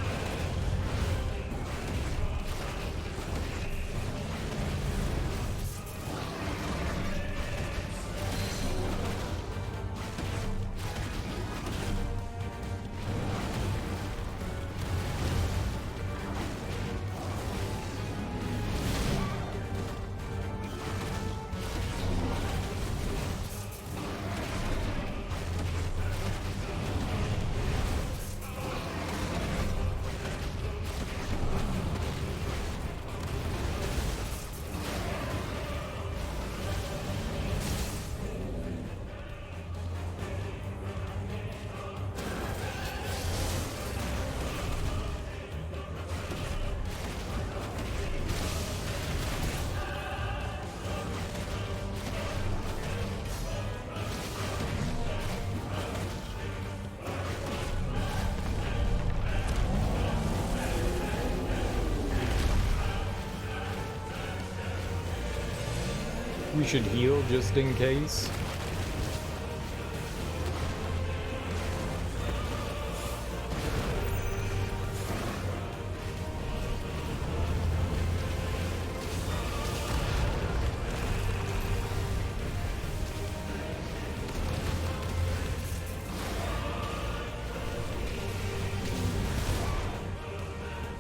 We should heal just in case.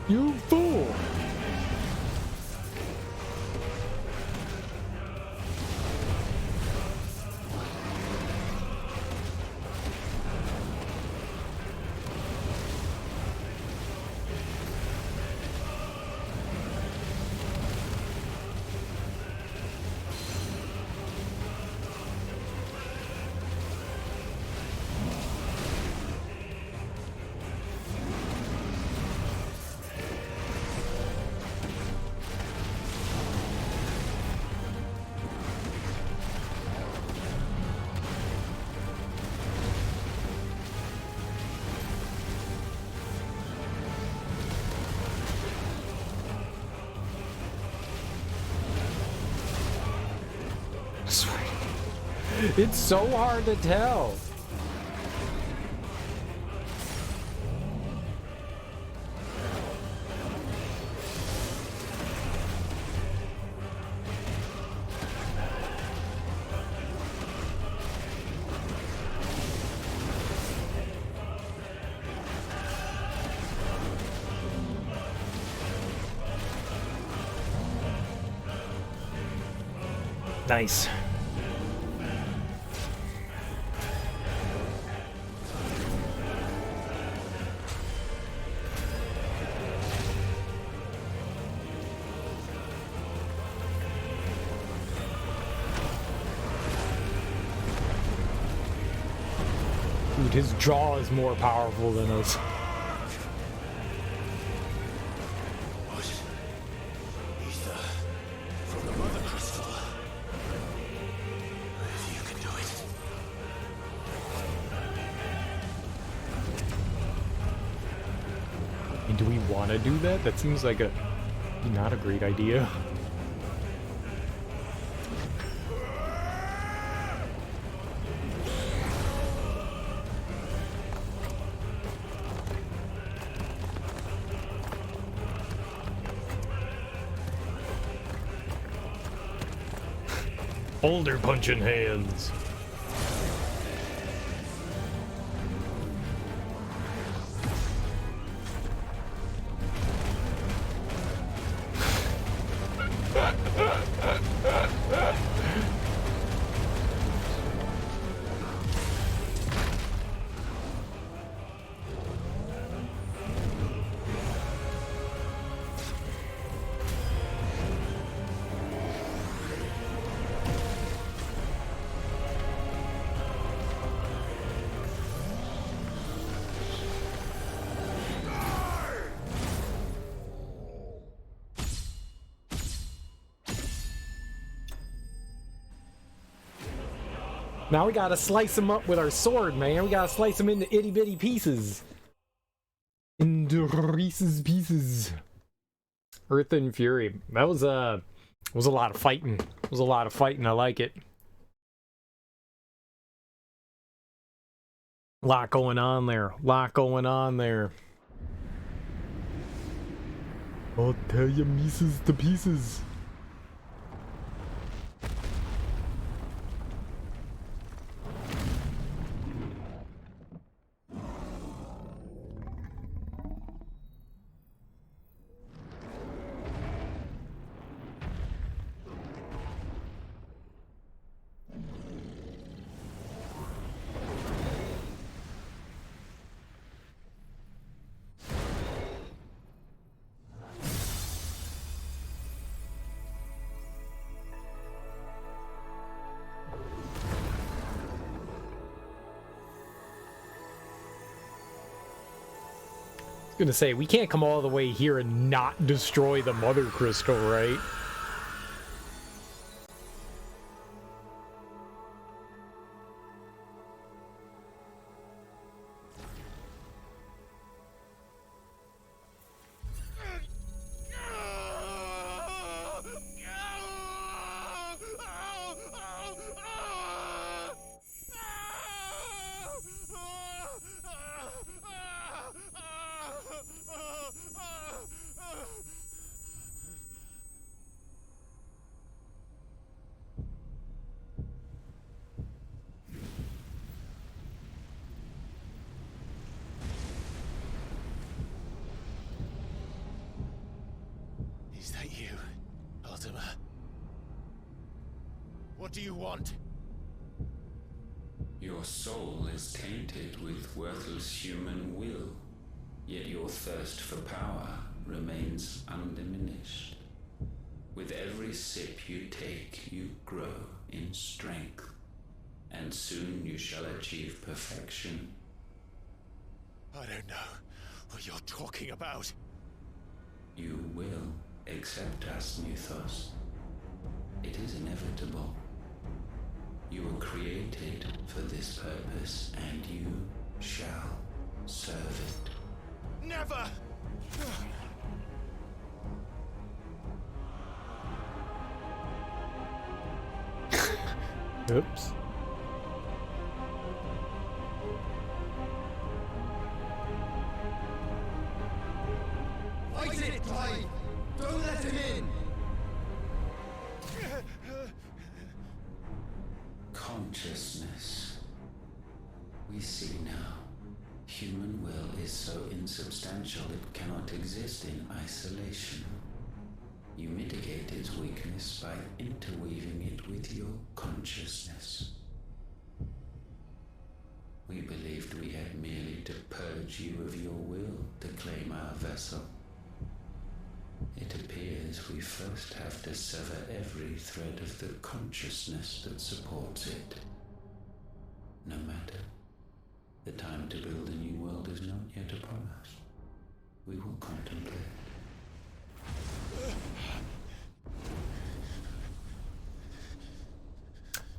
You fool! It's so hard to tell. Nice. Dude, his jaw is more powerful than us. Do we want to do that? That seems like not a great idea. Older punching hands. Now we gotta slice him up with our sword, man. We gotta slice him into itty bitty pieces. Into Reese's pieces. Earth and Fury. That was a lot of fighting. It was a lot of fighting. I like it. A lot going on there. A lot going on there. I'll tear your Mises to pieces. Gonna say, we can't come all the way here and not destroy the mother crystal, right? Is that you, Ultima? What do you want? Your soul is tainted with worthless human will, yet your thirst for power remains undiminished. With every sip you take, you grow in strength, and soon you shall achieve perfection. I don't know what you're talking about. You will accept us, Mythos. It is inevitable. You were created for this purpose, and you shall serve it. Never! Oops. alive! Don't let him in! Consciousness. We see now. Human will is so insubstantial it cannot exist in isolation. You mitigate its weakness by interweaving it with your consciousness. We believed we had merely to purge you of your will to claim our vessel. It appears we first have to sever every thread of the consciousness that supports it. No matter. The time to build a new world is not yet upon us. We will contemplate.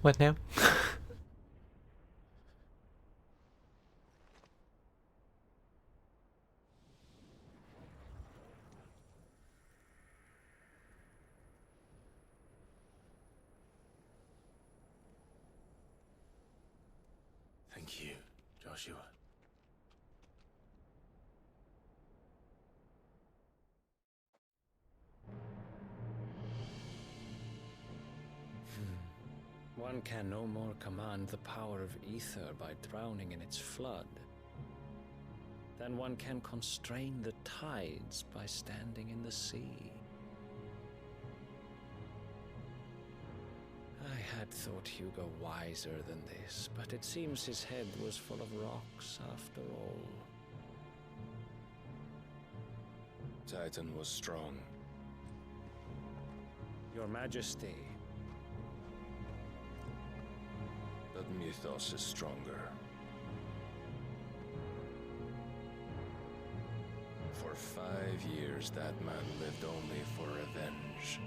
What now? Thank you, Joshua. One can no more command the power of ether by drowning in its flood than one can constrain the tides by standing in the sea. I had thought Hugo wiser than this, but it seems his head was full of rocks after all. Titan was strong. Your Majesty. But Mythos is stronger. For 5 years, that man lived only for revenge.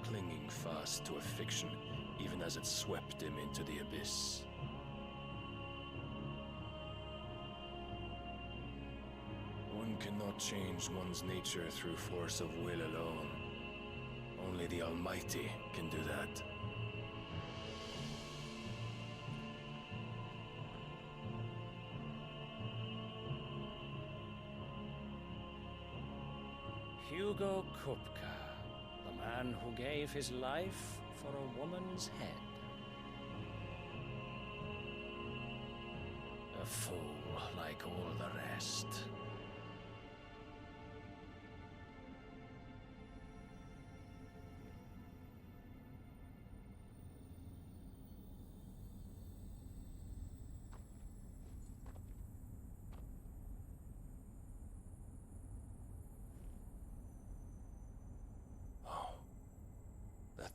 Clinging fast to a fiction, even as it swept him into the abyss. One cannot change one's nature through force of will alone. Only the Almighty can do that. Hugo Kupka, the man who gave his life for a woman's head. A fool like all the rest.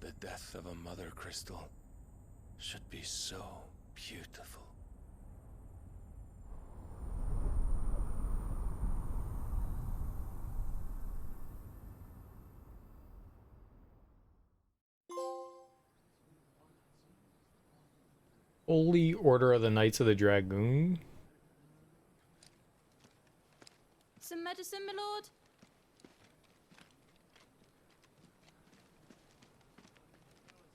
The death of a mother crystal should be so beautiful. Holy Order of the Knights of the Dragoon. Some medicine, my lord?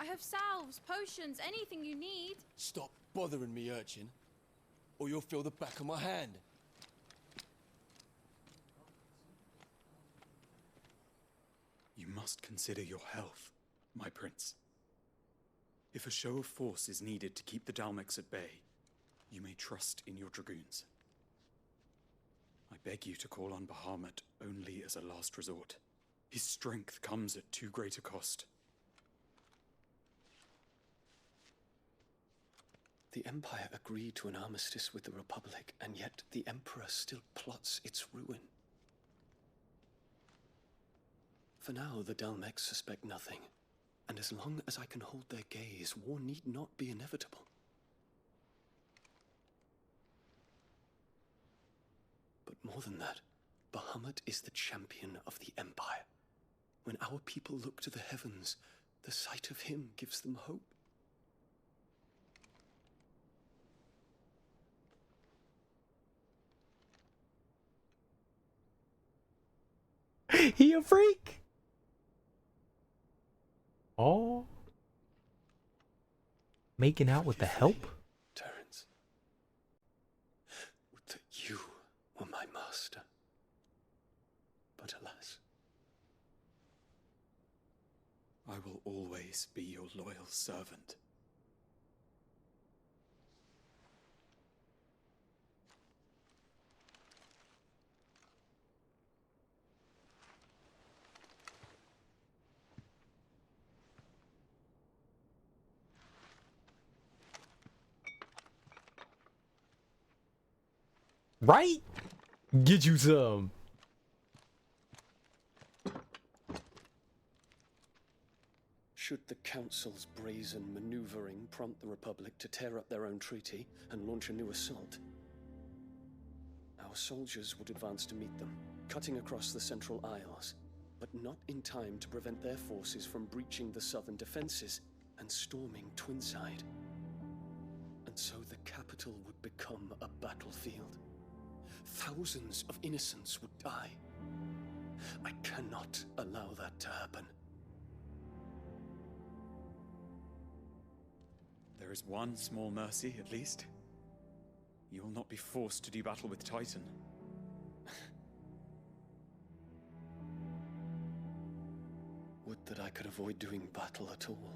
I have salves, potions, anything you need. Stop bothering me, urchin, or you'll feel the back of my hand. You must consider your health, my prince. If a show of force is needed to keep the Dalmex at bay, you may trust in your dragoons. I beg you to call on Bahamut only as a last resort. His strength comes at too great a cost. The Empire agreed to an armistice with the Republic, and yet the Emperor still plots its ruin. For now, the Dalmex suspect nothing, and as long as I can hold their gaze, war need not be inevitable. But more than that, Bahamut is the champion of the Empire. When our people look to the heavens, the sight of him gives them hope. He a freak. Oh. Making out with the help? Terence. Would that you were my master. But alas, will always be your loyal servant. Right? Get you some. Should the Council's brazen maneuvering prompt the Republic to tear up their own treaty and launch a new assault, our soldiers would advance to meet them, cutting across the Central Isles, but not in time to prevent their forces from breaching the southern defenses and storming Twinside. And so the capital would become a battlefield. Thousands of innocents would die. I cannot allow that to happen. There is one small mercy, at least. You will not be forced to do battle with Titan. Would that I could avoid doing battle at all.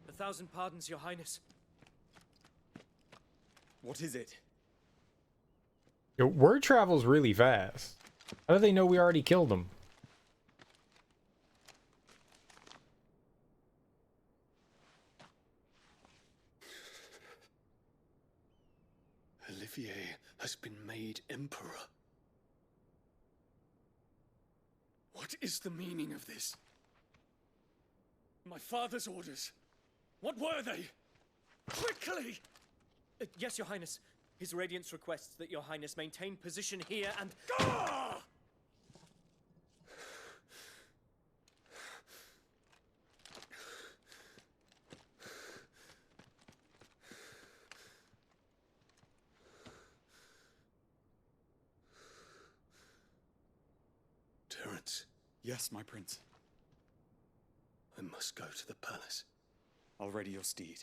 1,000 pardons, Your Highness. What is it? Yo, word travels really fast. How do they know we already killed them? Olivier has been made Emperor. What is the meaning of this? My father's orders. What were they? Quickly! Yes, Your Highness. His Radiance requests that Your Highness maintain position here and... Ah! Terence. Yes, my prince. I must go to the palace. I'll ready your steed.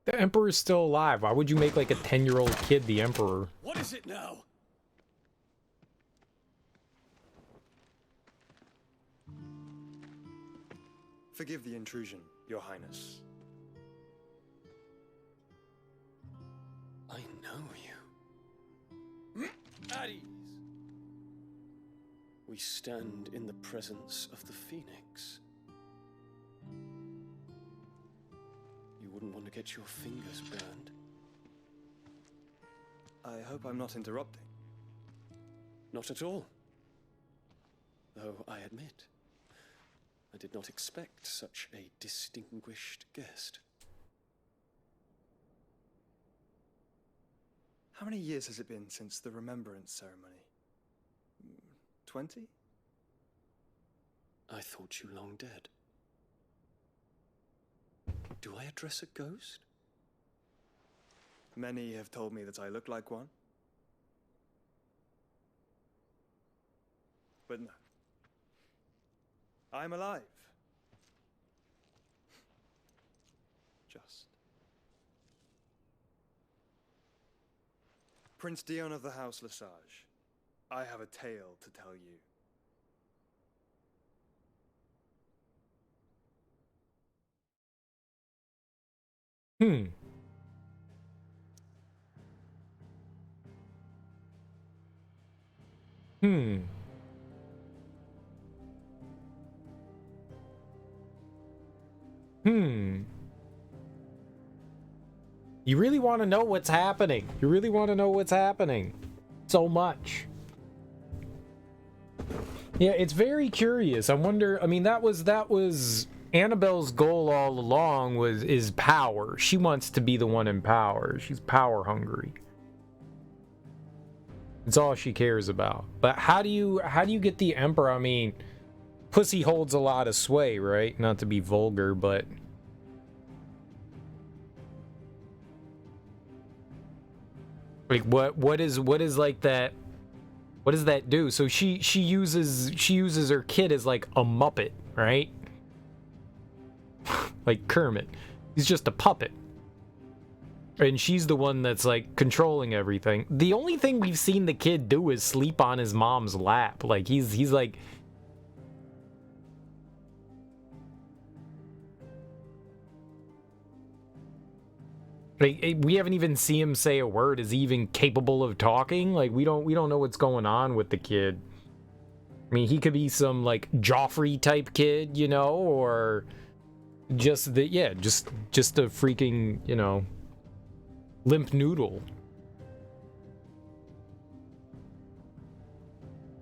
The Emperor's still alive. Why would you make like a 10-year-old kid the Emperor? What is it now? Forgive the intrusion, Your Highness. I know you. At ease. We stand in the presence of the Phoenix. You wouldn't want to get your fingers burned. I hope I'm not interrupting. Not at all. Though I admit, I did not expect such a distinguished guest. How many years has it been since the Remembrance ceremony? 20? I thought you long dead. Do I address a ghost? Many have told me that I look like one. But no. I'm alive. Just. Prince Dion of the House Lesage, I have a tale to tell you. Hmm. Hmm. Hmm. You really want to know what's happening. You really want to know what's happening. So much. Yeah, it's very curious. I wonder, I mean, that was Annabelle's goal all along is power. She wants to be the one in power. She's power hungry. It's all she cares about. But how do you get the Emperor? I mean, pussy holds a lot of sway, right? Not to be vulgar, but like what is like that? What does that do? So she uses her kid as like a Muppet, right? Like Kermit. He's just a puppet. And she's the one that's like controlling everything. The only thing we've seen the kid do is sleep on his mom's lap. Like he's like we haven't even seen him say a word. Is he even capable of talking? Like we don't know what's going on with the kid. I mean, he could be some like Joffrey type kid, you know, or just a freaking, you know, limp noodle.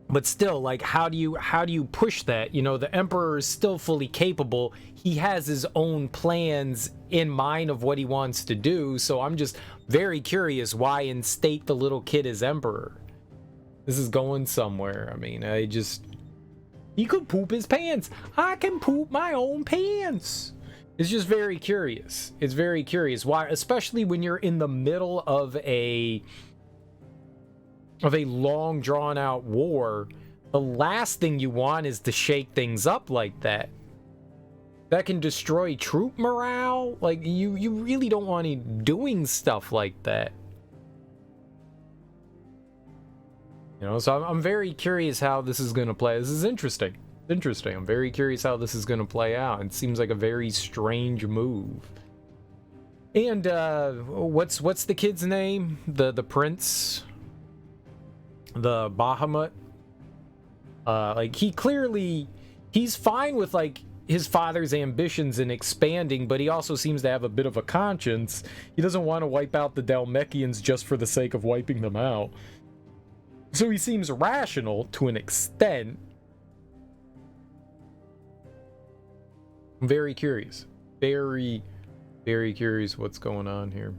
But still, like, how do you push that? You know, the Emperor is still fully capable. He has his own plans in mind of what he wants to do. So I'm just very curious, why instate the little kid as Emperor? This is going somewhere. I mean, he could poop his pants. I can poop my own pants. It's just very curious. It's very curious. Why, especially when you're in the middle of a long drawn out war, the last thing you want is to shake things up like that. That can destroy troop morale. Like you really don't want to be doing stuff like that. You know, so I'm very curious how this is going to play. This is interesting. Interesting. I'm very curious how this is going to play out. It seems like a very strange move. And what's the kid's name? The prince? The Bahamut? Like he's fine with like his father's ambitions in expanding, but he also seems to have a bit of a conscience. He doesn't want to wipe out the Dhalmekians just for the sake of wiping them out. So he seems rational to an extent. I'm very curious. Very, very curious what's going on here.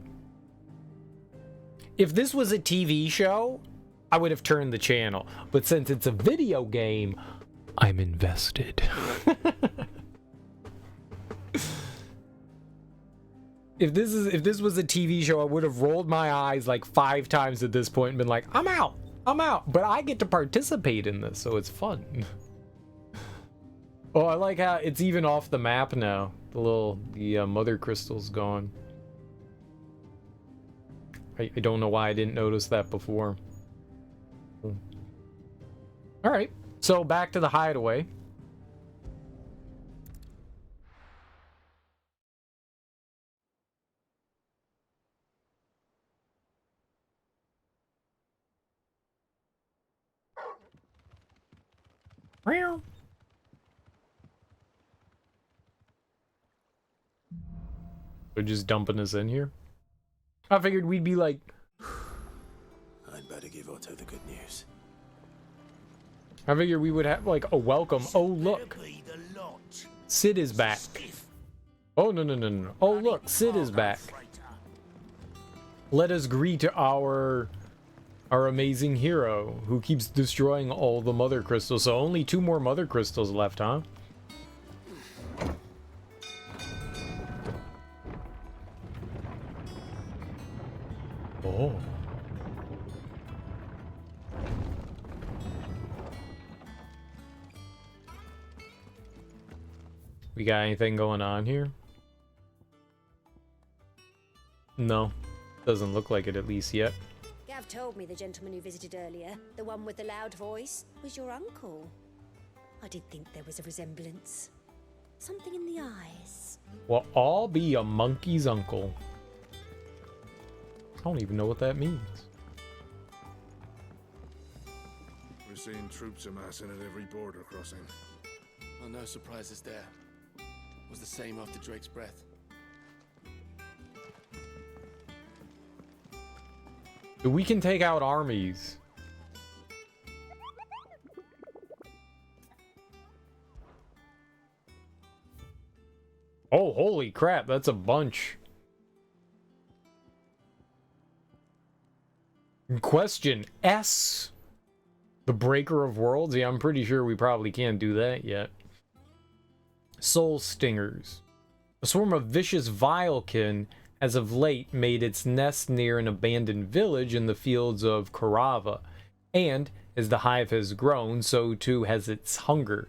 If this was a TV show, I would have turned the channel. But since it's a video game, I'm invested. If this was a TV show, I would have rolled my eyes like 5 times at this point and been like, I'm out. But I get to participate in this, so it's fun. Oh, I like how it's even off the map now. The mother crystal's gone. I don't know why I didn't notice that before. Alright, so back to the hideaway. Meow. They're just dumping us in here. I figured we'd be like... I'd better give Otto the good news. I figured we would have like a welcome. Oh look, Sid is back. Oh no. Oh look, Sid is back. Let us greet our amazing hero who keeps destroying all the mother crystals. So only 2 more mother crystals left, huh? Oh. We got anything going on here? No. Doesn't look like it, at least yet. Gav told me the gentleman who visited earlier, the one with the loud voice, was your uncle. I did think there was a resemblance. Something in the eyes. Well, I'll be a monkey's uncle. I don't even know what that means. We're seeing troops amassing at every border crossing. Well, no surprises there. It was the same after Drake's breath. We can take out armies. Oh, holy crap, that's a bunch. Question S. The Breaker of Worlds? Yeah, I'm pretty sure we probably can't do that yet. Soul Stingers. A swarm of vicious Vilekin has of late made its nest near an abandoned village in the fields of Karava, and as the hive has grown, so too has its hunger.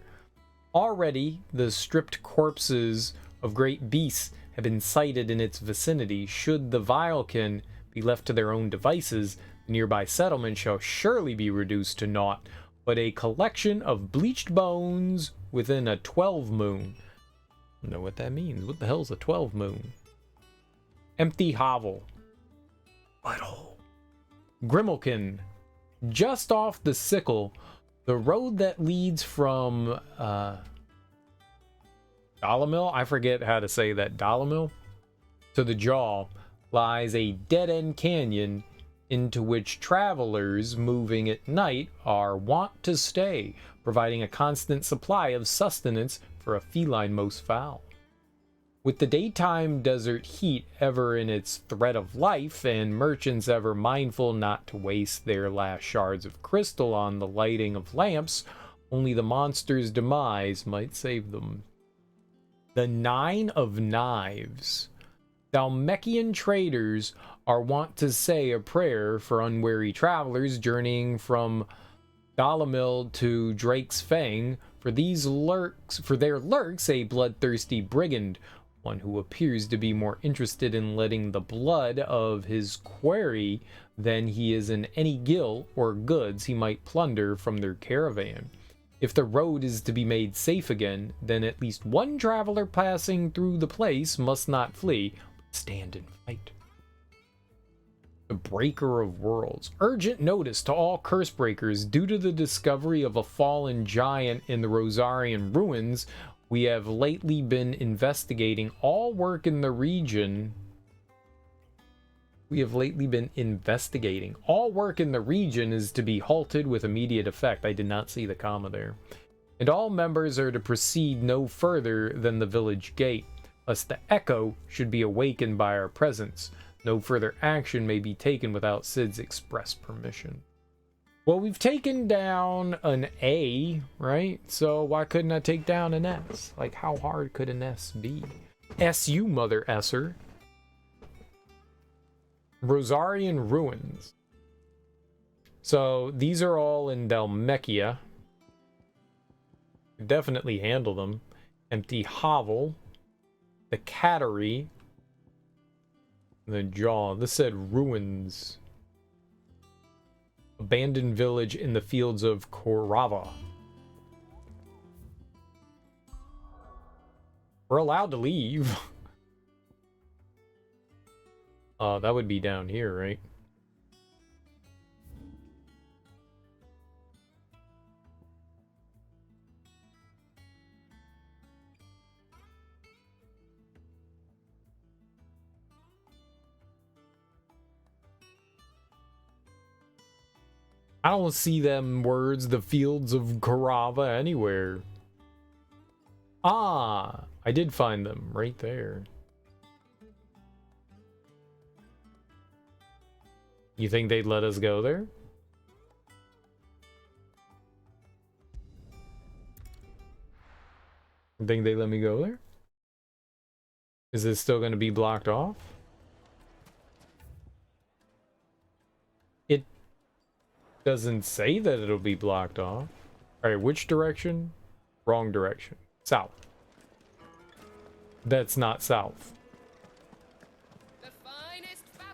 Already, the stripped corpses of great beasts have been sighted in its vicinity. Should the Vilekin be left to their own devices, the nearby settlement shall surely be reduced to naught, but a collection of bleached bones within a 12 moon. I don't know what that means. What the hell's a 12 moon? Empty hovel. Butthole. Grimalkin. Just off the sickle, the road that leads from Dalamil, I forget how to say that, Dalamil, to the Jaw, lies a dead-end canyon into which travelers moving at night are wont to stay, providing a constant supply of sustenance for a feline most foul. With the daytime desert heat ever in its thread of life, and merchants ever mindful not to waste their last shards of crystal on the lighting of lamps, only the monster's demise might save them. The Nine of Knives. Dalmekian traders are wont to say a prayer for unwary travelers journeying from Dalamil to Drake's Fang. For there lurks a bloodthirsty brigand, one who appears to be more interested in letting the blood of his quarry than he is in any gil or goods he might plunder from their caravan. If the road is to be made safe again, then at least one traveler passing through the place must not flee, but stand and fight. The Breaker of Worlds. Urgent notice to all curse breakers. Due to the discovery of a fallen giant in the Rosarian ruins, we have lately been investigating all work in the region. All work in the region is to be halted with immediate effect. I did not see the comma there. And all members are to proceed no further than the village gate, lest the echo should be awakened by our presence. No further action may be taken without Sid's express permission. Well, we've taken down an A, right? So why couldn't I take down an S? Like, how hard could an S be? S-U, mother Esser. Rosarian Ruins. So these are all in Dalmekia. Definitely handle them. Empty Hovel. The Cattery. The Jaw. This said Ruins. Abandoned village in the fields of Korava. We're allowed to leave. That would be down here, right? I don't see them words, the fields of Korava, anywhere. Ah, I did find them right there. You think they'd let us go there? You think they let me go there? Is this still going to be blocked off? It doesn't say that it'll be blocked off. Alright, which direction? Wrong direction. South. That's not south.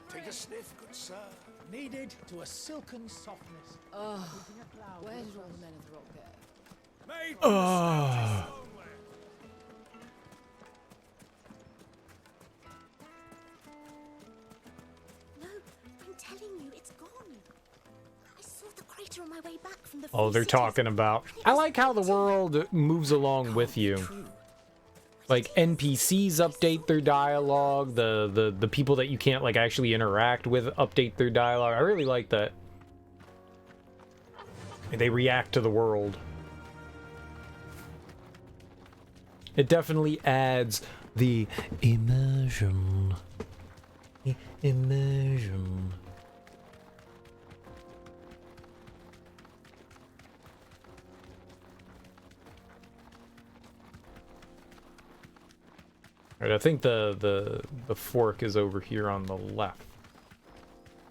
Take a sniff, good sir. Kneaded to a silken softness. Oh, where did all the men of the rock go? Made No, I'm telling you, it's gone. I saw the crater on my way back from the Oh, they're talking about... I like how the world moves along with you. Like, NPCs update their dialogue, the people that you can't, like, actually interact with update their dialogue. I really like that. They react to the world. It definitely adds the immersion. Immersion. Alright, I think the fork is over here on the left.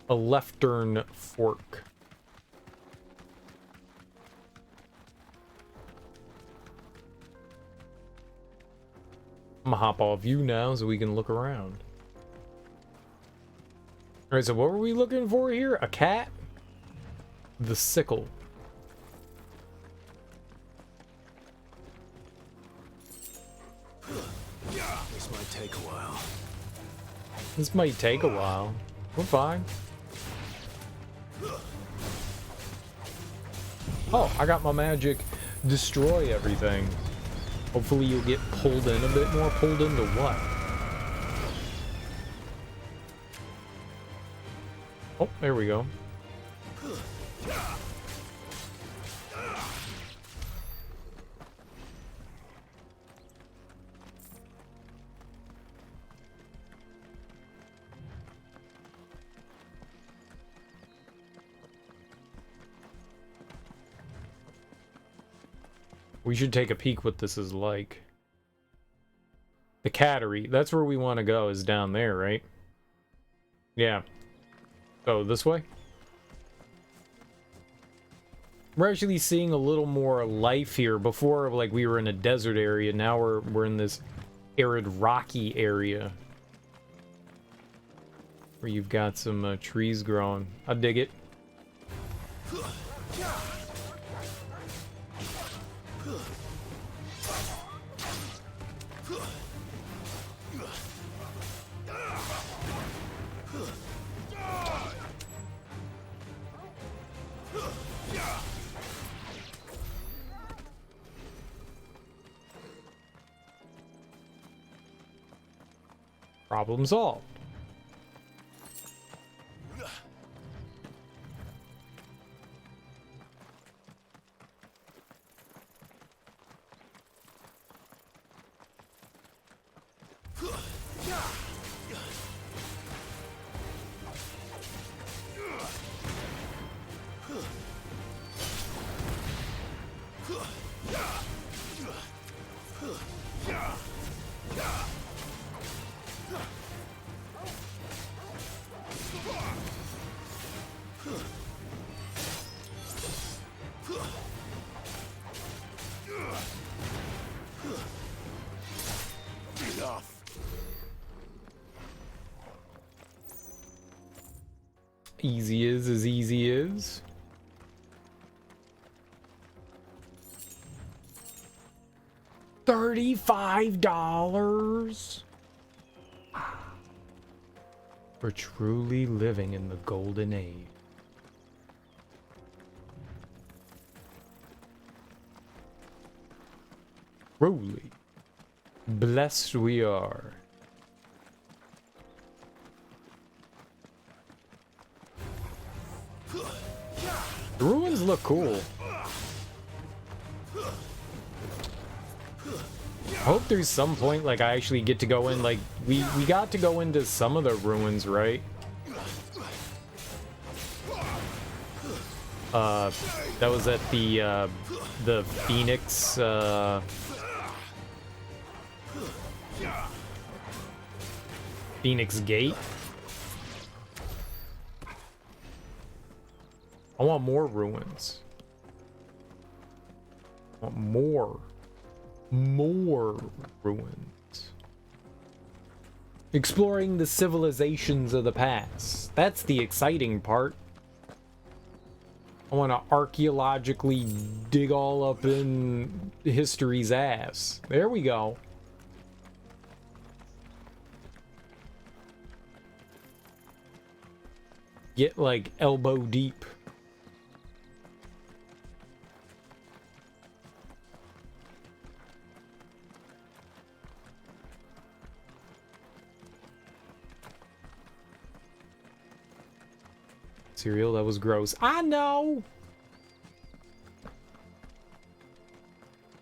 A leftern fork. I'm gonna hop off you now so we can look around. Alright, so what were we looking for here? A cat? The sickle. This might take a while. This might take a while. We're fine. Oh, I got my magic destroy everything. Hopefully you'll get pulled in a bit more. Pulled into what? Oh, there we go. We should take a peek what this is like. The cattery. That's where we want to go, is down there, right? Yeah. Oh, this way? We're actually seeing a little more life here. Before, like, we were in a desert area. Now we're in this arid, rocky area. Where you've got some trees growing. I dig it. Problem solved. Easy is as easy is. $35. We're truly living in the golden age. Truly blessed we are. The ruins look cool. I hope there's some point like I actually get to go in, like we got to go into some of the ruins, right? That was at the Phoenix Phoenix Gate. I want more ruins. I want more ruins. Exploring the civilizations of the past. That's the exciting part. I want to archaeologically dig all up in history's ass. There we go. Get like elbow deep. Cereal, that was gross. I know!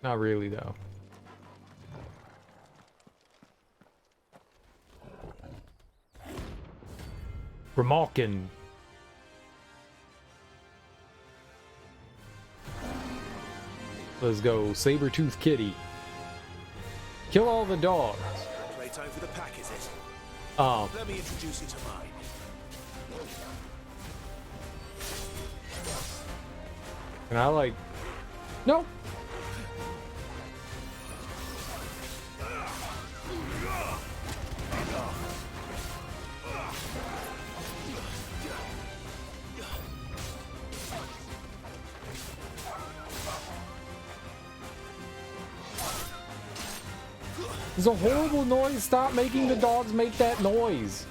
Not really, though. Remalkin. Let's go, Saber-Tooth Kitty. Kill all the dogs. Playtime for the pack, is it? Oh. Let me introduce you to mine. And I like... No! It's a horrible noise. Stop making the dogs make that noise.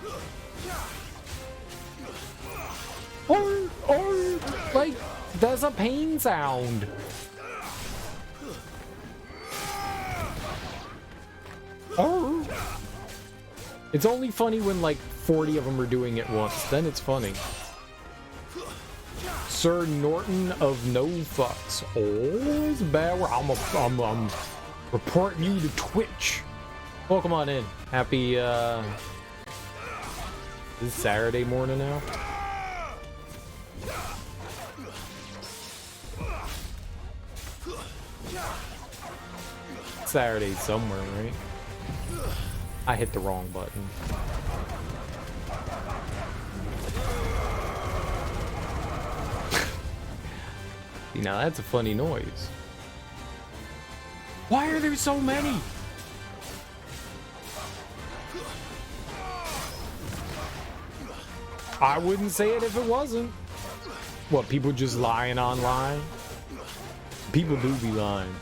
Or, like, there's a pain sound. Or, it's only funny when like 40 of them are doing it once. Then it's funny. Sir Norton of No Fucks. Oh, it's bad. I'm reporting you to Twitch. Welcome on in. Happy, this is Saturday morning now. Saturday somewhere, right? I hit the wrong button. See, now that's a funny noise. Why are there so many? I wouldn't say it if it wasn't. What, people just lying online? People do be lying.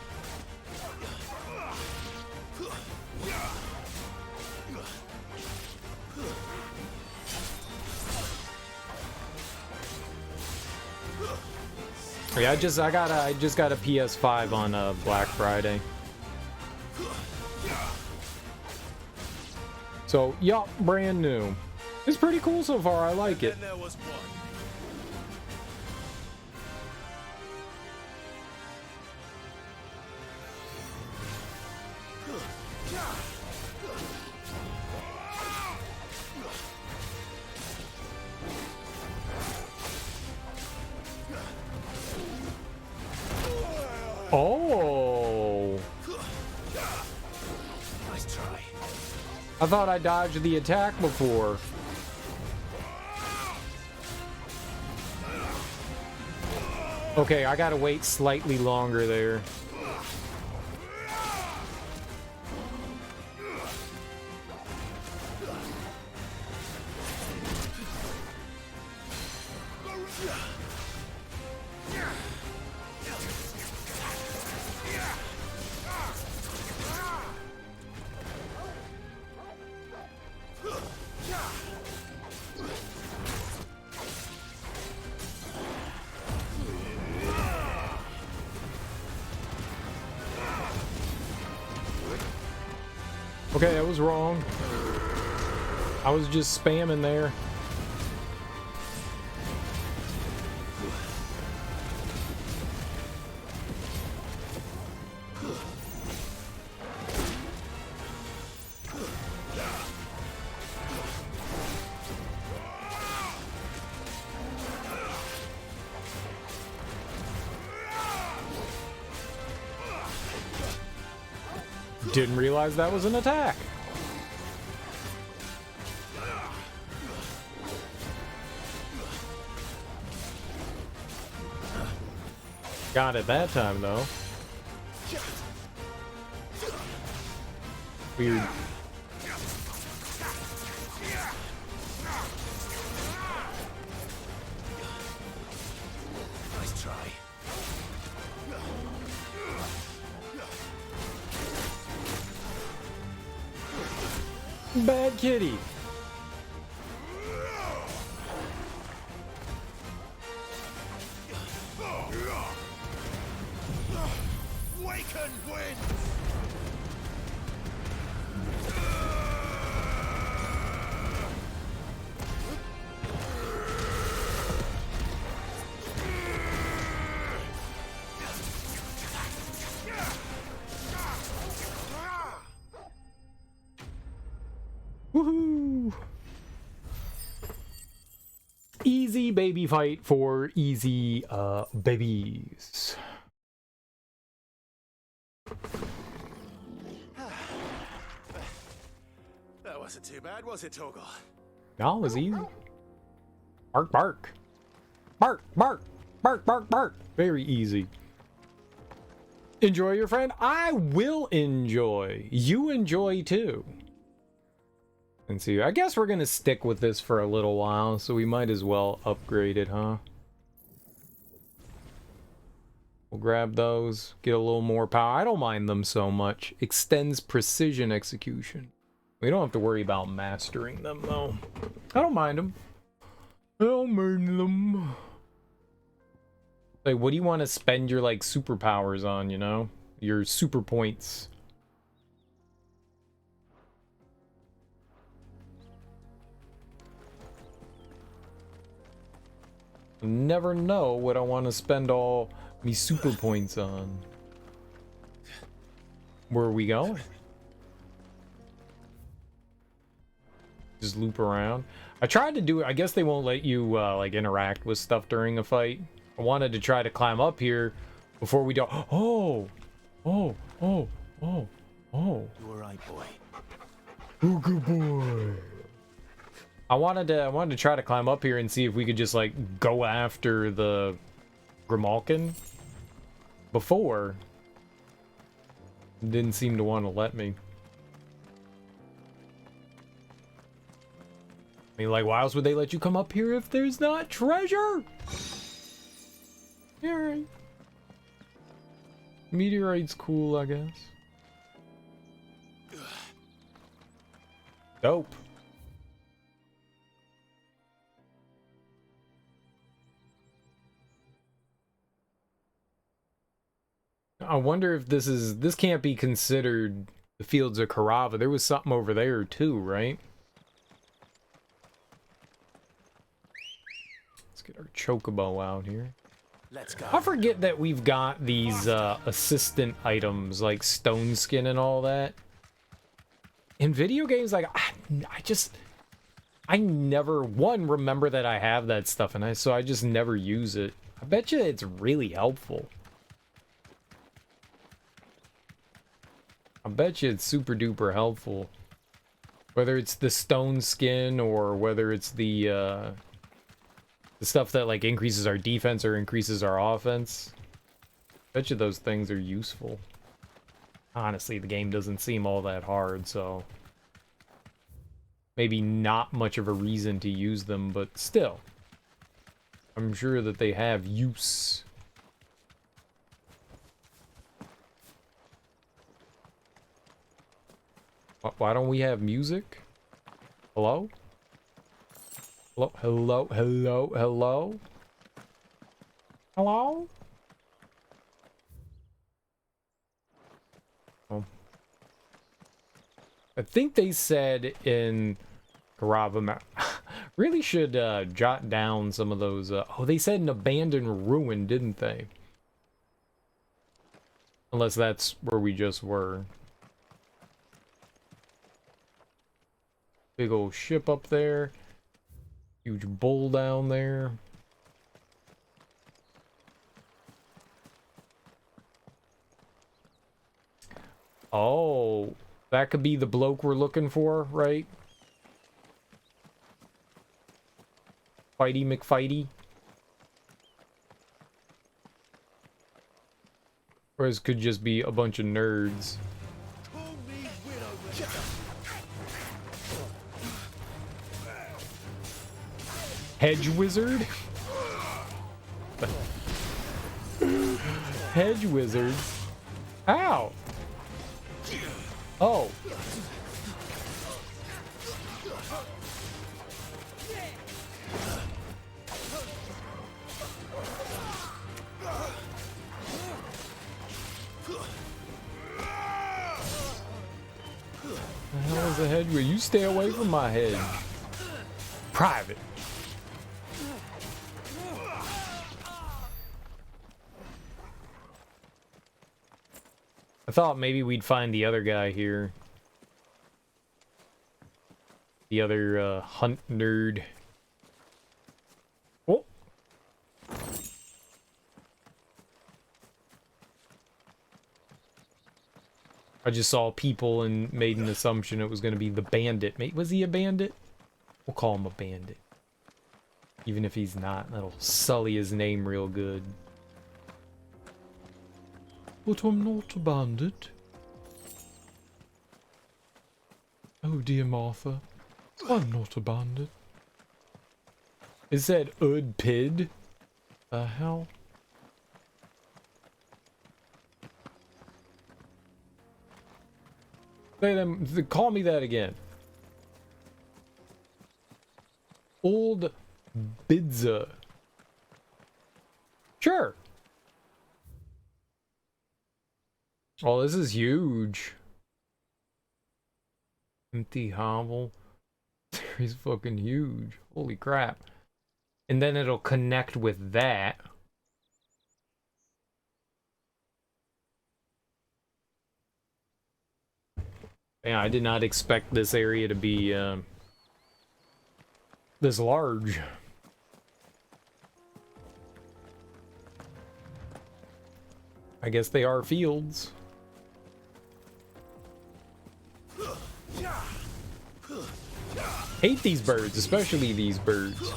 Yeah, I just got a PS5 on Black Friday. So, yup, brand new. It's pretty cool so far. I like it. Oh. Nice try. I thought I dodged the attack before. Okay, I gotta wait slightly longer there. Okay, I was wrong. I was just spamming there. Didn't realize that was an attack. Got it that time, though. Weird. Nice try. Bad kitty. Waken wind. Woohoo! Easy baby fight for easy babies. That wasn't too bad, was it, Torgal? No, it was easy. Bark, bark. Bark, bark. Bark, bark, bark. Very easy. Enjoy, your friend. I will enjoy. You enjoy too. And see, I guess we're gonna stick with this for a little while, so we might as well upgrade it, huh? We'll grab those, get a little more power. I don't mind them so much. Extends precision execution. We don't have to worry about mastering them, though. I don't mind them. I don't mind them. Like, what do you want to spend your, like, superpowers on, you know? Your super points. Never know what I want to spend all me super points on. Where are we going? Just loop around. I tried to do it. I guess they won't let you like interact with stuff during a fight. I wanted to try to climb up here before we do. Oh, oh, oh, oh, oh. You were right, boy. Oh, good boy. I wanted to try to climb up here and see if we could just like go after the Grimalkin before. Didn't seem to want to let me. I mean, like, why else would they let you come up here if there's not treasure? Alright. Meteorite's cool, I guess. Dope. I wonder if this can't be considered the fields of Carava. There was something over there too, right? Let's get our chocobo out here. Let's go. I forget that we've got these assistant items like stone skin and all that. In video games, like I never remember that I have that stuff, and so I just never use it. I bet you it's really helpful. I bet you it's super duper helpful. Whether it's the stone skin or whether it's the stuff that like increases our defense or increases our offense. Bet you those things are useful. Honestly, the game doesn't seem all that hard, so maybe not much of a reason to use them, but still. I'm sure that they have use. Why don't we have music? Hello? Hello? Hello? Hello? Hello? Hello? Oh. I think they said in Carava really should jot down some of those. Oh, they said an abandoned ruin, didn't they? Unless that's where we just were. Big old ship up there. Huge bull down there. Oh, that could be the bloke we're looking for, right? Fighty McFighty. Or this could just be a bunch of nerds. Hedge wizard? Hedge wizard? Ow! Oh. The hell is a hedge wizard? You stay away from my hedge. Private. I thought maybe we'd find the other guy here. The other hunt nerd. Oh. I just saw people and made an assumption it was going to be the bandit. Was he a bandit? We'll call him a bandit. Even if he's not, that'll sully his name real good. But I'm not a bandit. Oh dear Martha, I'm not a bandit. It said Ud Pid. The hell? Say them. Call me that again. Old Bidza. Sure. Oh, this is huge. Empty hovel. He's fucking huge. Holy crap. And then it'll connect with that. Yeah, I did not expect this area to be this large. I guess they are fields. Hate these birds, especially these birds.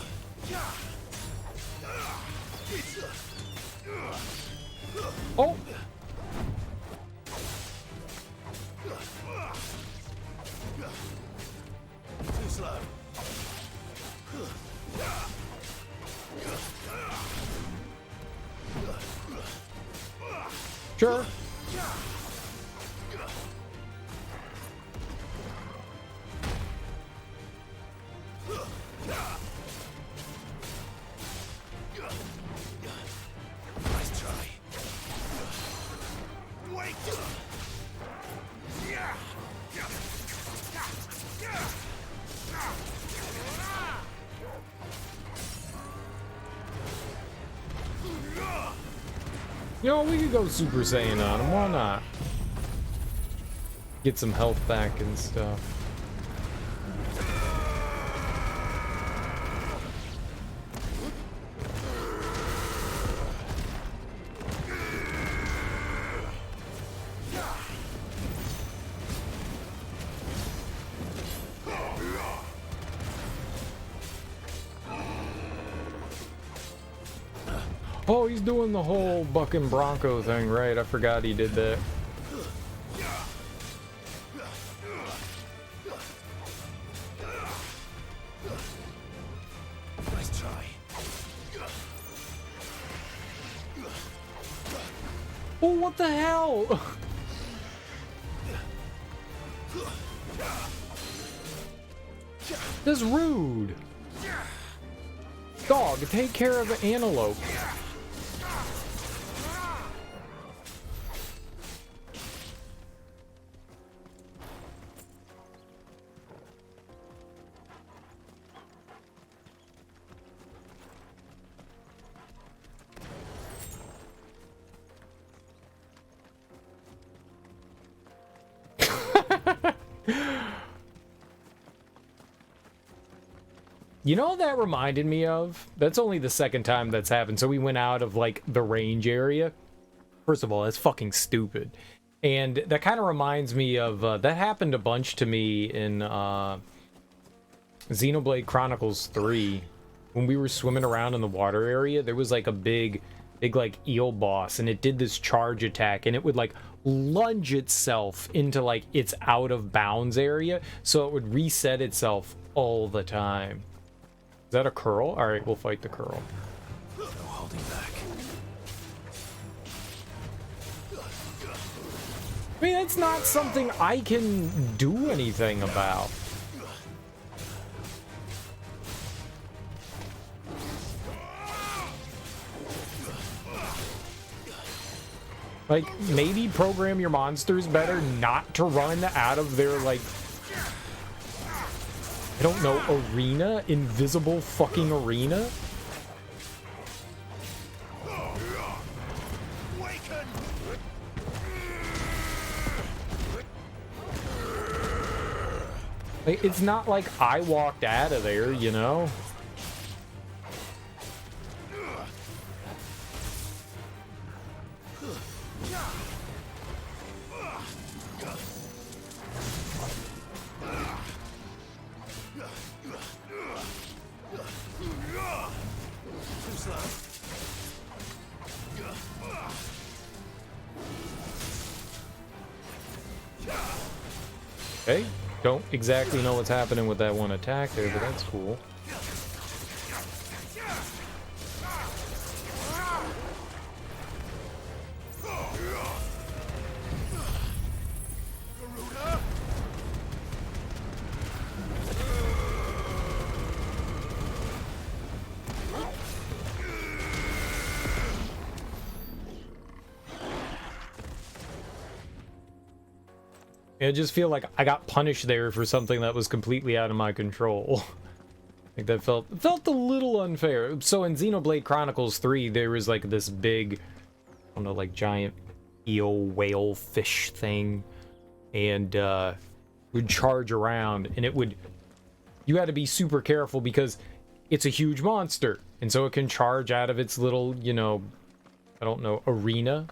Oh! Too slow. Sure. Nice try. Wait. You know, we could go Super Saiyan on him. Why not? Get some health back and stuff. Oh, he's doing the whole bucking Bronco thing, right? I forgot he did that. Nice try. Oh, what the hell? This is rude. Dog, take care of the antelope. You know what that reminded me of? That's only the second time that's happened. So we went out of, like, the range area. First of all, that's fucking stupid. And that kind of reminds me of... that happened a bunch to me in Xenoblade Chronicles 3. When we were swimming around in the water area, there was, like, a big, like, eel boss. And it did this charge attack. And it would, like, lunge itself into, like, its out-of-bounds area. So it would reset itself all the time. Is that a curl? Alright, we'll fight the curl. No holding back. I mean, that's not something I can do anything about. Like, maybe program your monsters better not to run out of their, like... I don't know, arena? Invisible fucking arena? Like, it's not like I walked out of there, you know? Okay, don't exactly know what's happening with that one attack there, but that's cool. I just feel like I got punished there for something that was completely out of my control. Like that felt a little unfair. So in Xenoblade Chronicles 3, there was like this big, I don't know, like giant eel whale fish thing, and would charge around, and you had to be super careful because it's a huge monster, and so it can charge out of its little, you know, I don't know, arena.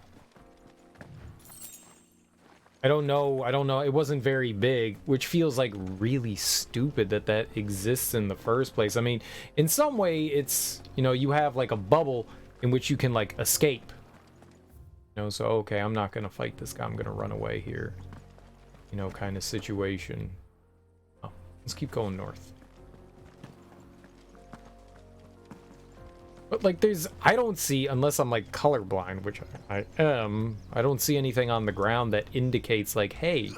I don't know. It wasn't very big, which feels like really stupid that exists in the first place. I mean, in some way, it's, you know, you have like a bubble in which you can like escape. You know, so okay, I'm not gonna fight this guy. I'm gonna run away here. You know, kind of situation. Oh, let's keep going north. But like I don't see, unless I'm like colorblind, which I am, I don't see anything on the ground that indicates like, hey,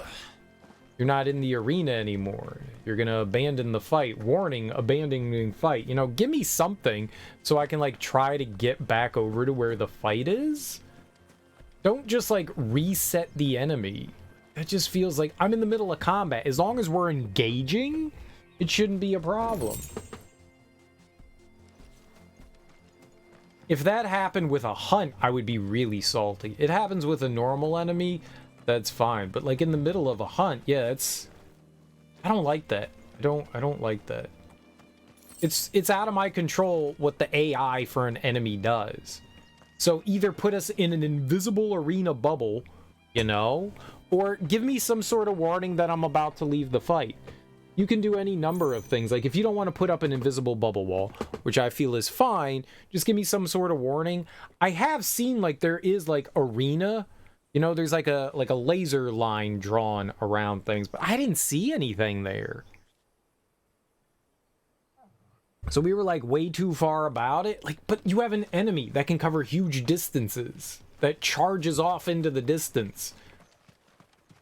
you're not in the arena anymore. You're gonna abandon the fight. Warning, abandoning fight. You know, give me something so I can like try to get back over to where the fight is. Don't just like reset the enemy. That just feels like I'm in the middle of combat. As long as we're engaging, it shouldn't be a problem. If that happened with a hunt, I would be really salty. It happens with a normal enemy, that's fine. But like in the middle of a hunt, yeah, I don't like that. I don't like that. It's out of my control what the AI for an enemy does. So either put us in an invisible arena bubble, you know, or give me some sort of warning that I'm about to leave the fight. You can do any number of things. Like if you don't want to put up an invisible bubble wall, which I feel is fine, just give me some sort of warning. I have seen like there is like arena, you know, there's like a laser line drawn around things, but I didn't see anything there. So we were like way too far about it. Like, but you have an enemy that can cover huge distances, that charges off into the distance.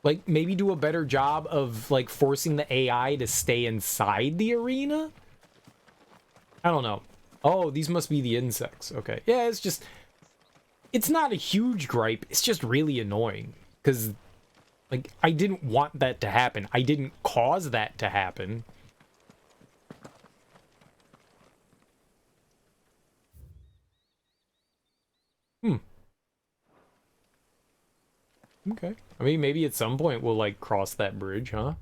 Like, maybe do a better job of, like, forcing the AI to stay inside the arena? I don't know. Oh, these must be the insects. Okay. Yeah, it's just... It's not a huge gripe. It's just really annoying. Because, like, I didn't want that to happen. I didn't cause that to happen. Okay. I mean, maybe at some point we'll, like, cross that bridge, huh?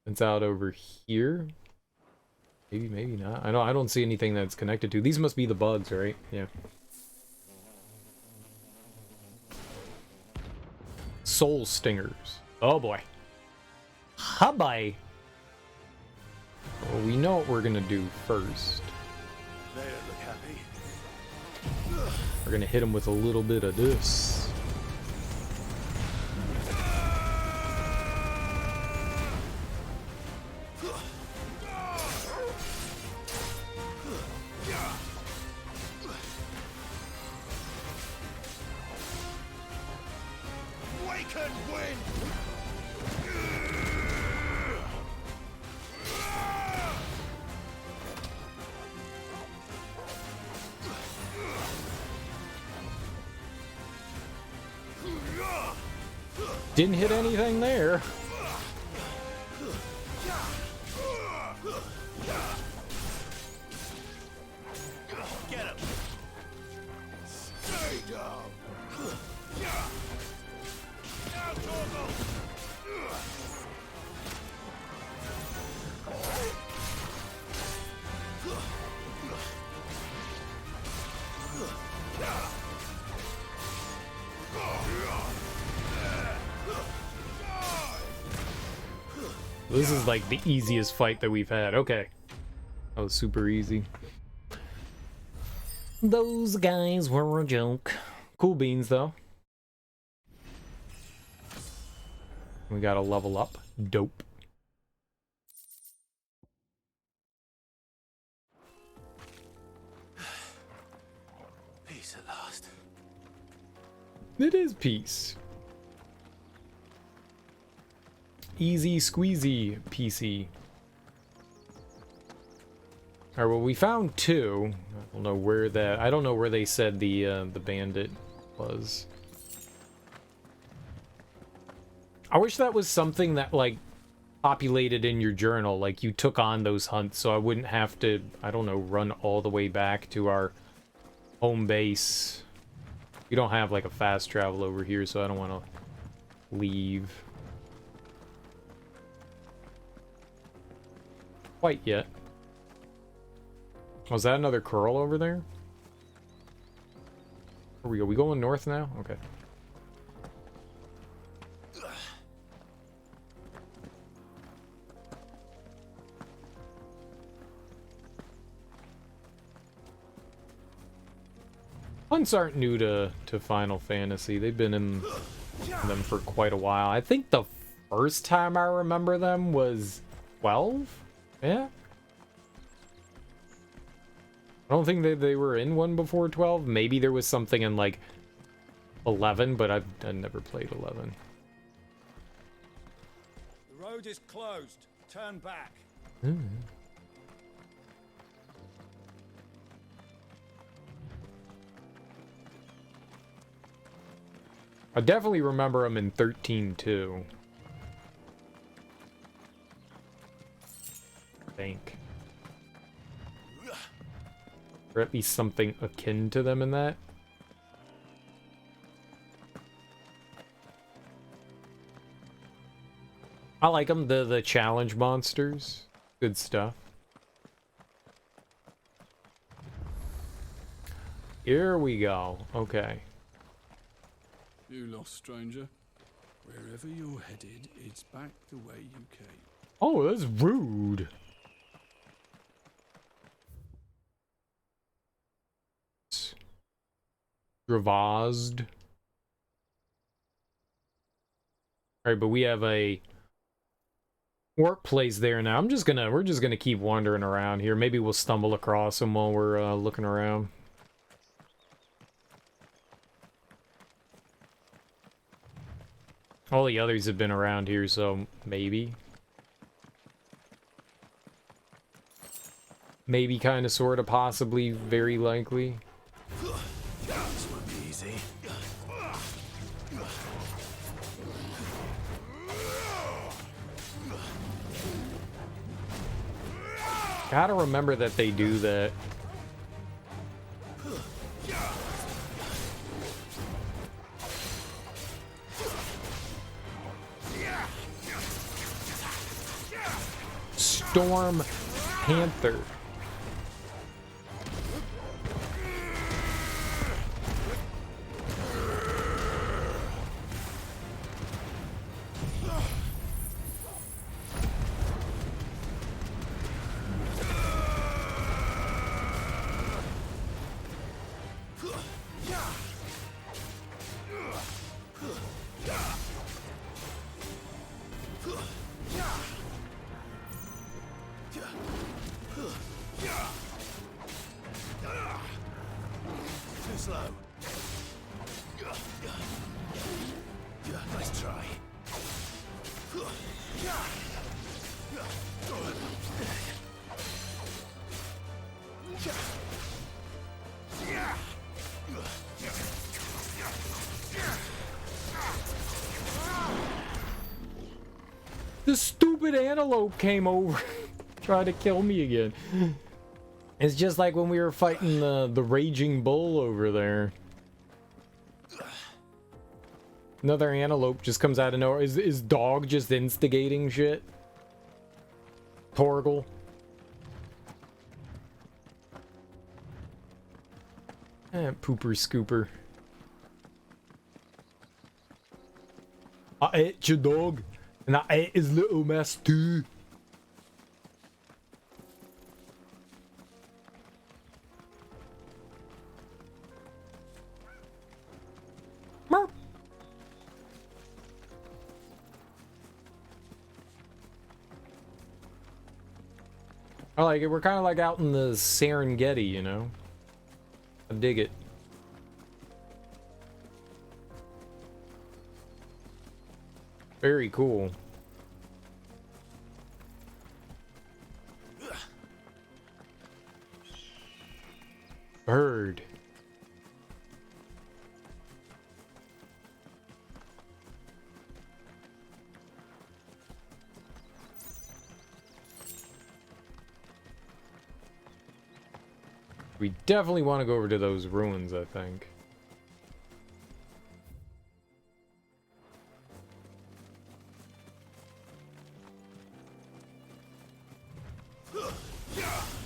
It's out over here. Maybe, maybe not. I don't see anything that's connected to. These must be the bugs, right? Yeah. Soul stingers. Oh, boy. Hubby. Well, we know what we're gonna do first. They don't look happy. We're gonna hit them with a little bit of this. Didn't hit anything there. Get him. Stay down. Now, Torgal. This is like the easiest fight that we've had. Okay. That was super easy. Those guys were a joke. Cool beans, though. We gotta level up. Dope. Peace at last. It is peace. Easy squeezy PC. Alright, well, we found two. I don't know where that... I don't know where they said the bandit was. I wish that was something that, like, populated in your journal, like you took on those hunts, so I wouldn't have to, I don't know, run all the way back to our home base. We don't have, like, a fast travel over here, so I don't want to leave quite yet. Was that another curl over there? Where we go? We going north now? Okay. Hunts aren't new to Final Fantasy. They've been in them for quite a while. I think the first time I remember them was 12? Yeah? I don't think they were in one before 12. Maybe there was something in, like, 11, but I've never played 11. The road is closed. Turn back. I definitely remember him in 13 too. I think. Or at least something akin to them in that. I like them, the challenge monsters. Good stuff. Here we go. Okay. You lost, stranger. Wherever you're headed, it's back the way you came. Oh, that's rude. Revised. Alright, but we have a workplace there now. We're just gonna keep wandering around here. Maybe we'll stumble across them while we're looking around. All the others have been around here, so maybe. Maybe, kind of, sort of, possibly, very likely. This won't be easy. Gotta remember that they do that. Storm Panther. Too slow. Nice try. The stupid antelope came over, tried to kill me again. It's just like when we were fighting the raging bull over there. Another antelope just comes out of nowhere. Is dog just instigating shit? Torgal. Pooper scooper. I ate your dog, and I ate his little mess too. I like it. We're kind of like out in the Serengeti, you know? I dig it. Very cool. Bird. We definitely want to go over to those ruins, I think.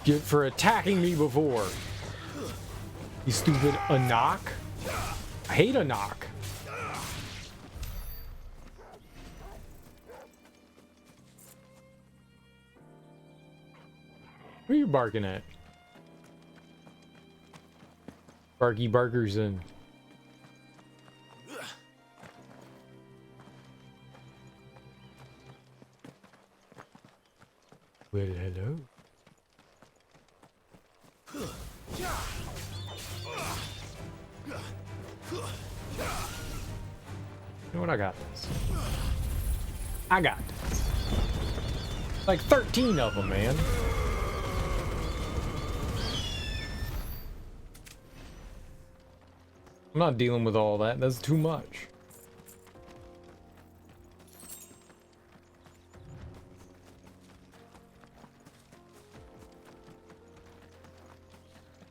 Get for attacking me before. You stupid Anak. I hate Anak. What are you barking at? Barky Barkerson. Well, hello. You know what? I got this. I got this. Like 13 of them, man. I'm not dealing with all that. That's too much.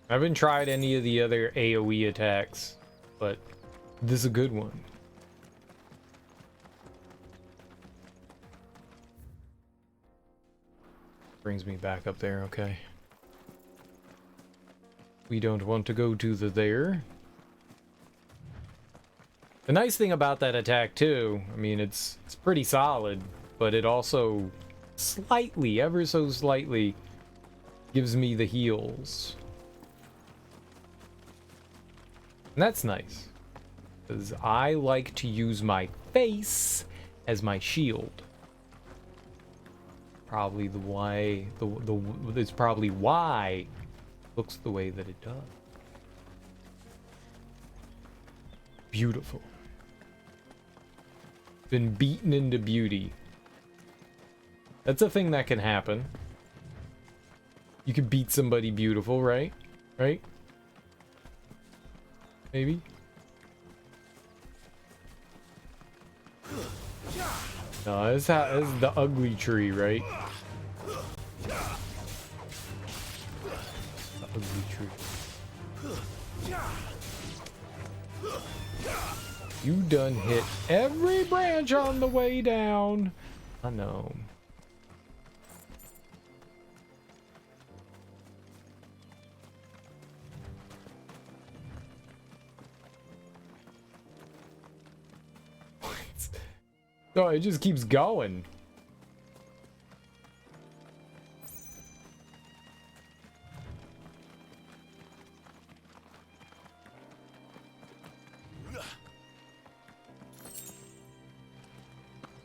I haven't tried any of the other AoE attacks, but this is a good one. Brings me back up there, okay. We don't want to go to the there. The nice thing about that attack too, I mean, it's pretty solid, but it also slightly, ever so slightly, gives me the heals. And that's nice, because I like to use my face as my shield. Probably the why, it's probably why it looks the way that it does. Beautiful. Been beaten into beauty. That's a thing that can happen. You can beat somebody beautiful, right? Right? Maybe? No, this is the ugly tree, right? The ugly tree. You done hit every branch on the way down. I know. No, it just keeps going.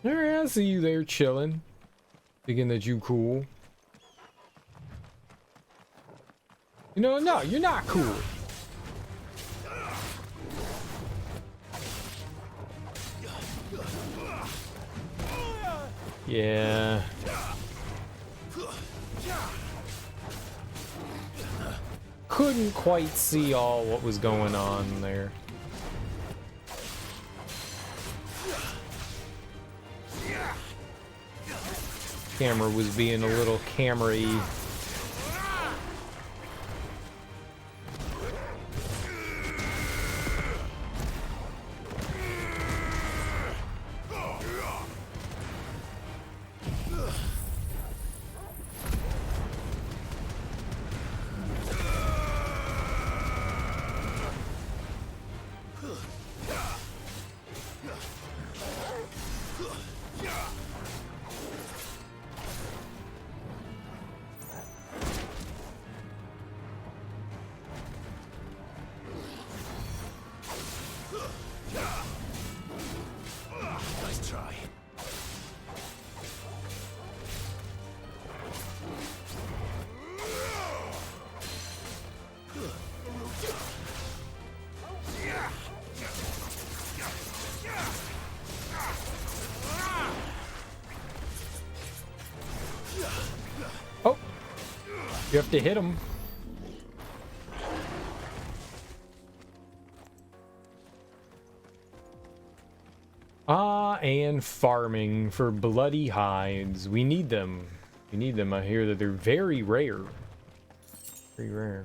Alright, I see you there chilling. Thinking that you cool. You know, no, you're not cool. Yeah. Couldn't quite see all what was going on there. Camera was being a little camera-y. Nice try. Oh, you have to hit him. And farming for bloody hides. We need them. We need them. I hear that they're very rare. Very rare.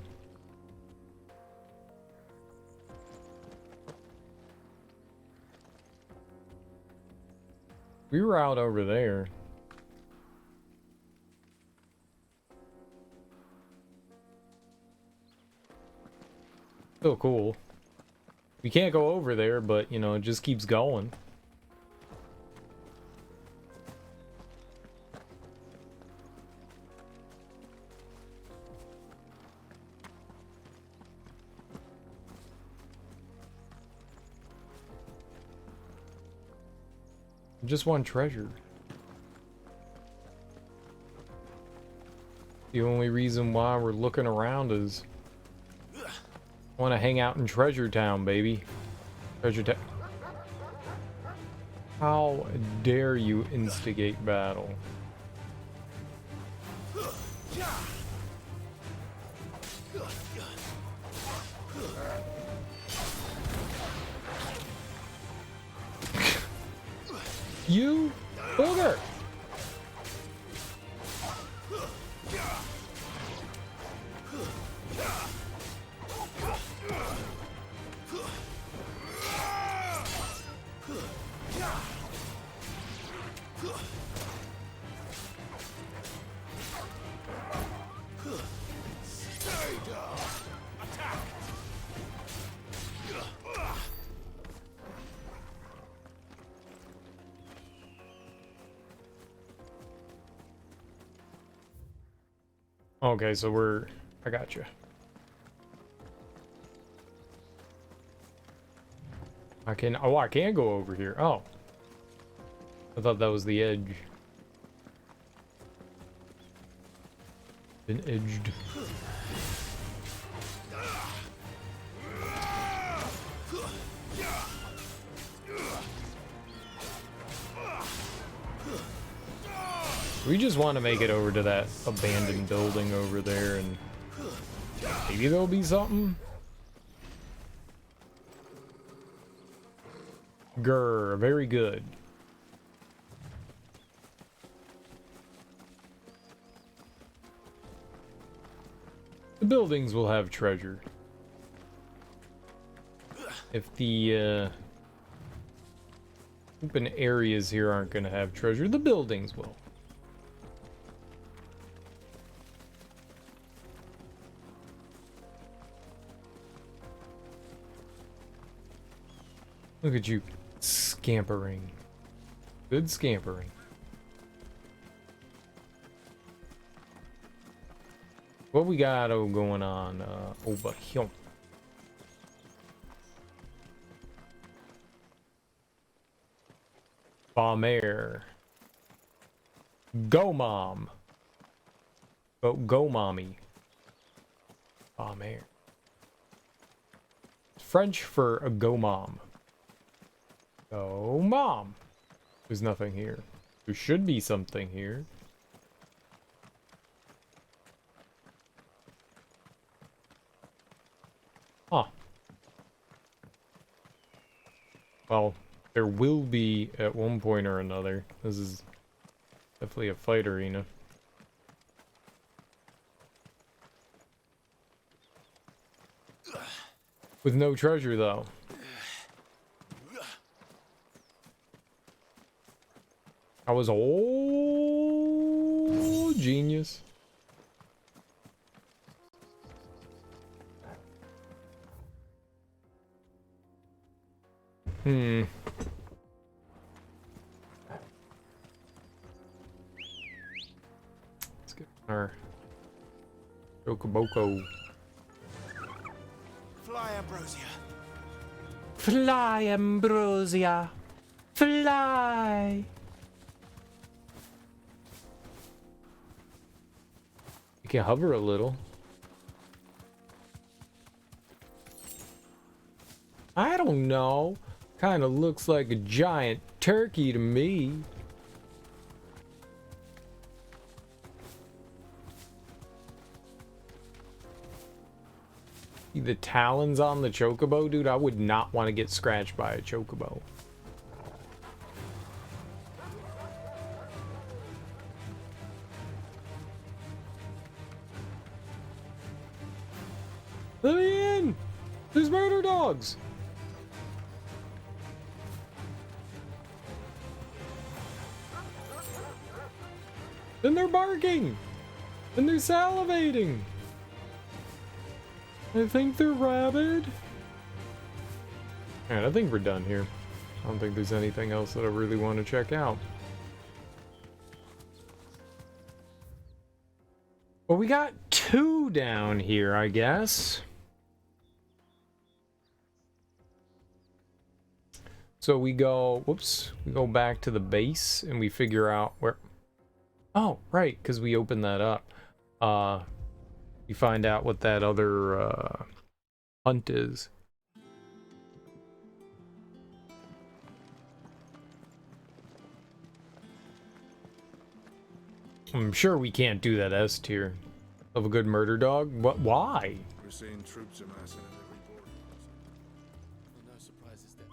We were out over there. Still cool. We can't go over there, but, you know, it just keeps going. Just one treasure. The only reason why we're looking around is I want to hang out in Treasure Town, baby. Treasure Town. How dare you instigate battle? You booger! Okay, so I got you. I can go over here. Oh. I thought that was the edge. Been edged. We just want to make it over to that abandoned building over there, and maybe there'll be something. Grr, very good. The buildings will have treasure. If the open areas here aren't going to have treasure, the buildings will. Look at you scampering. Good scampering. What we got going on over here? Bomber. Go mom. Go mommy. Bomber. French for a go mom. Go mom. There's nothing here. There should be something here. Huh. Well, there will be at one point or another. This is definitely a fight arena. With no treasure, though. I was old genius. Let's get our Chocoboko. Fly, Ambrosia. Fly, Ambrosia. Fly. You can hover a little. I don't know. Kind of looks like a giant turkey to me. See the talons on the chocobo? Dude, I would not want to get scratched by a chocobo. Let me in! There's murder dogs! Then they're barking. And they're salivating. I think they're rabid. Alright, I think we're done here. I don't think there's anything else that I really want to check out. Well, we got 2 down here, I guess. So we go, whoops, we go back to the base and we figure out where... Oh, right, because we opened that up. We find out what that other hunt is. I'm sure we can't do that S tier of a good murder dog. What? Why? We're seeing troops amassing at every border. No surprises there.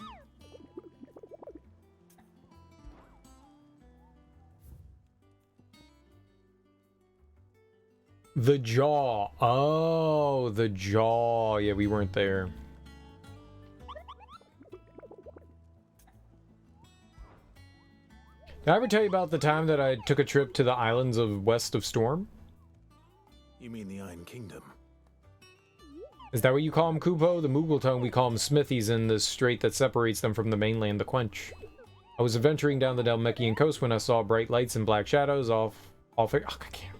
The jaw. Oh, the jaw. Yeah, we weren't there. Did I ever tell you about the time that I took a trip to the islands of West of Storm? You mean the Iron Kingdom? Is that what you call them, Kupo? The Moogle tongue, we call them smithies in the strait that separates them from the mainland, the Quench. I was adventuring down the Dalmekian coast when I saw bright lights and black shadows off it. Oh, I can't.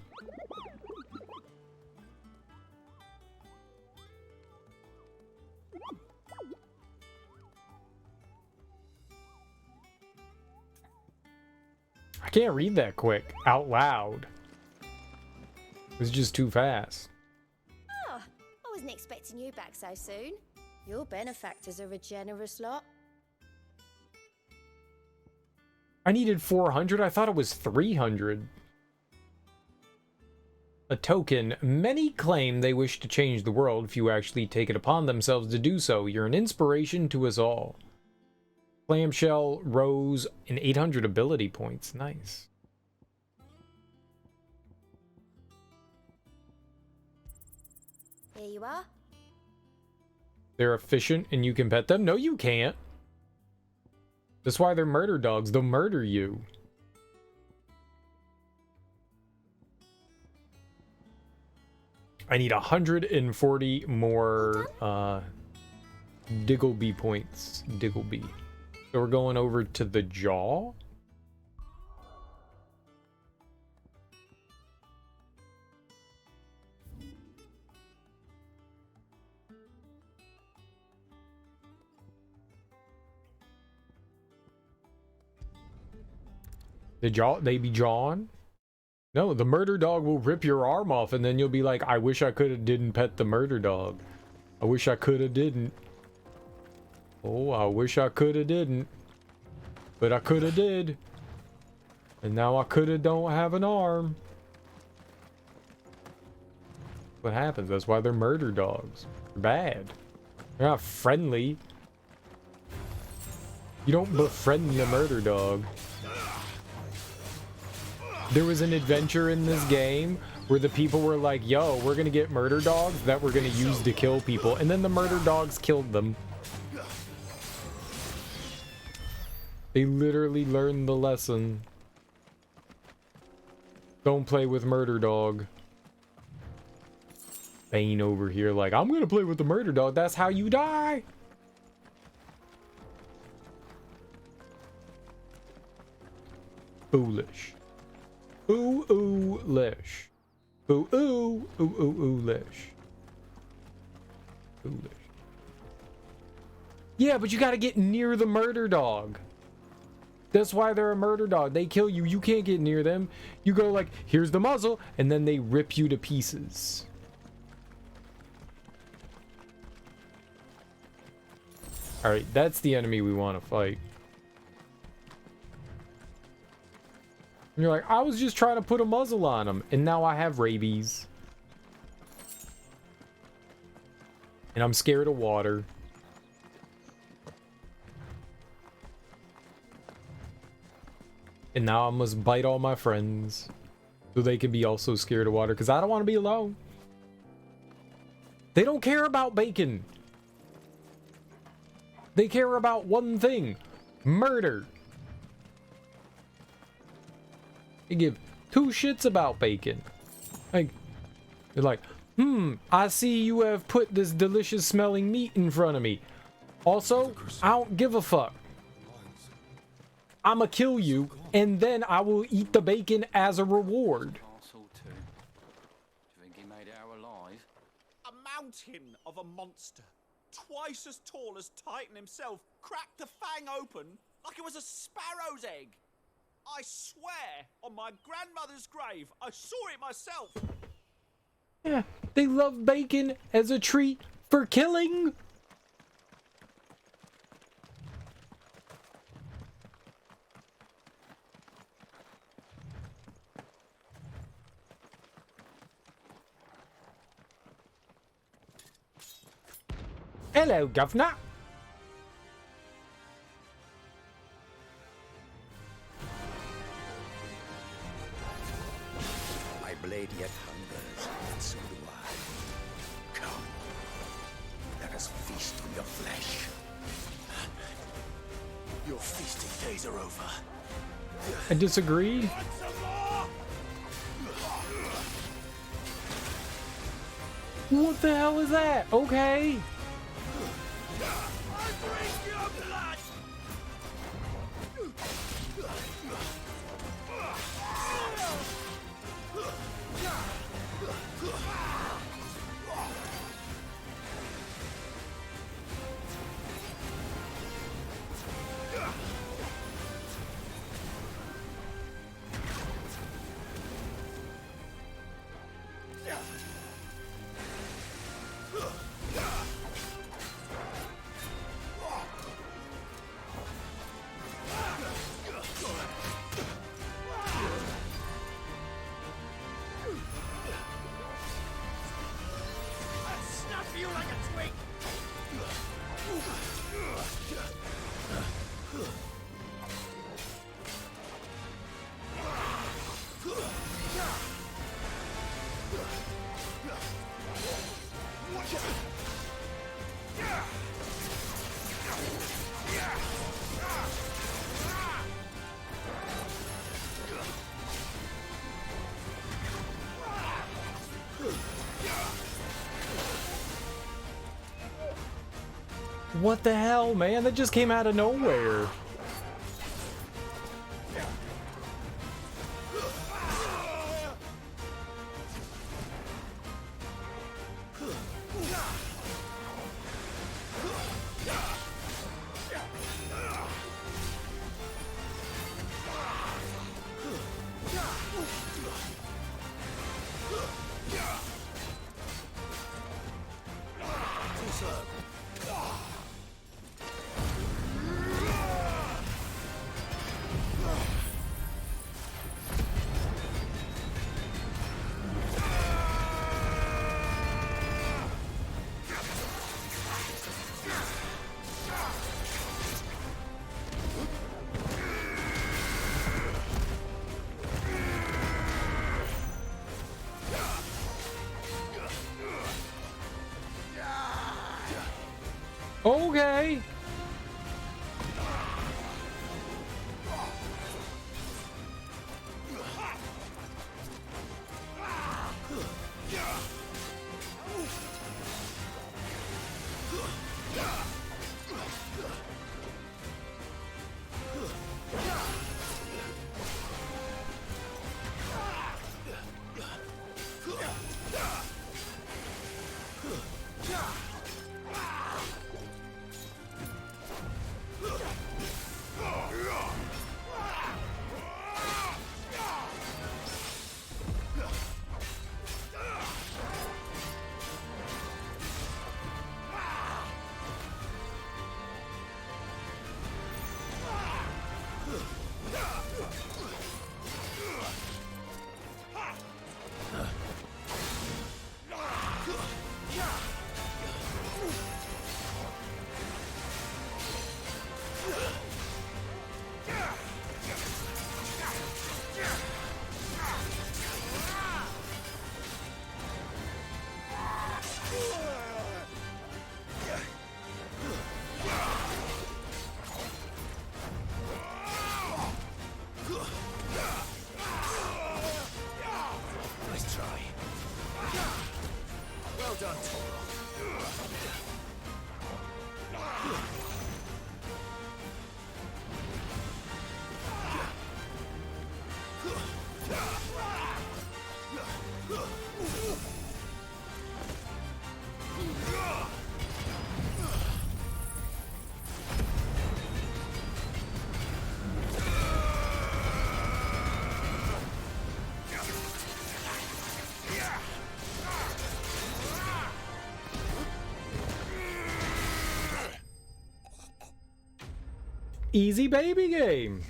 I can't read that quick out loud. It was just too fast. Oh, I wasn't expecting you back so soon. Your benefactors are a generous lot. I needed 400. I thought it was 300. A token. Many claim they wish to change the world. Few actually take it upon themselves to do so. You're an inspiration to us all. Clamshell rose in 800 ability points. Nice. Here you are. They're efficient and you can pet them? No, you can't. That's why they're murder dogs. They'll murder you. I need 140 more Diggleby points. Diggleby. So we're going over to the jaw. They be jawing? No, the murder dog will rip your arm off and then you'll be like, I wish I could have didn't pet the murder dog. I wish I could have didn't. Oh, I wish I could have didn't. But I could have did. And now I could have don't have an arm. What happens? That's why they're murder dogs. They're bad. They're not friendly. You don't befriend the murder dog. There was an adventure in this game where the people were like, yo, we're gonna get murder dogs that we're gonna use to kill people. And then the murder dogs killed them. They literally learned the lesson. Don't play with murder dog. Bane over here like, I'm gonna play with the murder dog. That's how you die. Foolish. Ooh, ooh, lish. Ooh, ooh, ooh, ooh, ooh, lish. Foolish. Yeah, but you gotta get near the murder dog. That's why they're a murder dog. They kill you. You can't get near them. You go like, here's the muzzle, and then they rip you to pieces. Alright, that's the enemy we want to fight. And you're like, I was just trying to put a muzzle on him, and now I have rabies. And I'm scared of water. And now I must bite all my friends so they can be also scared of water, because I don't want to be alone. They don't care about bacon. They care about one thing: murder. They give two shits about bacon. Like, they're like, I see you have put this delicious smelling meat in front of me. Also, I don't give a fuck. I'ma kill you, and then I will eat the bacon as a reward. Castle too. Do you think he made it out alive? A mountain of a monster, twice as tall as Titan himself, cracked the fang open like it was a sparrow's egg. I swear, on my grandmother's grave, I saw it myself. Yeah, they love bacon as a treat for killing. Hello, Governor. My blade yet hungers, and so do I. Come, let us feast on your flesh. Your feasting days are over. I disagree. What the hell is that? Okay. What the hell, man? That just came out of nowhere. Okay. easy baby game.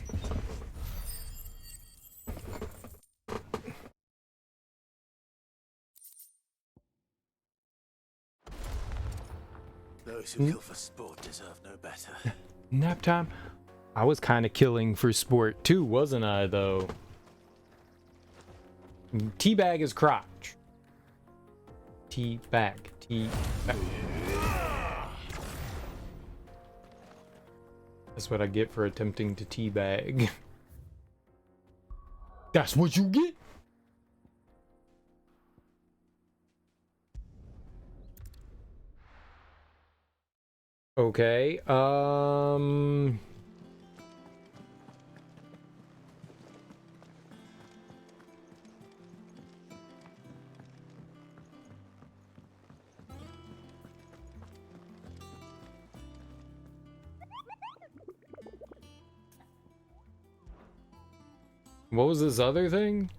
Those who kill for sport deserve no better. Nap time? I was kind of killing for sport too, wasn't I, though? Teabag his crotch. Teabag. Teabag. That's what I get for attempting to teabag. That's what you get. Okay, what was this other thing?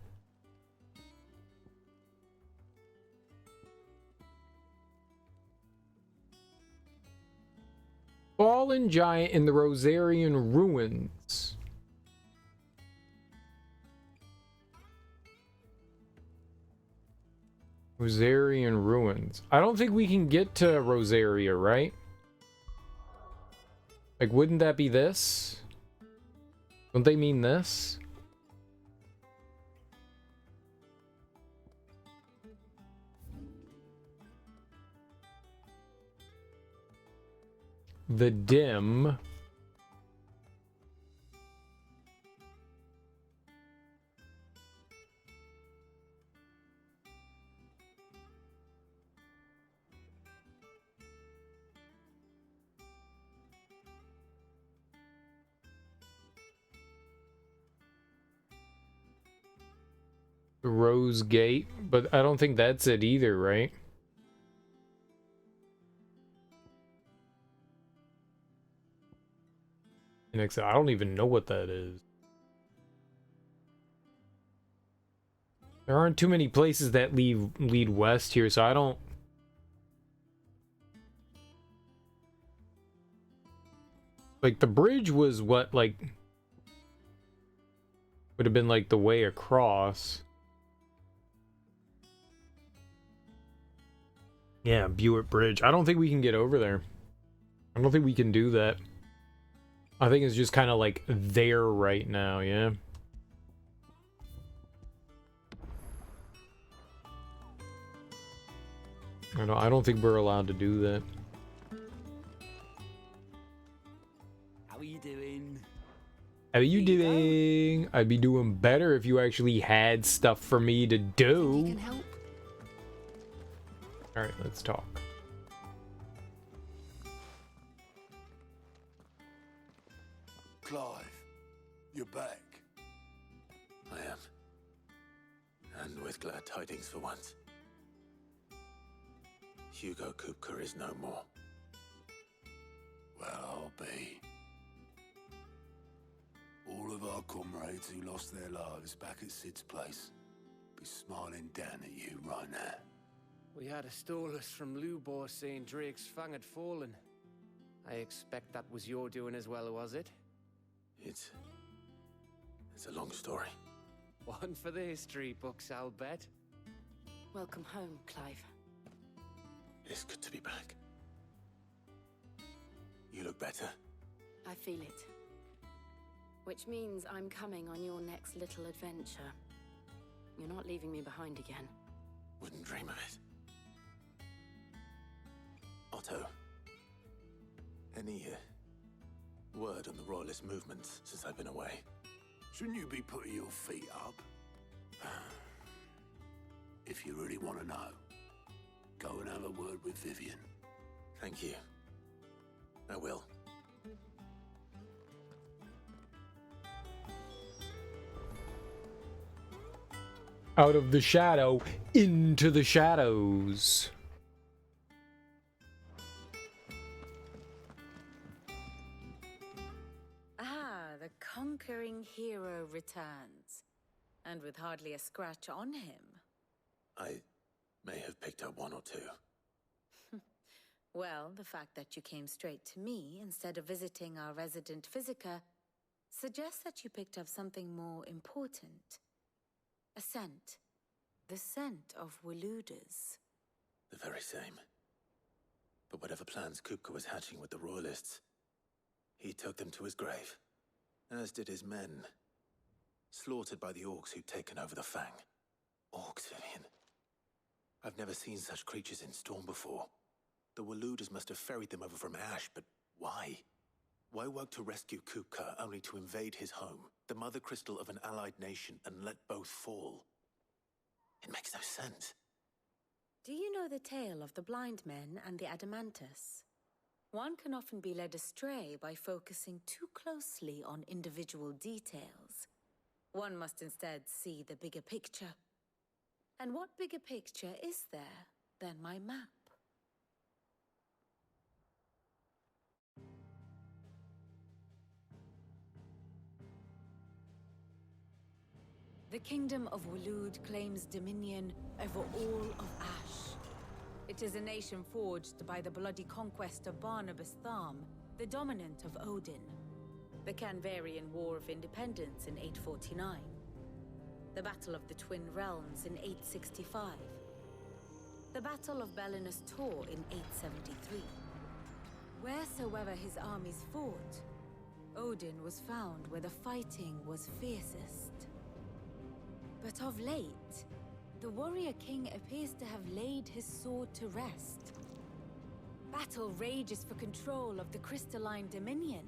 Fallen giant in the Rosarian ruins. Rosarian ruins. I don't think we can get to Rosaria, right? Like, wouldn't that be this? Don't they mean this? The dim. The Rose Gate, but I don't think that's it either, right? Next, I don't even know what that is. There aren't too many places that lead west here, so I don't... Like, the bridge was what, like... Would have been, like, the way across. Yeah, Buick Bridge. I don't think we can get over there. I don't think we can do that. I think it's just kind of like there right now, yeah. I don't think we're allowed to do that. How are you doing? How are you doing? I'd be doing better if you actually had stuff for me to do. All right, let's talk. Clive, you're back. I am. And with glad tidings for once. Hugo Kupka is no more. Well, I'll be. All of our comrades who lost their lives back at Sid's place be smiling down at you right now. We had a stolus from Lubor saying Drake's Fang had fallen. I expect that was your doing as well, was it? It's a long story. One for the history books, I'll bet. Welcome home, Clive. It's good to be back. You look better. I feel it. Which means I'm coming on your next little adventure. You're not leaving me behind again. Wouldn't dream of it. Otto, any word on the royalist movements since I've been away? Shouldn't you be putting your feet up? If you really want to know, go and have a word with Vivian. Thank you. I will. Out of the shadow, into the shadows. The conquering hero returns. And with hardly a scratch on him. I may have picked up one or two. Well, the fact that you came straight to me instead of visiting our resident Physica suggests that you picked up something more important. A scent. The scent of Waludas. The very same. But whatever plans Kupka was hatching with the Royalists, he took them to his grave. As did his men. Slaughtered by the orcs who'd taken over the Fang. Orcs, Vivian. I've never seen such creatures in Storm before. The Waludas must have ferried them over from Ash, but why? Why work to rescue Kupka only to invade his home, the mother crystal of an allied nation, and let both fall? It makes no sense. Do you know the tale of the blind men and the Adamantus? One can often be led astray by focusing too closely on individual details. One must instead see the bigger picture. And what bigger picture is there than my map? The Kingdom of Waloed claims dominion over all of Ash. It is a nation forged by the bloody conquest of Barnabas Tharm, the dominant of Odin. The Canvarian War of Independence in 849. The Battle of the Twin Realms in 865. The Battle of Belinus Tor in 873. Wheresoever his armies fought, Odin was found where the fighting was fiercest. But of late, the warrior king appears to have laid his sword to rest. Battle rages for control of the crystalline dominion.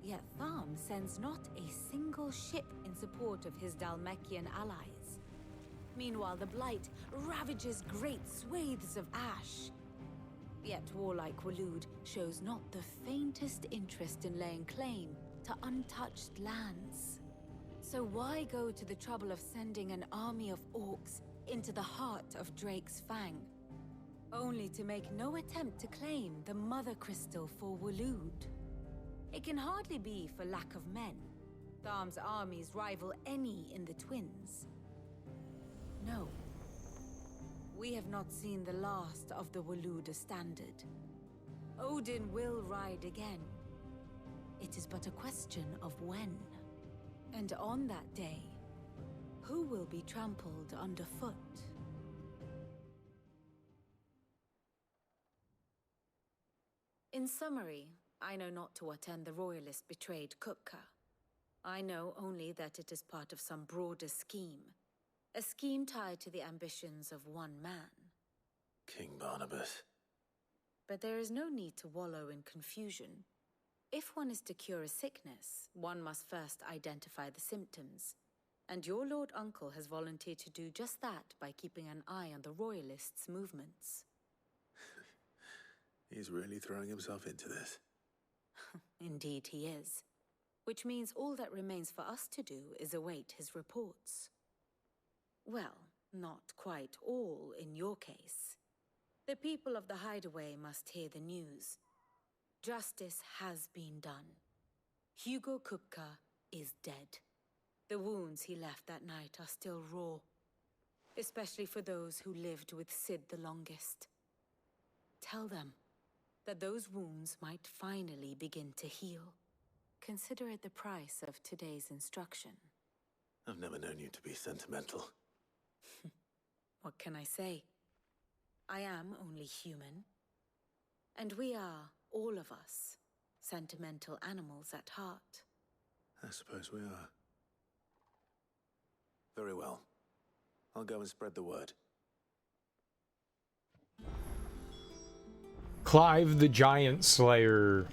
Yet Tharm sends not a single ship in support of his Dhalmekian allies. Meanwhile, the Blight ravages great swathes of Ash. Yet warlike Waloed shows not the faintest interest in laying claim to untouched lands. So why go to the trouble of sending an army of orcs into the heart of Drake's Fang, only to make no attempt to claim the Mother Crystal for Waloed? It can hardly be for lack of men. Tharm's armies rival any in the Twins. No. We have not seen the last of the Waluda standard. Odin will ride again. It is but a question of when. And on that day, who will be trampled underfoot? In summary, I know not to what end the Royalists betrayed Kupka. I know only that it is part of some broader scheme. A scheme tied to the ambitions of one man. King Barnabas. But there is no need to wallow in confusion. If one is to cure a sickness, one must first identify the symptoms. And your Lord Uncle has volunteered to do just that by keeping an eye on the Royalists' movements. He's really throwing himself into this. Indeed he is. Which means all that remains for us to do is await his reports. Well, not quite all in your case. The people of the Hideaway must hear the news. Justice has been done. Hugo Kupka is dead. The wounds he left that night are still raw, especially for those who lived with Sid the longest. Tell them that those wounds might finally begin to heal. Consider it the price of today's instruction. I've never known you to be sentimental. What can I say? I am only human. And we are, all of us, sentimental animals at heart. I suppose we are. Very well. I'll go and spread the word. Clive the Giant Slayer.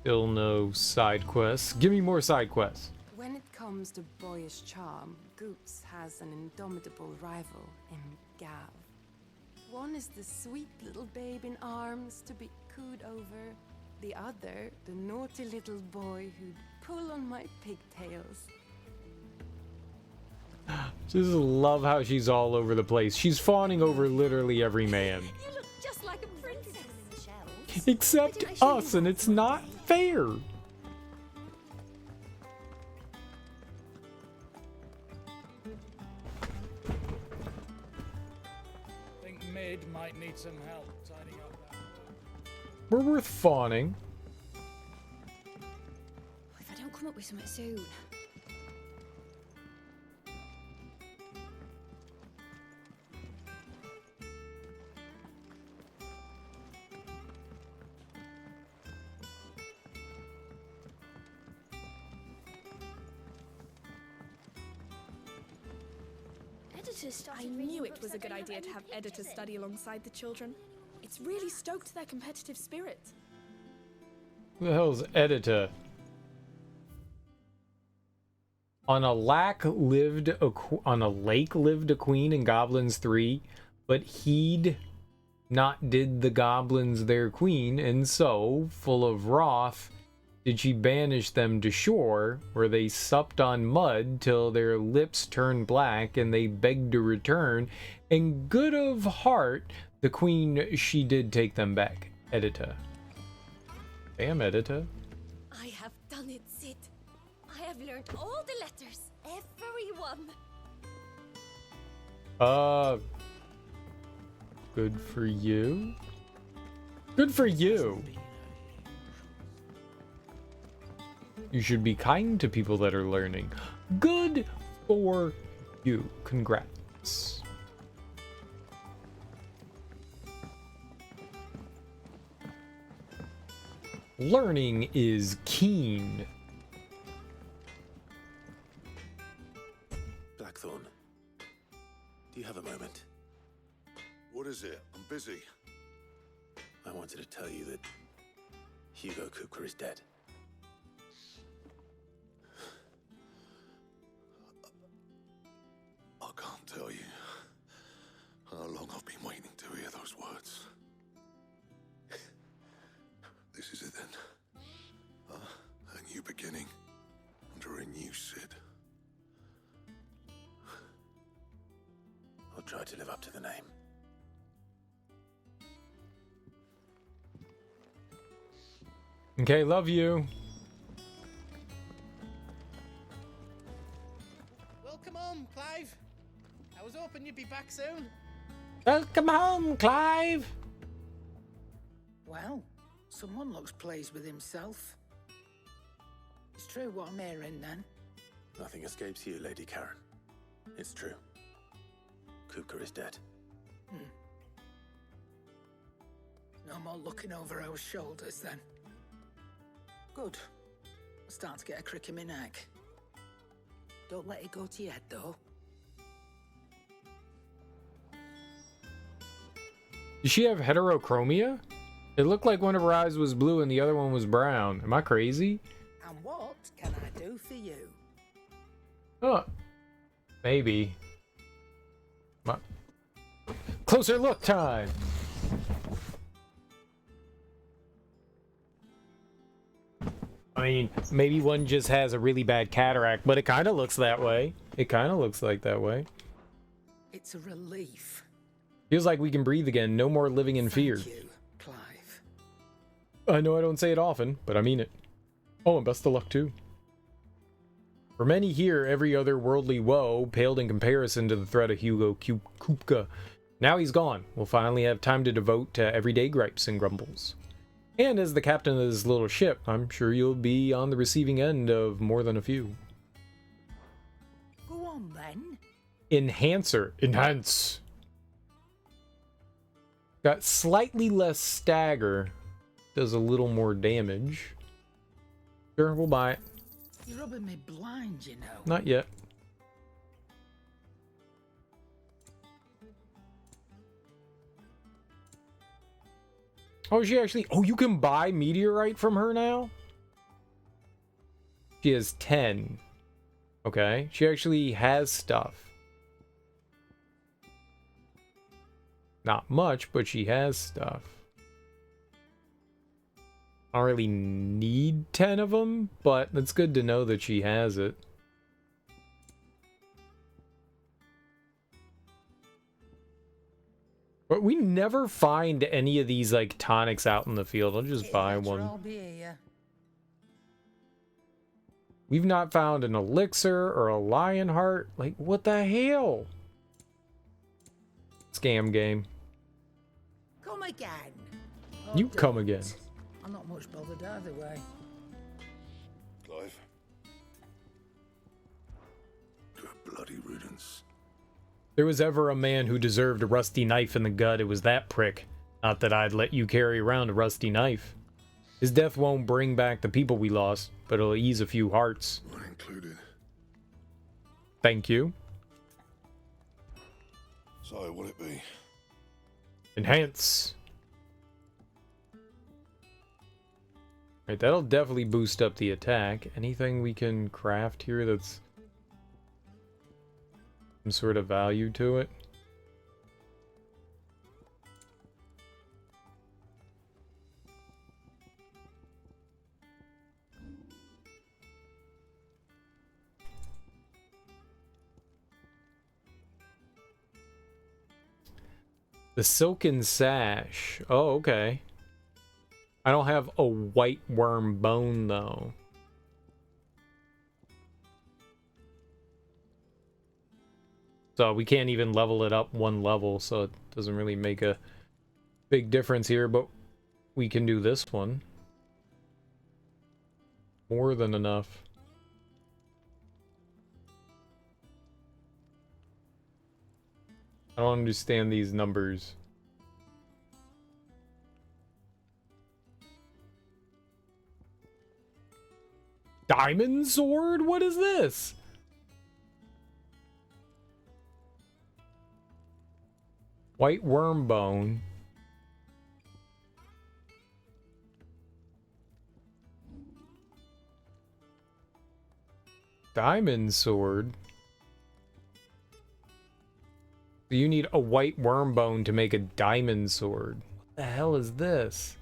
Still no side quests. Give me more side quests. When it comes to boyish charm, Goops has an indomitable rival in Gav. One is the sweet little babe in arms to be cooed over. The other, the naughty little boy who'd pull on my pigtails. Just love how she's all over the place. She's fawning over literally every man. You look just like a princess. Except us, and it's not fair. I think Mid might need some help tidying up that. We're worth fawning. If I don't come up with something soon. I knew it was a good idea to have editors study alongside the children. It's really stoked their competitive spirit. Who the hell's editor? On a lake lived a queen in Goblins 3, but he'd not did the goblins their queen, and so, full of wrath, did she banish them to shore, where they supped on mud till their lips turned black, and they begged to return, and good of heart, the queen she did take them back. Editor. Damn, editor. I have done it, Sid. I have learned all the letters, every one. Good for you. Good for you. You should be kind to people that are learning. Good for you. Congrats. Learning is keen. Blackthorn, do you have a moment? What is it? I'm busy. I wanted to tell you that Hugo Kupka is dead. I can't tell you how long I've been waiting to hear those words. This is it then. A new beginning under a new Sid. I'll try to live up to the name. Okay, love you. Welcome home, Clive. I was hoping you'd be back soon. Welcome home, Clive. Well, someone looks pleased with himself. It's true what I'm hearing, then. Nothing escapes you, Lady Karen. It's true. Kupka is dead. No more looking over our shoulders, then. Good. I'm starting to get a crick in my neck. Don't let it go to your head, though. Does she have heterochromia? It looked like one of her eyes was blue and the other one was brown. Am I crazy? And what can I do for you? Oh, maybe. Closer look time. I mean, maybe one just has a really bad cataract, but it kind of looks that way. It kind of looks like that way. It's a relief. Feels like we can breathe again. No more living in fear. Thank you, Clive. I know I don't say it often, but I mean it. Oh, and best of luck too. For many here, every other worldly woe paled in comparison to the threat of Hugo Kupka. Now he's gone. We'll finally have time to devote to everyday gripes and grumbles. And as the captain of this little ship, I'm sure you'll be on the receiving end of more than a few. Go on, then. Enhancer. Enhance. Got slightly less stagger. Does a little more damage. Sure, we'll buy it. You're rubbing me blind, you know. Not yet. Oh, she actually... Oh, you can buy meteorite from her now? She has 10. Okay. She actually has stuff. Not much, but she has stuff. I don't really need 10 of them, but it's good to know that she has it. But we never find any of these like tonics out in the field. I'll just buy one. I'll be here. We've not found an elixir or a lion heart. Like, what the hell? Scam game. Come again. You come again. I'm not much bothered either way. Clive. To a bloody riddance. There was ever a man who deserved a rusty knife in the gut, it was that prick. Not that I'd let you carry around a rusty knife. His death won't bring back the people we lost, but it'll ease a few hearts. One included. Thank you. So, will it be? Enhance. Right, that'll definitely boost up the attack. Anything we can craft here that's some sort of value to it? The silken sash. Oh, okay. I don't have a white worm bone, though. So we can't even level it up one level, so it doesn't really make a big difference here, but we can do this one. More than enough. I don't understand these numbers. Diamond sword? What is this? White worm bone. Diamond sword. You need a white worm bone to make a diamond sword. What the hell is this?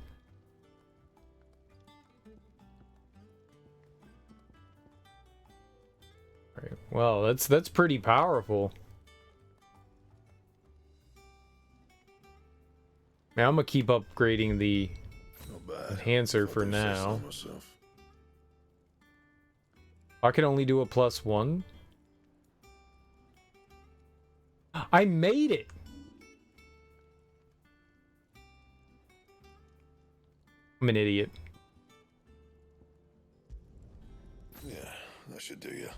Right. Well, that's pretty powerful. Now I'm gonna keep upgrading the enhancer for now. I can only do a +1. I made it. I'm an idiot. Yeah, that should do you.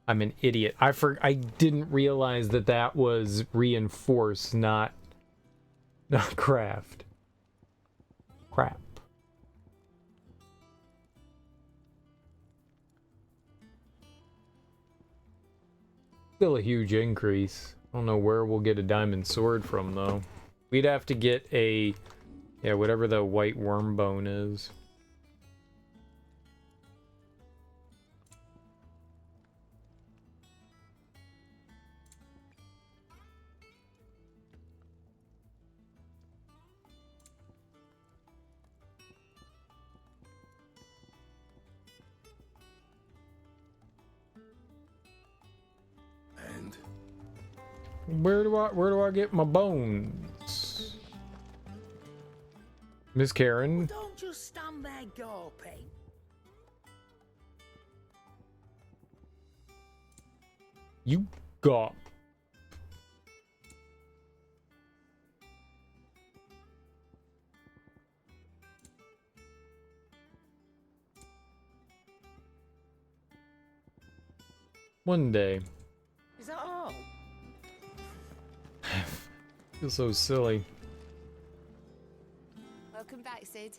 I'm an idiot. I didn't realize that that was reinforce, not craft. Crap. Still a huge increase. I don't know where we'll get a diamond sword from, though. We'd have to get a... yeah, whatever the white worm bone is. Where do I get my bones? Miss Karen. Don't just stand there gawping. You got. One day. Is that all? I feel so silly. Welcome back, Sid.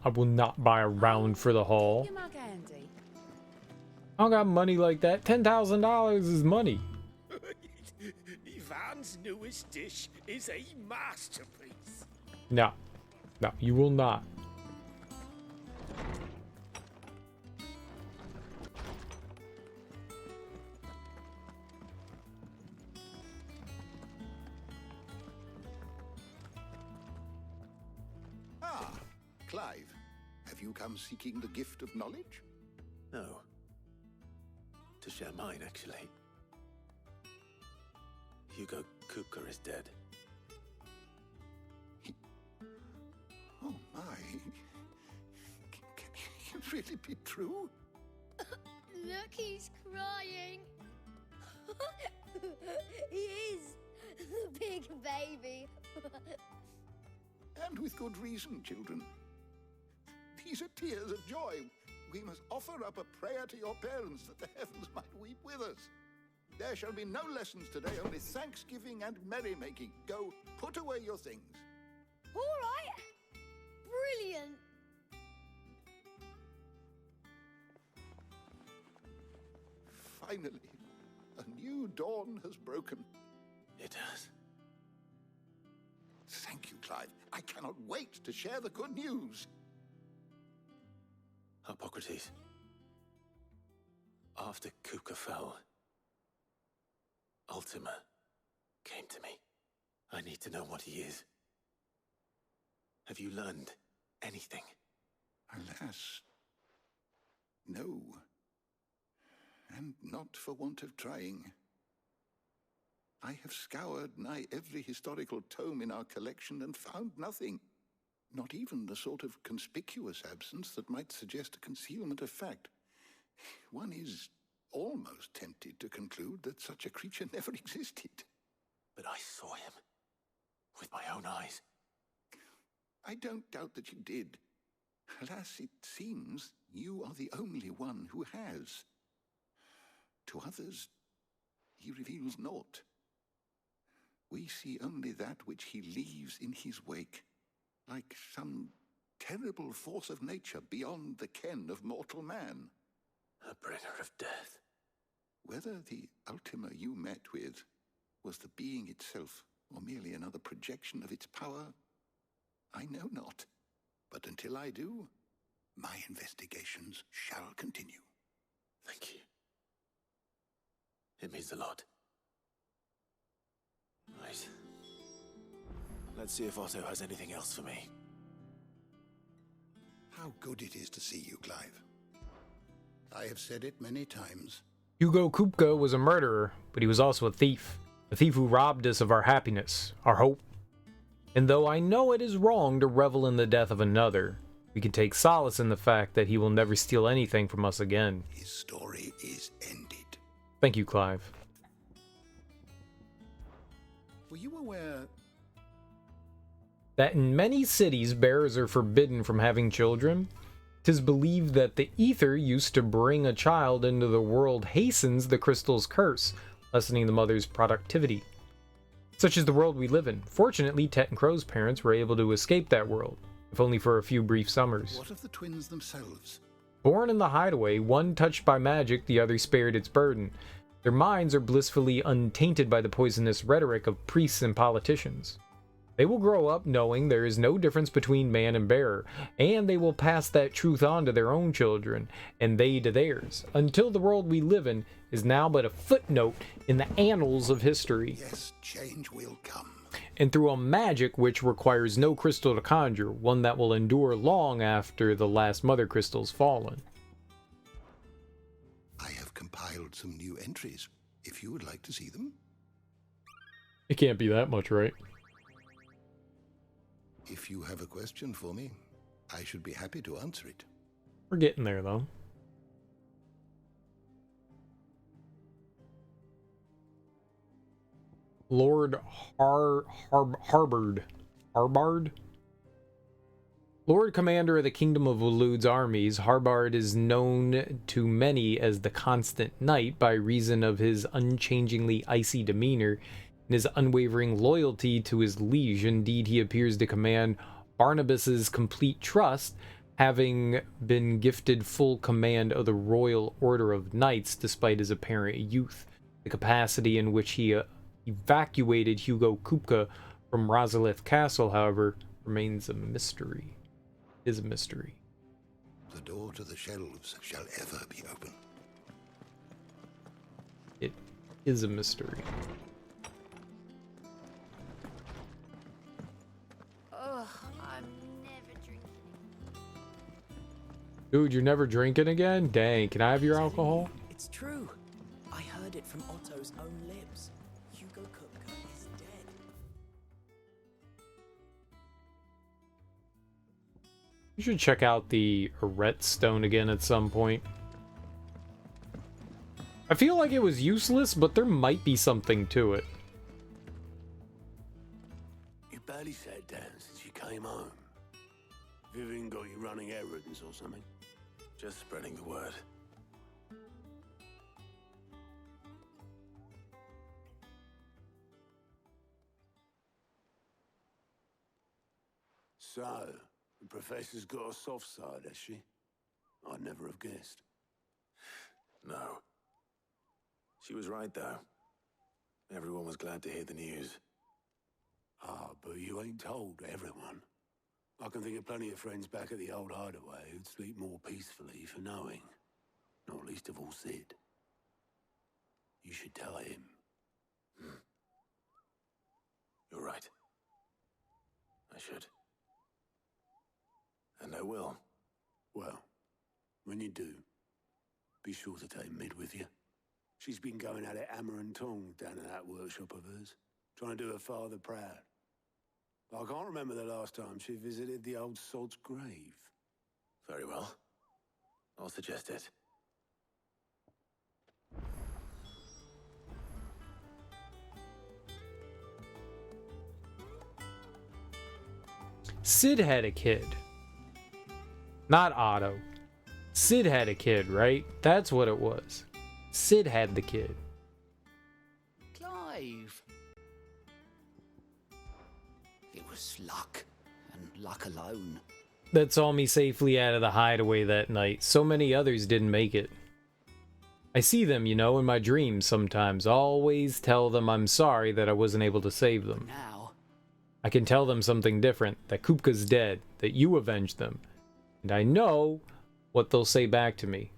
I will not buy a round for the haul. Your mug handy. I don't got money like that. $10,000 is money. Ivan's newest dish is a masterpiece. No. No, you will not. Clive, have you come seeking the gift of knowledge? No. To share mine, actually. Hugo Kupka is dead. Oh my. Can it really be true? Look, he's crying. He is. The big baby. And with good reason, children. These are tears of joy. We must offer up a prayer to your parents that the heavens might weep with us. There shall be no lessons today, only thanksgiving and merrymaking. Go, put away your things. All right. Brilliant. Finally, a new dawn has broken. It has. Thank you, Clive. I cannot wait to share the good news. Hippocrates. After Kupka fell, Ultima came to me. I need to know what he is. Have you learned anything? Alas, no. And not for want of trying. I have scoured nigh every historical tome in our collection and found nothing. Not even the sort of conspicuous absence that might suggest a concealment of fact. One is almost tempted to conclude that such a creature never existed. But I saw him with my own eyes. I don't doubt that you did. Alas, it seems you are the only one who has. To others, he reveals naught. We see only that which he leaves in his wake, like some terrible force of nature beyond the ken of mortal man. A bringer of death. Whether the Ultima you met with was the being itself, or merely another projection of its power, I know not. But until I do, my investigations shall continue. Thank you. It means a lot. Right. Let's see if Otto has anything else for me. How good it is to see you, Clive. I have said it many times. Hugo Kupka was a murderer, but he was also a thief who robbed us of our happiness, our hope. And though I know it is wrong to revel in the death of another, we can take solace in the fact that he will never steal anything from us again. His story is ended. Thank you, Clive. Were you aware that in many cities bearers are forbidden from having children? 'Tis believed that the ether used to bring a child into the world hastens the crystal's curse, lessening the mother's productivity. Such is the world we live in. Fortunately, Tet and Crow's parents were able to escape that world, if only for a few brief summers. What of the twins themselves? Born in the hideaway, one touched by magic, the other spared its burden. Their minds are blissfully untainted by the poisonous rhetoric of priests and politicians. They will grow up knowing there is no difference between man and bearer, and they will pass that truth on to their own children, and they to theirs, until the world we live in is now but a footnote in the annals of history. Yes, change will come. And through a magic which requires no crystal to conjure, one that will endure long after the last mother crystal's fallen. I have compiled some new entries, if you would like to see them. It can't be that much, right? If you have a question for me, I should be happy to answer it. We're getting there, though. Lord Harbard. Lord Commander of the Kingdom of Waloed's armies, Harbard is known to many as the Constant Knight by reason of his unchangingly icy demeanor and his unwavering loyalty to his liege. Indeed, he appears to command Barnabas's complete trust, having been gifted full command of the Royal Order of Knights despite his apparent youth. The capacity in which he evacuated Hugo Kupka from Rosalith Castle, however, remains a mystery. Is a mystery. The door to the shelves shall ever be open. It is a mystery. Ugh, I'm never drinking. Dude, you're never drinking again? Dang, can I have your alcohol? It's true. I heard it from Otto's own lips. Hugo Kupka You should check out the Arret Stone again at some point. I feel like it was useless, but there might be something to it. You barely sat down since you came home. Vivian got you running errands or something? Just spreading the word. So, the professor's got a soft side, has she? I'd never have guessed. No. She was right, though. Everyone was glad to hear the news. Ah, but you ain't told everyone. I can think of plenty of friends back at the old hideaway who'd sleep more peacefully for knowing. Not least of all Sid. You should tell him. You're right. I should. And I will. Well, when you do, be sure to take Mid with you. She's been going at it hammer and tongs down in that workshop of hers, trying to do her father proud. I can't remember the last time she visited the old sod's grave. Very well. I'll suggest it. Sid had a kid. Not Otto. Sid had a kid, right? That's what it was. Sid had the kid. Clive. It was luck, and luck alone. That saw me safely out of the hideaway that night. So many others didn't make it. I see them, you know, in my dreams sometimes. Always tell them I'm sorry that I wasn't able to save them. Now, I can tell them something different. That Kupka's dead. That you avenged them. And I know what they'll say back to me.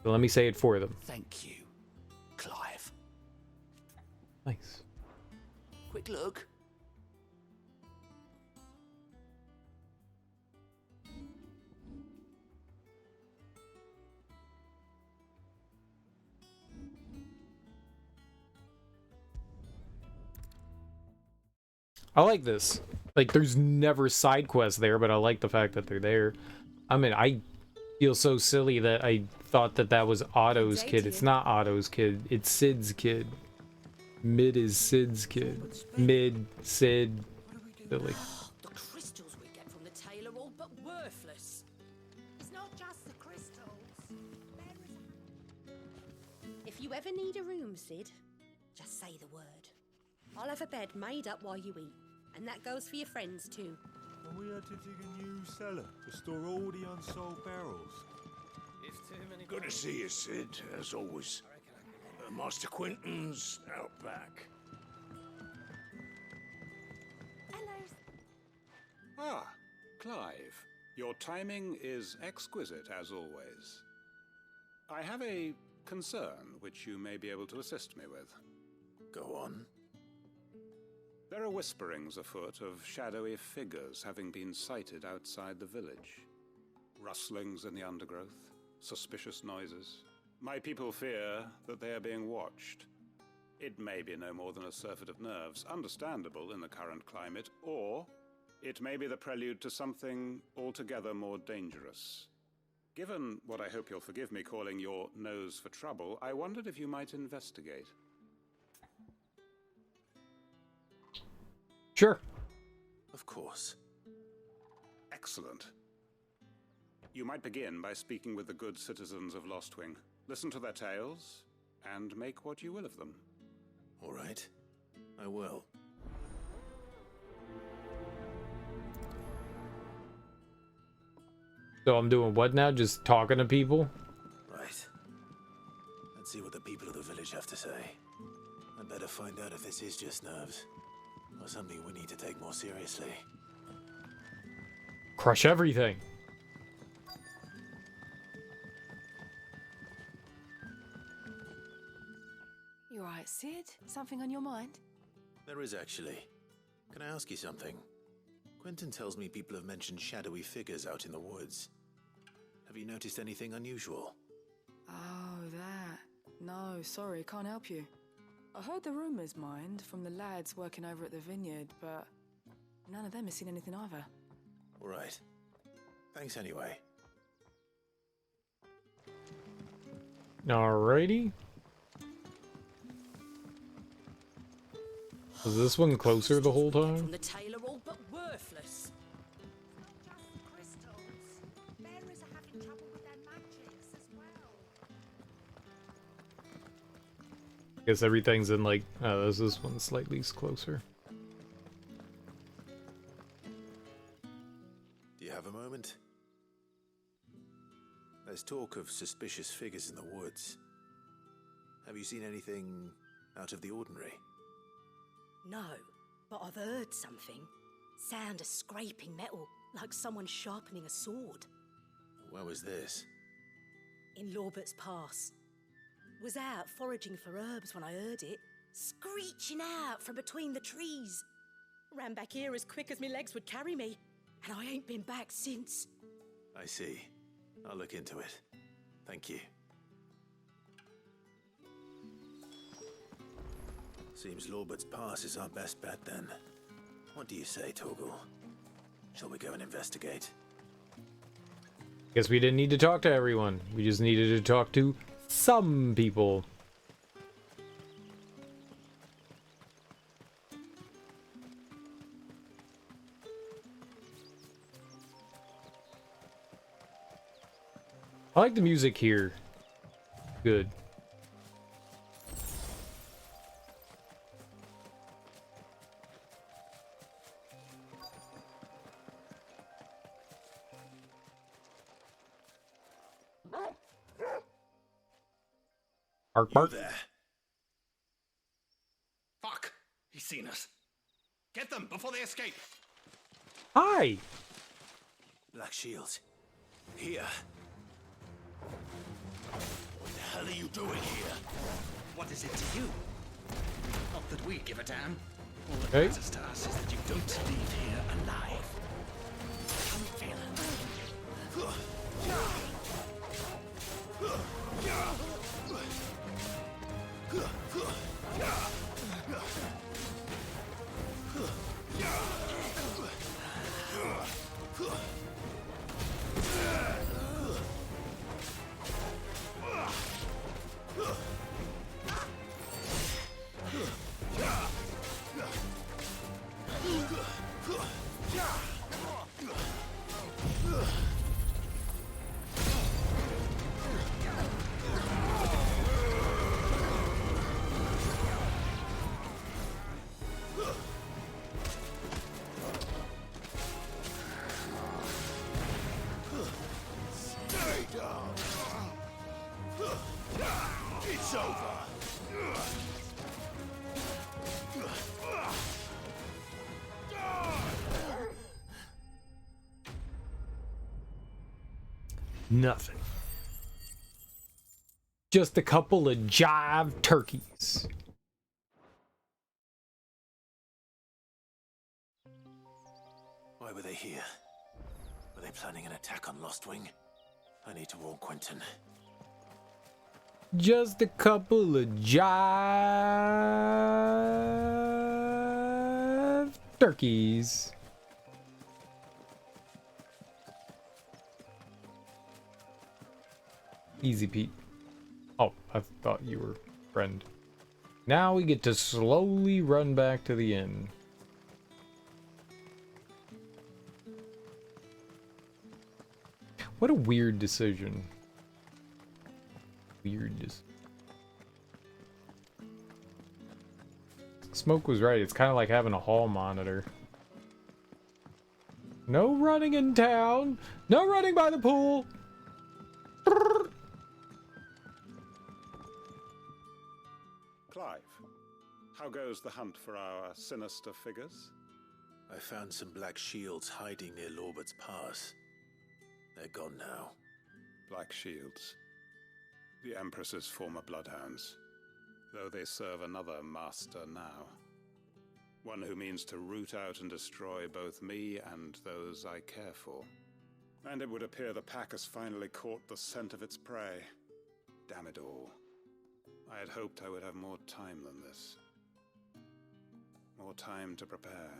So let me say it for them. thank you, Clive. Nice. Quick look. I like this. Like, there's never side quests there, but I like the fact that they're there. I mean, I feel so silly that I thought that that was Otto's kid. It's not Otto's kid. It's Sid's kid. Mid is Sid's kid. Mid, Sid, Billy. The crystals we get from the tail are all but worthless. It's not just the crystals. If you ever need a room, Sid, just say the word. I'll have a bed made up while you eat. And that goes for your friends, too. And we had to dig a new cellar to store all the unsold barrels. Good to see you, Sid, as always. Master Quentin's out back. Ah, Clive. Your timing is exquisite, as always. I have a concern which you may be able to assist me with. Go on. There are whisperings afoot of shadowy figures having been sighted outside the village. Rustlings in the undergrowth, suspicious noises. My people fear that they are being watched. It may be no more than a surfeit of nerves, understandable in the current climate, or it may be the prelude to something altogether more dangerous. Given what I hope you'll forgive me calling your nose for trouble, I wondered if you might investigate. Sure. Of course. Excellent. You might begin by speaking with the good citizens of Lostwing. Listen to their tales, and make what you will of them. All right. I will. So I'm doing what now? Just talking to people? Right. Let's see what the people of the village have to say. I better find out if this is just nerves, or something we need to take more seriously. Crush everything. You right, Sid? Something on your mind? There is actually. Can I ask you something? Quentin tells me people have mentioned shadowy figures out in the woods. Have you noticed anything unusual? Oh, that. No, sorry, can't help you. I heard the rumours, mind, from the lads working over at the vineyard, but none of them has seen anything either. All right. Thanks anyway. Alrighty. Was this one closer the whole time? From the tailor all but worthless. Guess everything's in like, this one slightly closer. Do you have a moment? There's talk of suspicious figures in the woods. Have you seen anything out of the ordinary? No, but I've heard something. Sound of scraping metal, like someone sharpening a sword. Where was this? In Lorbert's Pass. Was out foraging for herbs when I heard it, screeching out from between the trees. Ran back here as quick as my legs would carry me, and I ain't been back since. I see. I'll look into it. Thank you. Seems Lorbert's Pass is our best bet then. What do you say, Torgal? Shall we go and investigate? Guess we didn't need to talk to everyone. We just needed to talk to some people. I like the music here. Good. Bark, bark. You there. Fuck! He's seen us. Get them before they escape. Hi. Black Shields. Here. What the hell are you doing here? What is it to you? Not that we give a damn. All that matters to us is that you don't leave here alive. Come feel It's over. Nothing. Just a couple of jive turkeys. Why were they here? Were they planning an attack on Lostwing? I need to warn Quentin. Just a couple of jive turkeys. Easy, Pete. Oh, I thought you were friend. Now we get to slowly run back to the inn. What a weird decision. Smoke was right. It's kind of like having a hall monitor. No running in town. No running by the pool. Clive, how goes the hunt for our sinister figures? I found some black shields hiding near Lorbert's Pass. They're gone now. Black shields. The Empress's former bloodhounds, though they serve another master now. One who means to root out and destroy both me and those I care for. And it would appear the pack has finally caught the scent of its prey. Damn it all. I had hoped I would have more time than this. More time to prepare.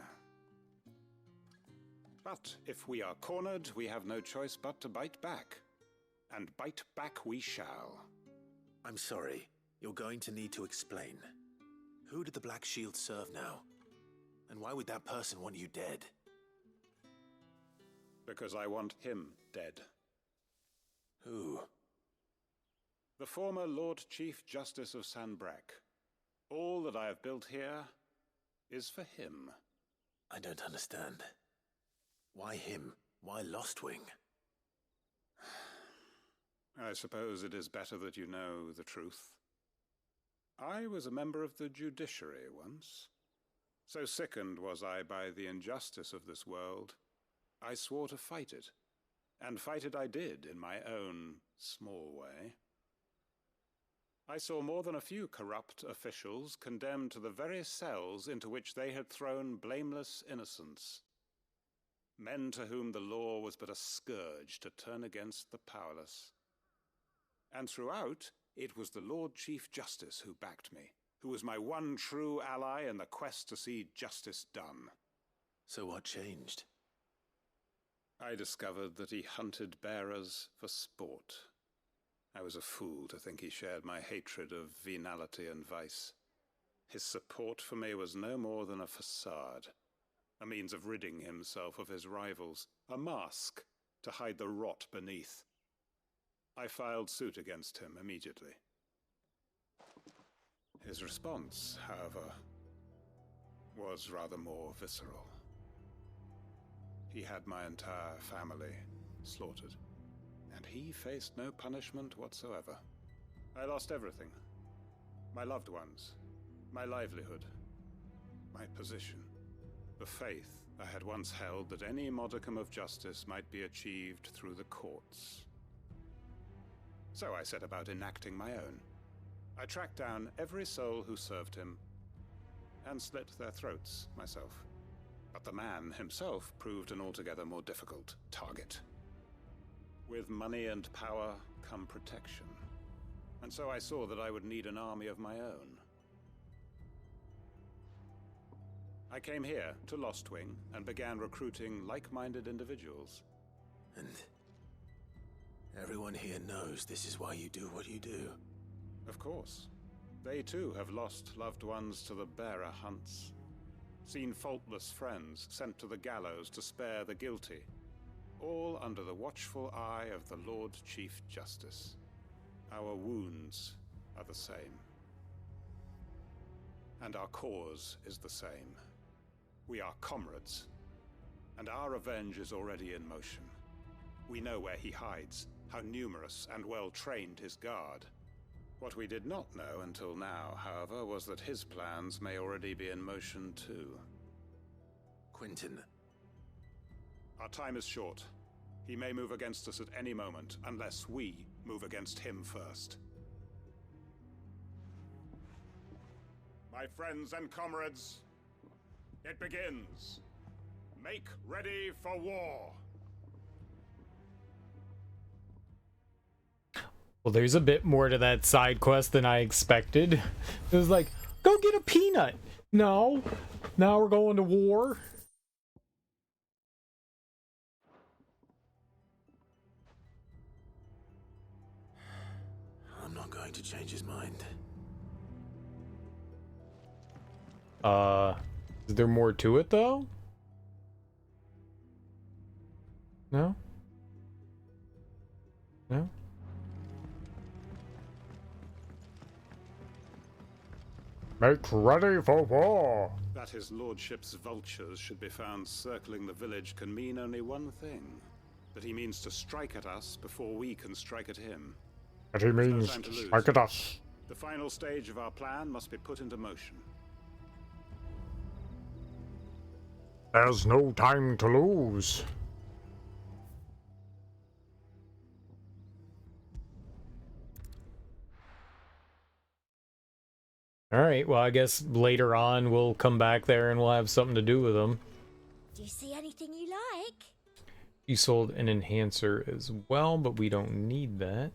But if we are cornered, we have no choice but to bite back. And bite back we shall. I'm sorry. You're going to need to explain. Who did the Black Shield serve now? And why would that person want you dead? Because I want him dead. Who? The former Lord Chief Justice of Sanbreque. All that I have built here is for him. I don't understand. Why him? Why Lostwing? I suppose it is better that you know the truth. I was a member of the judiciary once. So sickened was I by the injustice of this world, I swore to fight it. And fight it I did in my own small way. I saw more than a few corrupt officials condemned to the very cells into which they had thrown blameless innocents. Men to whom the law was but a scourge to turn against the powerless. And throughout, it was the Lord Chief Justice who backed me, who was my one true ally in the quest to see justice done. So what changed? I discovered that he hunted bearers for sport. I was a fool to think he shared my hatred of venality and vice. His support for me was no more than a facade, a means of ridding himself of his rivals, a mask to hide the rot beneath. I filed suit against him immediately. His response, however, was rather more visceral. He had my entire family slaughtered, and he faced no punishment whatsoever. I lost everything. My loved ones, my livelihood, my position, the faith I had once held that any modicum of justice might be achieved through the courts. So I set about enacting my own. I tracked down every soul who served him, and slit their throats myself. But the man himself proved an altogether more difficult target. With money and power come protection, and so I saw that I would need an army of my own. I came here to Lostwing and began recruiting like-minded individuals. And everyone here knows this is why you do what you do. Of course. They too have lost loved ones to the bearer hunts. Seen faultless friends sent to the gallows to spare the guilty. All under the watchful eye of the Lord Chief Justice. Our wounds are the same. And our cause is the same. We are comrades. And our revenge is already in motion. We know where he hides, how numerous and well-trained his guard. What we did not know until now, however, was that his plans may already be in motion too. Quentin. Our time is short. He may move against us at any moment, unless we move against him first. My friends and comrades, it begins. Make ready for war. Well, there's a bit more to that side quest than I expected. It was like, go get a peanut. No, now we're going to war. I'm not going to change his mind. Is there more to it though? No? No? Make ready for war! That his lordship's vultures should be found circling the village can mean only one thing. That he means to strike at us before we can strike at him. That he means to strike at us. The final stage of our plan must be put into motion. There's no time to lose. Alright, well I guess later on we'll come back there and we'll have something to do with them. Do you see anything you like? You sold an enhancer as well, but we don't need that.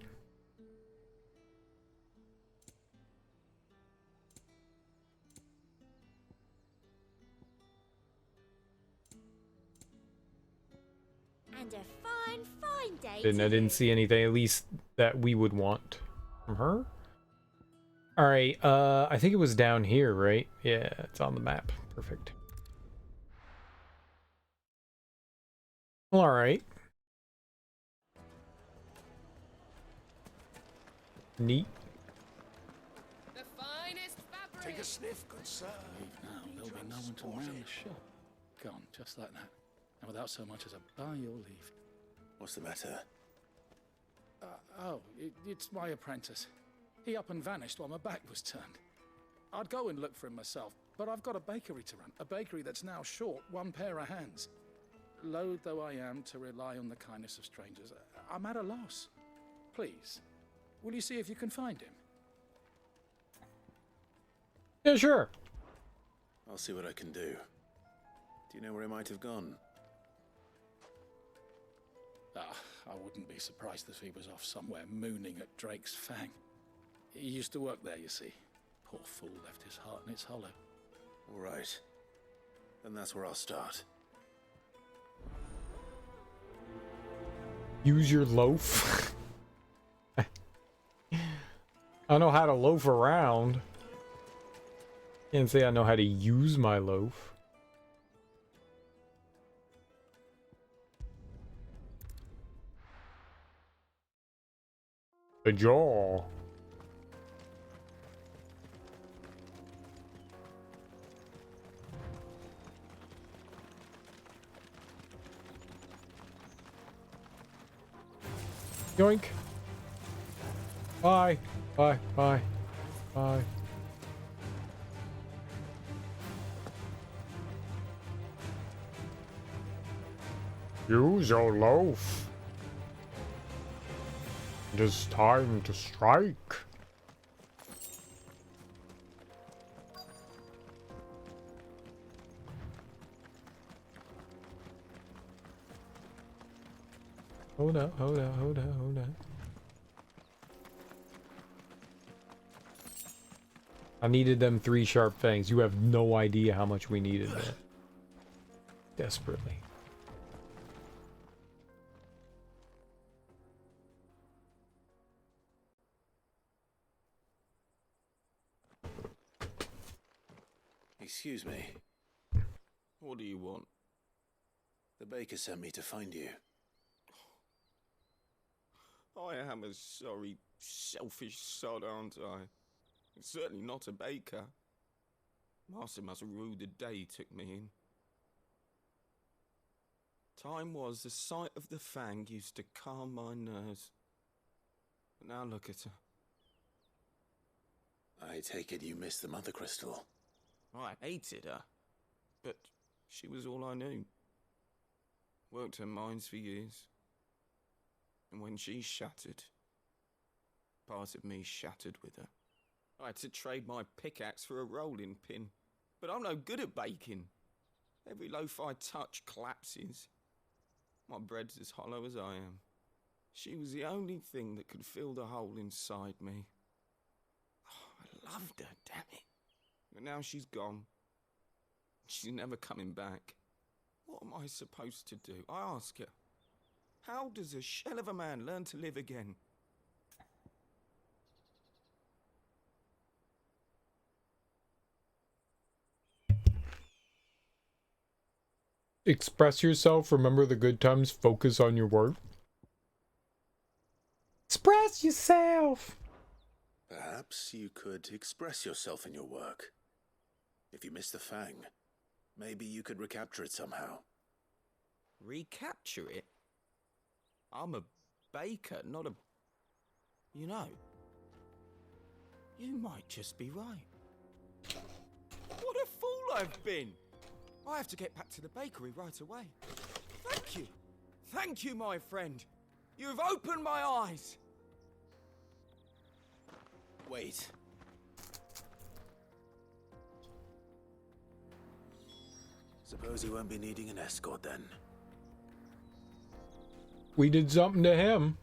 I didn't see anything, at least that we would want from her. All right, I think it was down here, right? Yeah, it's on the map. Perfect. Well, all right. Neat. Take a sniff, good sir. Leave now. There'll be no one to man the shop. Gone, just like that. And without so much as a buy or leave. What's the matter? It's my apprentice. He up and vanished while my back was turned. I'd go and look for him myself, but I've got a bakery to run. A bakery that's now short one pair of hands. Loath though I am to rely on the kindness of strangers, I'm at a loss. Please, will you see if you can find him? Yeah, sure. I'll see what I can do. Do you know where he might have gone? I wouldn't be surprised if he was off somewhere mooning at Drake's Fang. He used to work there, you see. Poor fool left his heart in its hollow. All right. Then that's where I'll start. Use your loaf. I know how to loaf around. Can't say I know how to use my loaf. The jaw. Yoink. Bye. Bye. Bye. Bye. Use your loaf. It is time to strike. Hold up, hold up, hold up, hold up. I needed them 3 sharp fangs. You have no idea how much we needed that. Desperately. Excuse me. What do you want? The baker sent me to find you. I am a sorry, selfish sod, aren't I? Certainly not a baker. Master must rue the day he took me in. Time was the sight of the fang used to calm my nerves. But now look at her. I take it you missed the mother crystal. I hated her, but she was all I knew. Worked her mines for years. And when she shattered, part of me shattered with her. I had to trade my pickaxe for a rolling pin, but I'm no good at baking. Every loaf I touch collapses. My bread's as hollow as I am. She was the only thing that could fill the hole inside me. Oh, I loved her, damn it. But now she's gone. She's never coming back. What am I supposed to do? I ask her. How does a shell of a man learn to live again? Express yourself, remember the good times, focus on your work. Express yourself! Perhaps you could express yourself in your work. If you missed the fang, maybe you could recapture it somehow. Recapture it? I'm a baker, not a... You know, you might just be right. What a fool I've been! I have to get back to the bakery right away. Thank you! Thank you, my friend! You've opened my eyes! Wait. Suppose you won't be needing an escort then. We did something to him.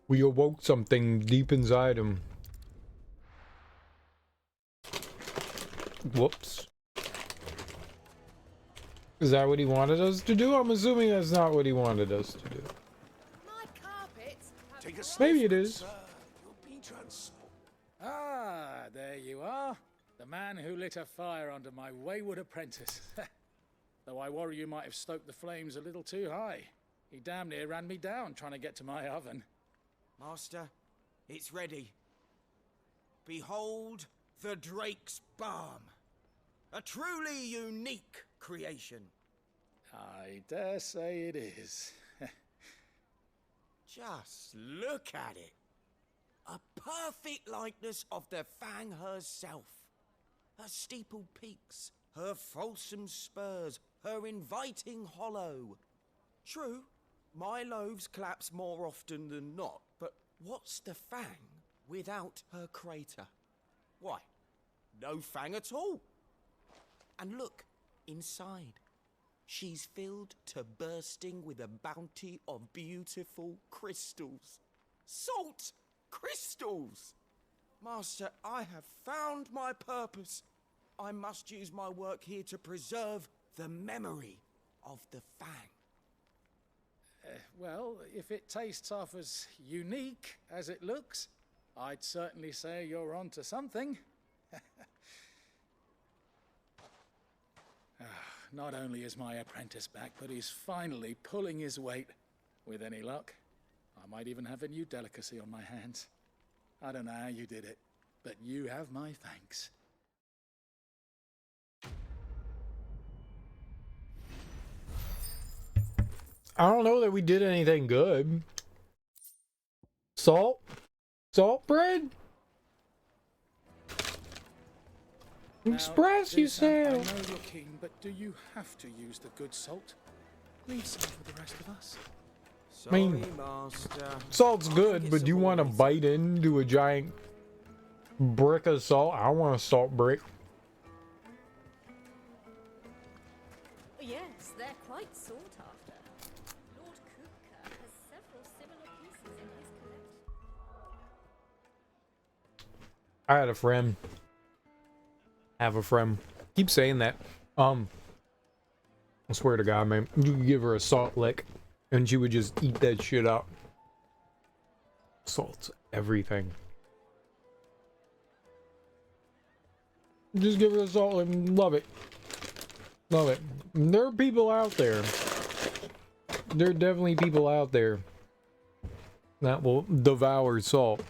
We awoke something deep inside him. Whoops. Is that what he wanted us to do? I'm assuming that's not what he wanted us to do. Take a Maybe it is. sir. You'll be transformed. Ah, there you are. The man who lit a fire under my wayward apprentice. Though I worry you might have stoked the flames a little too high. He damn near ran me down trying to get to my oven. Master, it's ready. Behold the Drake's Balm. A truly unique creation. I dare say it is. Just look at it. A perfect likeness of the Fang herself. Her steepled peaks, her fulsome spurs, her inviting hollow. True, my loaves collapse more often than not, but what's the Fang without her crater? Why, no Fang at all. And look, inside. She's filled to bursting with a bounty of beautiful crystals. Salt crystals! Master, I have found my purpose. I must use my work here to preserve the memory of the Fang. Well, if it tastes half as unique as it looks, I'd certainly say you're onto something. Not only is my apprentice back, but he's finally pulling his weight. With any luck, I might even have a new delicacy on my hands. I don't know how you did it, but you have my thanks. I don't know that we did anything good. Salt? Salt bread? Express, you say. I say? know you're keen, but do you have to use the good salt? Leave some for the rest of us. I mean, salt's good, but do you want to bite into a giant brick of salt? I want a salt brick. Yes, they're quite sought after. Lord Kupka has several similar pieces in his collection. I had a friend. Have a friend. Keep saying that. I swear to God, man. You could give her a salt lick, and she would just eat that shit up. Salt's everything. Just give her a salt lick and love it. Love it. There are people out there. There are definitely people out there that will devour salt.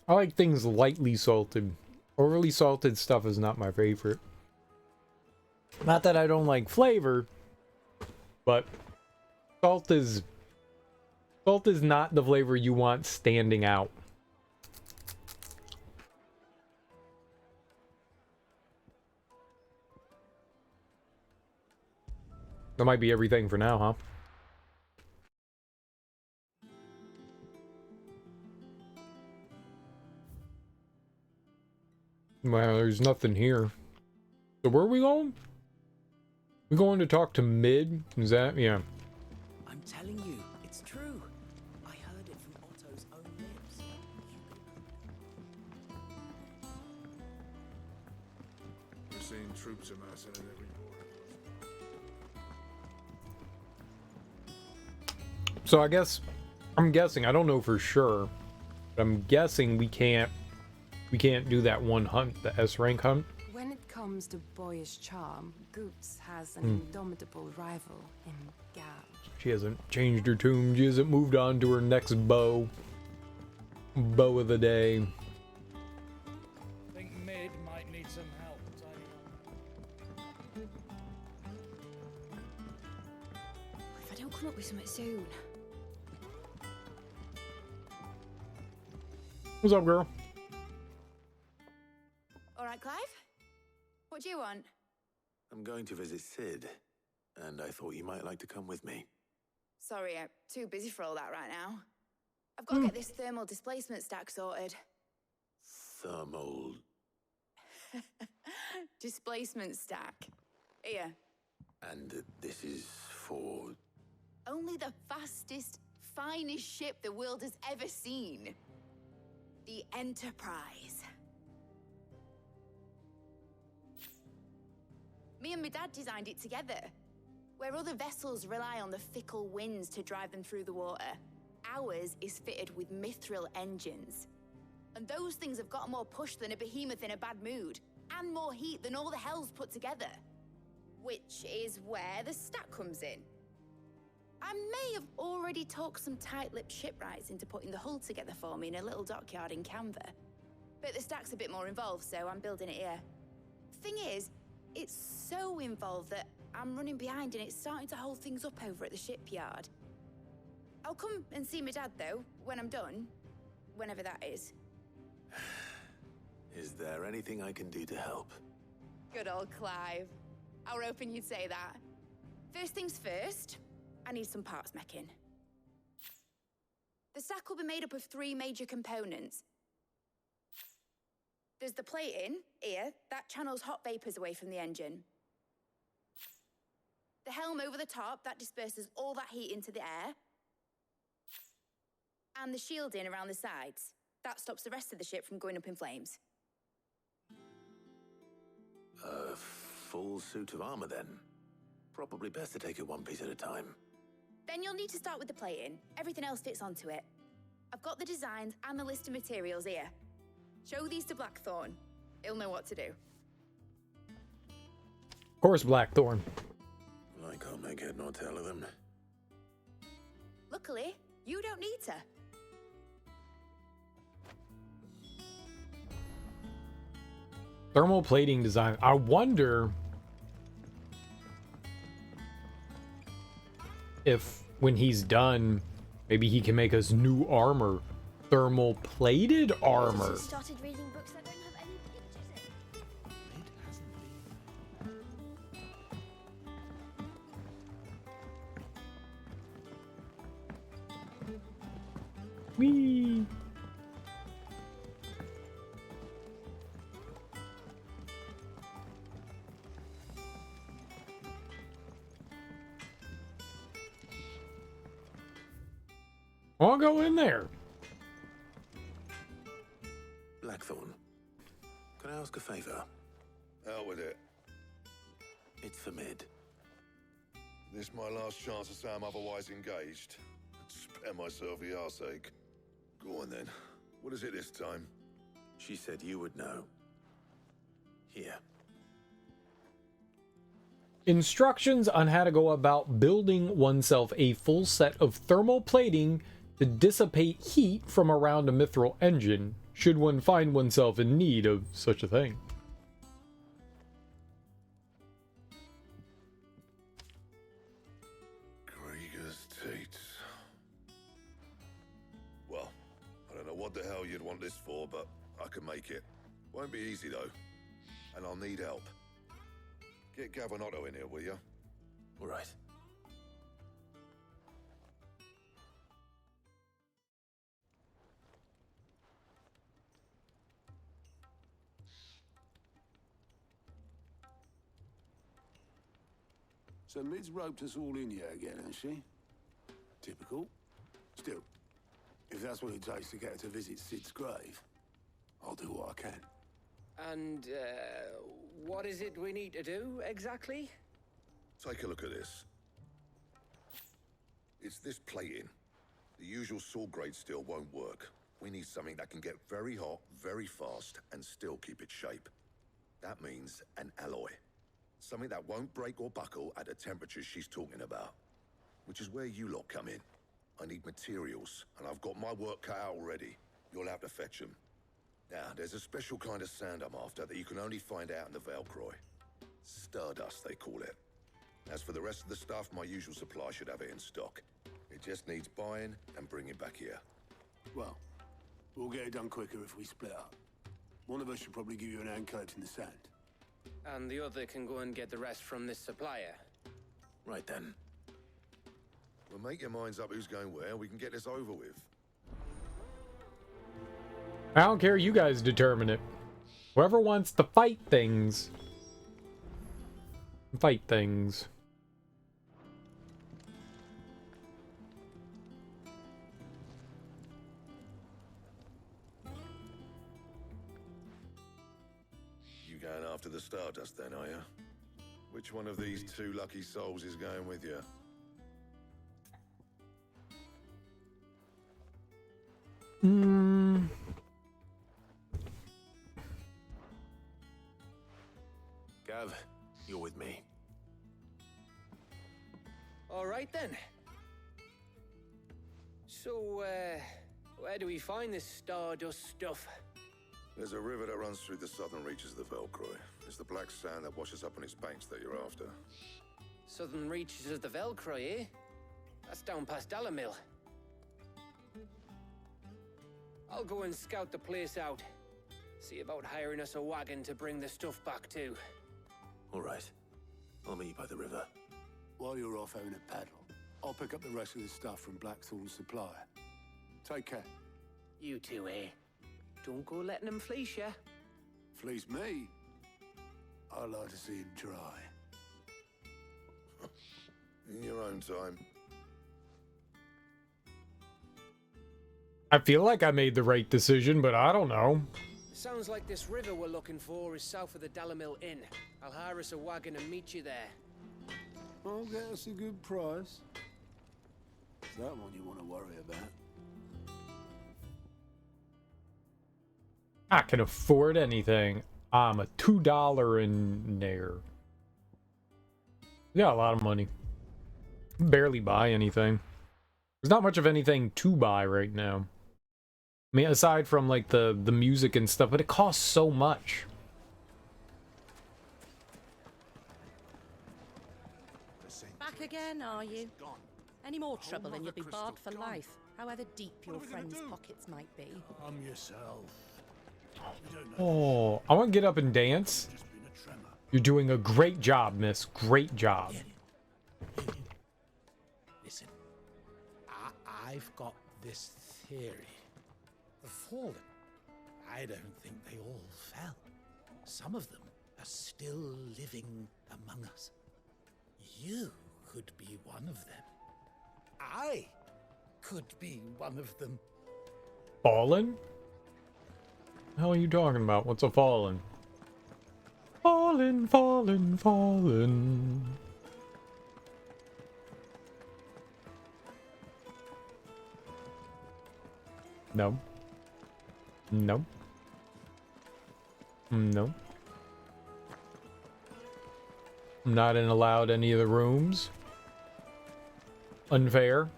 I like things lightly salted. Overly salted stuff is not my favorite. Not that I don't like flavor, but salt is not the flavor you want standing out. That might be everything for now, huh? Well, there's nothing here. So where are we going? We going to talk to Mid? Is that, yeah. I'm telling you, it's true. I heard it from Otto's own lips. We're seeing troops amassing at every border. So I guess, I'm guessing, I don't know for sure, but I'm guessing we can't do that one hunt, the S rank hunt. When it comes to boyish charm, Goops has an indomitable rival in Gav. She hasn't changed her tune. She hasn't moved on to her next bow. Bow of the day. I think Mid might need some help tidying up. If I don't come up with something soon. What's up, girl? All right, Clive? What do you want? I'm going to visit Sid, and I thought you might like to come with me. Sorry, I'm too busy for all that right now. I've got to get this thermal displacement stack sorted. Thermal... Displacement stack. Here. And this is for... Only the fastest, finest ship the world has ever seen. The Enterprise. Me and my dad designed it together. Where other vessels rely on the fickle winds to drive them through the water, ours is fitted with mithril engines. And those things have got more push than a behemoth in a bad mood, and more heat than all the hells put together. Which is where the stack comes in. I may have already talked some tight-lipped shipwrights into putting the hull together for me in a little dockyard in Canva. But the stack's a bit more involved, so I'm building it here. Thing is, it's so involved that I'm running behind and it's starting to hold things up over at the shipyard. I'll come and see my dad, though, when I'm done. Whenever that is. Is there anything I can do to help? Good old Clive. I were hoping you'd say that. First things first, I need some parts meching. The stack will be made up of 3 major components. There's the plating, here, that channels hot vapors away from the engine. The helm over the top, that disperses all that heat into the air. And the shielding around the sides. That stops the rest of the ship from going up in flames. A full suit of armor, then. Probably best to take it one piece at a time. Then you'll need to start with the plating. Everything else fits onto it. I've got the designs and the list of materials here. Show these to Blackthorn. He'll know what to do. Of course, Blackthorn. I can't make head nor tail of them. Luckily, you don't need to. Thermal plating design. I wonder if when he's done, maybe he can make us new armor. Thermal plated armor. Started reading books that don't have any pictures in. Whee! I'll go in there. Blackthorn, can I ask a favor? Out with it. It's for Mid. This my last chance to say I'm otherwise engaged. Spare myself the arseache. Go on then. What is it this time? She said you would know. Here. Instructions on how to go about building oneself a full set of thermal plating to dissipate heat from around a mithril engine, should one find oneself in need of such a thing. Krieger's Tates. Well, I don't know what the hell you'd want this for, but I can make it. Won't be easy though, and I'll need help. Get Gavinotto in here, will you? All right. So Mid's roped us all in here again, hasn't she? Typical. Still, if that's what it takes to get her to visit Sid's grave, I'll do what I can. And, what is it we need to do, exactly? Take a look at this. It's this plating. The usual sword grade steel won't work. We need something that can get very hot, very fast, and still keep its shape. That means an alloy. Something that won't break or buckle at the temperatures she's talking about. Which is where you lot come in. I need materials, and I've got my work cut out already. You'll have to fetch them. Now, there's a special kind of sand I'm after that you can only find out in the Valcroy. Stardust, they call it. As for the rest of the stuff, my usual supply should have it in stock. It just needs buying and bringing back here. Well, we'll get it done quicker if we split up. One of us should probably give you an hand collecting the sand. And the other can go and get the rest from this supplier. Right then. Well, make your minds up who's going where, and we can get this over with. I don't care, you guys determine it. Whoever wants to fight things. Fight things. You going after the Stardust then, are you? Which one of these two lucky souls is going with you? Gav, you're with me. All right then. So, where do we find this stardust stuff? There's a river that runs through the southern reaches of the Velcroy. It's the black sand that washes up on its banks that you're after. Southern reaches of the Velcroy, eh? That's down past Dalamil. I'll go and scout the place out. See about hiring us a wagon to bring the stuff back to. All right. I'll meet you by the river. While you're off having a paddle, I'll pick up the rest of the stuff from Blackthorn's supplier. Take care. You two, eh? Don't go letting them fleece ya. Fleece me? I like to see him try. In your own time. I feel like I made the right decision, but I don't know. Sounds like this river we're looking for is south of the Dalamil Inn. I'll hire us a wagon and meet you there. I'll get us a good price. Is that one you want to worry about? I can afford anything. I'm a $2 in there. We got a lot of money. Barely buy anything. There's not much of anything to buy right now. I mean, aside from like the music and stuff, but it costs so much. Back again, are you? Any more trouble and you'll be barred for life, however deep your friends' pockets might be. Calm yourself. Oh, I want to get up and dance. You're doing a great job, miss. Great job. Listen, I've got this theory. The fallen, I don't think they all fell. Some of them are still living among us. You could be one of them. I could be one of them. Fallen? What the hell are you talking about? What's a fallen? Fallen, fallen, fallen. No. No. No. I'm not allowed any of the rooms. Unfair.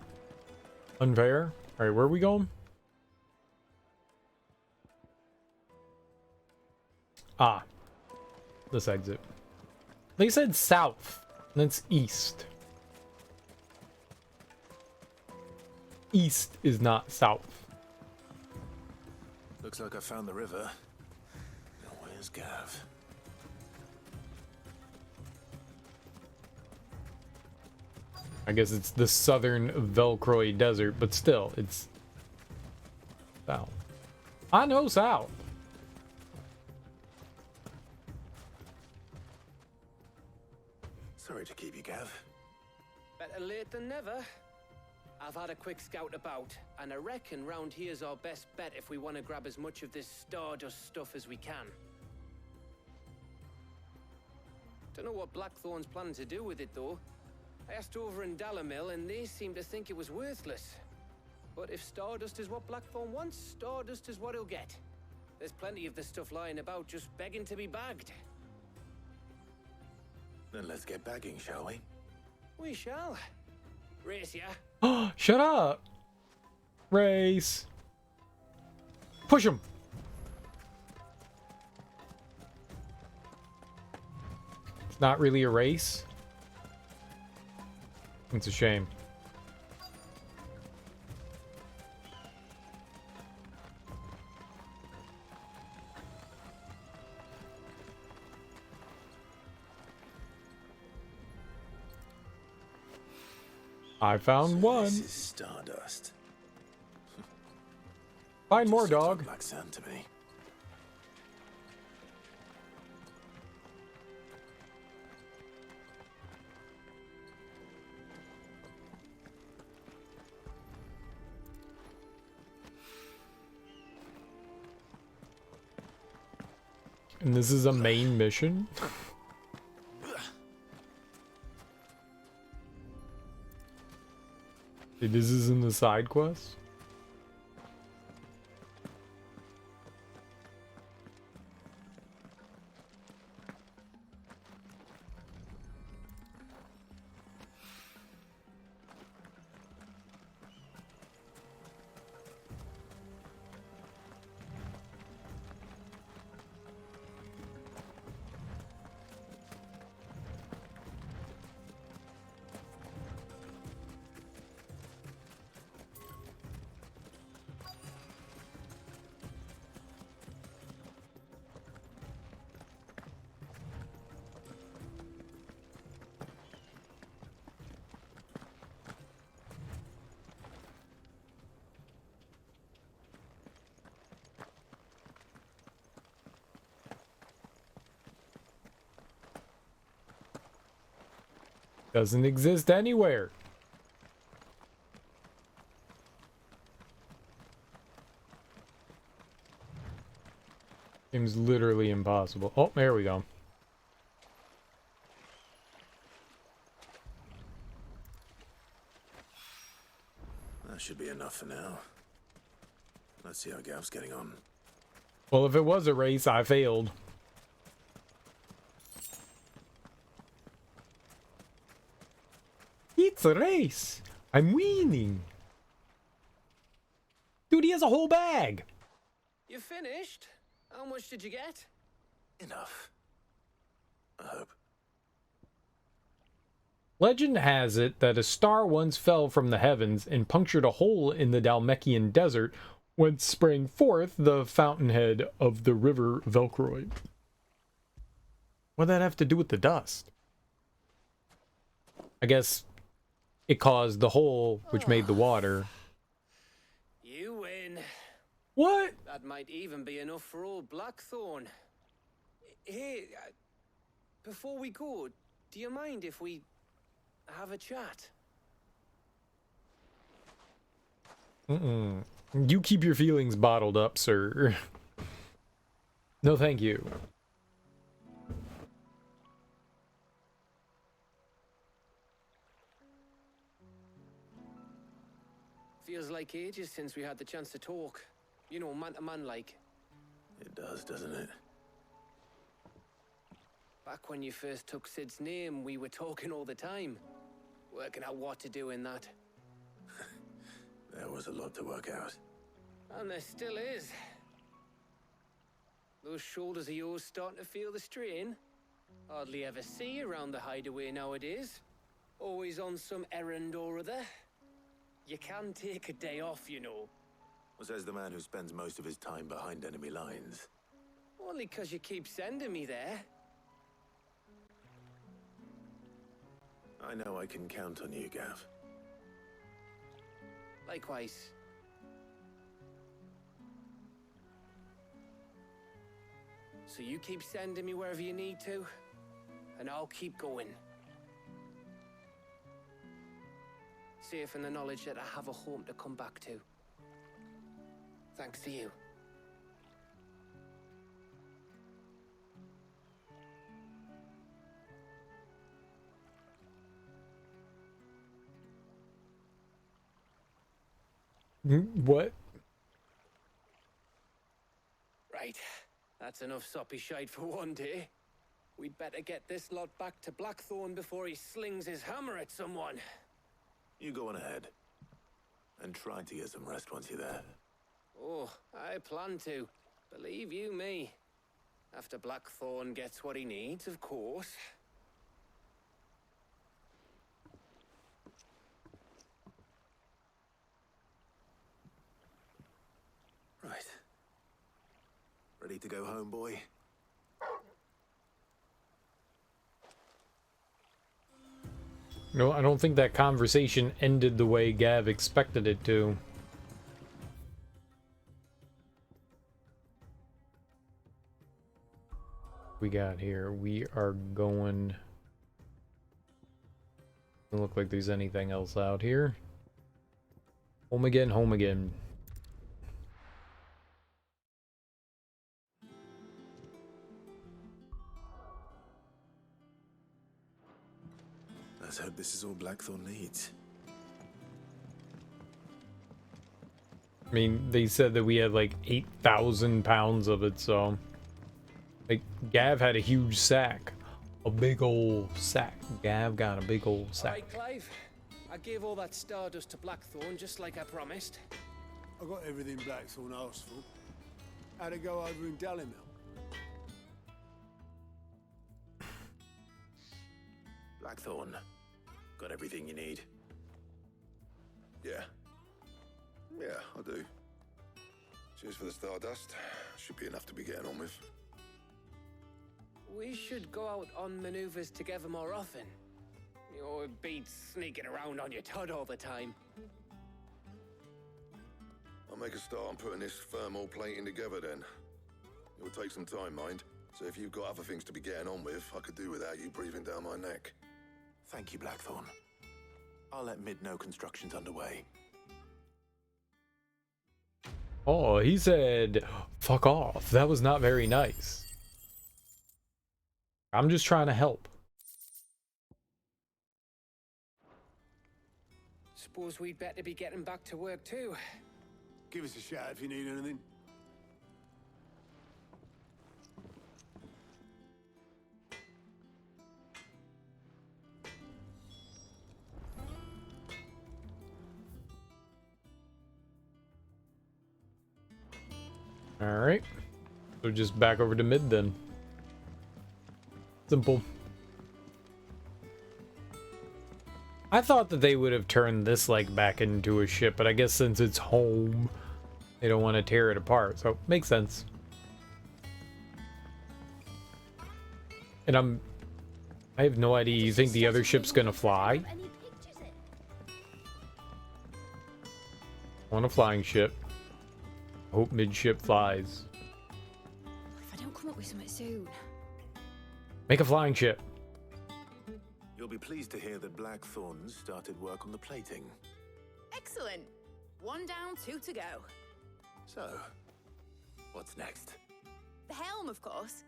Unfair. Alright, where are we going? Ah. This exit. They said south. That's east. East is not south. Looks like I found the river. Now where's Gav? I guess it's the southern Velcroy desert, but still, it's south. I know south. Sorry to keep you, Gav. Better late than never. I've had a quick scout about, and I reckon round here's our best bet if we want to grab as much of this stardust stuff as we can. Don't know what Blackthorn's planning to do with it, though. I asked over in Dalamil, and they seem to think it was worthless. But if stardust is what Blackthorn wants, stardust is what he'll get. There's plenty of this stuff lying about, just begging to be bagged. Then let's get bagging, shall we? We shall. Race ya. Oh, shut up. Race. Push him. It's not really a race. It's a shame. I found one. This is stardust. Find more, dog. Black sand to me. And this is a main mission? This isn't the side quest? Doesn't exist anywhere. Seems literally impossible. Oh, there we go. That should be enough for now. Let's see how Gav's getting on. Well, if it was a race, I failed. It's a race. I'm winning. Dude, he has a whole bag. You finished? How much did you get? Enough. I hope. Legend has it that a star once fell from the heavens and punctured a hole in the Dalmekian desert, whence sprang forth the fountainhead of the river Velcroyd. What does that have to do with the dust? I guess it caused the hole which made the water. You win. What? That might even be enough for old Blackthorn. Hey, before we go, do you mind if we have a chat? You keep your feelings bottled up, sir. No, thank you. Feels like ages since we had the chance to talk. You know, man to man like. It does, doesn't it? Back when you first took Sid's name, we were talking all the time. Working out what to do in that. There was a lot to work out. And there still is. Those shoulders of yours starting to feel the strain. Hardly ever see you around the hideaway nowadays. Always on some errand or other. You can take a day off, you know. Says the man who spends most of his time behind enemy lines. Only 'cause you keep sending me there. I know I can count on you, Gav. Likewise. So you keep sending me wherever you need to, and I'll keep going. Safe in the knowledge that I have a home to come back to. Thanks to you. What? Right. That's enough soppy shite for one day. We'd better get this lot back to Blackthorn before he slings his hammer at someone. You go on ahead. And try to get some rest once you're there. Oh, I plan to. Believe you me. After Blackthorn gets what he needs, of course. Right. Ready to go home, boy? No, I don't think that conversation ended the way Gav expected it to. We got here. We are going. Doesn't look like there's anything else out here. Home again, home again. Let's hope this is all Blackthorn needs. I mean, they said that we had like 8,000 pounds of it, so... Like, Gav had a huge sack. A big old sack. Gav got a big old sack. Alright, Clive. I gave all that stardust to Blackthorn just like I promised. I got everything Blackthorn asked for. How'd it go over in Dalimil? Blackthorn, got everything you need? Yeah. Yeah, I do. Cheers for the stardust. Should be enough to be getting on with. We should go out on maneuvers together more often. It beats sneaking around on your Todd all the time. I'll make a start on putting this thermal plating together then. It will take some time, mind. So if you've got other things to be getting on with, I could do without you breathing down my neck. Thank you, Blackthorn. I'll let Mid know construction's underway. Oh, he said, fuck off. That was not very nice. I'm just trying to help. Suppose we'd better be getting back to work too. Give us a shout if you need anything. Alright. So just back over to mid then. Simple. I thought that they would have turned this like back into a ship, but I guess since it's home, they don't want to tear it apart. So makes sense. And I have no idea. You think the other ship's gonna fly? On a flying ship. Hope midship flies. If I don't come up with something soon. Make a flying ship. You'll be pleased to hear that Blackthorn started work on the plating. Excellent. 1 down, 2 to go. So, what's next? The helm, of course.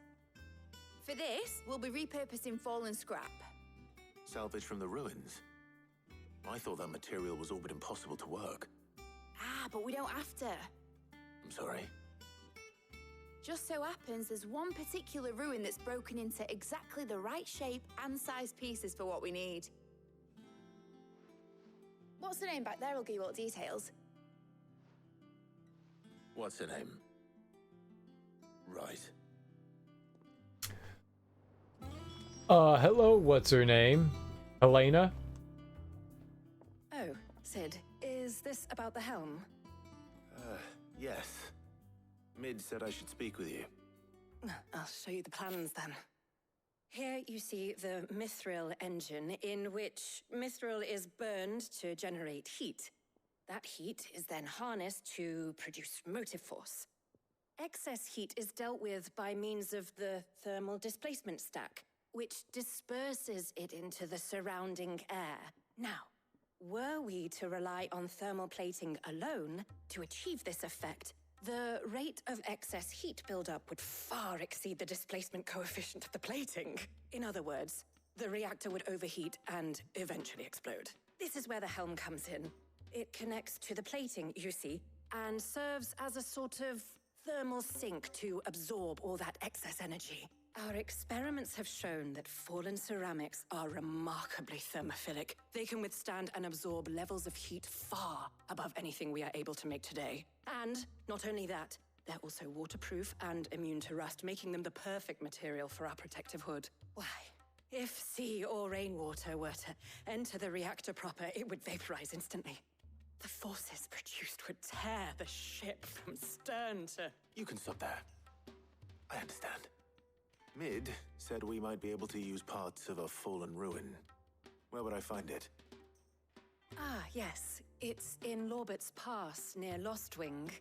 For this, we'll be repurposing fallen scrap. Salvage from the ruins? I thought that material was all but impossible to work. Ah, but we don't have to. I'm sorry. Just so happens there's one particular ruin that's broken into exactly the right shape and size pieces for what we need. What's the name back there? I'll give you all the details. What's her name? Right. Hello, what's her name? Helena? Oh, Sid, is this about the helm? Yes. Mid said I should speak with you. I'll show you the plans then. Here you see the mithril engine, in which mithril is burned to generate heat. That heat is then harnessed to produce motive force. Excess heat is dealt with by means of the thermal displacement stack, which disperses it into the surrounding air. Now, were we to rely on thermal plating alone to achieve this effect, the rate of excess heat buildup would far exceed the displacement coefficient of the plating. In other words, the reactor would overheat and eventually explode. This is where the helm comes in. It connects to the plating, you see, and serves as a sort of thermal sink to absorb all that excess energy. Our experiments have shown that fallen ceramics are remarkably thermophilic. They can withstand and absorb levels of heat far above anything we are able to make today. And not only that, they're also waterproof and immune to rust, making them the perfect material for our protective hood. Why, if sea or rainwater were to enter the reactor proper, it would vaporize instantly. The forces produced would tear the ship from stern to... You can stop there. I understand. Mid said we might be able to use parts of a fallen ruin. Where would I find it? Ah, yes. It's in Lorbert's Pass, near Lostwing.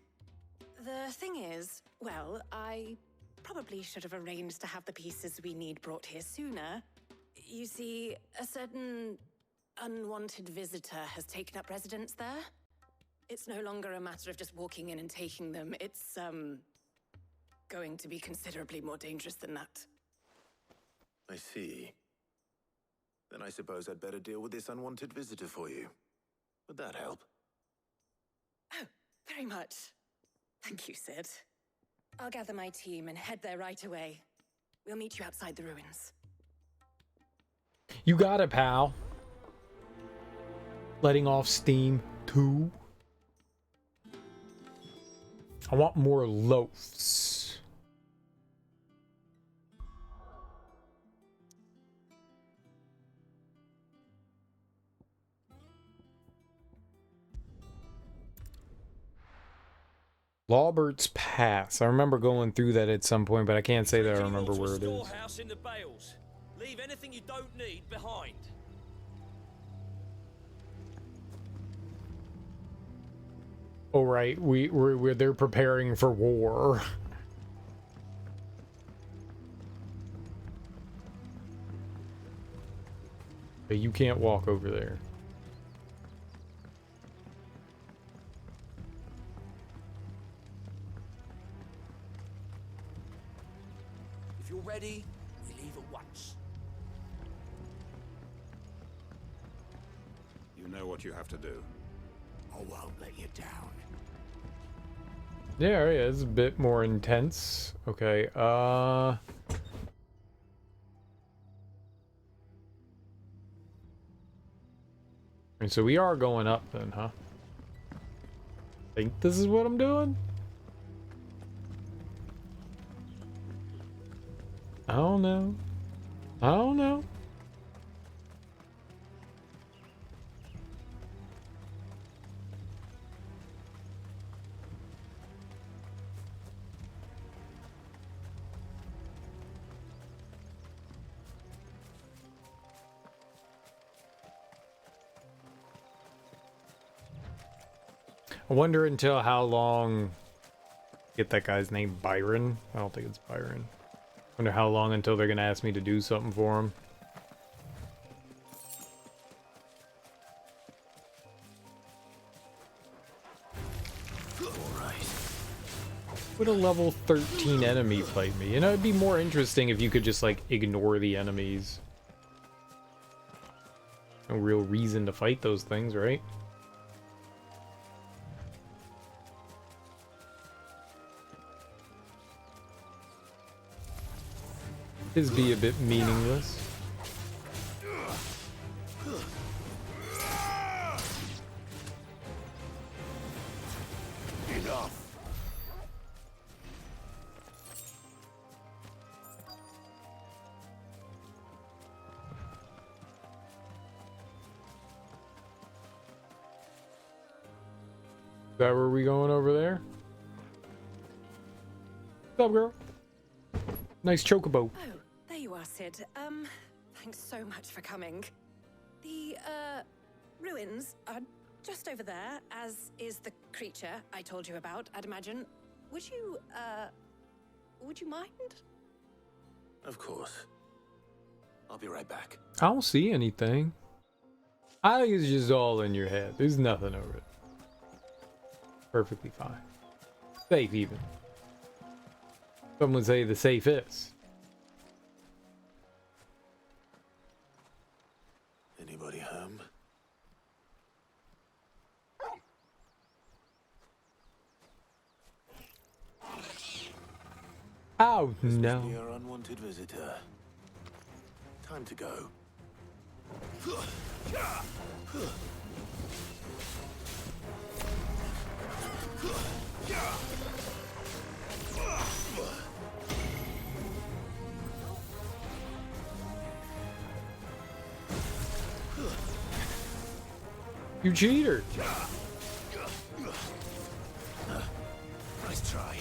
The thing is, well, I probably should have arranged to have the pieces we need brought here sooner. You see, a certain unwanted visitor has taken up residence there. It's no longer a matter of just walking in and taking them. It's, going to be considerably more dangerous than that. I see. Then I suppose I'd better deal with this unwanted visitor for you. Would that help? Oh, very much. Thank you, Sid. I'll gather my team and head there right away. We'll meet you outside the ruins. You got it, pal. Letting off steam, too. I want more loaves. Lawbert's Pass. I remember going through that at some point, but I can't say that I remember where it is. Storehouse in the bales. Leave anything you don't need behind. Oh right, we're they're preparing for war. But you can't walk over there. If you're ready, we leave at once. You know what you have to do. I won't let you down. Yeah, it's a bit more intense. Okay, and so we are going up then, huh? Think this is what I'm doing? I don't know. I don't know. I wonder until how long. Get that guy's name, Byron. I don't think it's Byron. Wonder how long until they're gonna ask me to do something for him. Would a level 13 enemy fight me? You know, it'd be more interesting if you could just like ignore the enemies. No real reason to fight those things, right? This be a bit meaningless. Enough. Is that where we going over there? What's up, girl? Nice chocobo. Oh, there you are, Sid. Thanks so much for coming. The, ruins are just over there, as is the creature I told you about, I'd imagine. Would you mind? Of course. I'll be right back. I don't see anything. I think it's just all in your head. There's nothing over it. Perfectly fine. Safe, even. Some would say the safest. Anybody home? Oh, no. Your unwanted visitor. Time to go. You cheater. Nice try.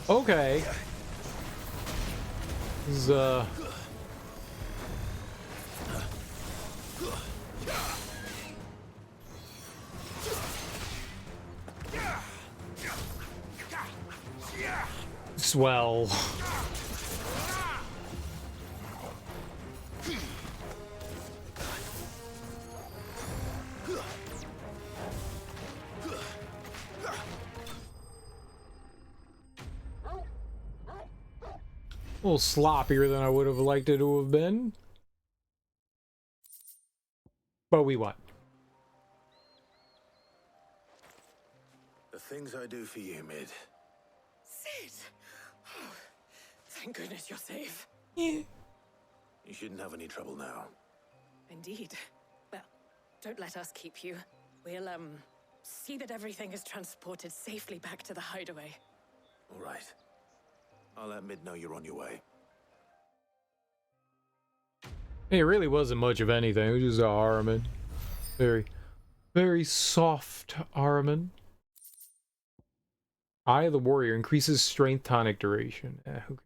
Okay. This is, swell. A little sloppier than I would have liked it to have been. But we won. The things I do for you, Mid. Sid! Oh, thank goodness you're safe. You shouldn't have any trouble now. Indeed. Well, don't let us keep you. We'll, see that everything is transported safely back to the hideaway. All right. I'll let Mid know you're on your way. It really wasn't much of anything. It was just a Ahriman. Very, very soft Ahriman. Eye of the Warrior increases strength tonic duration. Who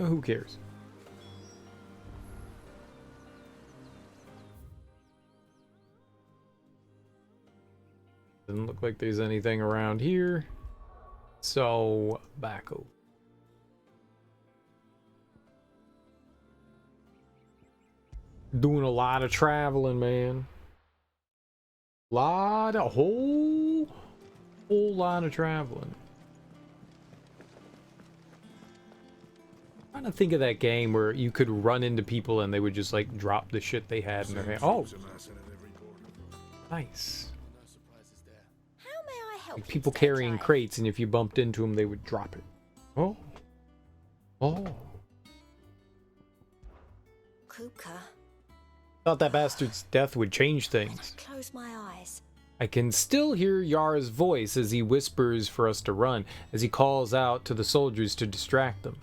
who cares? Doesn't look like there's anything around here. So, back over. Doing a lot of traveling, man. Whole lot of traveling. I'm trying to think of that game where you could run into people and they would just like drop the shit they had in their hand. Oh, nice. How may I help Like people carrying crates, and if you bumped into them, they would drop it. Oh. Oh. Kuka, Thought that bastard's death would change things. close my eyes. I can still hear Yara's voice as he whispers for us to run, as he calls out to the soldiers to distract them.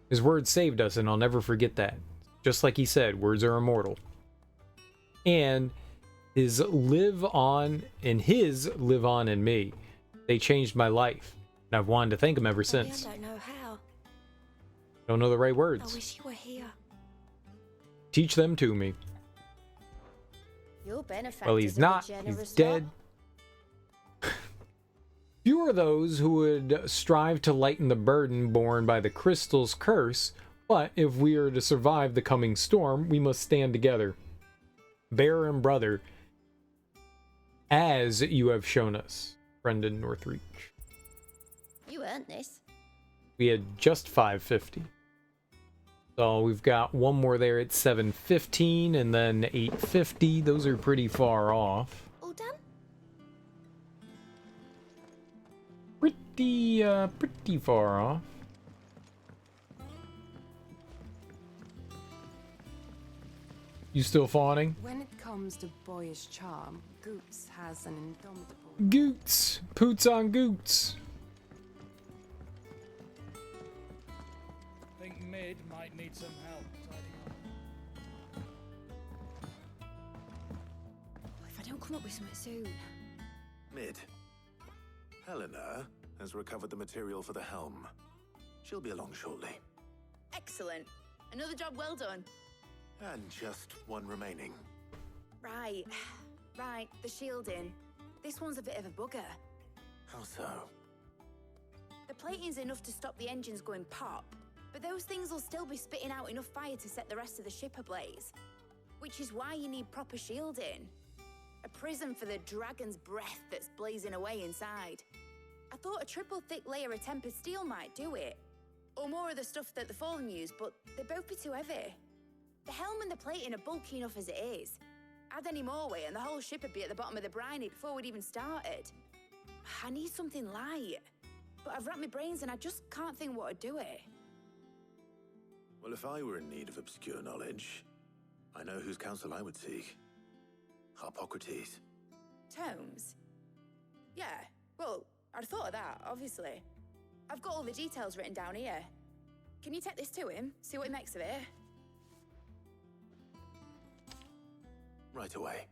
His words saved us, and I'll never forget that. Just like he said, words are immortal. And his live on in me. They changed my life, and I've wanted to thank him ever since. I don't know how. Don't know the right I words. wish you were here. Teach them to me. Your benefactors Well, he's are a not. generous He's dead. Few are those who would strive to lighten the burden borne by the crystal's curse, but if we are to survive the coming storm, we must stand together, bearer and brother, as you have shown us, Brendan Northreach. You earned this. We had just 550. So we've got one more there at 715 and then 850. Those are pretty far off. All done? Pretty far off. You still fawning? When it comes to boyish charm, Goots has an indomitable... Goots! Poots on Goots! Think Mid might need some help tidying up. If I don't come up with something soon. Mid. Helena has recovered the material for the helm. She'll be along shortly. Excellent. Another job well done. And just one remaining. Right. Right, the shielding. This one's a bit of a bugger. How so? The plating's enough to stop the engines going pop, but those things will still be spitting out enough fire to set the rest of the ship ablaze. Which is why you need proper shielding. A prison for the dragon's breath that's blazing away inside. I thought a triple thick layer of tempered steel might do it. Or more of the stuff that the Fallen use, but they'd both be too heavy. The helm and the plating are bulky enough as it is. Add any more weight and the whole ship would be at the bottom of the briny before we'd even started. I need something light. But I've racked my brains and I just can't think what would do it. Well, if I were in need of obscure knowledge, I know whose counsel I would seek. Harpocrates. Tomes? Yeah, well, I'd thought of that, obviously. I've got all the details written down here. Can you take this to him? See what he makes of it? Right away.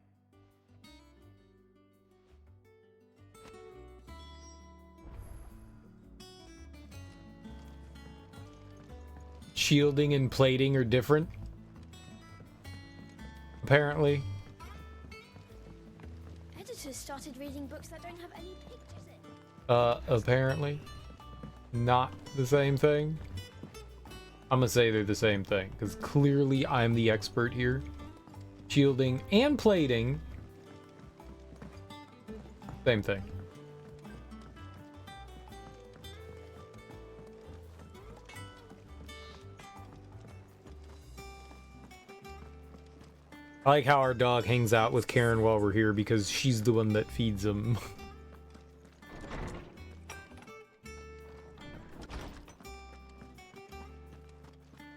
Shielding and plating are different. Apparently. Editors started reading books that don't have any pictures in. Apparently. Not the same thing. I'm gonna say they're the same thing, because clearly I'm the expert here. Shielding and plating. Same thing. I like how our dog hangs out with Karen while we're here because she's the one that feeds him.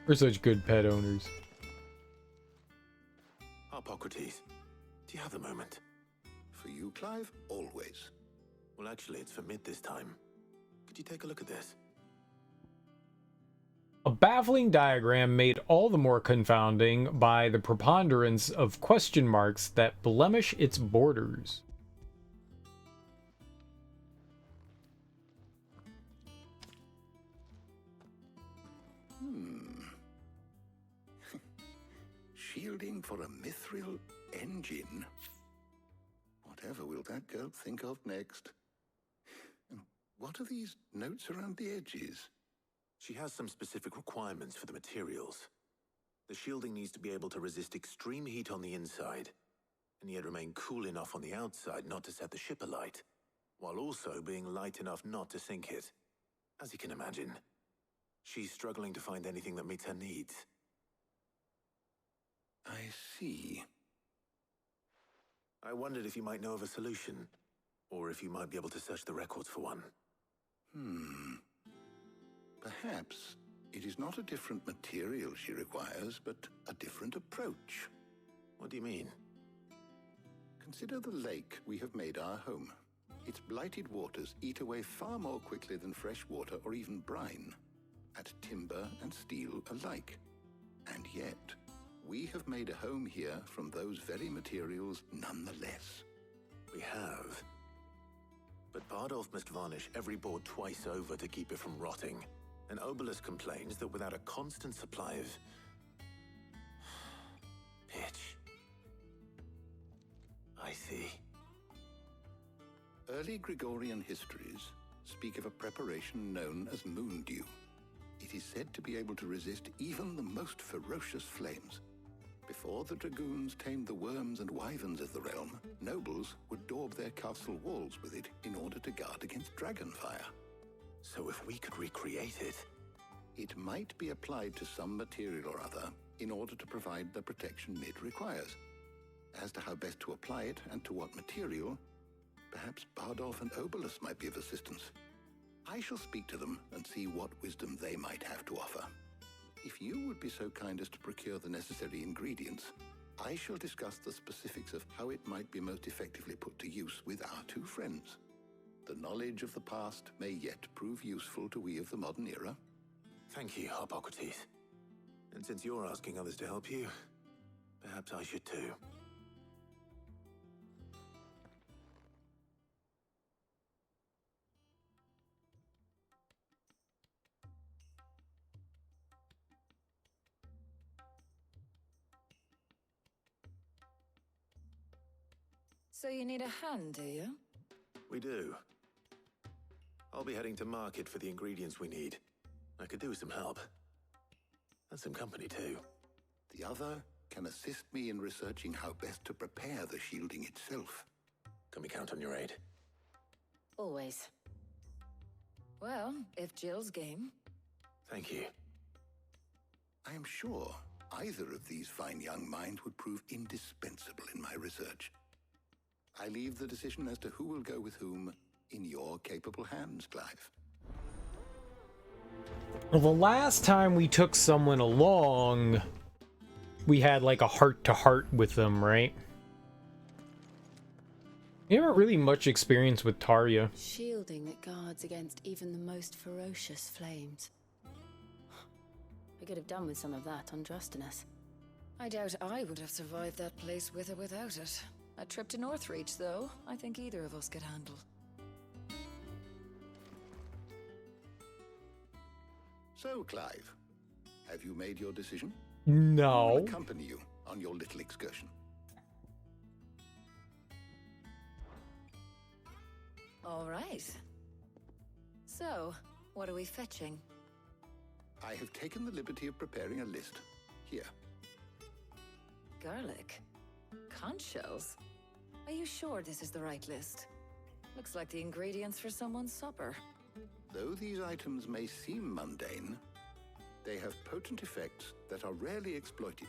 We're such good pet owners. Hippocrates, do you have a moment? For you, Clive? Always. Well, actually, it's for mid this time. Could you take a look at this? A baffling diagram made all the more confounding by the preponderance of question marks that blemish its borders. Shielding for a mithril engine. Whatever will that girl think of next? And what are these notes around the edges? She has some specific requirements for the materials. The shielding needs to be able to resist extreme heat on the inside, and yet remain cool enough on the outside not to set the ship alight, while also being light enough not to sink it. As you can imagine, she's struggling to find anything that meets her needs. I see. I wondered if you might know of a solution, or if you might be able to search the records for one. Perhaps it is not a different material she requires, but a different approach. What do you mean? Consider the lake we have made our home. Its blighted waters eat away far more quickly than fresh water or even brine, at timber and steel alike. And yet, we have made a home here from those very materials nonetheless. We have. But Bardolph must varnish every board twice over to keep it from rotting. And Obelus complains that without a constant supply of pitch. I see. Early Gregorian histories speak of a preparation known as moon dew. It is said to be able to resist even the most ferocious flames. Before the dragoons tamed the worms and wyverns of the realm, nobles would daub their castle walls with it in order to guard against dragonfire. So if we could recreate it... It might be applied to some material or other in order to provide the protection Mid requires. As to how best to apply it and to what material, perhaps Bardolph and Obelus might be of assistance. I shall speak to them and see what wisdom they might have to offer. If you would be so kind as to procure the necessary ingredients, I shall discuss the specifics of how it might be most effectively put to use with our two friends. The knowledge of the past may yet prove useful to we of the modern era. Thank you, Hippocrates. And since you're asking others to help you, perhaps I should too. So you need a hand, do you? We do. I'll be heading to market for the ingredients we need. I could do with some help. And some company too. The other can assist me in researching how best to prepare the shielding itself. Can we count on your aid? Always. Well, if Jill's game. Thank you. I am sure either of these fine young minds would prove indispensable in my research. I leave the decision as to who will go with whom in your capable hands, Clive. Well, the last time we took someone along, we had like a heart-to-heart with them, right? You haven't really much experience with Tarya. Shielding that guards against even the most ferocious flames. I could have done with some of that on Drustinus. I doubt I would have survived that place with or without it. A trip to Northreach, though, I think either of us could handle. So, Clive, have you made your decision? No. I will accompany you on your little excursion. All right. So, what are we fetching? I have taken the liberty of preparing a list. Here. Garlic? Conch shells? Are you sure this is the right list? Looks like the ingredients for someone's supper. Though these items may seem mundane, they have potent effects that are rarely exploited,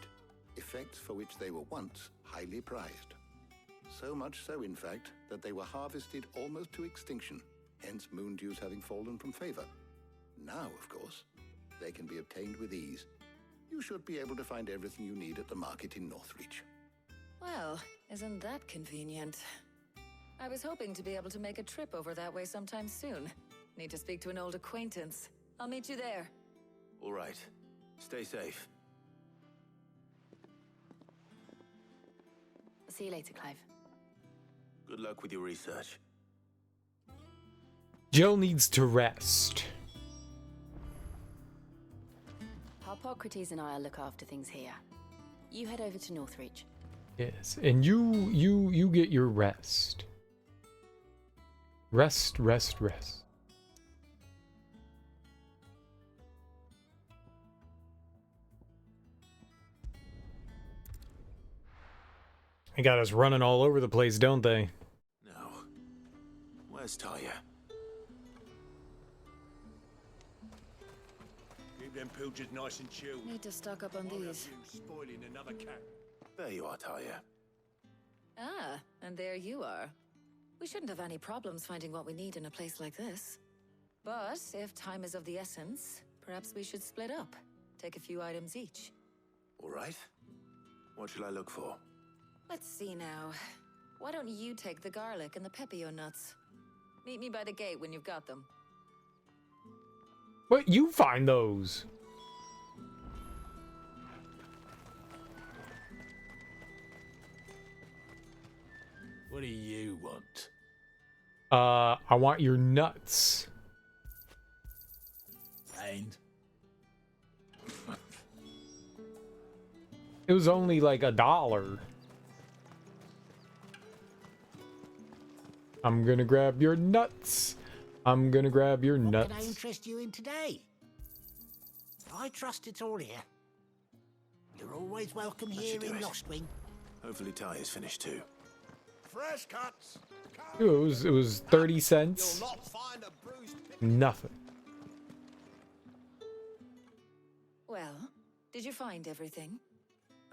effects for which they were once highly prized. So much so, in fact, that they were harvested almost to extinction, hence moon dews having fallen from favor. Now, of course, they can be obtained with ease. You should be able to find everything you need at the market in Northreach. Well, isn't that convenient? I was hoping to be able to make a trip over that way sometime soon. Need to speak to an old acquaintance. I'll meet you there. All right. Stay safe. I'll see you later, Clive. Good luck with your research. Jill needs to rest. Harpocrates and I'll look after things here. You head over to Northreach. Yes, and you get your rest. Rest. They got us running all over the place, don't they? No. Where's Tarya? Keep them pilchards nice and chilled. Need to stock up on these. Spoiling another cat. There you are, Tarya. Ah, and there you are. We shouldn't have any problems finding what we need in a place like this. But if time is of the essence, perhaps we should split up. Take a few items each. All right. What shall I look for? Let's see now. Why don't you take the garlic and the pepio nuts? Meet me by the gate when you've got them. But you find those. What do you want? I want your nuts. And? It was only like $1. I'm gonna grab your nuts. I'm gonna grab your nuts. What can I interest you in today? I trust it's all here. You're always welcome here in Lostwing. Hopefully Tarya's finished too. Fresh cuts. It was 30 cents. Nothing. Well, did you find everything?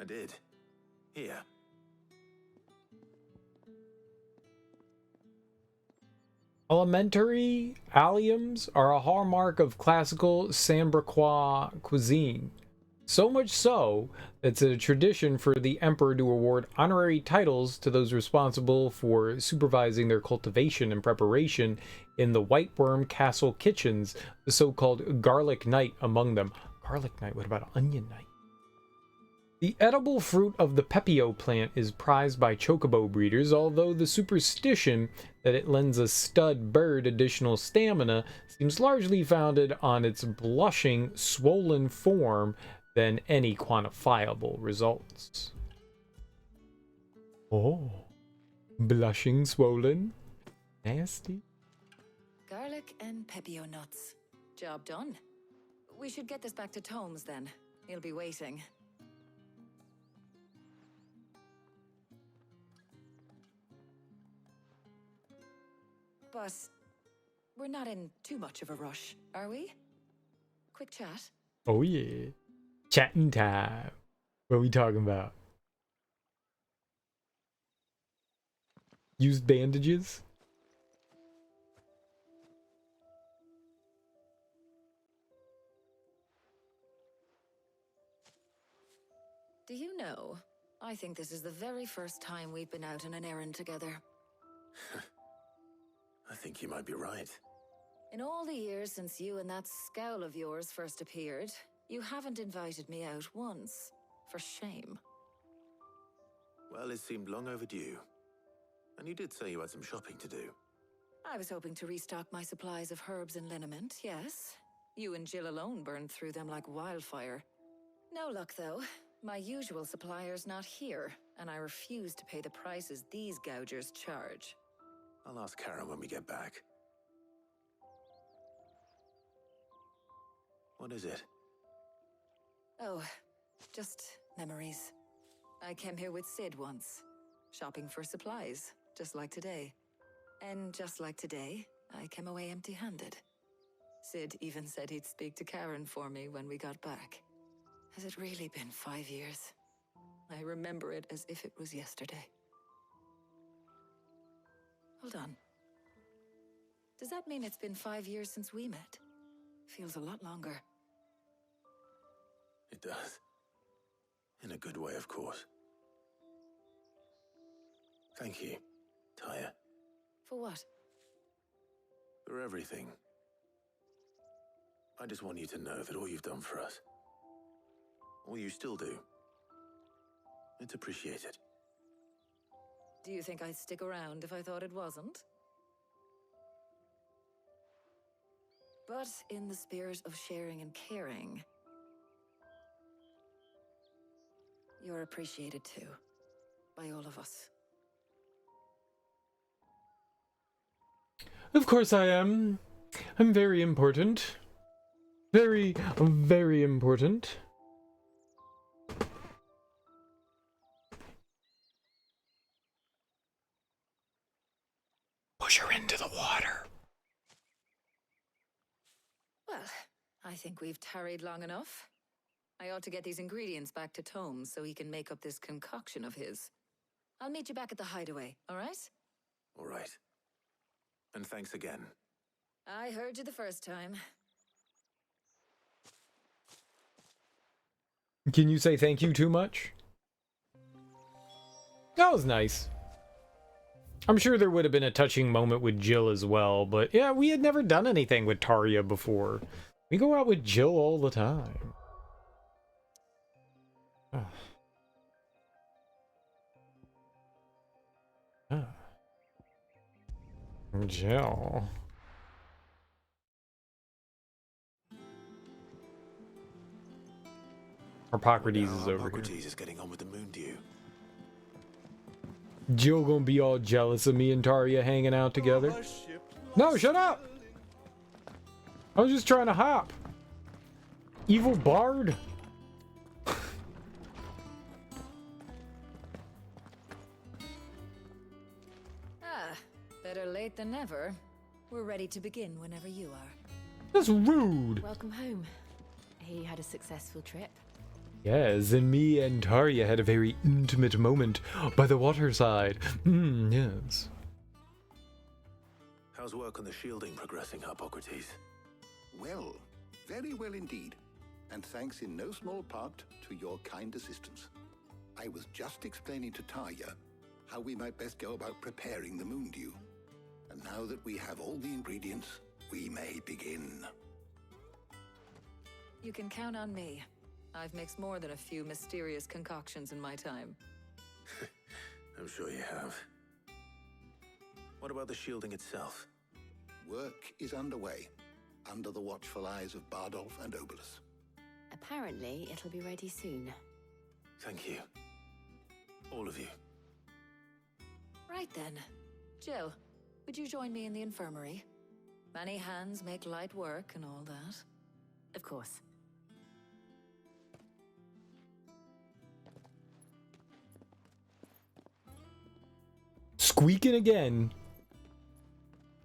I did. Here. Elementary alliums are a hallmark of classical Sambriquois cuisine. So much so, it's a tradition for the emperor to award honorary titles to those responsible for supervising their cultivation and preparation in the White Worm Castle kitchens, the so-called Garlic Knight among them. Garlic Knight? What about Onion Knight? The edible fruit of the pepio plant is prized by chocobo breeders, although the superstition that it lends a stud bird additional stamina seems largely founded on its blushing, swollen form than any quantifiable results. Oh, blushing, swollen, nasty. Garlic and pepio nuts. Job done. We should get this back to Tomes then. He'll be waiting. But we're not in too much of a rush, are we? Quick chat. Oh yeah. Chatting time. What are we talking about? Used bandages? Do you know, I think this is the very first time we've been out on an errand together. I think you might be right. In all the years since you and that scowl of yours first appeared, you haven't invited me out once. For shame. Well, it seemed long overdue. And you did say you had some shopping to do. I was hoping to restock my supplies of herbs and liniment, yes. You and Jill alone burned through them like wildfire. No luck, though. My usual supplier's not here, and I refuse to pay the prices these gougers charge. I'll ask Karen when we get back. What is it? Oh, just memories. I came here with Sid once, shopping for supplies, just like today. And just like today, I came away empty-handed. Sid even said he'd speak to Karen for me when we got back. Has it really been 5 years? I remember it as if it was yesterday. Hold on. Does that mean it's been 5 years since we met? Feels a lot longer. It does. In a good way, of course. Thank you, Taya. For what? For everything. I just want you to know that all you've done for us, all you still do, it's appreciated. Do you think I'd stick around if I thought it wasn't? But in the spirit of sharing and caring, you're appreciated too, by all of us. Of course I am. I'm very important. Very, very important. Push her into the water. Well, I think we've tarried long enough. I ought to get these ingredients back to Tome so he can make up this concoction of his. I'll meet you back at the hideaway, all right? All right. And thanks again. I heard you the first time. Can you say thank you too much? That was nice. I'm sure there would have been a touching moment with Jill as well, but yeah, we had never done anything with Tarja before. We go out with Jill all the time. Ah. Ah. Jill. Hippocrates is over here. Hippocrates is getting on with the moon dew. Jill gonna be all jealous of me and Tarja hanging out together. No, shut up! I was just trying to hop. Evil bard. Better late than never. We're ready to begin whenever you are. That's rude. Welcome home. You had a successful trip. Yes, and me and Tarja had a very intimate moment by the waterside. Yes. How's work on the shielding progressing, Hippocrates? Well, very well indeed. And thanks in no small part to your kind assistance. I was just explaining to Tarja how we might best go about preparing the moon dew. And now that we have all the ingredients, we may begin. You can count on me. I've mixed more than a few mysterious concoctions in my time. I'm sure you have. What about the shielding itself? Work is underway, under the watchful eyes of Bardolph and Obolus. Apparently, it'll be ready soon. Thank you. All of you. Right then. Jill, would you join me in the infirmary? Many hands make light work and all that. Of course. Squeaking again.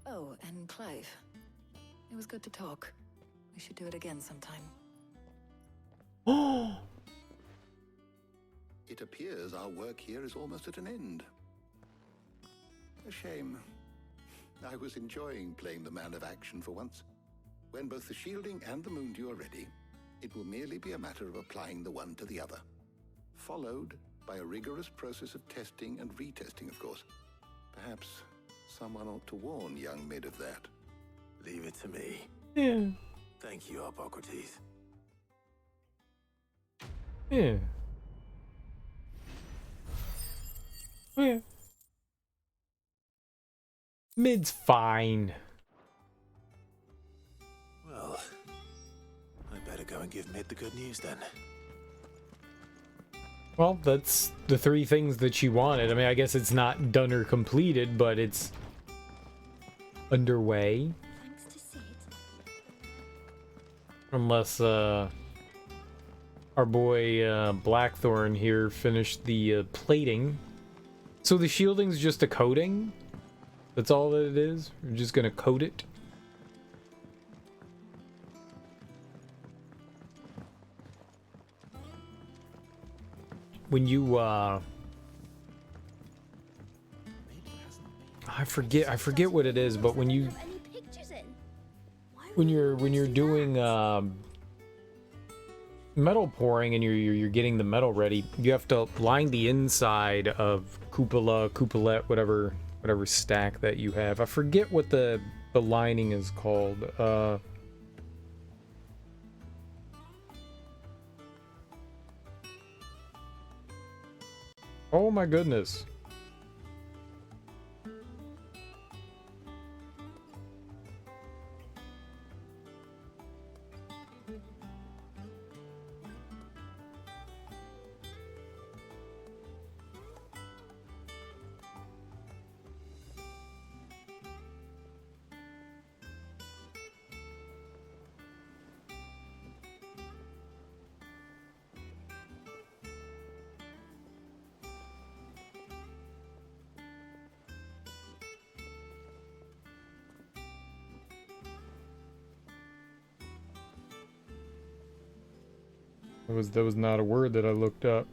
Oh, and Clive. It was good to talk. We should do it again sometime. Oh! It appears our work here is almost at an end. A shame. I was enjoying playing the man of action for once. When both the shielding and the moon dew are ready, it will merely be a matter of applying the one to the other. Followed by a rigorous process of testing and retesting, of course. Perhaps Someone ought to warn young Mid of that. Leave it to me. Yeah. Thank you, Hippocrates. Yeah. Yeah. Mid's fine. Well, I better go and give Mid the good news then. Well, that's the 3 things that she wanted. I mean, I guess it's not done or completed, but it's underway. Thanks to Sid. Unless, our boy, Blackthorn here finished the, plating. So the shielding's just a coating? That's all that it is? We're just gonna coat it? When you, I forget what it is, but when you, when you're doing, metal pouring and you're getting the metal ready, you have to line the inside of cupola, whatever stack that you have. I forget what the lining is called. Oh my goodness. That was not a word that I looked up.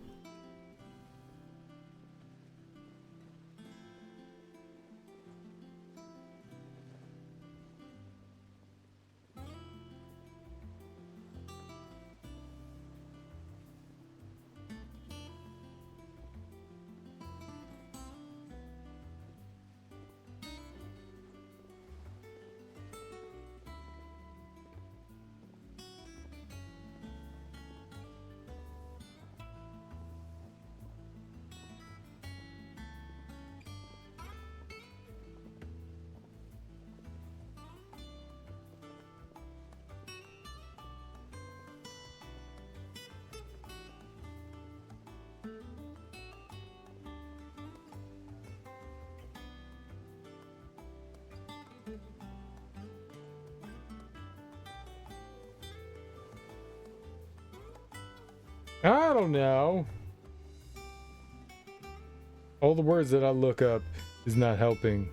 I don't know. All the words that I look up is not helping.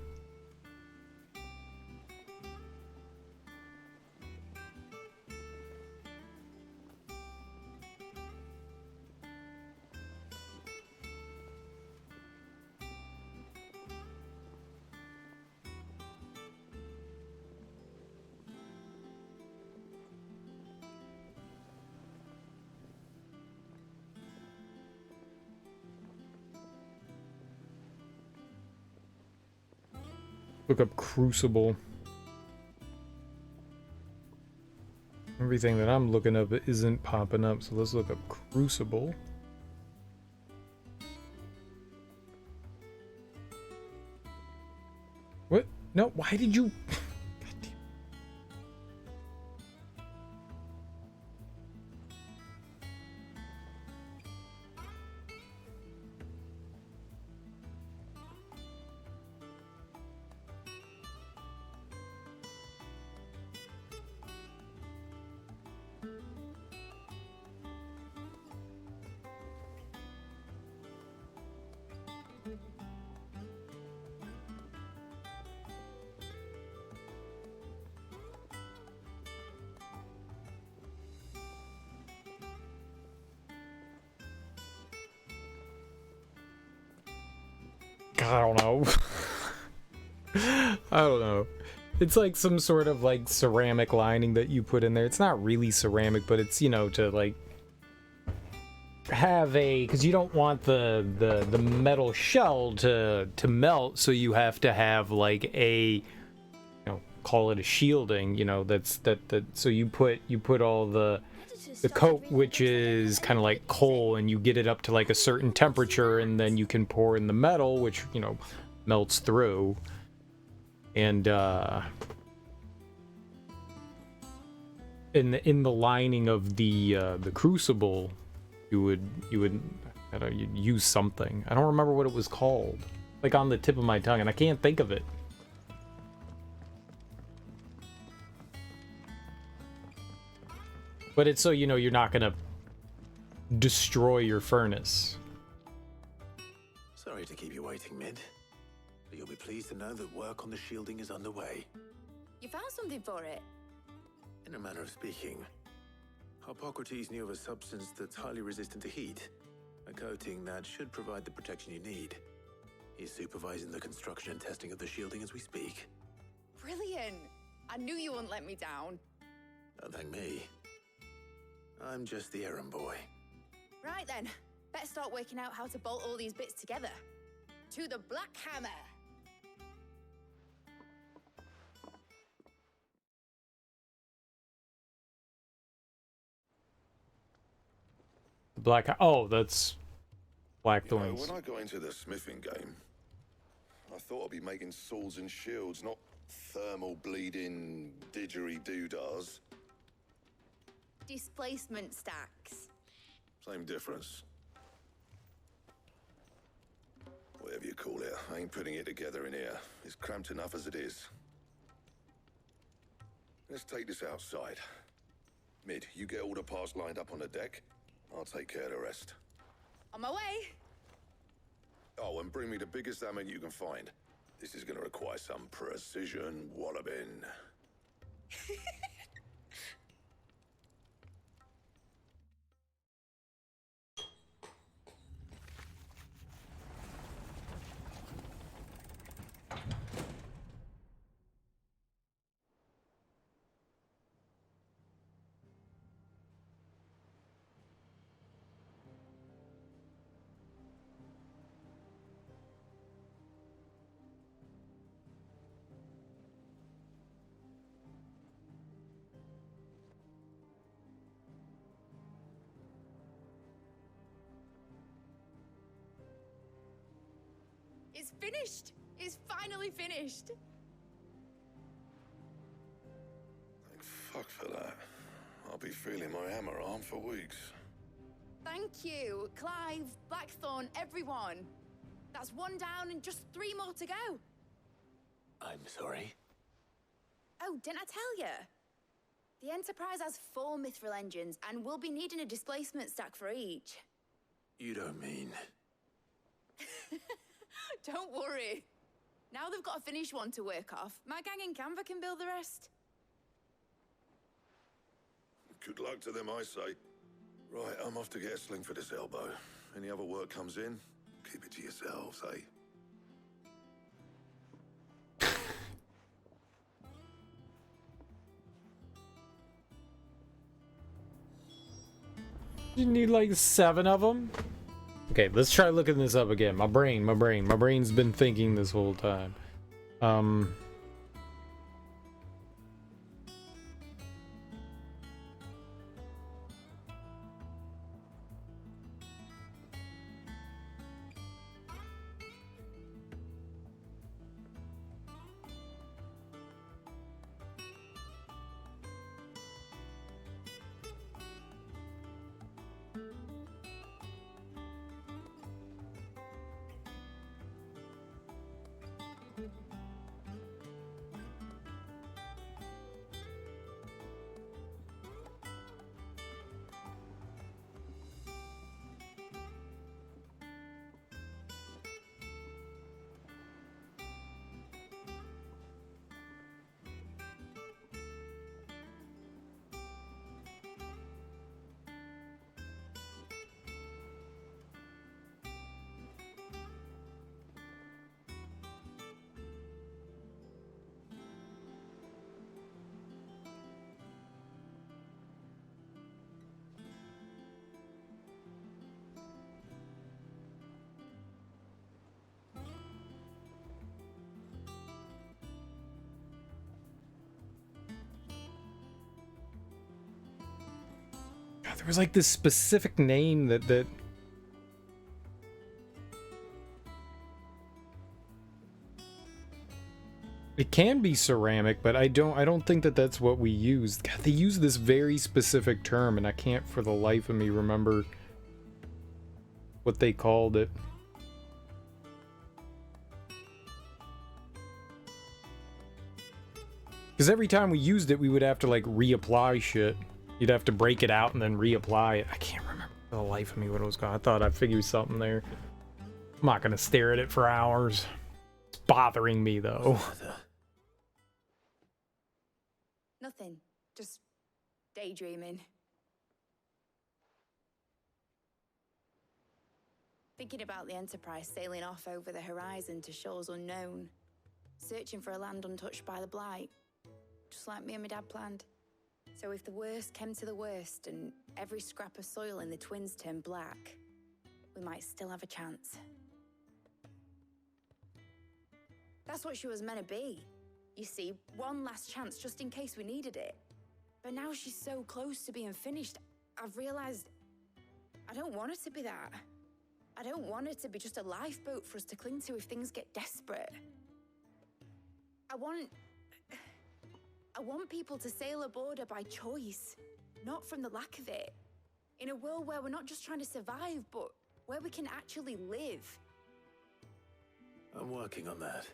Look up Crucible. Everything that I'm looking up isn't popping up, so let's look up Crucible. What? No, why did you... I don't know. I don't know. It's like some sort of like ceramic lining that you put in there. It's not really ceramic, but it's, you know, to like have a, because you don't want the metal shell to melt, so you have to have like a, call it a shielding, that's that so you put all the coat, which is kind of like coal, and you get it up to like a certain temperature, and then you can pour in the metal, which melts through. And in the lining of the crucible, you'd use something. I don't remember what it was called. Like on the tip of my tongue, and I can't think of it. But it's so you're not gonna destroy your furnace. Sorry to keep you waiting, Mid. But you'll be pleased to know that work on the shielding is underway. You found something for it? In a manner of speaking, Hippocrates knew of a substance that's highly resistant to heat. A coating that should provide the protection you need. He's supervising the construction and testing of the shielding as we speak. Brilliant! I knew you wouldn't let me down. Don't thank me. I'm just the errand boy. Right then, better start working out how to bolt all these bits together. To the Black Hammer! Oh, that's Blackthorns. When I got into the smithing game, I thought I'd be making swords and shields, not thermal bleeding didgeridoo-dahs. Displacement stacks. Same difference. Whatever you call it, I ain't putting it together in here. It's cramped enough as it is. Let's take this outside. Mid, you get all the parts lined up on the deck. I'll take care of the rest. On my way. Oh, and bring me the biggest hammer you can find. This is gonna require some precision walloping. It's finished! It's finally finished! Thank fuck for that. I'll be feeling my hammer arm for weeks. Thank you, Clive, Blackthorn, everyone. That's one down and just 3 more to go. I'm sorry. Oh, didn't I tell you? The Enterprise has 4 mithril engines, and we'll be needing a displacement stack for each. You don't mean... Don't worry. Now they've got a finished one to work off, my gang in Canva can build the rest. Good luck to them, I say. Right, I'm off to get a sling for this elbow. Any other work comes in, keep it to yourselves, eh? You need like 7 of them? Okay, let's try looking this up again. My brain's been thinking this whole time. There was like this specific name that it can be ceramic, but I don't think that that's what we used. God, they use this very specific term, and I can't for the life of me remember what they called it. Because every time we used it, we would have to like reapply shit. You'd have to break it out and then reapply it. I can't remember for the life of me what it was called. I thought I figured something there. I'm not gonna stare at it for hours. It's bothering me though. Nothing. Just daydreaming. Thinking about the Enterprise sailing off over the horizon to shores unknown. Searching for a land untouched by the blight. Just like me and my dad planned. So if the worst came to the worst and every scrap of soil in the Twins turned black, we might still have a chance. That's what she was meant to be. You see, one last chance just in case we needed it. But now she's so close to being finished, I've realized I don't want it to be that. I don't want it to be just a lifeboat for us to cling to if things get desperate. I want people to sail aboard her by choice, not from the lack of it. In a world where we're not just trying to survive, but where we can actually live. I'm working on that.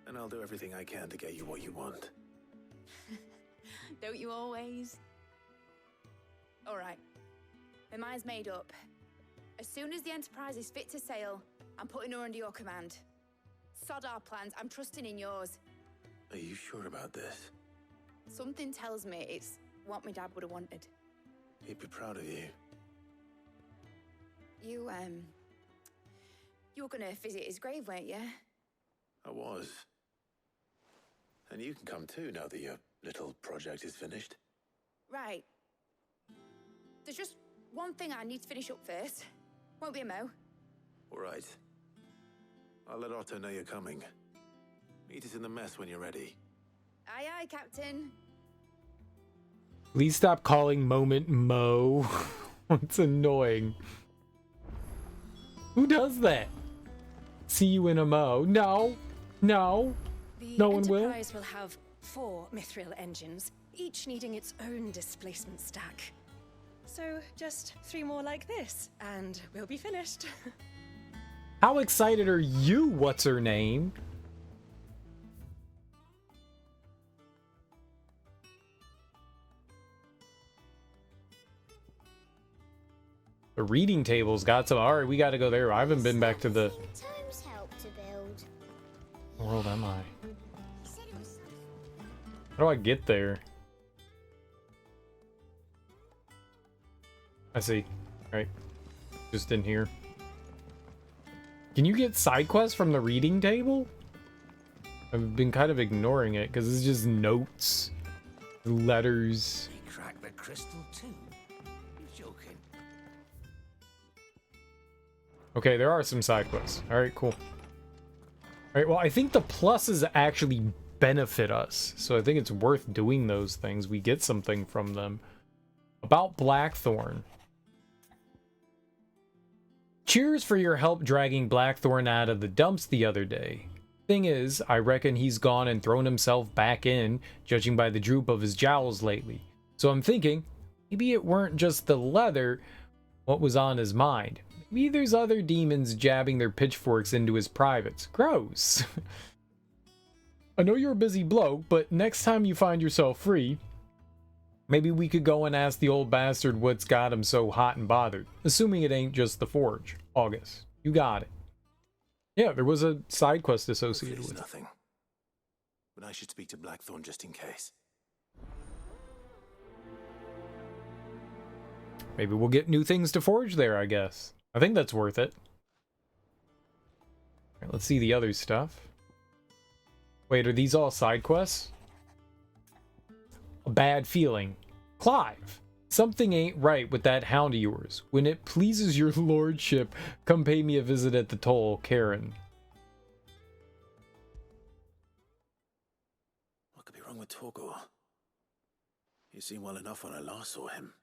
And I'll do everything I can to get you what you want. Don't you always? All right. My mind's made up. As soon as the Enterprise is fit to sail, I'm putting her under your command. Sod our plans, I'm trusting in yours. Are you sure about this? Something tells me it's what my dad would have wanted. He'd be proud of you. You were gonna visit his grave, weren't you? I was. And you can come too now that your little project is finished. Right. There's just one thing I need to finish up first. Won't be a mo. All right. I'll let Otto know you're coming. Meet us in the mess when you're ready. Aye, aye, Captain. Please stop calling Moment Mo. It's annoying. Who does that? See you in a mo. No. No. No one will. The Enterprise will have 4 mithril engines, each needing its own displacement stack. So just 3 more like this, and we'll be finished. How excited are you, what's her name? The reading table's got some. Alright, we gotta go there. I haven't been back to the... Times help to build. What world am I? How do I get there? I see. Alright. Just in here. Can you get side quests from the reading table? I've been kind of ignoring it because it's just notes, letters. They cracked the crystal too. You're joking. Okay, there are some side quests. Alright, cool. Alright, well, I think the pluses actually benefit us. So I think it's worth doing those things. We get something from them. About Blackthorn. Cheers for your help dragging Blackthorn out of the dumps the other day. Thing is, I reckon he's gone and thrown himself back in, judging by the droop of his jowls lately. So I'm thinking, maybe it weren't just the leather what was on his mind. Maybe there's other demons jabbing their pitchforks into his privates. Gross. I know you're a busy bloke, but next time you find yourself free, maybe we could go and ask the old bastard what's got him so hot and bothered. Assuming it ain't just the forge. August. You got it. Yeah, there was a side quest associated with it. Nothing. But I should speak to Blackthorn just in case. Maybe we'll get new things to forge there, I guess. I think that's worth it. All right, let's see the other stuff. Wait, are these all side quests? A bad feeling. Clive, something ain't right with that hound of yours. When it pleases your lordship, come pay me a visit at the toll, Karen. What could be wrong with Torgal? He seemed well enough when I last saw him.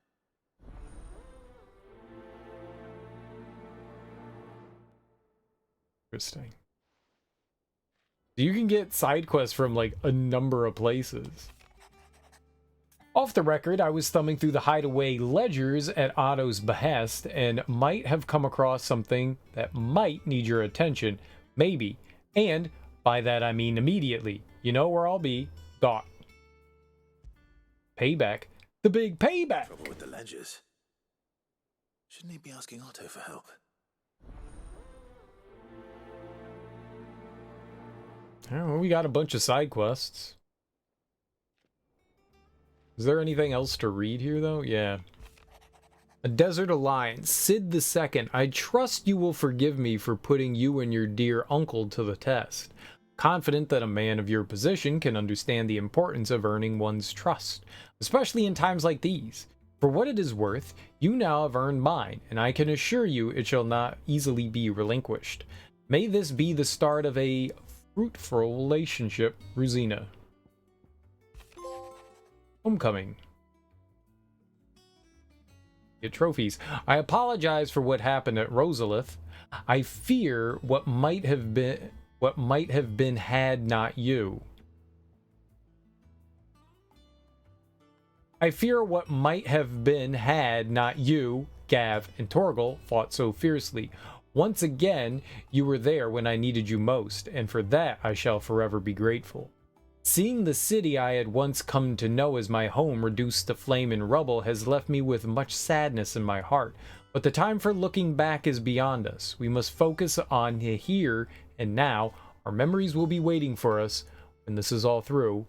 Interesting. You can get side quests from like a number of places. Off the record, I was thumbing through the hideaway ledgers at Otto's behest and might have come across something that might need your attention. Maybe. And by that I mean immediately. You know where I'll be. Dot. Payback. The big payback. Trouble with the ledgers. Shouldn't he be asking Otto for help? Well, we got a bunch of side quests. Is there anything else to read here, though? Yeah. A Desert Alliance. Sid II. I trust you will forgive me for putting you and your dear uncle to the test. Confident that a man of your position can understand the importance of earning one's trust, especially in times like these. For what it is worth, you now have earned mine, and I can assure you it shall not easily be relinquished. May this be the start of a fruitful relationship, Rosina. Homecoming. Get trophies. I apologize for what happened at Rosalith. I fear what might have been had not you. I fear what might have been had not you, Gav, and Torgal fought so fiercely. Once again, you were there when I needed you most, and for that I shall forever be grateful. Seeing the city I had once come to know as my home reduced to flame and rubble has left me with much sadness in my heart, but the time for looking back is beyond us. We must focus on the here and now. Our memories will be waiting for us when this is all through.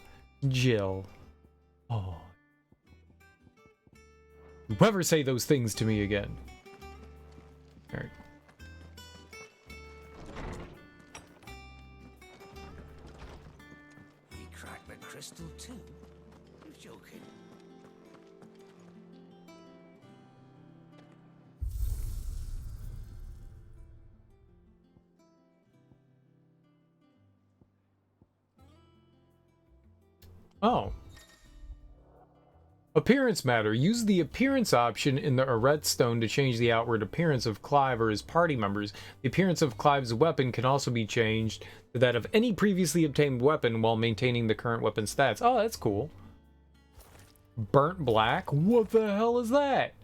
Jill. Oh. Never say those things to me again. All right. Crystal too? You're joking. Oh. Appearance matter. Use the appearance option in the Arret Stone to change the outward appearance of Clive or his party members. The appearance of Clive's weapon can also be changed to that of any previously obtained weapon while maintaining the current weapon stats. Oh, that's cool. Burnt black? What the hell is that?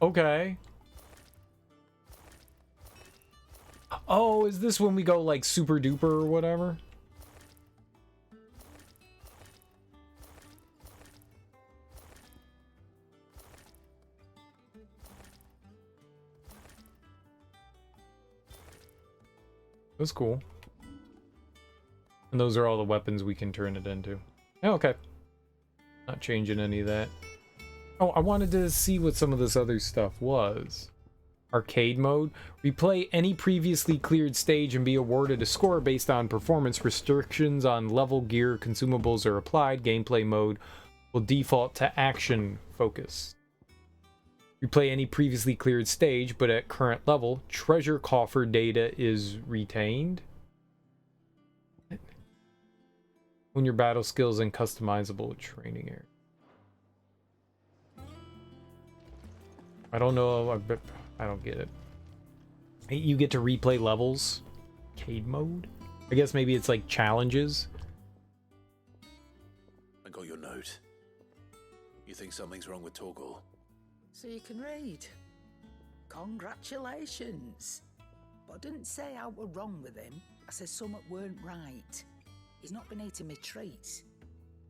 Okay. Oh, is this when we go like super duper or whatever? That's cool. And those are all the weapons we can turn it into. Oh, okay. Not changing any of that. Oh, I wanted to see what some of this other stuff was. Arcade mode. Replay any previously cleared stage and be awarded a score based on performance. Restrictions on level, gear, consumables are applied. Gameplay mode will default to action focus. Replay any previously cleared stage, but at current level. Treasure coffer data is retained. When your battle skills and customizable training area. I don't know. I don't get it. You get to replay levels? Arcade mode? I guess maybe it's like challenges. I got your note. You think something's wrong with Torgal? So you can read. Congratulations. But I didn't say I were wrong with him. I said something weren't right. He's not been eating me treats.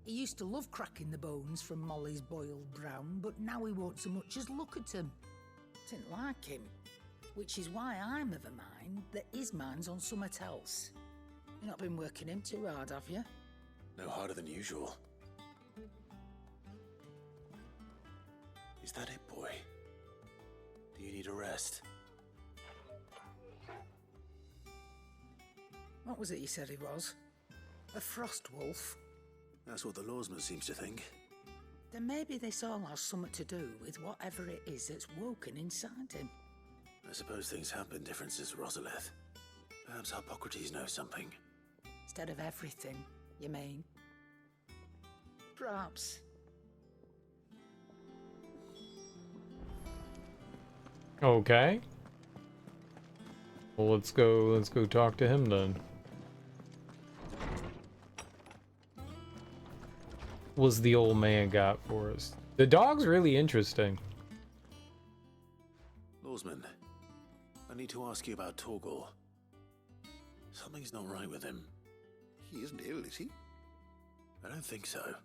He used to love cracking the bones from Molly's boiled brown, but now he won't so much as look at him. Didn't like him. Which is why I'm of a mind that his mind's on something else. You've not been working him too hard, have you? No harder than usual. Is that it, boy? Do you need a rest? What was it you said he was? A frost wolf? That's what the lawsman seems to think. Then maybe this all has something to do with whatever it is that's woken inside him. I suppose things have been different since Rosalith. Perhaps Hippocrates knows something. Instead of everything, you mean? Perhaps. Okay. Well, let's go talk to him then. What's the old man got for us? The dog's really interesting. Lawsman, I need to ask you about Torgal. Something's not right with him. He isn't ill, is he? I don't think so.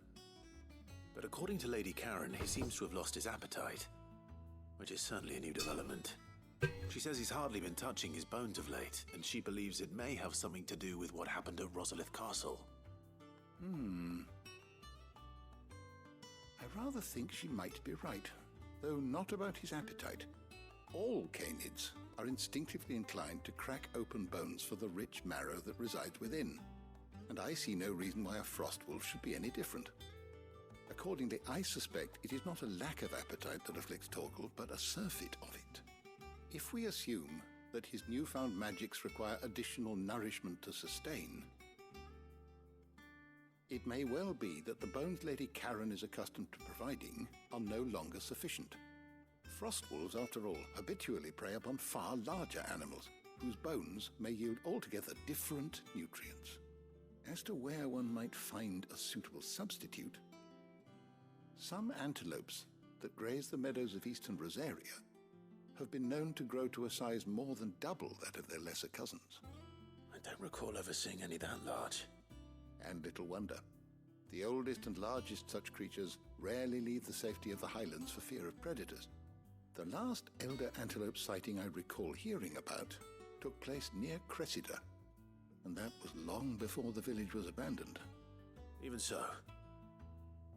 But according to Lady Karen, he seems to have lost his appetite, which is certainly a new development. She says he's hardly been touching his bones of late, and she believes it may have something to do with what happened at Rosalith Castle. I rather think she might be right, though not about his appetite. All canids are instinctively inclined to crack open bones for the rich marrow that resides within, and I see no reason why a frost wolf should be any different. Accordingly, I suspect it is not a lack of appetite that afflicts Torgal, but a surfeit of it. If we assume that his newfound magics require additional nourishment to sustain, it may well be that the bones Lady Karen is accustomed to providing are no longer sufficient. Frost wolves, after all, habitually prey upon far larger animals, whose bones may yield altogether different nutrients. As to where one might find a suitable substitute, some antelopes that graze the meadows of eastern Rosaria have been known to grow to a size more than double that of their lesser cousins. I don't recall ever seeing any that large. And little wonder. The oldest and largest such creatures rarely leave the safety of the highlands for fear of predators. The last elder antelope sighting I recall hearing about took place near Cressida, and that was long before the village was abandoned. Even so,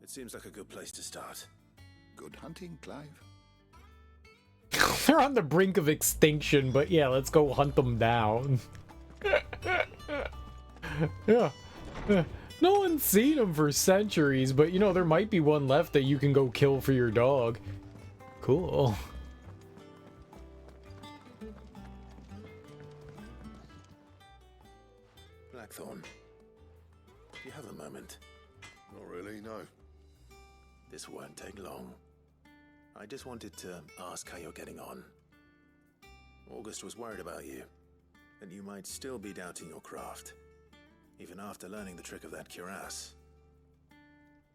it seems like a good place to start. Good hunting, Clive. They're on the brink of extinction, but yeah, let's go hunt them down. Yeah. No one's seen them for centuries, but you know, there might be one left that you can go kill for your dog. Cool. Blackthorn, do you have a moment? Not really, no. This won't take long. I just wanted to ask how you're getting on. August was worried about you, and you might still be doubting your craft, even after learning the trick of that cuirass.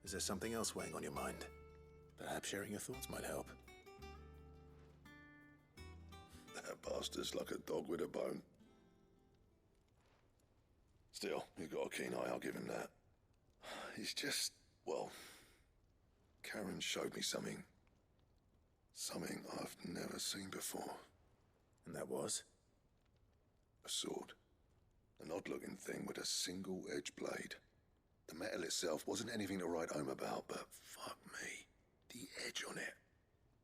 Is there something else weighing on your mind? Perhaps sharing your thoughts might help. That bastard's like a dog with a bone. Still, he's got a keen eye, I'll give him that. He's just, well, Karen showed me something. Something I've never seen before. And that was? A sword. An odd-looking thing with a single-edged blade. The metal itself wasn't anything to write home about, but fuck me, the edge on it.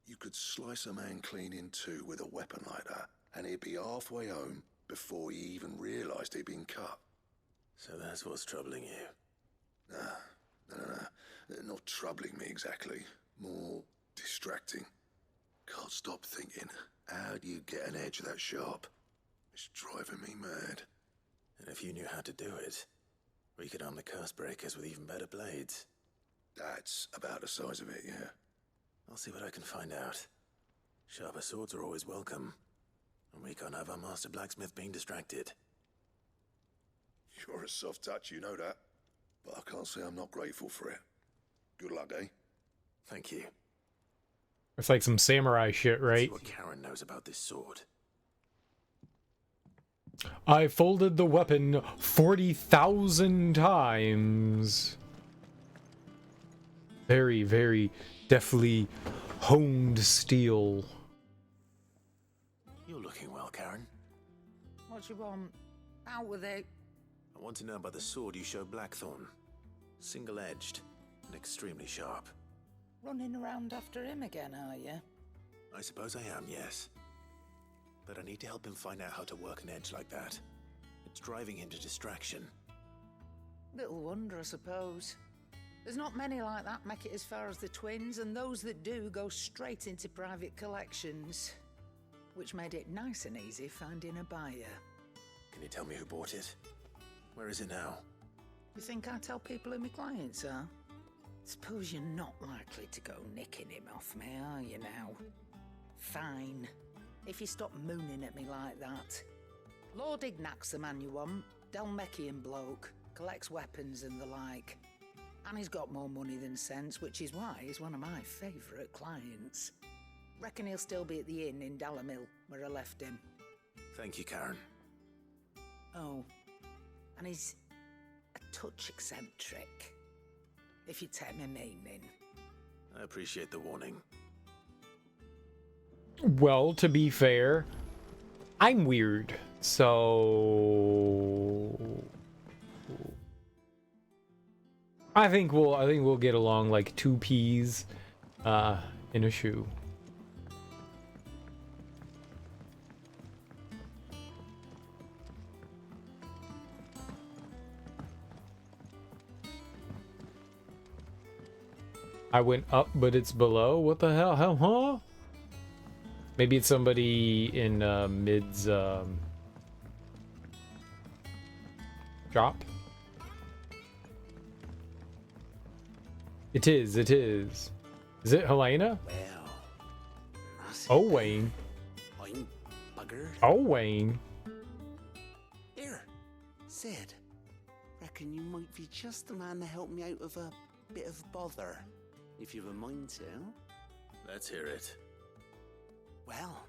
You could slice a man clean in two with a weapon like that, and he'd be halfway home before he even realised he'd been cut. So that's what's troubling you? No. Not troubling me exactly. More distracting. Can't stop thinking, how do you get an edge that sharp? It's driving me mad. And if you knew how to do it, we could arm the curse breakers with even better blades. That's about the size of it, yeah. I'll see what I can find out. Sharper swords are always welcome, and we can't have our master blacksmith being distracted. You're a soft touch, you know that. But I can't say I'm not grateful for it. Good luck, eh? Thank you. It's like some samurai shit, right? See what Karen knows about this sword. I folded the weapon 40,000 times. Very, very deftly honed steel. You're looking well, Karen. What you want? Out with it. I want to know about the sword you showed Blackthorn. Single-edged and extremely sharp. Running around after him again, are you? I suppose I am, yes. But I need to help him find out how to work an edge like that. It's driving him to distraction. Little wonder, I suppose. There's not many like that make it as far as the twins, and those that do go straight into private collections. Which made it nice and easy finding a buyer. Can you tell me who bought it? Where is it now? You think I tell people who my clients are? Suppose you're not likely to go nicking him off me, are you now? Fine. if you stop mooning at me like that. Lord Ignac's the man you want. Dalmekian bloke. Collects weapons and the like. And he's got more money than sense, which is why he's one of my favourite clients. Reckon he'll still be at the inn in Dalamil, where I left him. Thank you, Karen. Oh, and he's a touch eccentric, if you take my meaning. I appreciate the warning. Well, to be fair, I'm weird, so I think we'll get along like two peas in a shoe. I went up, but it's below. What the hell? Huh? Maybe it's somebody in Mid's shop. It is. Is it Helena? Well, oh, Wayne. I'm buggered. Oh, Wayne. Here, Sid. Reckon you might be just the man to help me out of a bit of bother, if you've a mind to. Let's hear it. Well,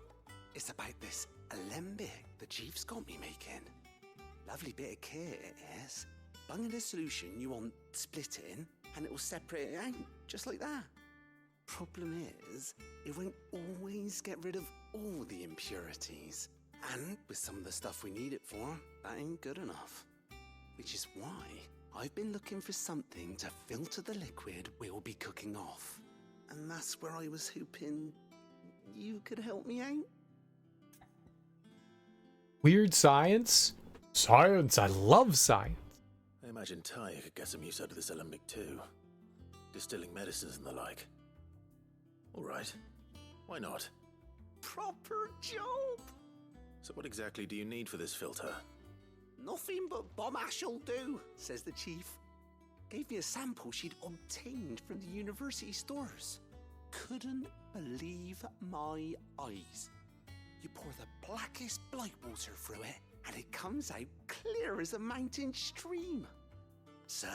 it's about this alembic the chief's got me making. Lovely bit of kit it is. Bunging a solution you want splitting, and it will separate it out, just like that. Problem is, it won't always get rid of all the impurities. And with some of the stuff we need it for, that ain't good enough. Which is why I've been looking for something to filter the liquid we'll be cooking off. And that's where I was hoping you could help me out. Weird science? Science, I love science. I imagine Ty could get some use out of this alembic too. Distilling medicines and the like. Alright, why not? Proper job! So what exactly do you need for this filter? Nothing but bomb ash'll do, says the chief. Gave me a sample she'd obtained from the university stores. Couldn't believe my eyes. You pour the blackest blight water through it, and it comes out clear as a mountain stream. So,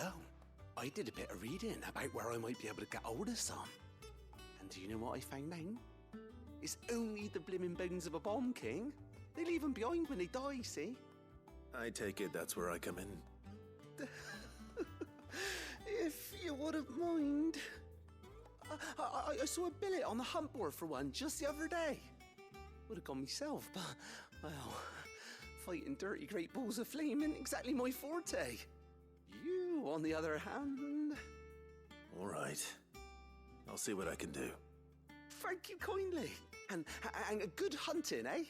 I did a bit of reading about where I might be able to get hold of some. And do you know what I found out? It's only the blimmin' bones of a bomb king. They leave them behind when they die, see? I take it that's where I come in. If you wouldn't mind. I saw a billet on the hunt board for one just the other day. Would have gone myself, but, well, fighting dirty great balls of flame isn't exactly my forte. You, on the other hand... Alright. I'll see what I can do. Thank you kindly. And good hunting, eh?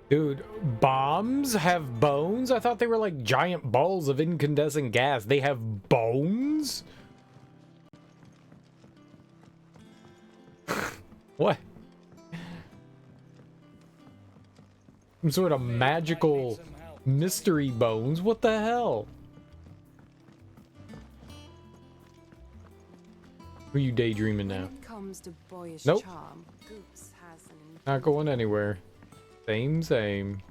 Dude, bombs have bones? I thought they were like giant balls of incandescent gas. They have bones? What? Some sort of magical mystery bones? What the hell? Who are you daydreaming now? When it comes to boyish Nope. charm, Goops has an Not going anywhere. Same.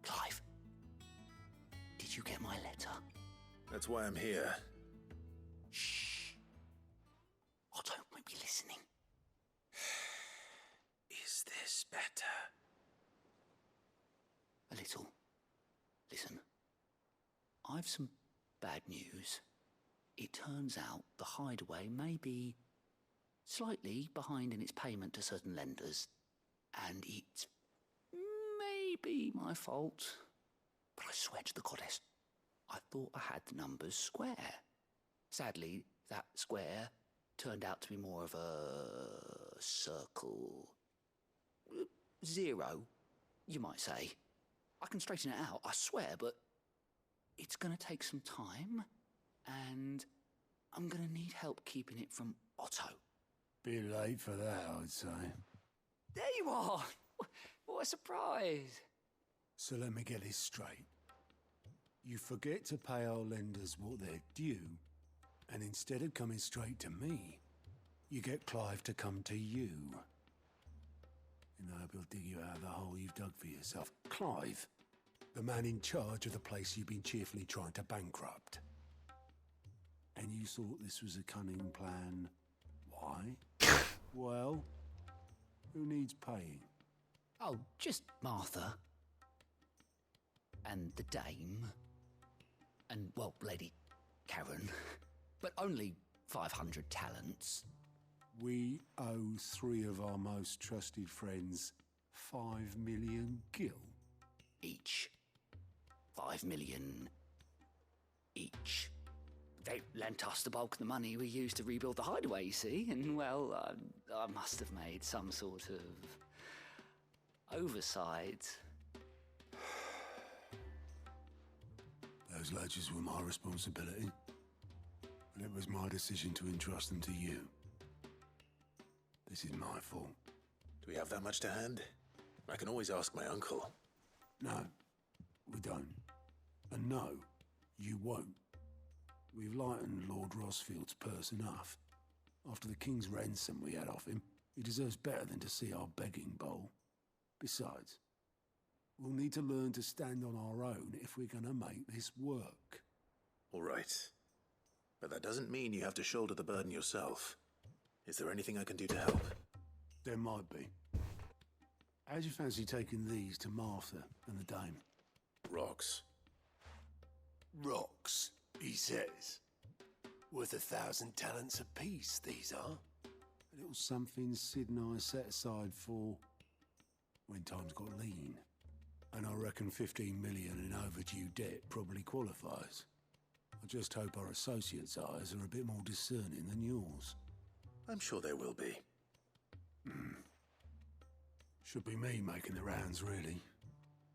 Clive, did you get my letter? That's why I'm here. Shh. Otto might be listening. Is this better? A little. Listen, I've some bad news. It turns out the hideaway may be slightly behind in its payment to certain lenders, and it may be my fault. But I swear to the goddess, I thought I had the numbers square. Sadly, that square turned out to be more of a circle. Zero, you might say. I can straighten it out, I swear, but it's going to take some time, and I'm going to need help keeping it from Otto. Bit late for that, I'd say. There you are! What a surprise! So let me get this straight. You forget to pay our lenders what they're due, And instead of coming straight to me, you get Clive to come to you. And I hope he'll dig you out of the hole you've dug for yourself. Clive, the man in charge of the place you've been cheerfully trying to bankrupt. And you thought this was a cunning plan. Why? Well, who needs paying? Oh, just Martha. And the dame. And, well, Lady Karen. But only 500 talents. We owe 3 of our most trusted friends 5 million gil. Each. 5 million each. They lent us the bulk of the money we used to rebuild the hideaway, you see, and, well, I must have made some sort of oversight. Those ledgers were my responsibility, and it was my decision to entrust them to you. This is my fault. Do we have that much to hand? I can always ask my uncle. No, we don't. And no, you won't. We've lightened Lord Rosfield's purse enough. After the king's ransom we had off him, he deserves better than to see our begging bowl. Besides, we'll need to learn to stand on our own if we're gonna make this work. All right. But that doesn't mean you have to shoulder the burden yourself. Is there anything I can do to help? There might be. How'd you fancy taking these to Martha and the dame? Rocks. Rocks, he says. Worth 1,000 talents apiece, these are. A little something Sid and I set aside for when times got lean. And I reckon 15 million in overdue debt probably qualifies. I just hope our associates' eyes are a bit more discerning than yours. I'm sure they will be. Should be me making the rounds, really.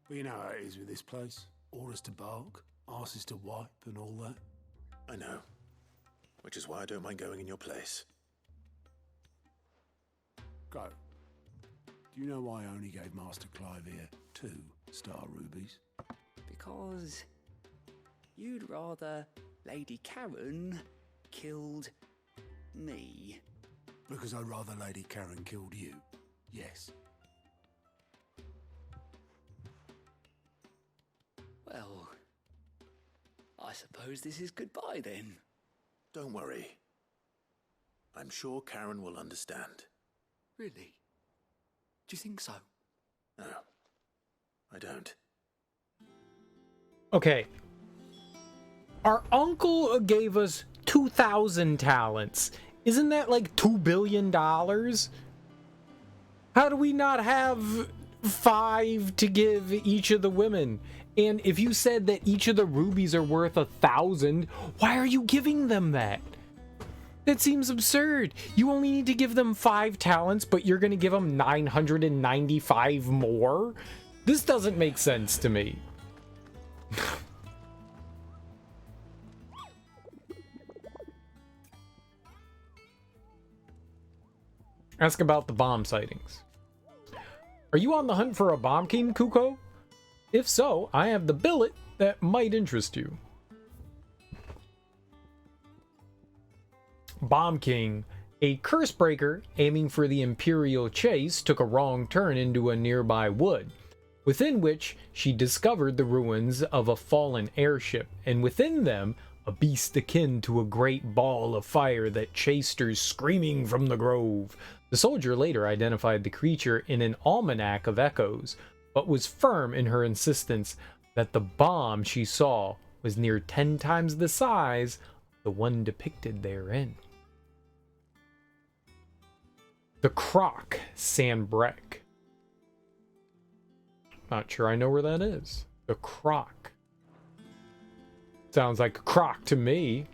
But you know how it is with this place. Orders to bark, arses to wipe, and all that. I know. Which is why I don't mind going in your place. Go. Do you know why I only gave Master Clive here 2 star rubies? Because you'd rather Lady Karen killed me. Because I'd rather Lady Karen killed you. Yes. Well, I suppose this is goodbye then. Don't worry. I'm sure Karen will understand. Really? Do you think so? No, I don't. Okay. Our uncle gave us 2,000 talents. Isn't that like $2 billion? How do we not have 5 to give each of the women? And if you said that each of the rubies are worth 1,000, why are you giving them that? That seems absurd. You only need to give them 5 talents, but you're going to give them 995 more? This doesn't make sense to me. Ask about the bomb sightings. Are you on the hunt for a bomb king, Kuko? If so, I have the billet that might interest you. Bomb King, a curse breaker aiming for the Imperial chase, took a wrong turn into a nearby wood, within which she discovered the ruins of a fallen airship, and within them a beast akin to a great ball of fire that chased her screaming from the grove. The soldier later identified the creature in an almanac of echoes, but was firm in her insistence that the bomb she saw was near 10 times the size of the one depicted therein. The Croc, Sanbreck. Not sure I know where that is. The Croc. Sounds like a croc to me.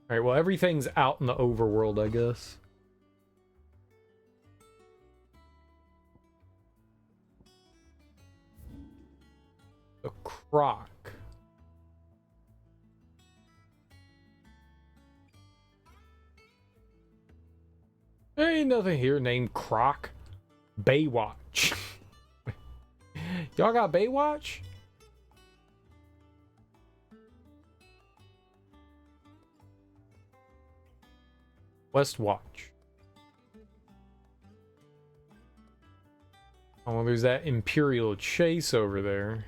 Alright, well, everything's out in the overworld, I guess. The Croc. Hey, ain't nothing here named Croc. Baywatch. Y'all got Baywatch? Westwatch. Oh, well, there's that Imperial Chase over there.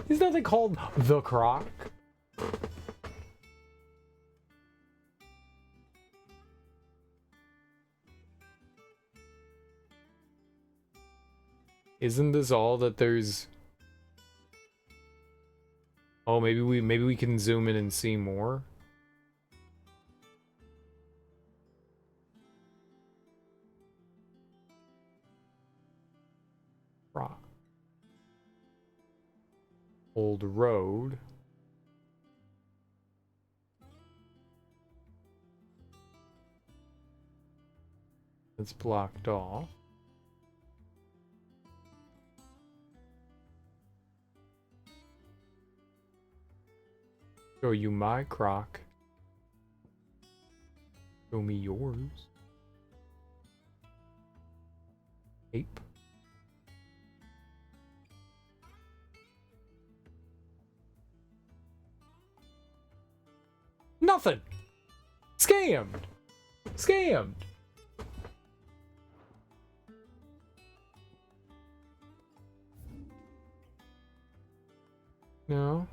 Is nothing called the Croc? Isn't this all that there's? Oh, maybe we can zoom in and see more. Rock. Old road. It's blocked off. Show you my croc. Show me yours. Ape. Nothing. Scammed. Scammed. No.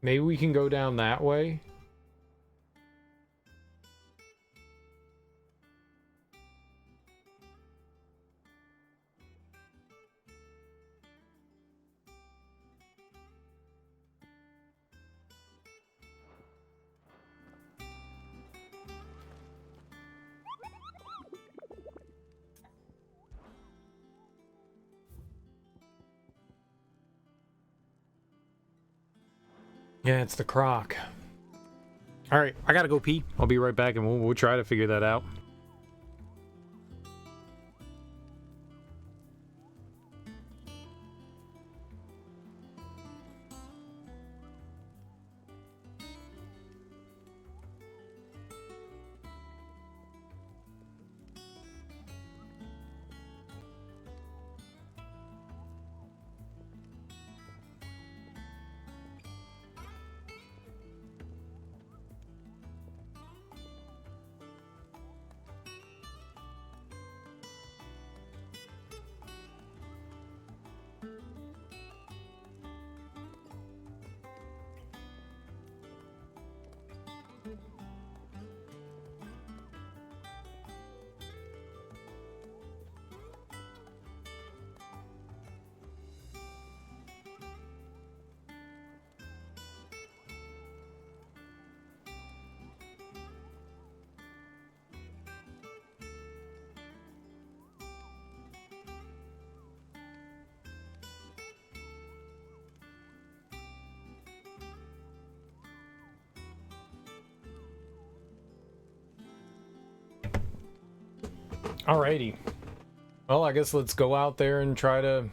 Maybe we can go down that way. Yeah, it's the croc. All right, I gotta go pee. I'll be right back, and we'll try to figure that out. Alrighty. Well, I guess let's go out there and try to...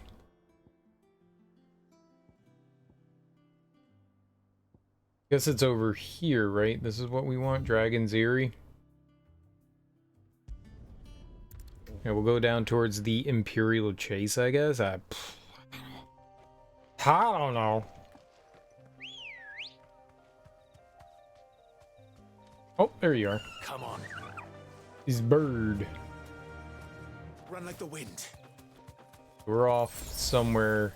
Guess it's over here, right? This is what we want, Dragon's Eyrie. Yeah, we'll go down towards the Imperial Chase, I guess. I don't know. Oh, there you are. Come on. He's bird. Run like the wind. We're off somewhere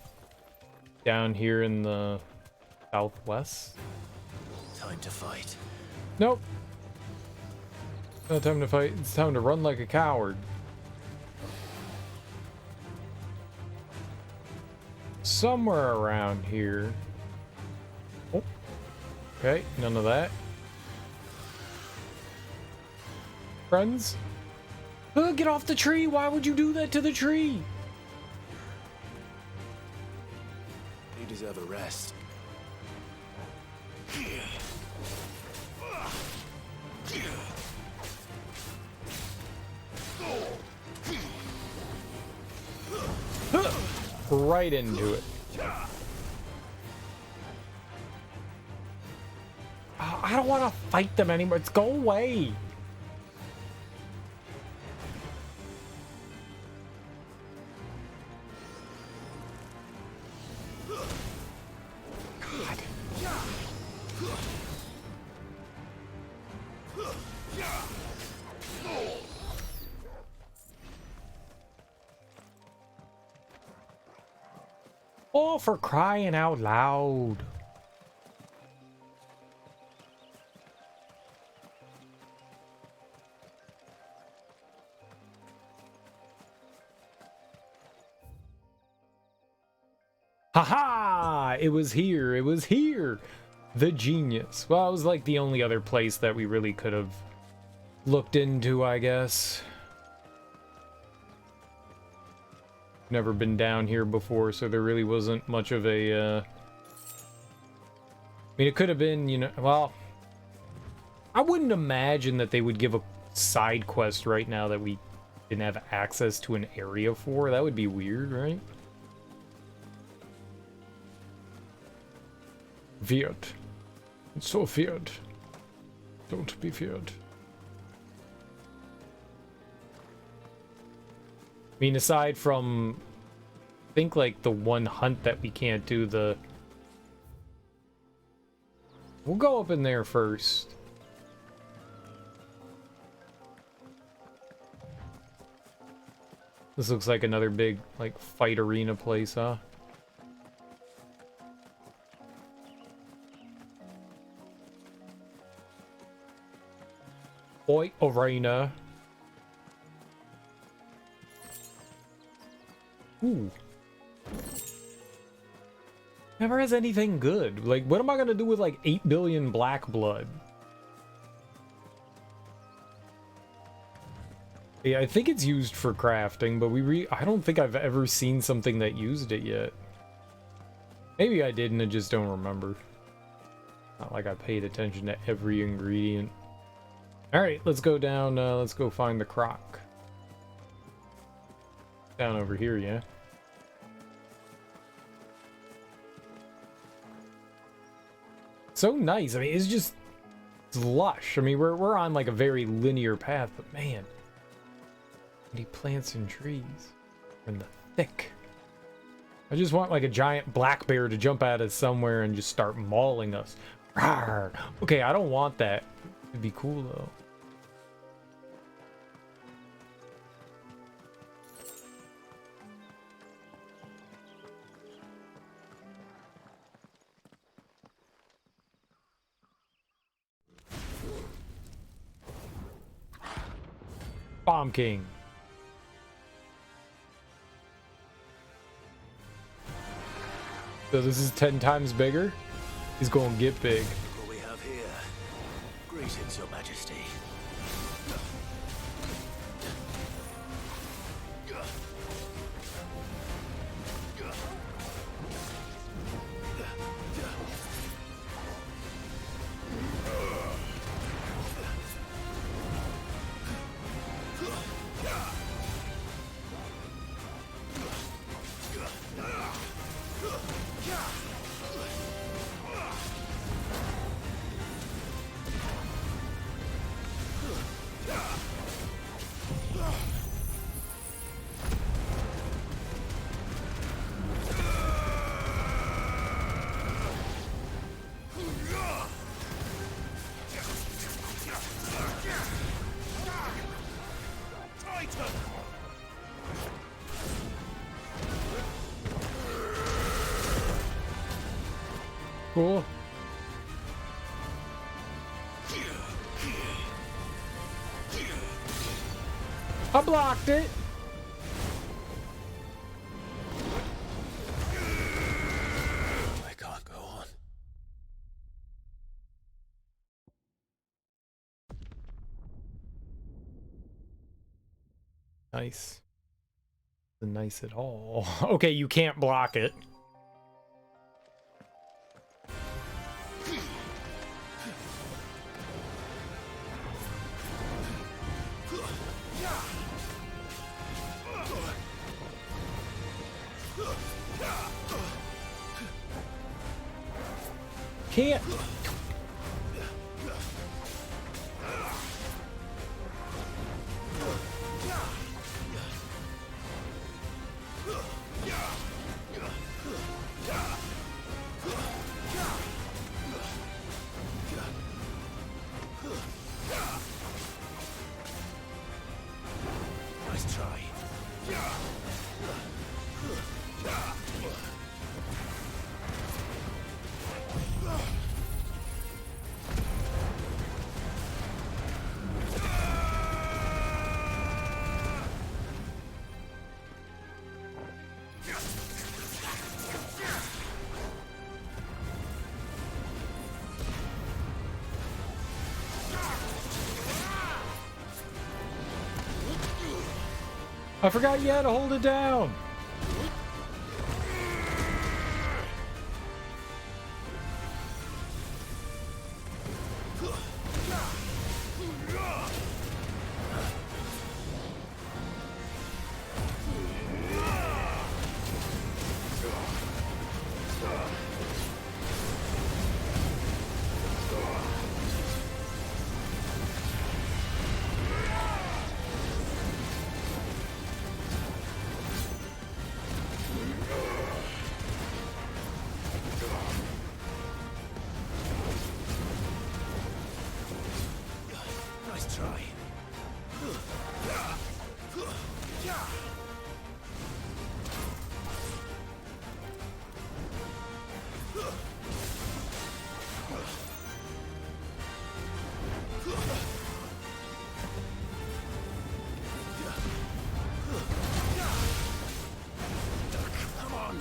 down here in the southwest. Time to fight. Nope. Not time to fight. It's time to run like a coward. Somewhere around here. Oh. Okay, none of that. Friends? Get off the tree! Why would you do that to the tree? You deserve a rest. right into it. Oh, I don't want to fight them anymore. Let's go away. God. Oh, for crying out loud. Haha! It was here. It was here. The genius. Well, it was like the only other place that we really could have looked into, I guess. Never been down here before, so there really wasn't much of a, I mean, it could have been, you know, well, I wouldn't imagine that they would give a side quest right now that we didn't have access to an area for. That would be weird, right? Weird. It's so weird. Don't be feared. I mean, aside from, I think, like, the one hunt that we can't do, we'll go up in there first. This looks like another big, like, fight arena place, huh? Oi, arena. Ooh. Never has anything good. Like, what am I gonna do with, like, 8 billion black blood? Yeah, I think it's used for crafting, but I don't think I've ever seen something that used it yet. Maybe I did and I just don't remember. Not like I paid attention to every ingredient. Alright, let's go down, let's go find the croc. Down over here, yeah. So nice. I mean, it's lush. I mean, we're on like a very linear path, but man, many plants and trees in the thick. I just want like a giant black bear to jump out of somewhere and just start mauling us. Rawr. Okay, I don't want that. It'd be cool though. Bomb King. So this is 10 times bigger? He's going to get big. What we have here. Greetings, Your Majesty. Cool. I blocked it. I can't go on. Nice. Nice at all. Okay, you can't block it. can't. Nice try. I forgot you had to hold it down. Nice try. Come on.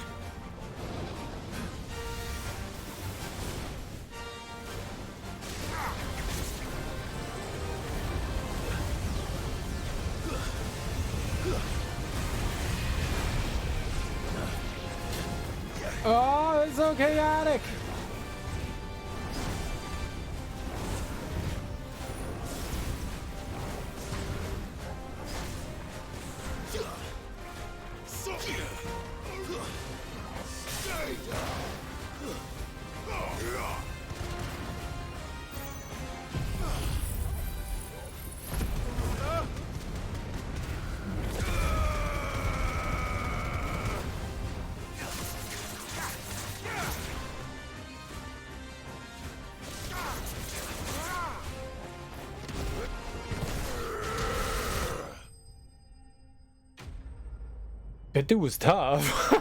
Oh, it's so chaotic. That dude was tough.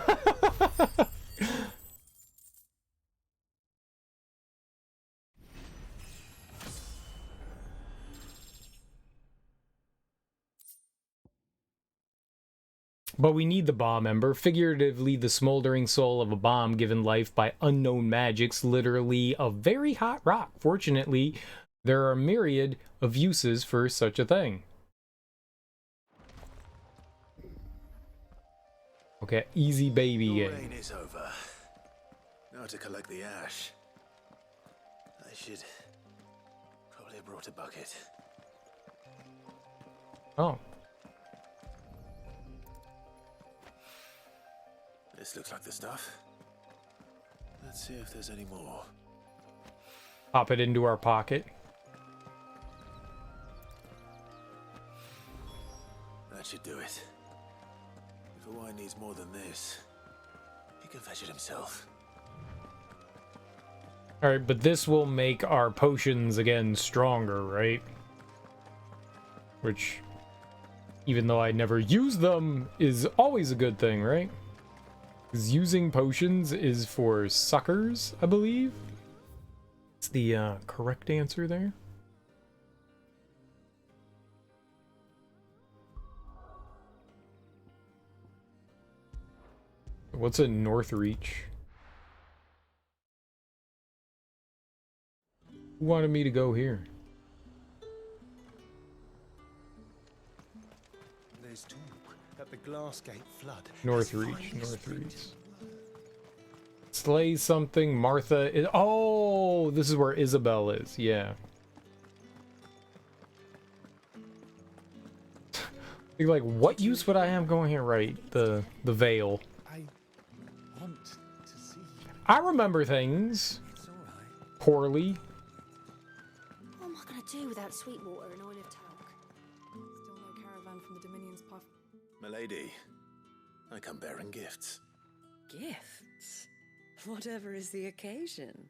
But we need the bomb ember, figuratively the smoldering soul of a bomb given life by unknown magics, literally a very hot rock. Fortunately, there are a myriad of uses for such a thing. Okay, easy baby The game. rain is over. Now to collect the ash. I should probably have brought a bucket. Oh. This looks like the stuff. Let's see if there's any more. Pop it into our pocket. That should do it. If Hawaii needs more than this, he can fetch it himself. Alright, but this will make our potions again stronger, right? Which, even though I never use them, is always a good thing, right? Because using potions is for suckers, I believe. It's the correct answer there. What's a North Reach? Who wanted me to go here? There's talk that the Glassgate flood. North Reach, North Reach. Slay something, Martha is... Oh, this is where Isabel is, yeah. Like, what use would I have going here? Right, the veil. I want to see. I remember things. It's all right. poorly. What am I going to do without sweet water and oil of talc? Still no caravan from the Dominion's puff. Milady, I come bearing gifts. Gifts? Whatever is the occasion.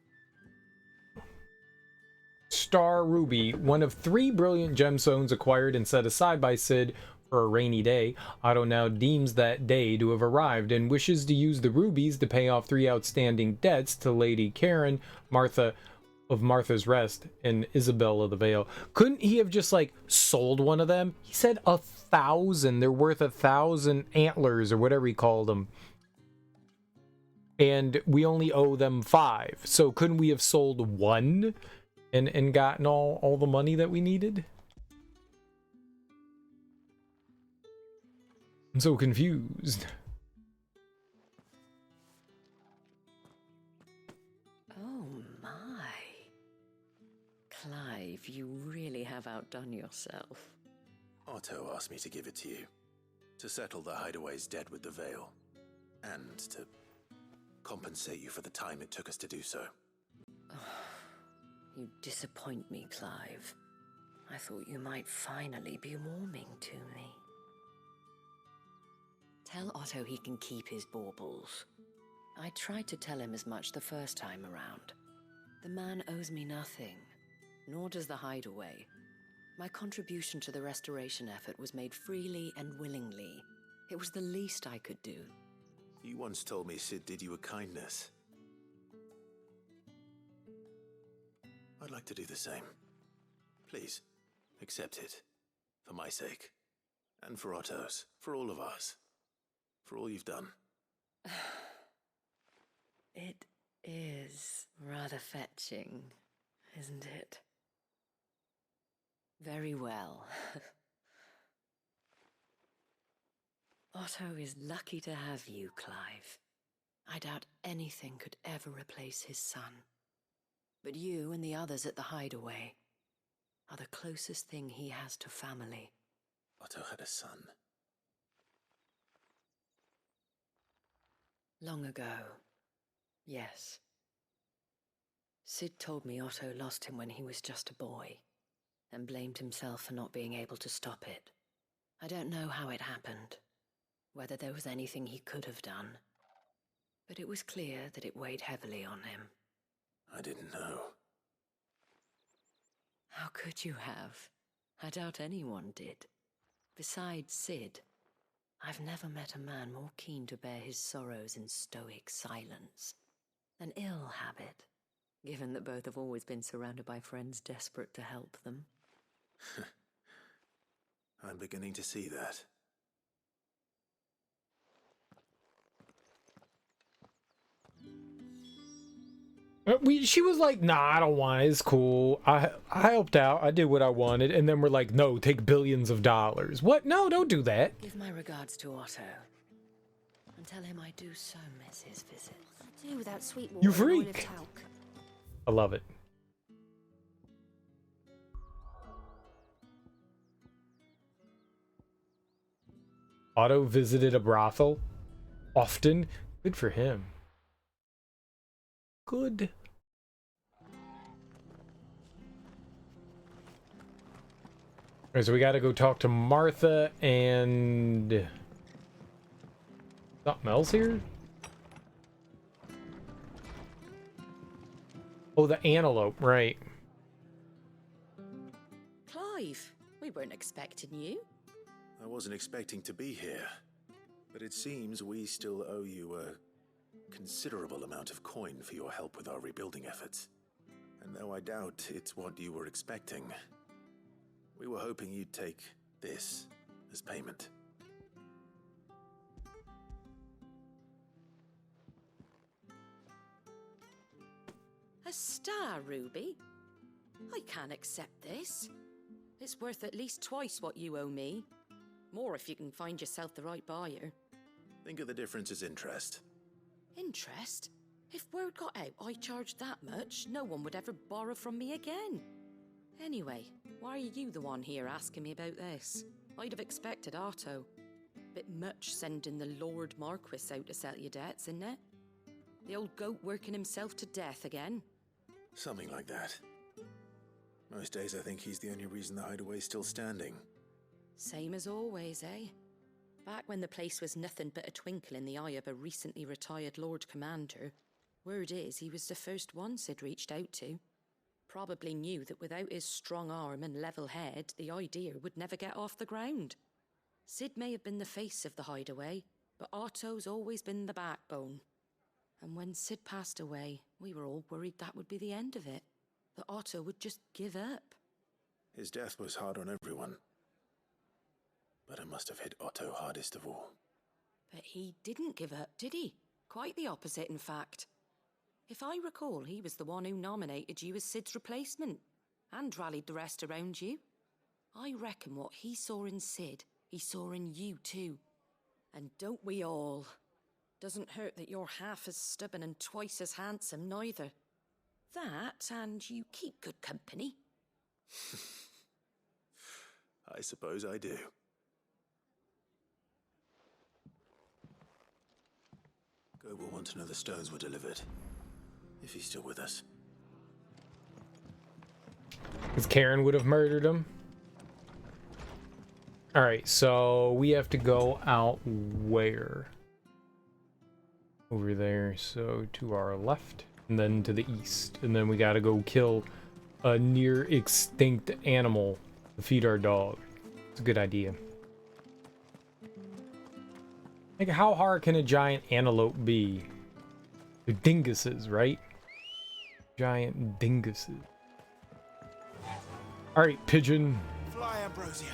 Star Ruby, one of 3 brilliant gemstones acquired and set aside by Cid for a rainy day. Otto now deems that day to have arrived and wishes to use the rubies to pay off 3 outstanding debts to Lady Karen, Martha of Martha's Rest, and Isabel of the Vale. Couldn't he have just, like, sold one of them? He said 1,000. They're worth 1,000 antlers or whatever he called them. And we only owe them 5. So couldn't we have sold one and gotten all the money that we needed? I'm so confused. Oh my. Clive, you really have outdone yourself. Otto asked me to give it to you. To settle the Hideaway's debt with the Vale. And to compensate you for the time it took us to do so. You disappoint me, Clive. I thought you might finally be warming to me. Tell Otto he can keep his baubles. I tried to tell him as much the first time around. The man owes me nothing, nor does the Hideaway. My contribution to the restoration effort was made freely and willingly. It was the least I could do. You once told me Cid did you a kindness. I'd like to do the same. Please, accept it. For my sake. And for Otto's. For all of us. For all you've done. It is rather fetching, isn't it? Very well. Otto is lucky to have you, Clive. I doubt anything could ever replace his son. But you and the others at the Hideaway are the closest thing he has to family. Otto had a son. Long ago, yes. Cid told me Otto lost him when he was just a boy, and blamed himself for not being able to stop it. I don't know how it happened, whether there was anything he could have done, but it was clear that it weighed heavily on him. I didn't know. How could you have? I doubt anyone did. Besides Cid, I've never met a man more keen to bear his sorrows in stoic silence. An ill habit, given that both have always been surrounded by friends desperate to help them. I'm beginning to see that. She was like, nah, I don't want it. It's cool. I helped out. I did what I wanted. And then we're like, no, take billions of dollars. What? No, don't do that. Give my regards to Otto. And tell him I do so miss his visit. What can I do without sweet water You and oil of freak. talc? I love it. Otto visited a brothel often. Good for him. Good. Alright, so we gotta go talk to Martha and... something else here? Oh, the antelope, right. Clive, we weren't expecting you. I wasn't expecting to be here. But it seems we still owe you a considerable amount of coin for your help with our rebuilding efforts. And though I doubt it's what you were expecting, we were hoping you'd take this as payment. A star ruby? I can't accept this. It's worth at least twice what you owe me. More if you can find yourself the right buyer. Think of the difference as interest. Interest? If word got out I charged that much, no one would ever borrow from me again. Anyway, why are you the one here asking me about this? I'd have expected Otto. Bit much sending the Lord Marquis out to settle your debts, isn't it? The old goat working himself to death again. Something like that. Most days I think he's the only reason the hideaway's still standing. Same as always, eh? Back when the place was nothing but a twinkle in the eye of a recently retired Lord Commander, word is he was the first one Sid reached out to. Probably knew that without his strong arm and level head, the idea would never get off the ground. Sid may have been the face of the hideaway, but Otto's always been the backbone. And when Sid passed away, we were all worried that would be the end of it. That Otto would just give up. His death was hard on everyone. But it must have hit Otto hardest of all. But he didn't give up, did he? Quite the opposite, in fact. If I recall, he was the one who nominated you as Sid's replacement, and rallied the rest around you. I reckon what he saw in Sid, he saw in you too. And don't we all? Doesn't hurt that you're half as stubborn and twice as handsome, neither. That, and you keep good company. I suppose I do. Gob will want to know the stones were delivered. If he's still with us. Because Karen would have murdered him. Alright, so we have to go out where? Over there, so to our left, and then to the east. And then we gotta go kill a near extinct animal to feed our dog. It's a good idea. Like, how hard can a giant antelope be? They're dinguses, right? Giant dinguses. Alright, pigeon. Fly, Ambrosia.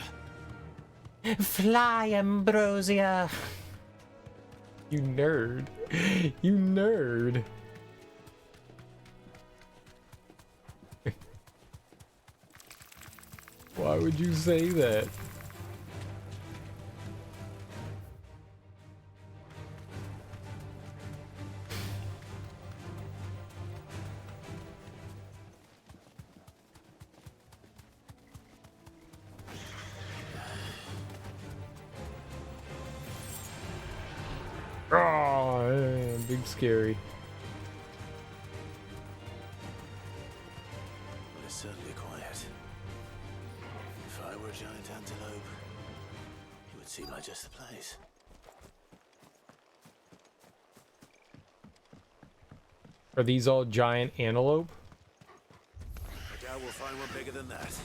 Fly, Ambrosia. You nerd. You nerd. Why would you say that? Oh, yeah, big scary. Well, it's certainly quiet. If I were a giant antelope, it would seem like just the place. Are these all giant antelope? I doubt we'll find one bigger than that.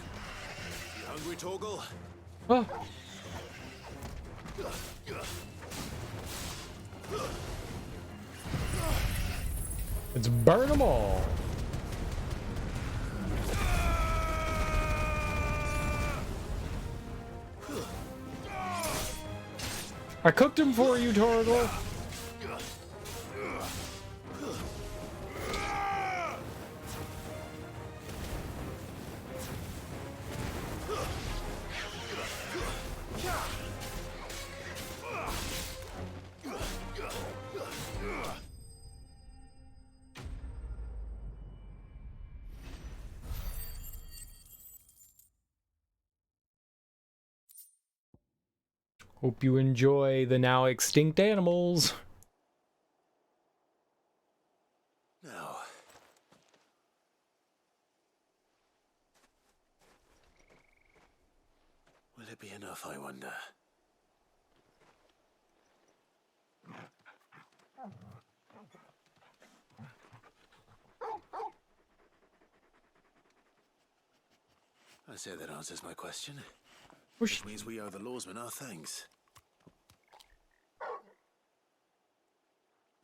You hungry, Torgal? Oh. Let's burn them all. I cooked him for you, Torgal. Hope you enjoy the now extinct animals. No. Will it be enough, I wonder? I say that answers my question. Which means we owe the lawsmen our thanks.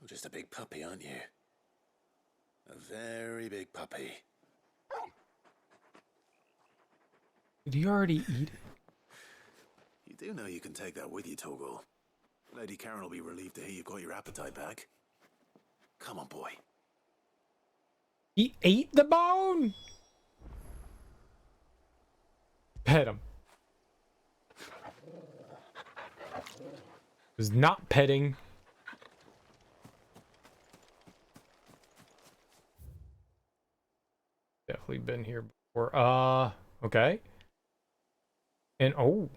You're just a big puppy, aren't you? A very big puppy. Did he already eat it? You do know you can take that with you, Torgal. Lady Karen will be relieved to hear you've got your appetite back. Come on, boy. He ate the bone? Pet him. Was not petting. Definitely been here before. Okay. And oh.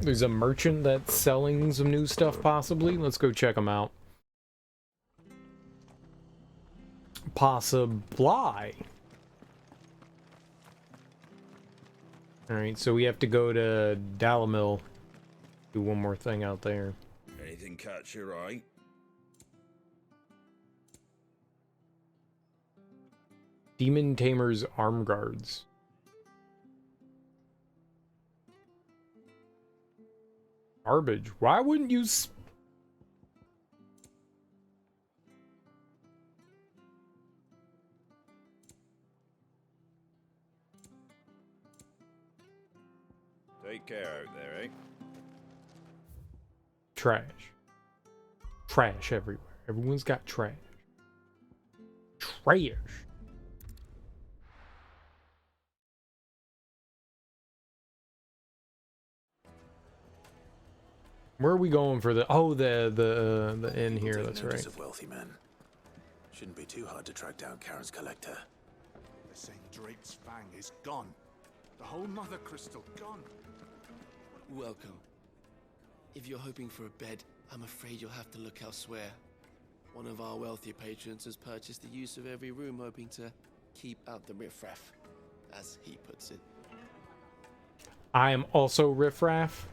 There's a merchant that's selling some new stuff, possibly. Let's go check them out. Possibly. Alright, so we have to go to Dalamil. Do one more thing out there. Anything catch your eye? Demon Tamer's Arm Guards. Garbage. Why wouldn't you... Take care out there, eh? Trash. Trash everywhere. Everyone's got trash. Trash. Where are we going for the... Oh, the inn here, that's right. Of wealthy men. Shouldn't be too hard to track down Karen's collector. The St. Drake's Fang is gone. The whole Mother Crystal gone. Welcome. If you're hoping for a bed, I'm afraid you'll have to look elsewhere. One of our wealthier patrons has purchased the use of every room, hoping to keep out the riffraff, as he puts it. I am also riffraff.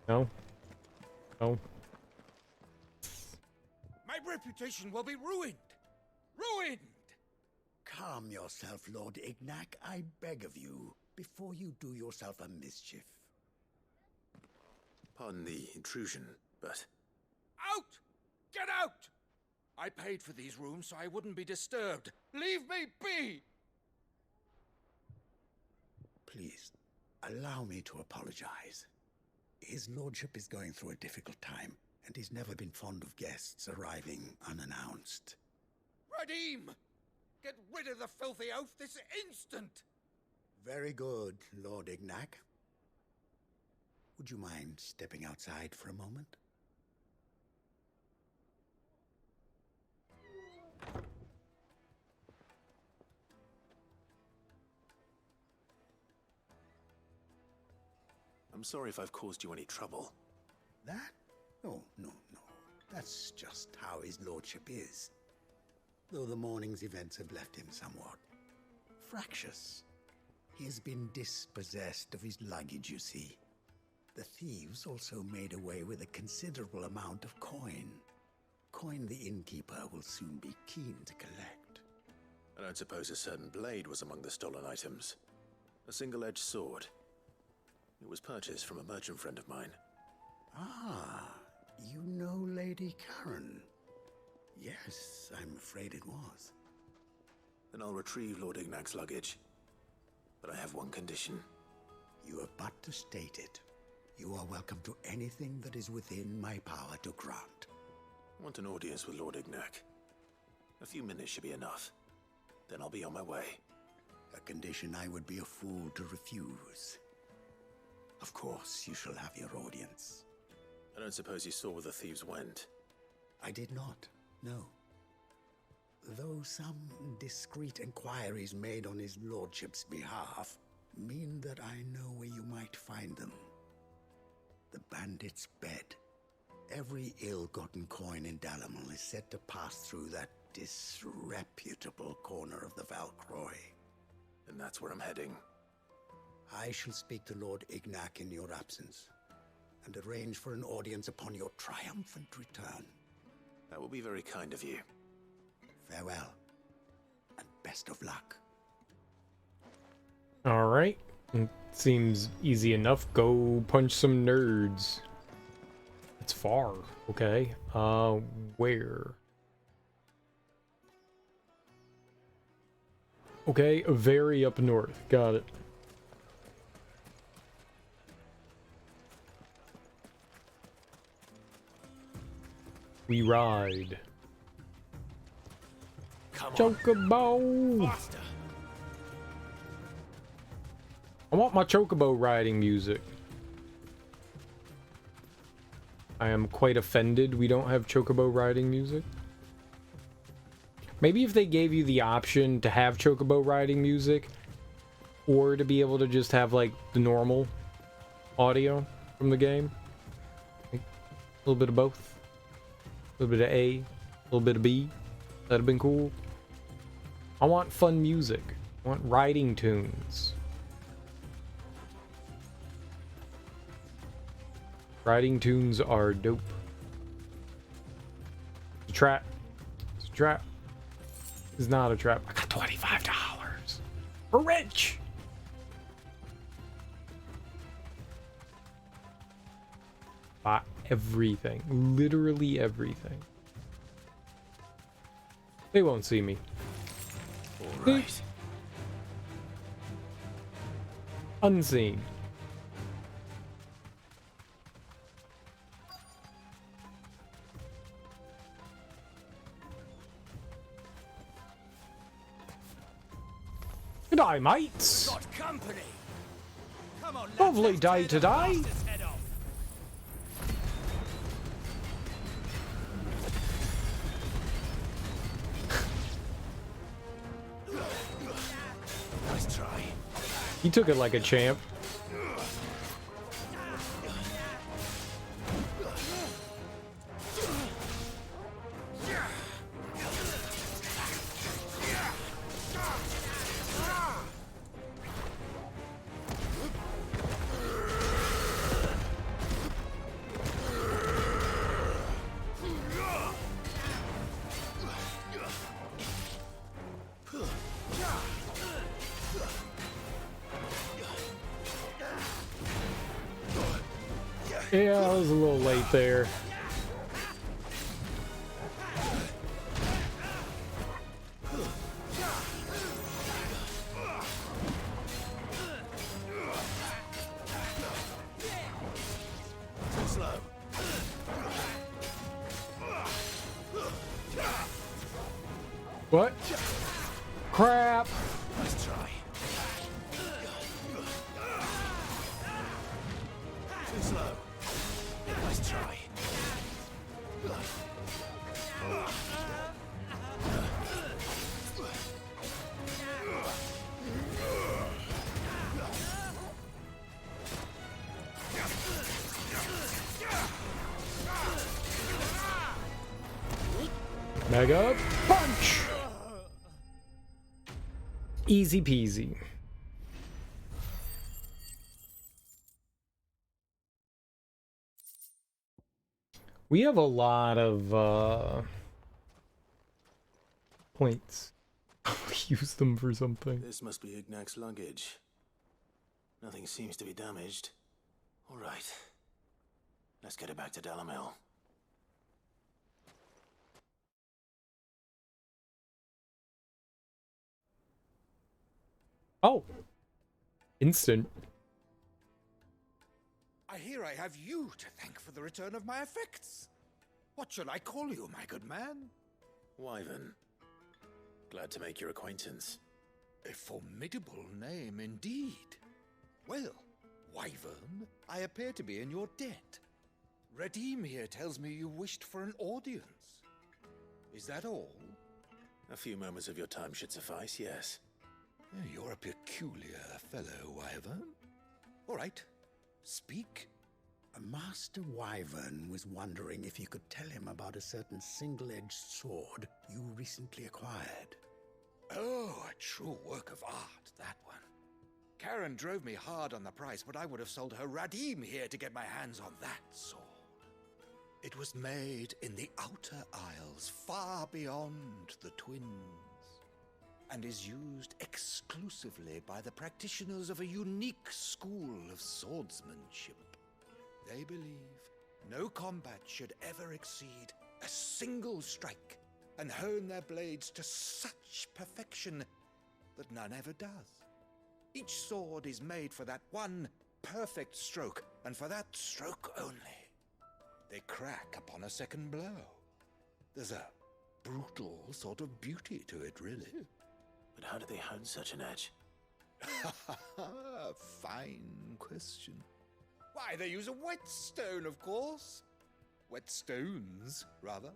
No. No. My reputation will be ruined. Ruined! Calm yourself, Lord Ignac, I beg of you, before you do yourself a mischief. Pardon the intrusion, but... Out! Get out! I paid for these rooms so I wouldn't be disturbed. Leave me be! Please, allow me to apologize. His lordship is going through a difficult time, and he's never been fond of guests arriving unannounced. Radim! Get rid of the filthy oaf this instant! Very good, Lord Ignac. Would you mind stepping outside for a moment? I'm sorry if I've caused you any trouble. That? Oh, no. That's just how his lordship is. Though the morning's events have left him somewhat fractious. He has been dispossessed of his luggage, you see. The thieves also made away with a considerable amount of coin. Coin the innkeeper will soon be keen to collect. I don't suppose a certain blade was among the stolen items. A single-edged sword. It was purchased from a merchant friend of mine. Ah, you know Lady Karen. Yes, I'm afraid it was. Then I'll retrieve Lord Ignac's luggage. But I have one condition. You have but to state it. You are welcome to anything that is within my power to grant. I want an audience with Lord Ignac. A few minutes should be enough. Then I'll be on my way. A condition I would be a fool to refuse. Of course, you shall have your audience. I don't suppose you saw where the thieves went. I did not, no. Though some discreet inquiries made on his lordship's behalf mean that I know where you might find them. The bandit's bed. Every ill-gotten coin in Dalamil is said to pass through that disreputable corner of the Valcroy. And that's where I'm heading. I shall speak to Lord Ignac in your absence, and arrange for an audience upon your triumphant return. That will be very kind of you. Farewell, and best of luck. Alright. Seems easy enough. Go punch some nerds. It's far. Okay. Where? Okay, very up north. Got it. We ride. Chocobo! Faster. I want my chocobo riding music. I am quite offended we don't have chocobo riding music. Maybe if they gave you the option to have chocobo riding music, or to be able to just have like the normal audio from the game. little bit of both. A little bit of A, a little bit of B. That'd have been cool. I want fun music. I want riding tunes. Riding tunes are dope. It's a trap. It's a trap. It's not a trap. I got $25. We're rich. Buy everything. Literally everything. They won't see me. All right. Unseen. Good day, mates. Got company. Come on, Lovely day today. head off. Nice try. He took it like a champ. Yeah, I was a little late there. Too slow. What? Crap. Nice try. Too slow. Nice try. Mega punch. Easy peasy. We have a lot of points. I'll use them for something. This must be Ignac's luggage. Nothing seems to be damaged. All right. Let's get it back to Dalamil. Oh. Instant. I hear I have you to thank for the return of my effects. What shall I call you, my good man? Wyvern. Glad to make your acquaintance. A formidable name indeed. Well, Wyvern, I appear to be in your debt. Redeem here tells me you wished for an audience. Is that all? A few moments of your time should suffice, yes. You're a peculiar fellow, Wyvern. All right, speak. Master Wyvern was wondering if you could tell him about a certain single-edged sword you recently acquired. Oh, a true work of art, that one. Karen drove me hard on the price, but I would have sold her Radim here to get my hands on that sword. It was made in the Outer Isles, far beyond the Twins, and is used exclusively by the practitioners of a unique school of swordsmanship. They believe no combat should ever exceed a single strike, and hone their blades to such perfection that none ever does. Each sword is made for that one perfect stroke, and for that stroke only. They crack upon a second blow. There's a brutal sort of beauty to it, really. But how do they hone such an edge? Fine question. Why, they use a whetstone, of course. Whetstones, rather.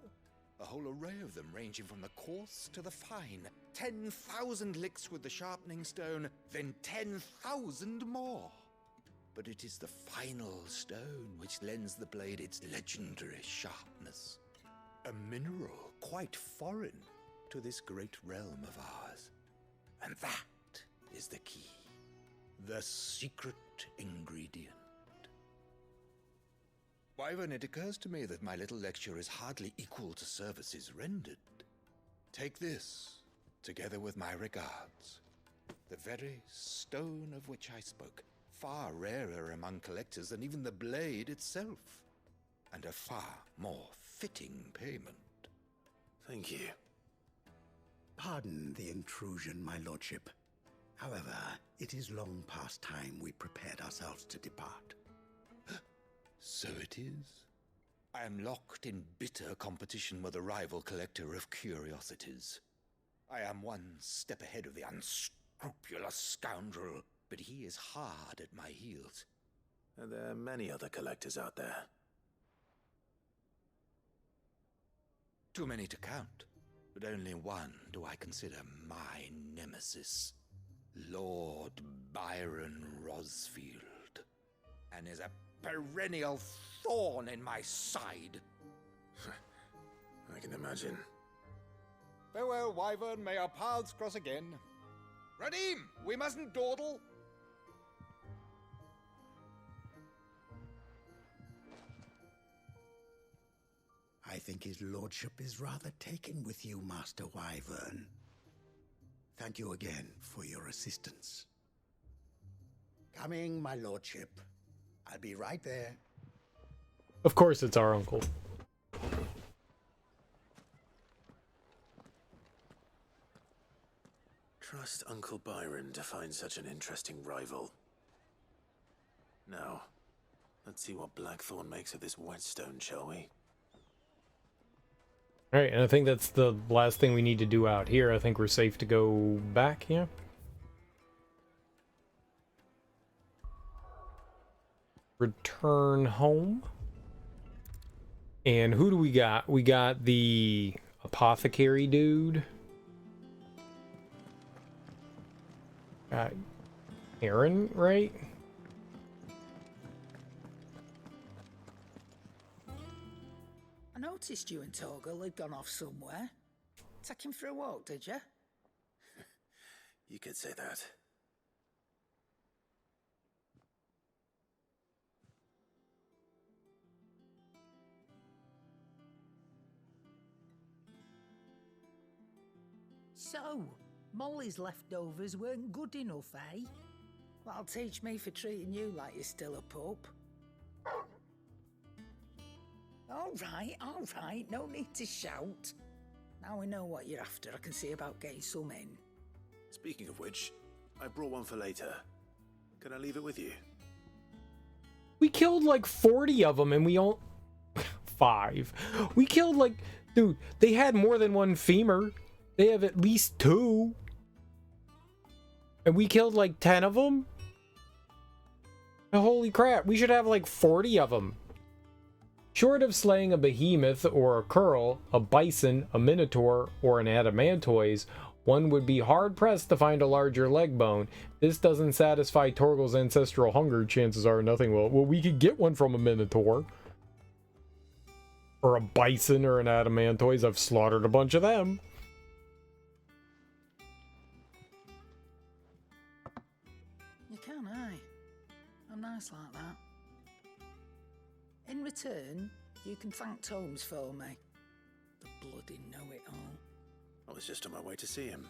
A whole array of them, ranging from the coarse to the fine. 10,000 licks with the sharpening stone, then 10,000 more. but it is the final stone which lends the blade its legendary sharpness. A mineral quite foreign to this great realm of ours. And that is the key. The secret ingredient. Wyvern, it occurs to me that my little lecture is hardly equal to services rendered. Take this, together with my regards. The very stone of which I spoke, far rarer among collectors than even the blade itself, and a far more fitting payment. Thank you. Pardon the intrusion, my lordship. However, it is long past time we prepared ourselves to depart. So it is. I am locked in bitter competition with a rival collector of curiosities. I am one step ahead of the unscrupulous scoundrel, but he is hard at my heels. And there are many other collectors out there. Too many to count, but only one do I consider my nemesis. Lord Byron Rosfield, and is a perennial thorn in my side. I can imagine. Farewell, Wyvern, may our paths cross again. Radim, we mustn't dawdle. I think his lordship is rather taken with you, Master Wyvern. Thank you again for your assistance. Coming, my lordship. I'll be right there. Of course it's our uncle. Trust Uncle Byron to find such an interesting rival. Now, let's see what Blackthorn makes of this whetstone, shall we? Alright, and I think that's the last thing we need to do out here. I think we're safe to go back, yeah? Return home. And who do we got? We got the apothecary dude. Got Aaron, right? I noticed you and Torgal had gone off somewhere. Take him for a walk, did you? You could say that. So, Molly's leftovers weren't good enough, eh? That'll teach me for treating you like you're still a pup. All right, no need to shout. Now we know what you're after, I can see about getting some in. Speaking of which, I brought one for later. Can I leave it with you? We killed like 40 of them and we all... 5. We killed like... Dude, they had more than one femur. They have at least 2. And we killed like 10 of them? Holy crap, we should have like 40 of them. Short of slaying a behemoth or a curl, a bison, a minotaur, or an adamantoise, one would be hard-pressed to find a larger leg bone. This doesn't satisfy Torgal's ancestral hunger, chances are nothing will. Well, we could get one from a minotaur. Or a bison or an adamantoise. I've slaughtered a bunch of them. You can, aye. I'm nice like that. In return, you can thank Tomes for me. The bloody know-it-all. I was just on my way to see him.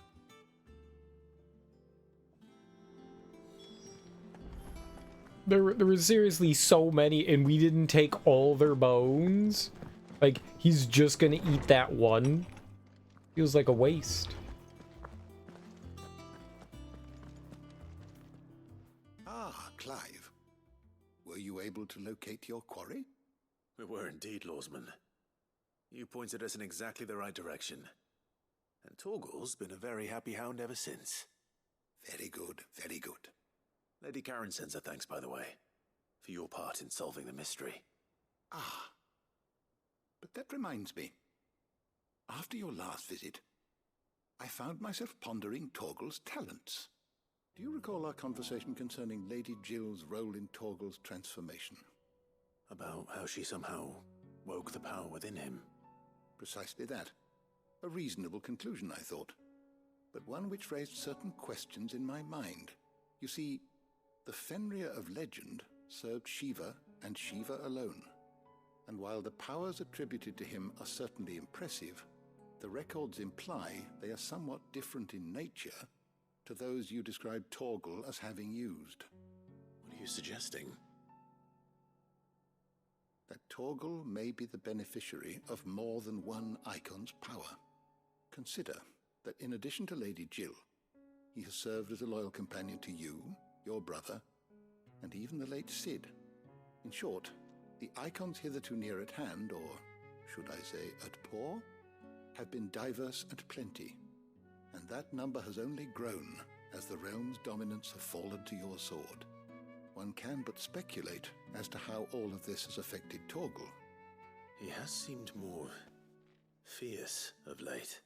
There were seriously so many, and we didn't take all their bones. Like, he's just gonna eat that one. Feels like a waste. Ah, Clive. Were you able to locate your quarry? We were indeed, Lawsman. You pointed us in exactly the right direction. And Torgal's been a very happy hound ever since. Very good, very good. Lady Karen sends her thanks, by the way, for your part in solving the mystery. Ah. But that reminds me. After your last visit, I found myself pondering Torgal's talents. Do you recall our conversation concerning Lady Jill's role in Torgal's transformation? About how she somehow woke the power within him. Precisely that. A reasonable conclusion, I thought, but one which raised certain questions in my mind. You see, the Fenrir of legend served Shiva and Shiva alone, and while the powers attributed to him are certainly impressive, the records imply they are somewhat different in nature to those you described Torgal as having used. What are you suggesting? That Torgal may be the beneficiary of more than one icon's power. Consider that in addition to Lady Jill, he has served as a loyal companion to you, your brother, and even the late Cid. In short, the icons hitherto near at hand, or should I say at paw, have been diverse and plenty, and that number has only grown as the realm's dominance have fallen to your sword. One can but speculate as to how all of this has affected Torgal. He has seemed more fierce of late.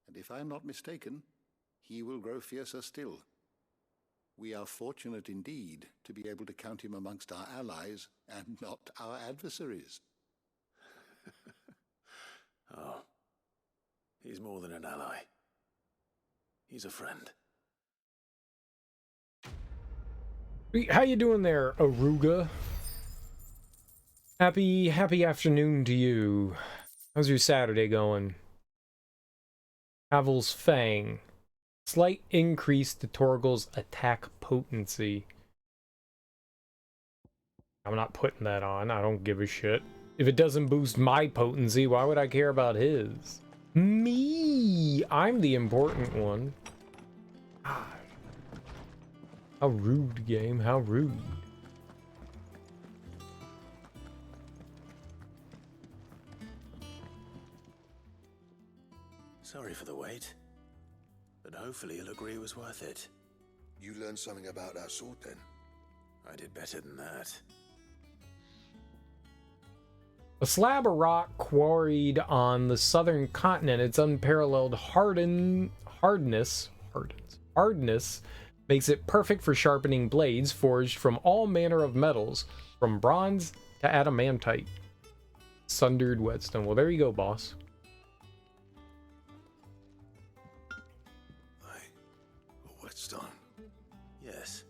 And if I am not mistaken, he will grow fiercer still. We are fortunate indeed to be able to count him amongst our allies and not our adversaries. Oh, he's more than an ally. He's a friend. How you doing there, Aruga? Happy afternoon to you. How's your Saturday going? Havel's Fang. Slight increase to Torgal's attack potency. I'm not putting that on. I don't give a shit. If it doesn't boost my potency, why would I care about his? Me! I'm the important one. God. How rude, game. How rude. Sorry for the wait, but hopefully you'll agree it was worth it. You learned something about that sword then? I did better than that. A slab of rock quarried on the southern continent, its unparalleled hardness makes it perfect for sharpening blades forged from all manner of metals, from bronze to adamantite. Sundered whetstone. Well, there you go, boss. A whetstone? Yes.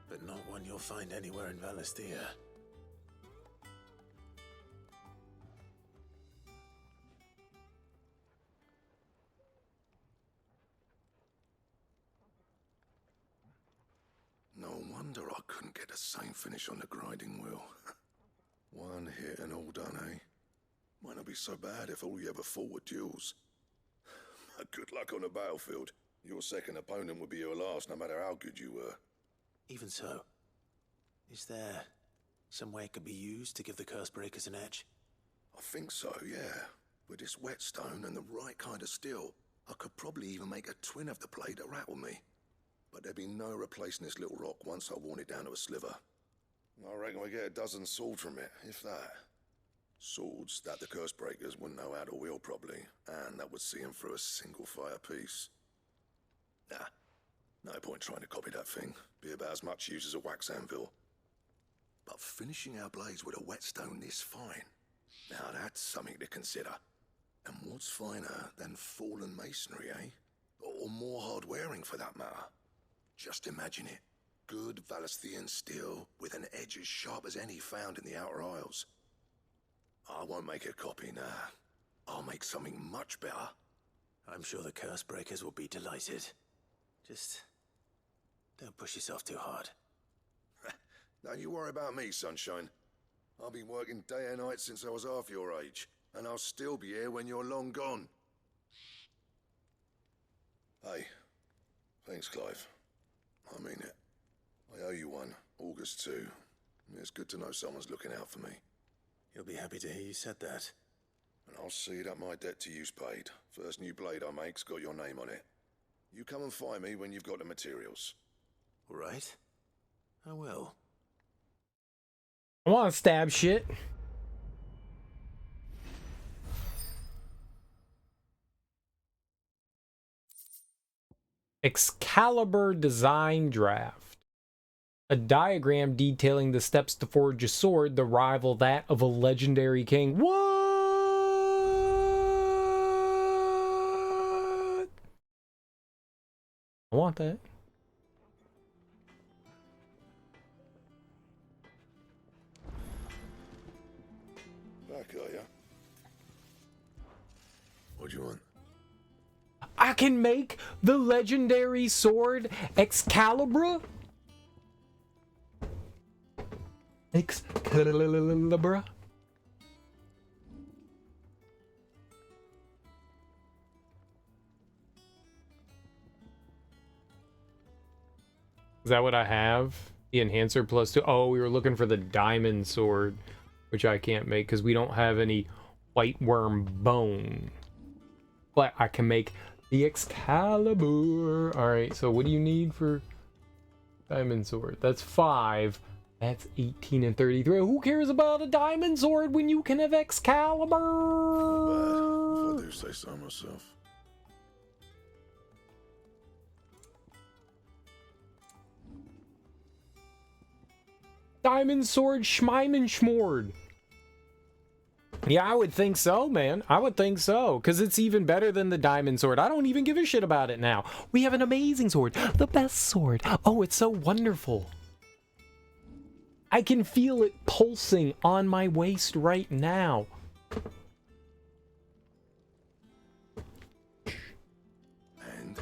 But not one you'll find anywhere in Valisthea. No wonder I couldn't get the same finish on the grinding wheel. One hit and all done, eh? Might not be so bad if all you ever fought were duels. But good luck on the battlefield. Your second opponent would be your last, no matter how good you were. Even so, is there some way it could be used to give the curse breakers an edge? I think so, yeah. With this whetstone and the right kind of steel, I could probably even make a twin of the blade that rattled me. But there'd be no replacing this little rock once I worn it down to a sliver. I reckon we get a dozen swords from it, if that. Swords that the curse breakers wouldn't know how to wield properly, and that would see them through a single fire piece. Nah, no point trying to copy that thing. Be about as much use as a wax anvil. But finishing our blades with a whetstone this fine, now that's something to consider. And what's finer than fallen masonry, eh? Or more hard-wearing for that matter. Just imagine it. Good Valisthean steel with an edge as sharp as any found in the Outer Isles. I won't make a copy, nah. I'll make something much better. I'm sure the curse breakers will be delighted. Just don't push yourself too hard. Don't you worry about me, sunshine. I've been working day and night since I was half your age, and I'll still be here when you're long gone. Hey, thanks, Clive. I mean it. I owe you one, August too. It's good to know someone's looking out for me. You'll be happy to hear you said that. And I'll see that my debt to you's paid. First new blade I make's got your name on it. You come and find me when you've got the materials. All right. I will. I want to stab shit. Excalibur design draft. A diagram detailing the steps to forge a sword, the rival that of a legendary king. What? I want that. Back, are ya? What do you want? I can make the legendary sword Excalibur. Excalibur. Is that what I have? The enhancer +2. Oh, we were looking for the diamond sword, which I can't make because we don't have any white worm bone. But I can make the Excalibur. Alright, so what do you need for diamond sword? That's 5. That's 18 and 33. Who cares about a diamond sword when you can have Excalibur? Not bad, if I do say so myself. Diamond sword Schmeimen Schmord. Yeah, I would think so, man. I would think so. Because it's even better than the diamond sword. I don't even give a shit about it now. We have an amazing sword. The best sword. Oh, it's so wonderful. I can feel it pulsing on my waist right now. And?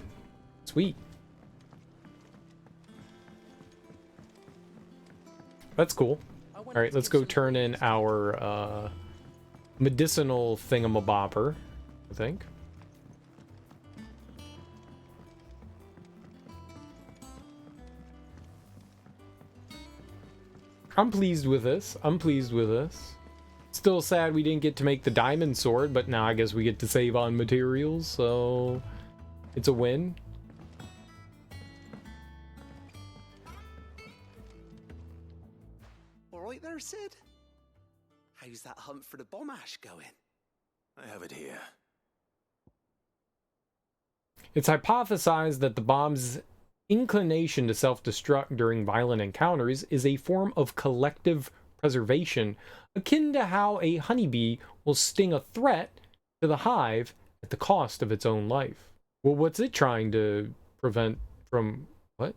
Sweet. That's cool. Alright, let's go turn in our medicinal thingamabobber, I think. I'm pleased with this. I'm pleased with this. Still sad we didn't get to make the diamond sword, but now I guess we get to save on materials, so it's a win. Alright there, Sid? How's that hunt for the bomb ash going? I have it here. It's hypothesized that the bomb's inclination to self-destruct during violent encounters is a form of collective preservation, akin to how a honeybee will sting a threat to the hive at the cost of its own life. Well, what's it trying to prevent from... what?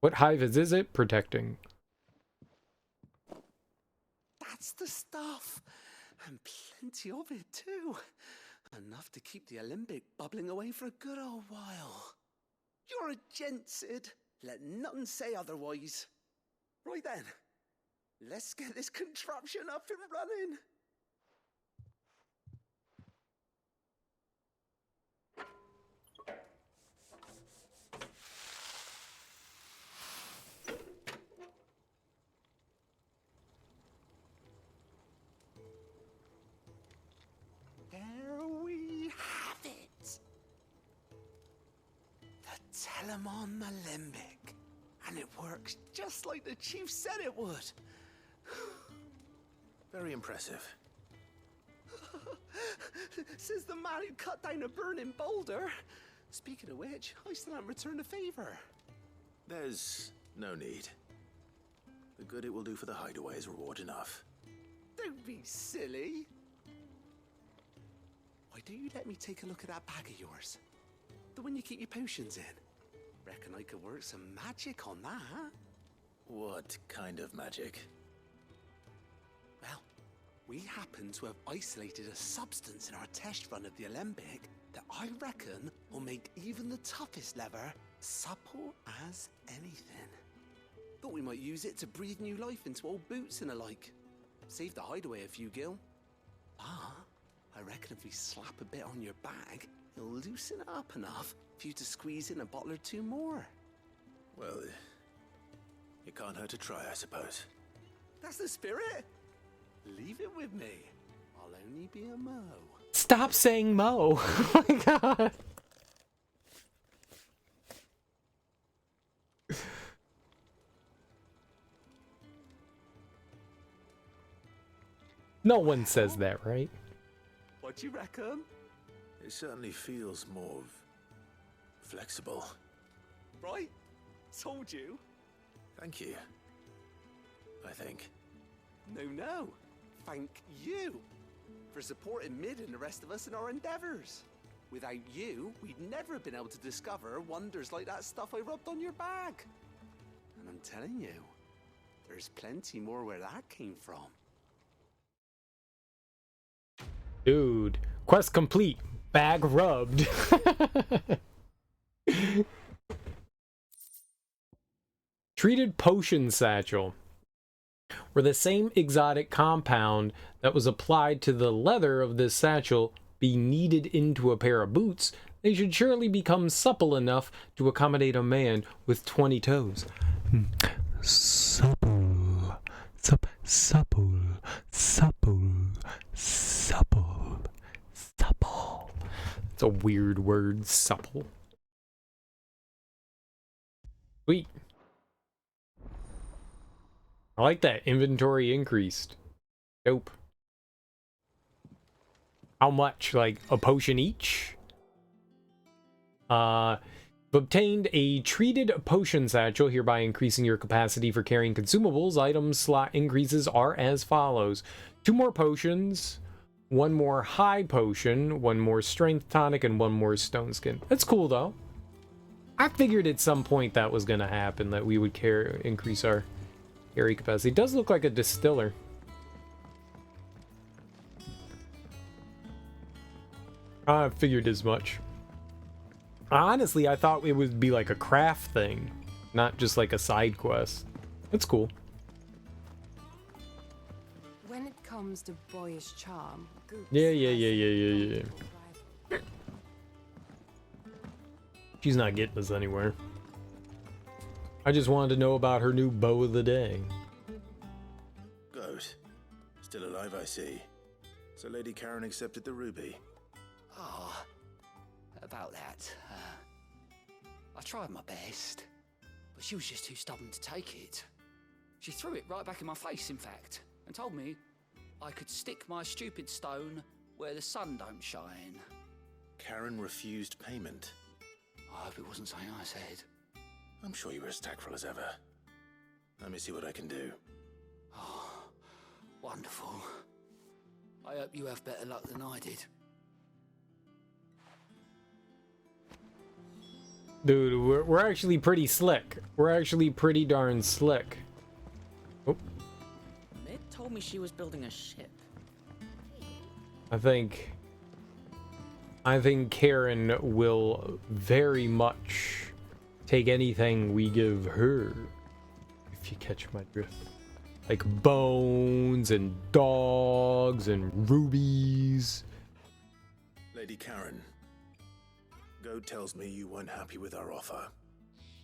What hive is it protecting? That's the stuff! And plenty of it, too. Enough to keep the Olympic bubbling away for a good old while. You're a gent, Sid. Let none say otherwise. Right then, let's get this contraption up and running. There we have it. The Telemon Alembic. And it works just like the chief said it would. Very impressive. Says the man who cut down a burning boulder. Speaking of which, I still haven't returned the favor. There's no need. The good it will do for the hideaway is reward enough. Don't be silly. Why don't you let me take a look at that bag of yours? The one you keep your potions in. Reckon I could work some magic on that. What kind of magic? Well, we happen to have isolated a substance in our test run of the Alembic that I reckon will make even the toughest leather supple as anything. Thought we might use it to breathe new life into old boots and the like. Save the hideaway a few gil. Ah, I reckon if we slap a bit on your bag, it'll loosen it up enough for you to squeeze in a bottle or two more. Well, it can't hurt to try, I suppose. That's the spirit. Leave it with me. I'll only be a mo. Stop saying Mo. Oh my god. No one says that, right? What do you reckon? It certainly feels more Flexible. Right? Told you. Thank you. I think. No. Thank you for supporting Mid and the rest of us in our endeavors. Without you, we'd never have been able to discover wonders like that stuff I rubbed on your bag. And I'm telling you, there's plenty more where that came from. Dude, quest complete. Bag rubbed. Treated potion satchel. Where the same exotic compound that was applied to the leather of this satchel be kneaded into a pair of boots, they should surely become supple enough to accommodate a man with 20 toes. Supple. Supple. It's a weird word, supple. Sweet. I like that. Inventory increased. Dope. How much? Like a potion each? Obtained a treated potion satchel, hereby increasing your capacity for carrying consumables. Item slot increases are as follows. 2 more potions, 1 more high potion, 1 more strength tonic, and 1 more stone skin. That's cool though. I figured at some point that was gonna happen, that we would increase our carry capacity. It does look like a distiller. I figured as much. Honestly, I thought it would be like a craft thing, not just like a side quest. That's cool. When it comes to boyish charm, Goops Yeah. She's not getting us anywhere. I just wanted to know about her new bow of the day. Goat. Still alive, I see. So Lady Karen accepted the ruby. Ah, about that. I tried my best, but she was just too stubborn to take it. She threw it right back in my face, in fact, and told me I could stick my stupid stone where the sun don't shine. Karen refused payment. I hope it wasn't something I said. I'm sure you were as tactful as ever. Let me see what I can do. Oh, wonderful. I hope you have better luck than I did. Dude, we're actually pretty slick. We're actually pretty darn slick. Oh. Mid told me she was building a ship. I think Karen will very much take anything we give her, if you catch my drift. Like bones and dogs and rubies. Lady Karen, Goat tells me you weren't happy with our offer.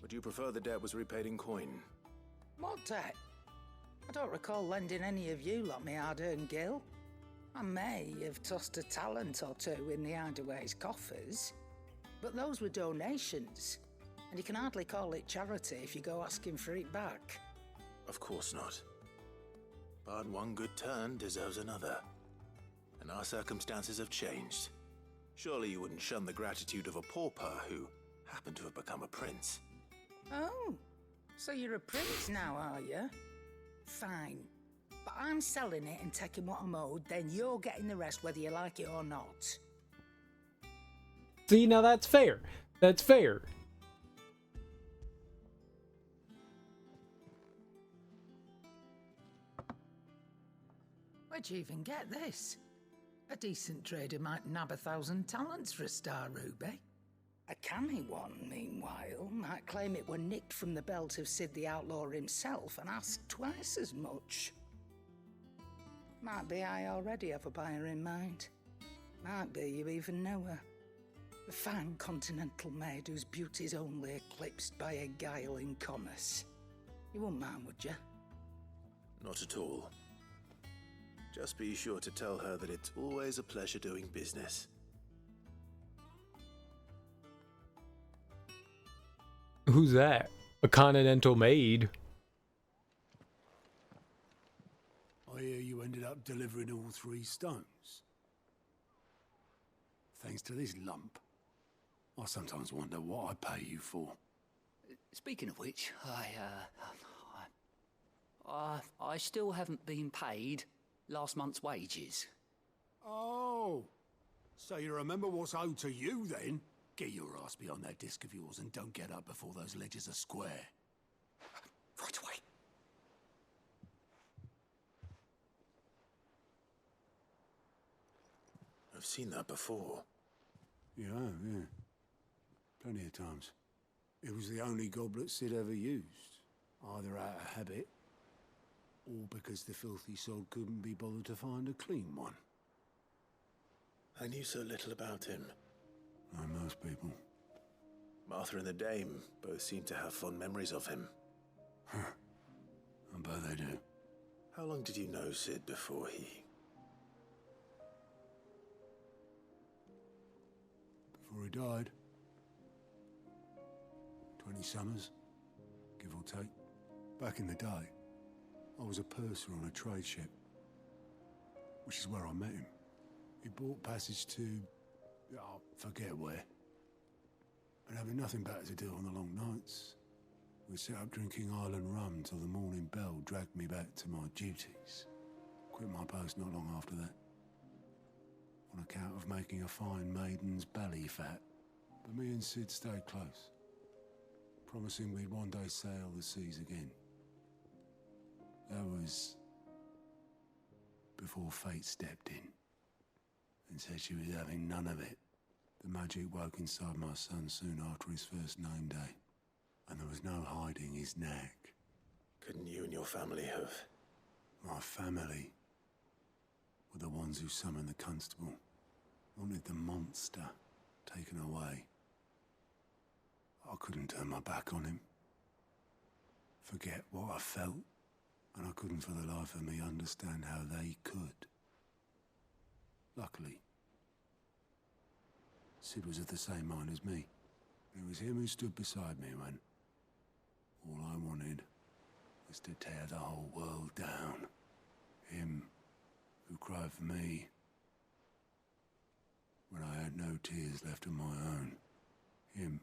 Would you prefer the debt was repaid in coin? What debt? I don't recall lending any of you lot me hard-earned gil. I may have tossed a talent or two in the Hideaway's coffers, but those were donations, and you can hardly call it charity if you go asking for it back. Of course not. But one good turn deserves another. And our circumstances have changed. Surely you wouldn't shun the gratitude of a pauper who happened to have become a prince. Oh, so you're a prince now, are you? Fine. But I'm selling it and taking what I'm owed, then you're getting the rest whether you like it or not. See, now that's fair. That's fair. Where'd you even get this? A decent trader might nab 1,000 talents for a star ruby. A canny one, meanwhile, might claim it were nicked from the belt of Sid the Outlaw himself and ask twice as much. Might be I already have a buyer in mind. Might be you even know her. A fine continental maid whose beauty's only eclipsed by a guile in commerce. You wouldn't mind, would you? Not at all. Just be sure to tell her that it's always a pleasure doing business. Who's that? A continental maid. I hear you ended up delivering all 3 stones. Thanks to this lump. I sometimes wonder what I pay you for. Speaking of which, I still haven't been paid last month's wages. Oh, so you remember what's owed to you then? Get your ass behind that disc of yours and don't get up before those ledgers are square. Right away. I've seen that before. Yeah, yeah. Plenty of times. It was the only goblet Sid ever used, either out of habit, or because the filthy sod couldn't be bothered to find a clean one. I knew so little about him. Like most people. Martha and the Dame both seem to have fond memories of him. I bet they do. How long did you know Sid before he... Before he died? 20 summers, give or take. Back in the day, I was a purser on a trade ship, which is where I met him. He bought passage to... I forget where. And having nothing better to do on the long nights, we set up drinking island rum till the morning bell dragged me back to my duties. Quit my post not long after that, on account of making a fine maiden's belly fat. But me and Sid stayed close, promising we'd one day sail the seas again. That was before fate stepped in and said she was having none of it. The magic woke inside my son soon after his first name day, and there was no hiding his knack. Couldn't you and your family have... My family were the ones who summoned the constable, wanted the monster taken away. I couldn't turn my back on him, forget what I felt, and I couldn't for the life of me understand how they could. Luckily, Sid was of the same mind as me. It was him who stood beside me when all I wanted was to tear the whole world down. Him who cried for me when I had no tears left of my own. Him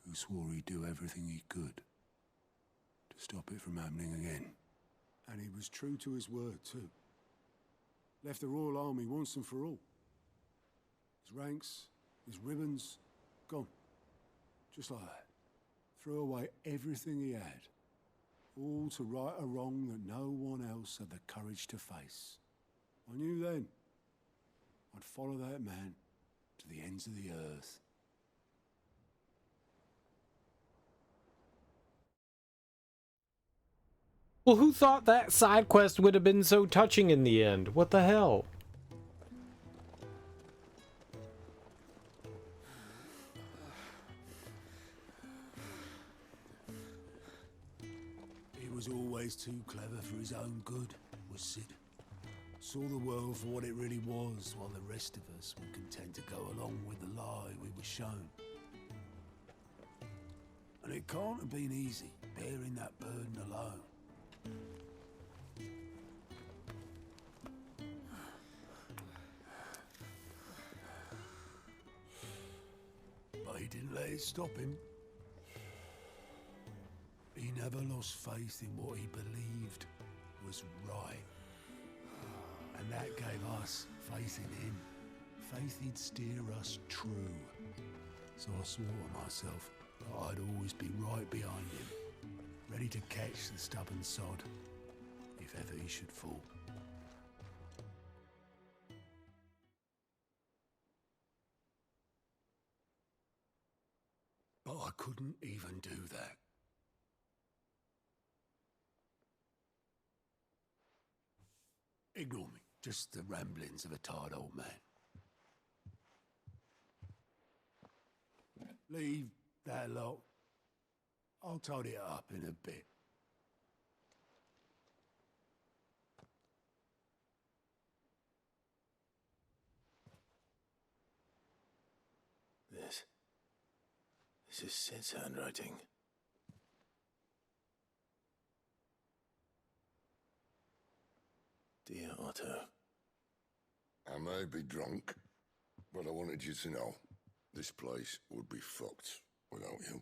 who swore he'd do everything he could to stop it from happening again. And he was true to his word, too. Left the Royal Army once and for all. His ranks, his ribbons, gone. Just like that. Threw away everything he had. All to right a wrong that no one else had the courage to face. I knew then I'd follow that man to the ends of the earth. Well, who thought that side quest would have been so touching in the end? What the hell? He was always too clever for his own good, was Sid. Saw the world for what it really was, while the rest of us were content to go along with the lie we were shown. And it can't have been easy, bearing that burden alone. But he didn't let it stop him. He never lost faith in what he believed was right. And that gave us faith in him. Faith he'd steer us true. So I swore to myself that I'd always be right behind him, ready to catch the stubborn sod, if ever he should fall. But I couldn't even do that. Ignore me, just the ramblings of a tired old man. Leave that lot. I'll tidy it up in a bit. This is Sid's handwriting. Dear Otto. I may be drunk, but I wanted you to know This place would be fucked without you.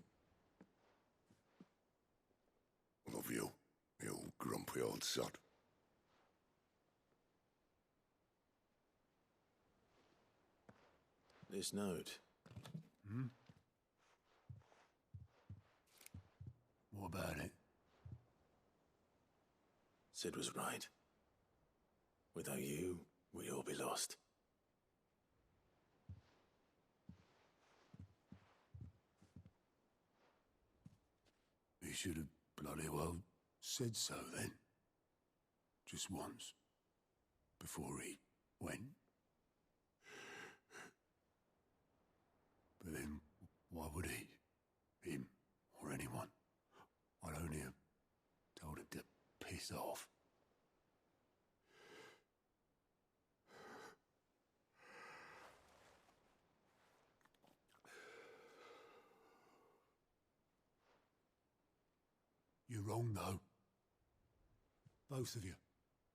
Love you, you grumpy old sod. This note. Hmm? What about it? Sid was right. Without you, we'd all be lost. He should have bloody well said so then. Just once. Before he went. But then, why would he? Him, or anyone? I'd only have told him to piss off. You're wrong, though. Both of you.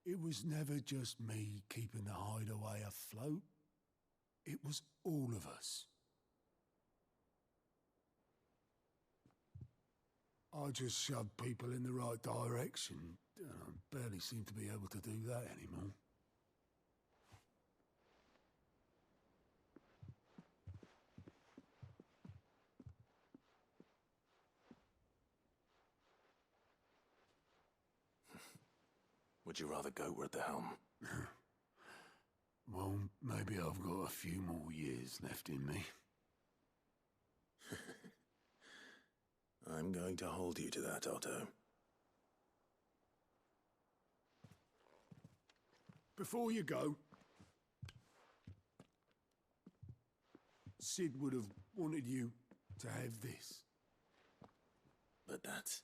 It was never just me keeping the hideaway afloat. It was all of us. I just shoved people in the right direction. I barely seem to be able to do that anymore. Would you rather go at the helm? Well, maybe I've got a few more years left in me. I'm going to hold you to that, Otto. Before you go, Sid would have wanted you to have this. But that's...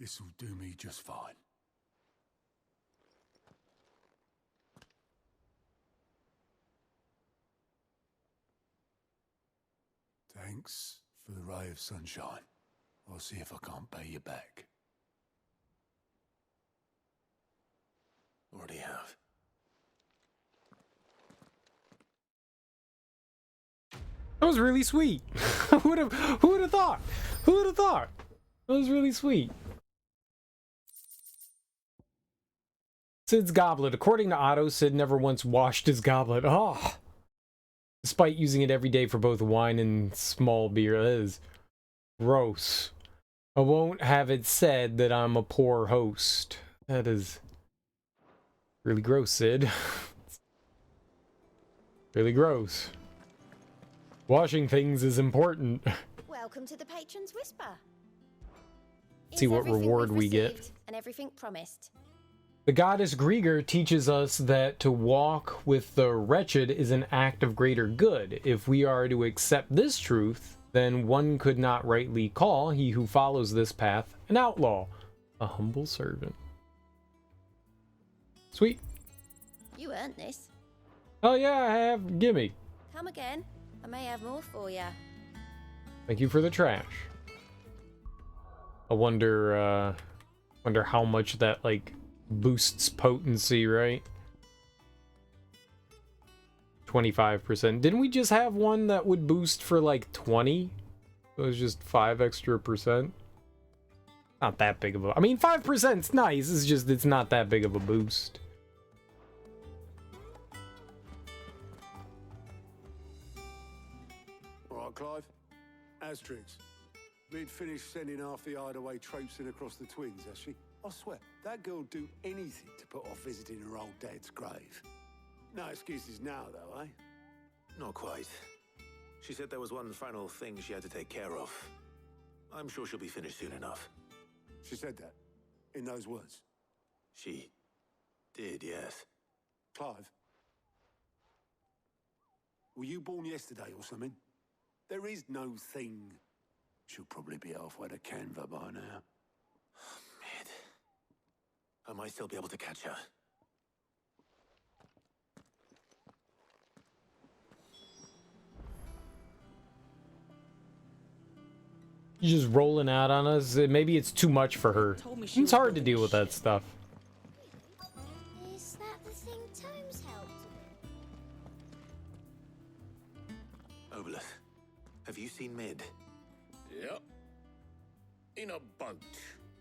This'll do me just fine. Thanks for the ray of sunshine. I'll see if I can't pay you back. Already have. That was really sweet. Who would have thought? Who would have thought? That was really sweet. Sid's goblet. According to Otto, Sid never once washed his goblet. Oh. Despite using it every day for both wine and small beer. That is gross. I won't have it said that I'm a poor host. That is really gross, Sid. Really gross. Washing things is important. Welcome to the Patron's Whisper. See what reward we get. And everything promised. The goddess Grieger teaches us that to walk with the wretched is an act of greater good. If we are to accept this truth, then one could not rightly call he who follows this path an outlaw, a humble servant. Sweet. You earned this. Oh yeah, I have. Gimme. Come again. I may have more for you. Thank you for the trash. I wonder how much that, like, boosts potency, right? 25%. Didn't we just have one that would boost for like 20? It was just 5 extra percent. Not that big of a... I mean, 5%'s nice. It's just, it's not that big of a boost. All right, Clive. Asterix. We'd finished sending half the hideaway traipsing across the twins, has she? I swear, that girl'd do anything to put off visiting her old dad's grave. No excuses now, though, eh? Not quite. She said there was one final thing she had to take care of. I'm sure she'll be finished soon enough. She said that? In those words? She did, yes. Clive? Were you born yesterday or something? There is no thing. She'll probably be halfway to Canva by now. Mid. I might still be able to catch her. She's just rolling out on us. Maybe it's too much for her. It's hard to deal with that stuff. Is that the thing Tomes helped Oboleth, have you seen Mid? Yep. In a boat,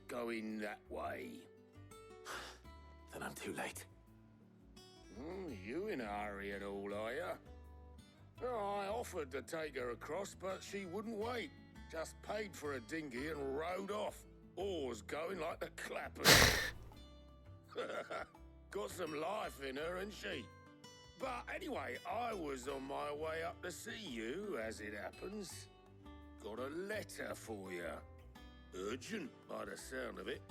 going that way. Then I'm too late. You in a hurry at all, are ya? Oh, I offered to take her across, but she wouldn't wait. Just paid for a dinghy and rowed off. Oars going like the clappers. Got some life in her, ain't she? But anyway, I was on my way up to see you, as it happens. Got a letter for you. Urgent, by the sound of it.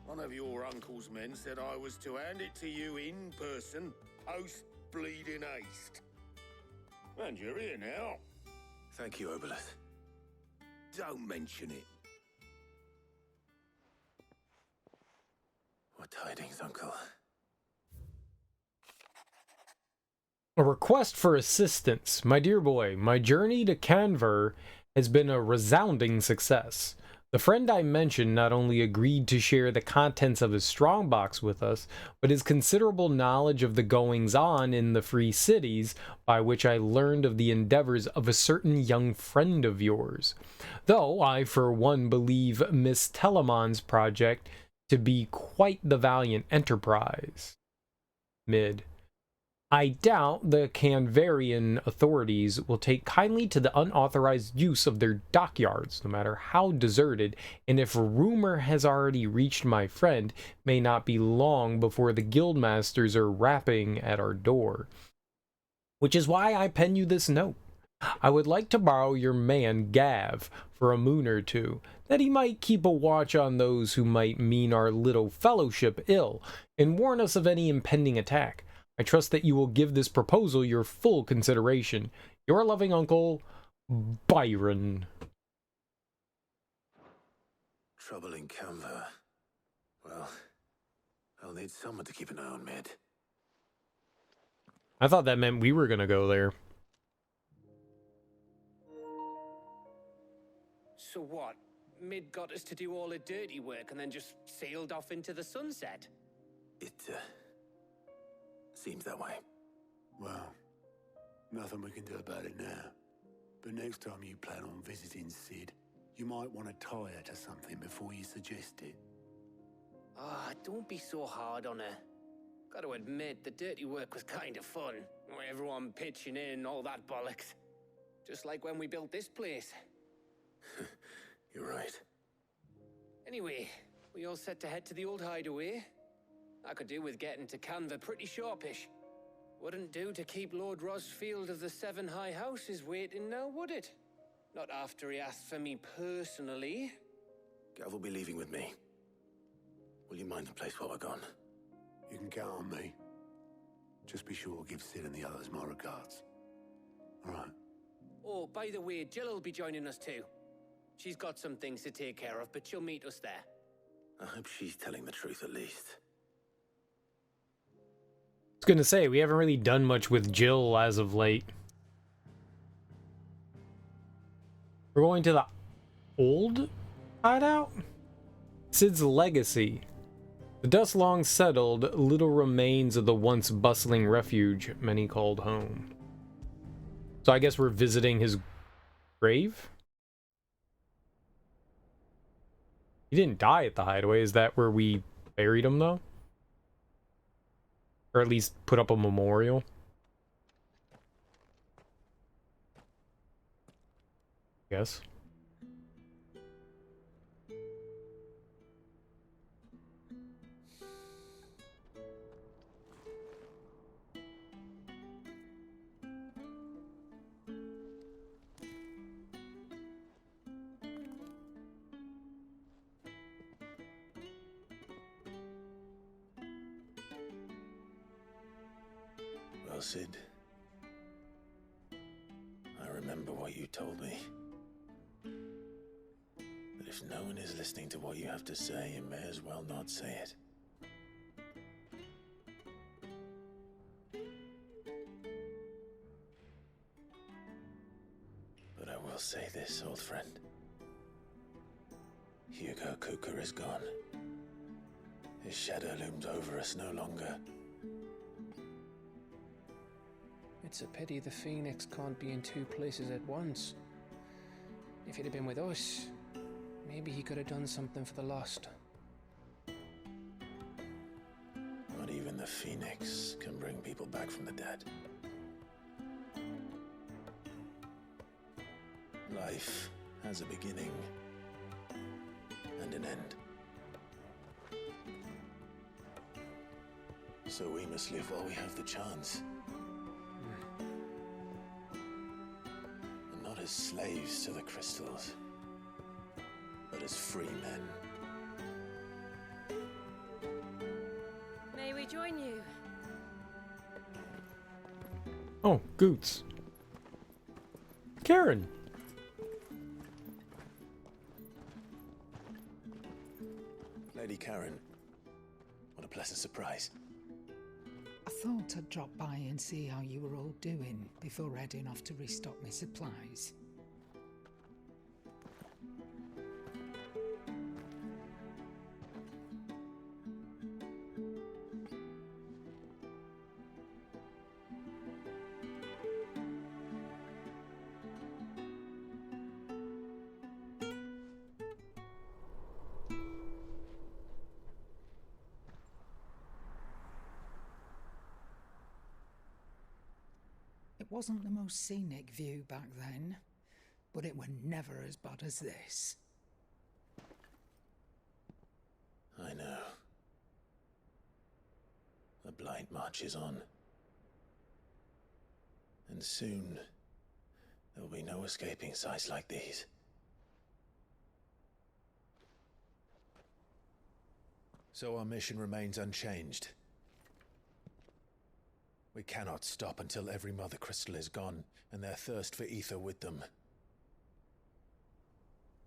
One of your uncle's men said I was to hand it to you in person, post bleeding haste. And you're here now. Thank you, Oboleth. Don't mention it. What tidings, Uncle? A request for assistance. My dear boy, my journey to Canver has been a resounding success. The friend I mentioned not only agreed to share the contents of his strongbox with us, but his considerable knowledge of the goings-on in the free cities, by which I learned of the endeavors of a certain young friend of yours. Though I, for one, believe Miss Telemon's project to be quite the valiant enterprise. Mid. I doubt the Canvarian authorities will take kindly to the unauthorized use of their dockyards, no matter how deserted, and if rumor has already reached my friend, may not be long before the guildmasters are rapping at our door. Which is why I pen you this note. I would like to borrow your man Gav for a moon or two, that he might keep a watch on those who might mean our little fellowship ill, and warn us of any impending attack. I trust that you will give this proposal your full consideration. Your loving uncle, Byron. Trouble in Canva. Well, I'll need someone to keep an eye on Mid. I thought that meant we were gonna go there. So what? Mid got us to do all the dirty work and then just sailed off into the sunset? It, seems that way. Well, nothing we can do about it now. But next time you plan on visiting Sid, you might want to tie her to something before you suggest it. Ah, don't be so hard on her. Gotta admit, the dirty work was kind of fun. Everyone pitching in, all that bollocks. Just like when we built this place. You're right. Anyway, we all set to head to the old hideaway. I could do with getting to Canva pretty sharpish. Wouldn't do to keep Lord Rosfield of the Seven High Houses waiting now, would it? Not after he asked for me personally. Gav will be leaving with me. Will you mind the place while we're gone? You can count on me. Just be sure to give Sid and the others my regards. All right. Oh, by the way, Jill will be joining us too. She's got some things to take care of, but she'll meet us there. I hope she's telling the truth at least. I was gonna say, we haven't really done much with Jill as of late. We're going to the old hideout? Sid's legacy. The dust long settled, little remains of the once bustling refuge many called home. So I guess we're visiting his grave? He didn't die at the hideaway. Is that where we buried him, though? Or at least put up a memorial? Yes. Well, Sid, I remember what you told me. But if no one is listening to what you have to say, you may as well not say it. But I will say this, old friend. Hugo Cooker is gone. His shadow looms over us no longer. It It's a pity the Phoenix can't be in two places at once. If he'd have been with us, maybe he could have done something for the lost. Not even the Phoenix can bring people back from the dead. Life has a beginning and an end. So we must live while we have the chance. And not as slaves to the crystals, but as free men. May we join you? Oh, Goots. Karen. Lady Karen, what a pleasant surprise. I thought I'd drop by and see how you were all doing before heading off to restock my supplies. It wasn't the most scenic view back then, but it were never as bad as this. I know. The blight marches on. And soon, there will be no escaping sights like these. So our mission remains unchanged. We cannot stop until every Mother Crystal is gone, and their thirst for ether with them.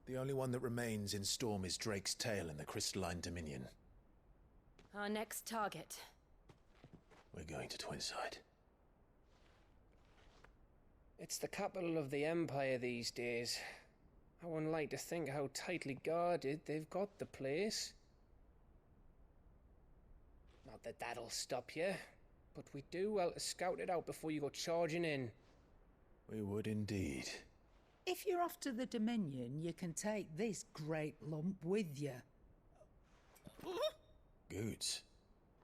The only one that remains in Storm is Drake's Tail in the Crystalline Dominion. Our next target. We're going to Twinside. It's the capital of the Empire these days. I wouldn't like to think how tightly guarded they've got the place. Not that that'll stop you, but we do well to scout it out before you go charging in. We would indeed. If you're off to the Dominion, you can take this great lump with you. Goods.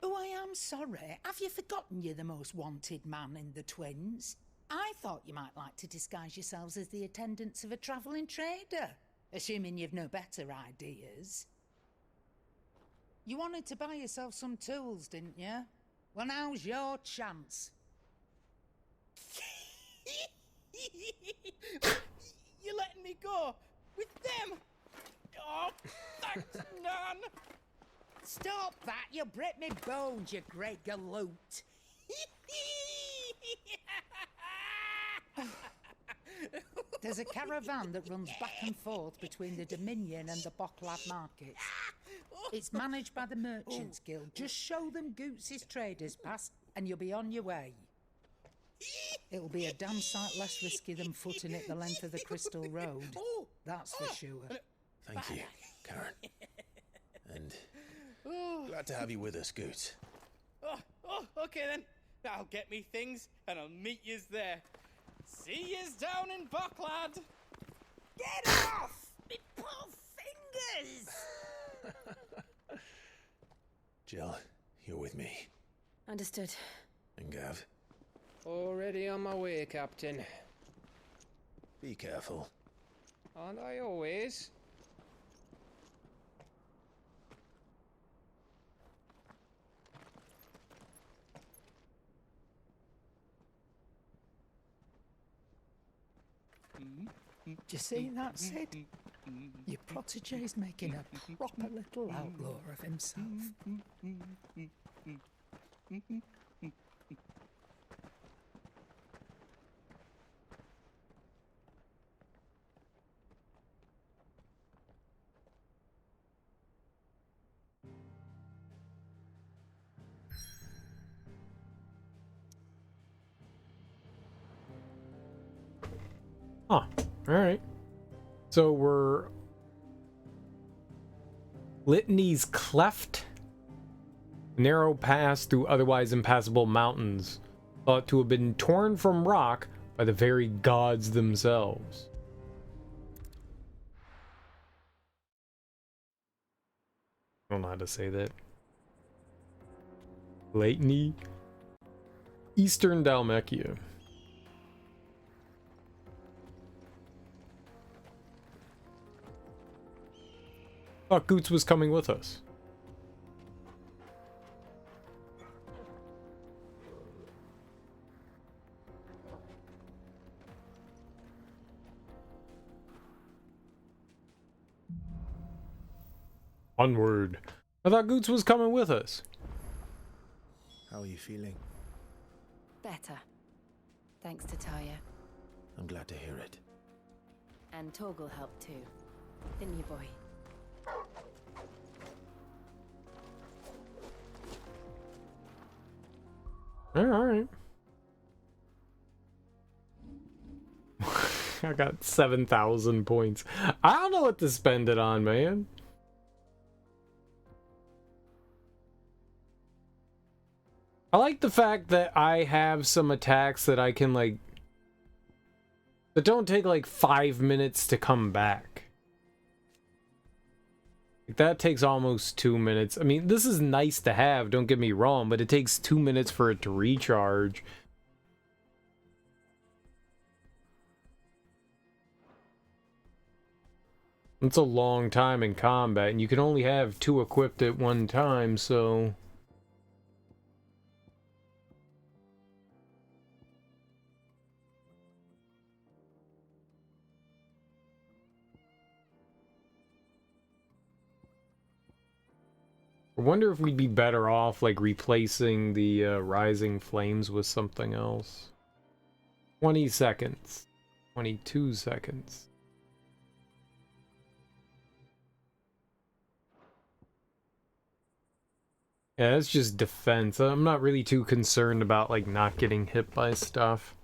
Oh, I am sorry. Have you forgotten you're the most wanted man in the Twins? I thought you might like to disguise yourselves as the attendants of a travelling trader, assuming you've no better ideas. You wanted to buy yourself some tools, didn't you? Well, now's your chance. You're letting me go with them? Oh, thanks, Nan. Stop that! You'll break me bones, you great galoot. There's a caravan that runs back and forth between the Dominion and the Bocklad markets. It's managed by the Merchants Guild. Just show them Goots' traders pass and you'll be on your way. It'll be a damn sight less risky than footing it the length of the Crystal Road. That's for sure. Thank you, Karen. And glad to have you with us, Goots. Okay then. I'll get me things and I'll meet yous there. See yous down in Bocklad. Get off! Me poor fingers! Jill, you're with me. Understood. And Gav? Already on my way, Captain. Be careful. Aren't I always? Do you see that, Sid? Your protege's making a proper little outlaw of himself. Huh. Alright. So we're... Litany's Cleft. Narrow pass through otherwise impassable mountains. thought to have been torn from rock by the very gods themselves. I don't know how to say that. Latiny, Eastern Dalmatia. Thought Goots was coming with us. Onward. I thought Goots was coming with us. How are you feeling? Better. Thanks to Taya. I'm glad to hear it. And Torgal helped too. Didn't you, boy? Alright. I got 7,000 points. I don't know what to spend it on, man. I like the fact that I have some attacks that I can, like, that don't take, like, 5 minutes to come back. Like, that takes almost 2 minutes. I mean, this is nice to have, don't get me wrong, but it takes 2 minutes for it to recharge. It's a long time in combat, and you can only have 2 equipped at one time, so... I wonder if we'd be better off, like, replacing the Rising Flames with something else. 20 seconds. 22 seconds. Yeah, that's just defense. I'm not really too concerned about, like, not getting hit by stuff.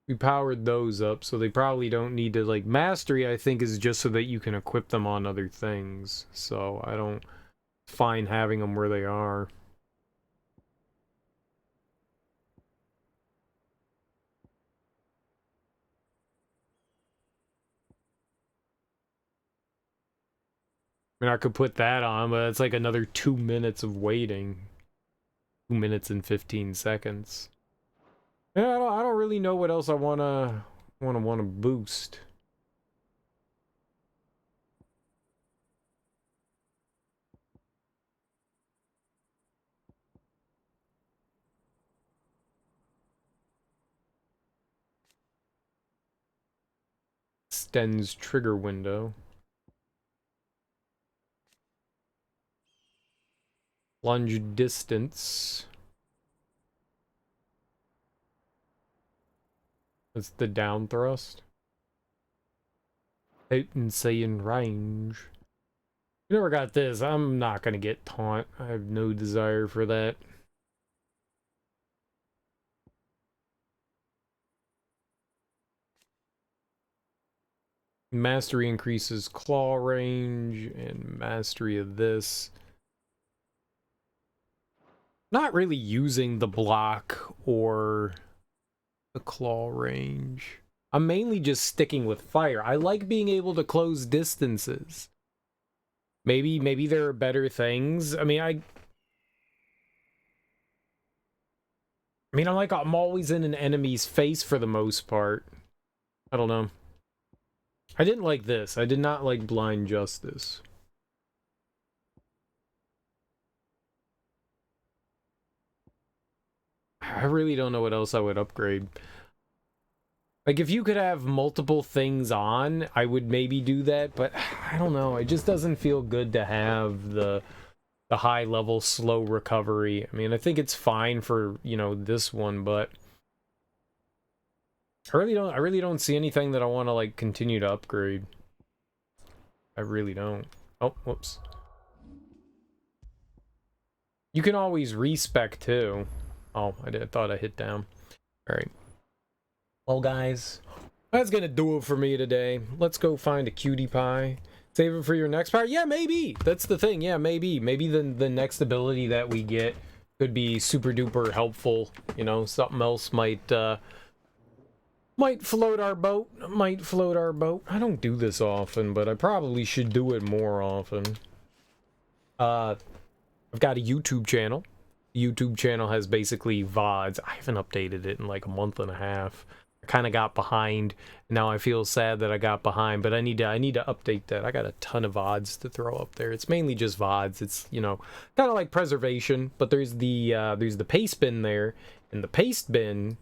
We powered those up, so they probably don't need to, like, mastery, I think, is just so that you can equip them on other things. So I don't find having them where they are. I mean, I could put that on, but it's like another 2 minutes of waiting. 2 minutes and 15 seconds. Yeah, I don't really know what else I wanna boost. Extends trigger window. Lunge distance. That's the down thrust. Out and say in range. You never got this. I'm not gonna get taunt. I have no desire for that. Mastery increases claw range and mastery of this. Not really using the block or the claw range. I'm mainly just sticking with fire. I like being able to close distances. Maybe there are better things. I mean, I'm always in an enemy's face for the most part. I don't know. I didn't like this. I did not like Blind Justice. I really don't know what else I would upgrade. Like, if you could have multiple things on, I would maybe do that, but I don't know. It just doesn't feel good to have the high-level slow recovery. I mean, I think it's fine for, you know, this one, but I really don't see anything that I want to, like, continue to upgrade. I really don't. Oh, whoops. You can always respec too. Oh, I thought I hit down. Alright. Well, guys, that's gonna do it for me today. Let's go find a cutie pie. Save it for your next part? Yeah, maybe. That's the thing. Yeah, maybe. Maybe the next ability that we get could be super duper helpful. You know, something else might float our boat. Might float our boat. I don't do this often, but I probably should do it more often. I've got a YouTube channel. The YouTube channel has basically VODs. I haven't updated it in like a month and a half. I kind of got behind. Now I feel sad that I got behind, but I need to update that. I got a ton of VODs to throw up there. It's mainly just VODs. It's, you know, kind of like preservation, but there's the paste bin there, and the paste bin,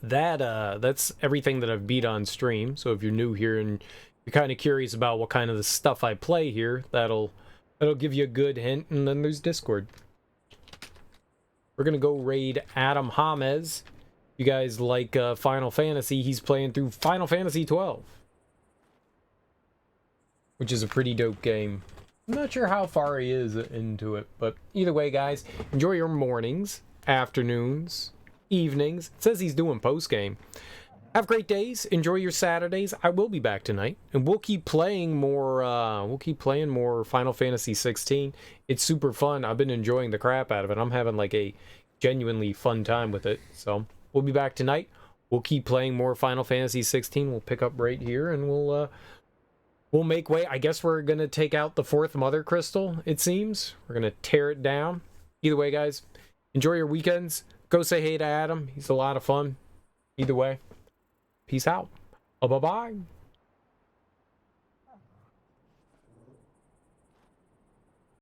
that's everything that I've beat on stream. So if you're new here and you're kind of curious about what kind of the stuff I play here, that'll give you a good hint. And then there's Discord. We're gonna go raid Adam James. You guys like Final Fantasy? He's playing through Final Fantasy 12, which is a pretty dope game. I'm not sure how far he is into it, but either way, guys, enjoy your mornings, afternoons, evenings. It says he's doing post game. Have great days. Enjoy your Saturdays. I will be back tonight, and we'll keep playing more. Final Fantasy 16. It's super fun. I've been enjoying the crap out of it. I'm having like a genuinely fun time with it. So we'll be back tonight. We'll keep playing more Final Fantasy 16. We'll pick up right here, and we'll make way. I guess we're gonna take out the 4th Mother Crystal. It seems we're gonna tear it down. Either way, guys, enjoy your weekends. Go say hey to Adam. He's a lot of fun. Either way. Peace out. Bye-bye.